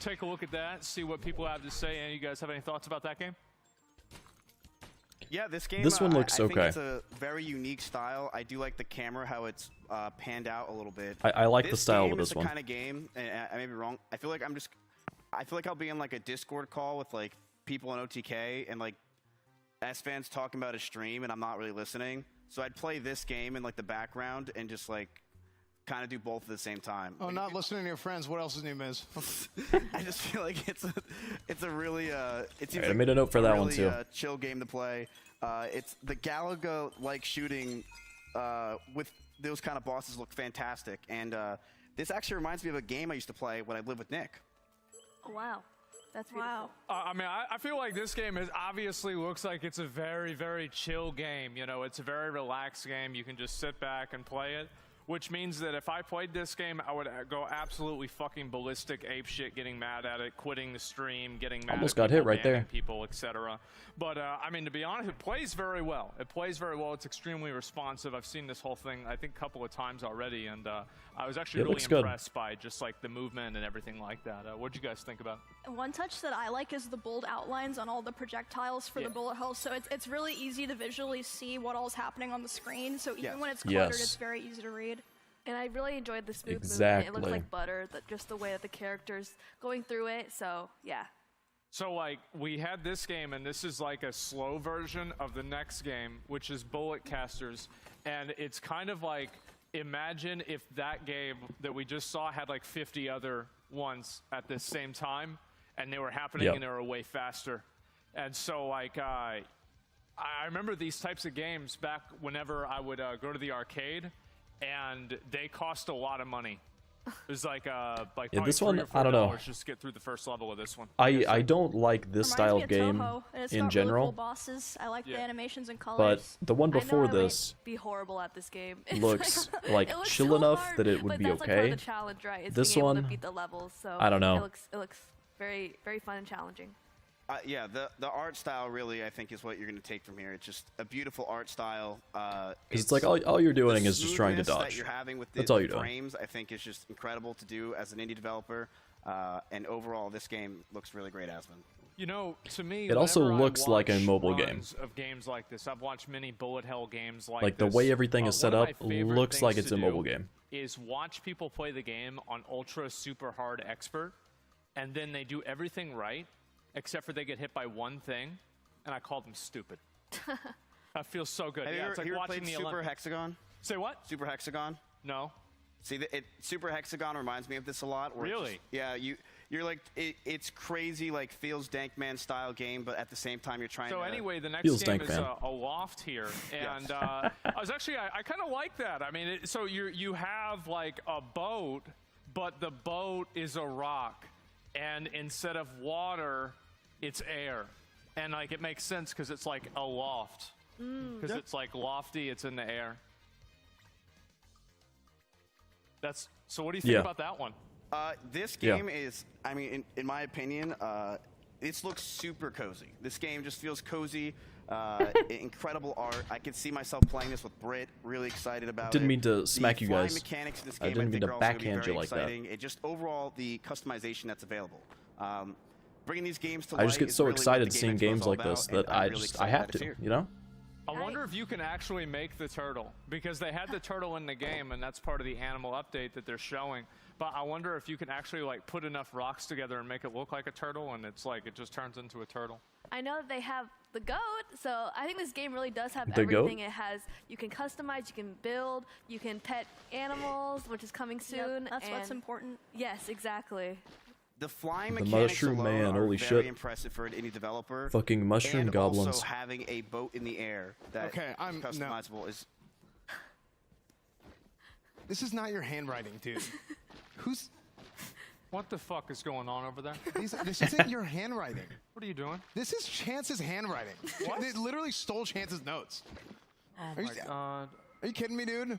take a look at that, see what people have to say. And you guys have any thoughts about that game? Yeah, this game. This one looks I okay. think it's a very unique style. I do like the camera, how it's panned out a little bit. I like the style with This this game is one. the kind of game, and I may be wrong. I feel like I'll be in like a Discord call with like people in OTK, and like S-Fans talking about a stream, and I'm not really listening. So I'd play this game in like the background and just like kind of do both at the same time. Oh, not listening to your friends. What else is new, Miz? I just feel like it's a really it seems I like made a note for that really, one too. Chill game to play. It's the Galaga like shooting with those kind of bosses look fantastic, and this actually reminds me of a game I used to play when I lived with Nick. Oh, wow. That's beautiful. I mean, I feel like this game obviously looks like it's a very, very chill game. You know, it's a very relaxed game. You can just sit back and play it. which means that if I played this game, I would go absolutely fucking ballistic, ape shit, getting mad at it, quitting the stream, getting mad Almost at got people, hit right banning there. people, etc. But I mean, to be honest, it plays very well. It plays very well. It's extremely responsive. I've seen this whole thing, I think, a couple of times already, and I was actually really impressed by just like the movement and everything like that. What'd you guys think about it? One touch that I like is the bold outlines on all the projectiles for the bullet holes, so it's really easy to visually see what all's happening on the screen, so even when it's cluttered, it's very easy to read. And I really enjoyed the smooth movement. It looks like butter, just the way that the character's going through it, so yeah. So like, we had this game, and this is like a slow version of the next game, which is Bullet Casters, and it's kind of like, imagine if that game that we just saw had like 50 other ones at the same time, and they were happening and they were way faster. And so like, I remember these types of games back whenever I would go to the arcade, and they cost a lot of money. It was like this one, $3 or $4 I don't know. just to get through the first level of this one. I don't like this style of game Toho, and it's in got general. Really cool bosses. I like the animations and colors. But the one before I know this I might be horrible at this game. looks like it looks chill so enough hard, that it would but be that's okay. Like part of the challenge, right? Is This being able one, to beat the levels. So I don't know. It looks very fun and challenging. Yeah, the art style really, I think, is what you're going to take from here. It's just a beautiful art style. Because it's like all you're doing is just trying to smoothness dodge. That you're having with That's all the you're doing. frames, I think, is just incredible to do as an indie developer. And overall, this game looks really great, Asmund. You know, to me, It also whenever I looks like a watch mobile game. runs of games like this, I've watched many bullet hell games like Like the this. way everything is set One up of my favorite looks like things it's to a mobile do game. Is watch people play the game on ultra super hard expert, and then they do everything right, except for they get hit by one thing, and I call them stupid. That feels so good. Have Yeah, you it's ever, like you ever watching played the Super Olympics. Hexagon? Say what? Super Hexagon? No. See, Super Hexagon reminds me of this a lot. Where Really? Yeah, you're like, it's crazy, like, feels Dankman style game, but at the same time, you're trying to... So anyway, the next Feels game dank, is man. a loft here, and I was actually, I kind of like that. I mean, so you have like a boat, but the boat is a rock, and instead of water, it's air, and like it makes sense because it's like a loft, because it's like lofty, it's in the air. That's so. What do you think about that one? This game is, I mean, in my opinion, this looks super cozy. This game just feels cozy, incredible art. I could see myself playing this with Britt, really excited about Didn't it. mean to smack the you flying guys. mechanics in this I game, didn't think mean to are also gonna be backhand very you like that. exciting. It just overall, the customization that's available. Bringing these games to I just light get is so really what excited the seeing Game Expo games is all like this about, that and I'm I really just I excited have that it's to, here. you know? I wonder if you can actually make the turtle, because they had the turtle in the game, and that's part of the animal update that they're showing. But I wonder if you can actually like put enough rocks together and make it look like a turtle, and it's like it just turns into a turtle. I know that they have the goat, so I think this game really does have The everything. goat? It has, you can customize, you can build, you can pet animals, which is coming soon. that's what's and- important. Yes, exactly. The flying The mechanics mushroom alone man, are holy very shit. impressive for an indie developer. Fucking mushroom and goblins. also having a boat in the air that Okay, is customizable is... This is not your handwriting, dude. Who's... What the fuck is going on over there? This isn't your handwriting. What are you doing? This is Chance's handwriting. What? They literally stole Chance's notes. Oh Are you- my god. Are you kidding me, dude?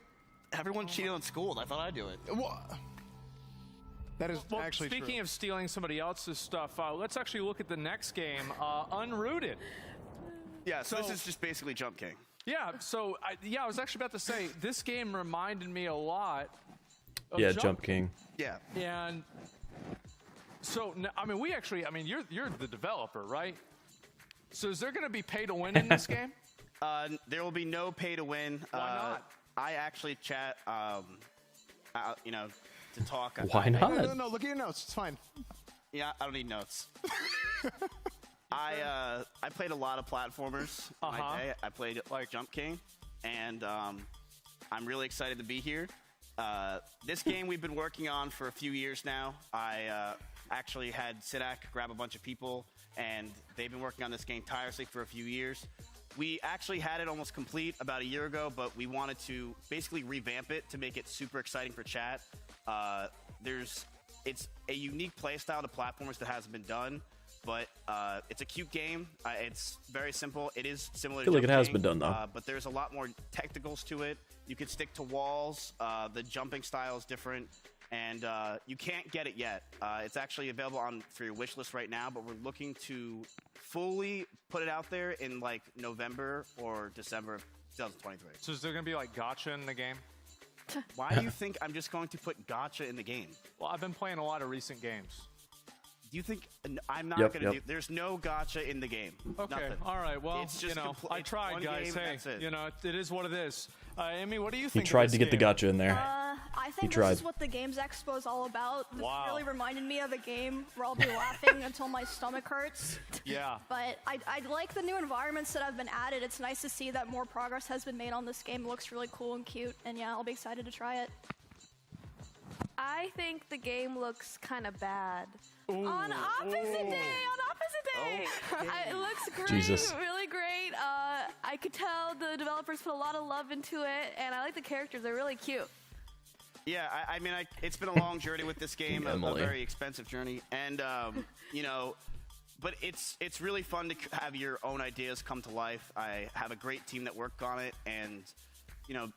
Everyone cheated on school. I thought I'd do it. What? That is Well, actually speaking true. of stealing somebody else's stuff, let's actually look at the next game, Unrooted. Yeah, so this is just basically Jump King. Yeah, so I was actually about to say this game reminded me a lot of Yeah, Jump King. Yeah. And so I mean, you're the developer, right? So is there going to be pay to win in this game? There will be no pay to win. Why not? I actually chat, you know, to talk. Why not? No, look at your notes. It's fine. Yeah, I don't need notes. I played a lot of platformers. in my day. I played like Jump King, and I'm really excited to be here. This game we've been working on for a few years now. I actually had Sidak grab a bunch of people, and they've been working on this game tirelessly for a few years. We actually had it almost complete about a year ago, but we wanted to basically revamp it to make it super exciting for chat. It's a unique playstyle to platformers that hasn't been done. but it's a cute game. It's very simple. It is similar I feel to like it has jumping, been done, though. but there's a lot more technicals to it. You could stick to walls. The jumping style is different, and you can't get it yet. It's actually available for your wish list right now, but we're looking to fully put it out there in like November or December of 2023. So is there going to be like gacha in the game? Why do you think I'm just going to put gacha in the game? Well, I've been playing a lot of recent games. Do you think I'm not Yep, going to yep. do? There's no gacha in the game. Okay, Nothing. all right. Well, It's just I it's tried, one guys. game, Hey, that's it. it is what it is. Amy, what do you He think? tried of to this get the game? gotcha in there. I He think tried. this is what the Games Expo is all about. This Wow. really reminded me of a game where I'll be laughing until my stomach hurts. Yeah. But I like the new environments that have been added. It's nice to see that more progress has been made on this game. It looks really cool and cute, and yeah, I'll be excited to try it. I think the game looks kind of bad. Ooh. On opposite day. It looks great, Jesus. really great. I could tell the developers put a lot of love into it, and I like the characters. They're really cute. Yeah, I mean, it's been a long journey with this game, a Emily. very expensive journey, and you know, but it's really fun to have your own ideas come to life. I have a great team that worked on it, and you know,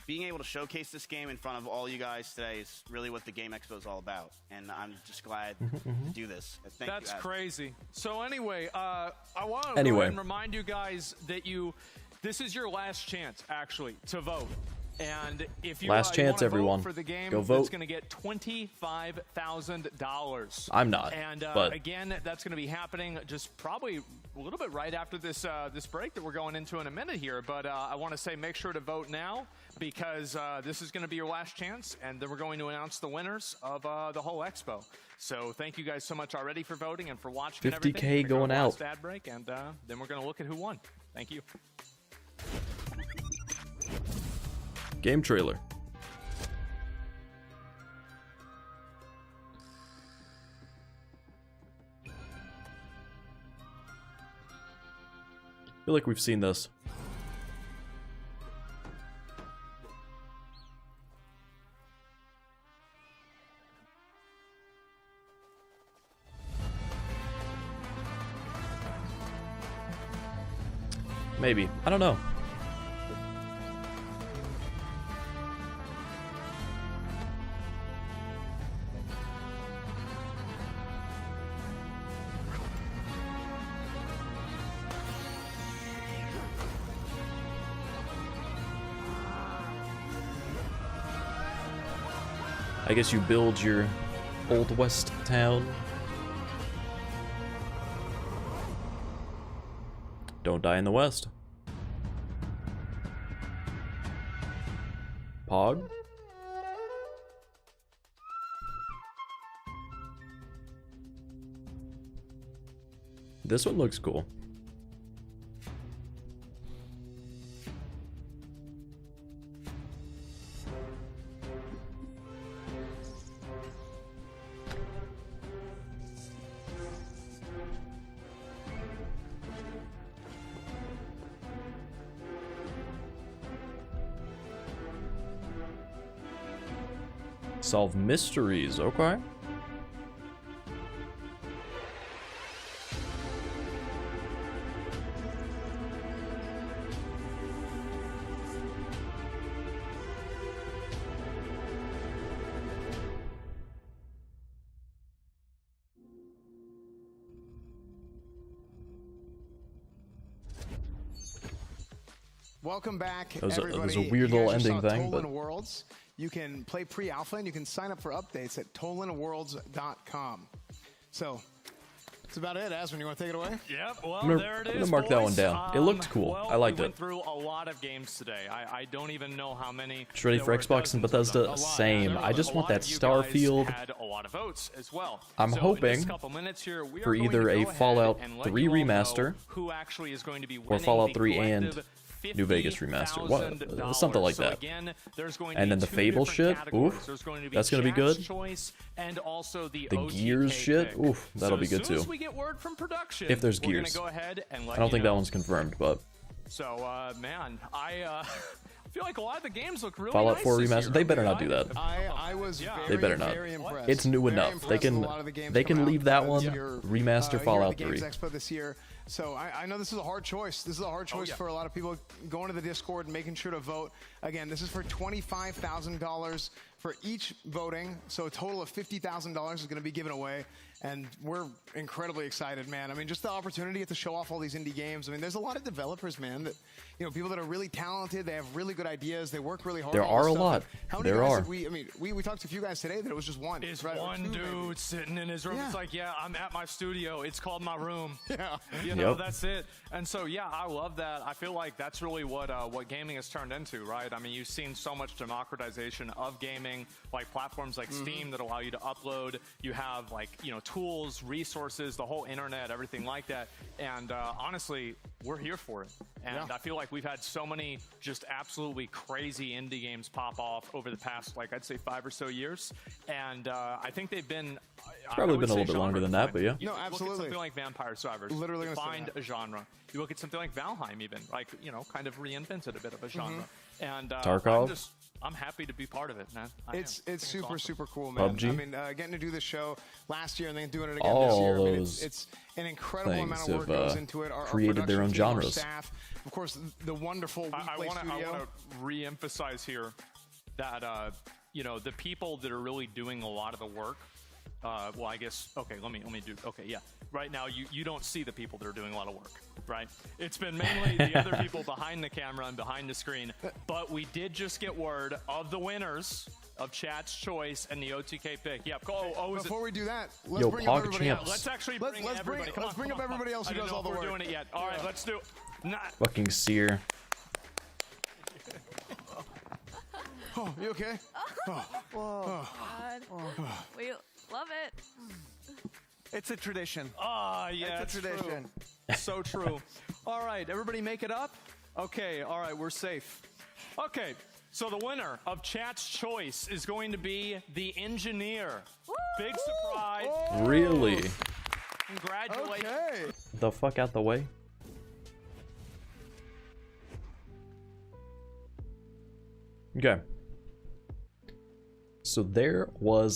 being able to showcase this game in front of all you guys today is really what the Game Expo is all about, and I'm just glad to do this. Thank you, That's Adam. crazy. So anyway, I want to go Anyway. ahead and remind you guys that this is your last chance, actually, to vote. And if you Last you chance, wanna everyone. vote for the game, Go that's vote. going to get $25,000. I'm not, And but- again, that's going to be happening just probably a little bit right after this this break that we're going into in a minute here. But I want to say make sure to vote now, because this is going to be your last chance, and then we're going to announce the winners of the whole expo. So thank you guys so much already for voting and for watching. 50K and everything. We're gonna going go to out. last ad break, and then we're going to look at who won. Thank you. Game trailer. I feel like we've seen this. Maybe. I don't know. I guess you build your Old West town. Don't die in the West. Pog? This one looks cool. Solve mysteries, okay. Welcome back, That was a everybody. weird You little guys just ending saw thing, but- Toland Worlds. You can play pre-alpha, and you can sign up for updates at tolandworlds.com. So, that's about it. Aswin, you want to take it away? Yep, well, I'm gonna- there it I'm is, gonna mark that one boys. down. It looked cool. Well, I liked we it. went through a lot of games today. I don't even know how many. Just ready there for were Xbox and dozens of them. Bethesda? A lot. Same. I just A want lot that of you guys Starfield. had a lot of votes as well. I'm So in hoping just a couple minutes here, we are for going either to a go ahead Fallout and let 3 you all know remaster who actually is going to be or winning Fallout the 3 and collective New Vegas remaster. What? $50,000. Something like So that. again, there's going to And be then the two Fable different shit. categories. Oof. There's going to be That's gonna be Chat's good. Choice and also the The OTK Gears shit. pick. Oof, that'll So be good as soon too. as we get word from production, If there's we're Gears. gonna go ahead and let I don't you think know. that one's confirmed, but So, man, feel like a lot of the games look really Fallout nice 4 this remastered. year. They better not do that. I was They better not. very impressed. It's new Very enough. They impressed with can a lot of the games they can coming leave out, that this one. year, Remaster here at Fallout the 3. Games Expo this year. So I know this is a hard choice. This is a hard choice for a lot of people going to the Discord and making sure to vote. Again, this is for $25,000 for each voting. So a total of $50,000 is going to be given away. And we're incredibly excited, man. I mean, just the opportunity to show off all these indie games. I mean, there's a lot of developers, man, that, you know, people that are really talented. They have really good ideas. They work really hard. There on all are this a stuff. lot. How many There guys are. have we talked to a few guys today that it was just one. Is right? Or one two, dude maybe. sitting in his room. Yeah. It's like, yeah, I'm at my studio. It's called my room. Yeah. You know, Yep. that's it. And so, yeah, I love that. I feel like that's really what gaming has turned into, right? I mean, you've seen so much democratization of gaming, like platforms like Steam that allow you to upload. You have, like, you know, tools, resources, the whole internet, everything like that. And honestly, we're here for it. And I feel like we've had so many just absolutely crazy indie games pop off over the past, like, I'd say 5 or so years. And I think they've been... It's probably been a little bit longer than that, but yeah. You No, look absolutely. at something like Vampire Survivors. Literally gonna say defined that. a genre. You look at something like Valheim, even, like, you know, kind of reinvented a bit of a genre. And Tarkov. I'm happy to be part of it, man. It's super awesome. super cool, man. PUBG. I mean, getting to do this show last year and then doing it again All this year. I mean, those it's an incredible amount things of work have, goes into it. Our created their production own team, our genres. staff, of course, the wonderful I WePlay want studio. to re-emphasize here that you know, the people that are really doing a lot of the work. Well, I guess, okay, let me do, okay, yeah. Right now, you don't see the people that are doing a lot of work, right? It's been mainly the other people behind the camera and behind the screen, but we did just get word of the winners of Chat's Choice and the OTK pick. Yep. Before we do that, let's Yo, bring Pog up everybody champs. else. Let's actually bring everybody. Let's bring up everybody else who does all the work. work. We're doing it yet. All right, let's do it. Fucking seer. Oh, you okay? Oh. God. We love it. It's a tradition. Ah, yeah, It's a tradition. True. So true. All right, everybody make it up? Okay, all right, we're safe. Okay, so the winner of Chat's Choice is going to be the engineer. Big surprise. Really? Congratulations. Okay. The fuck out the way. Okay. So there was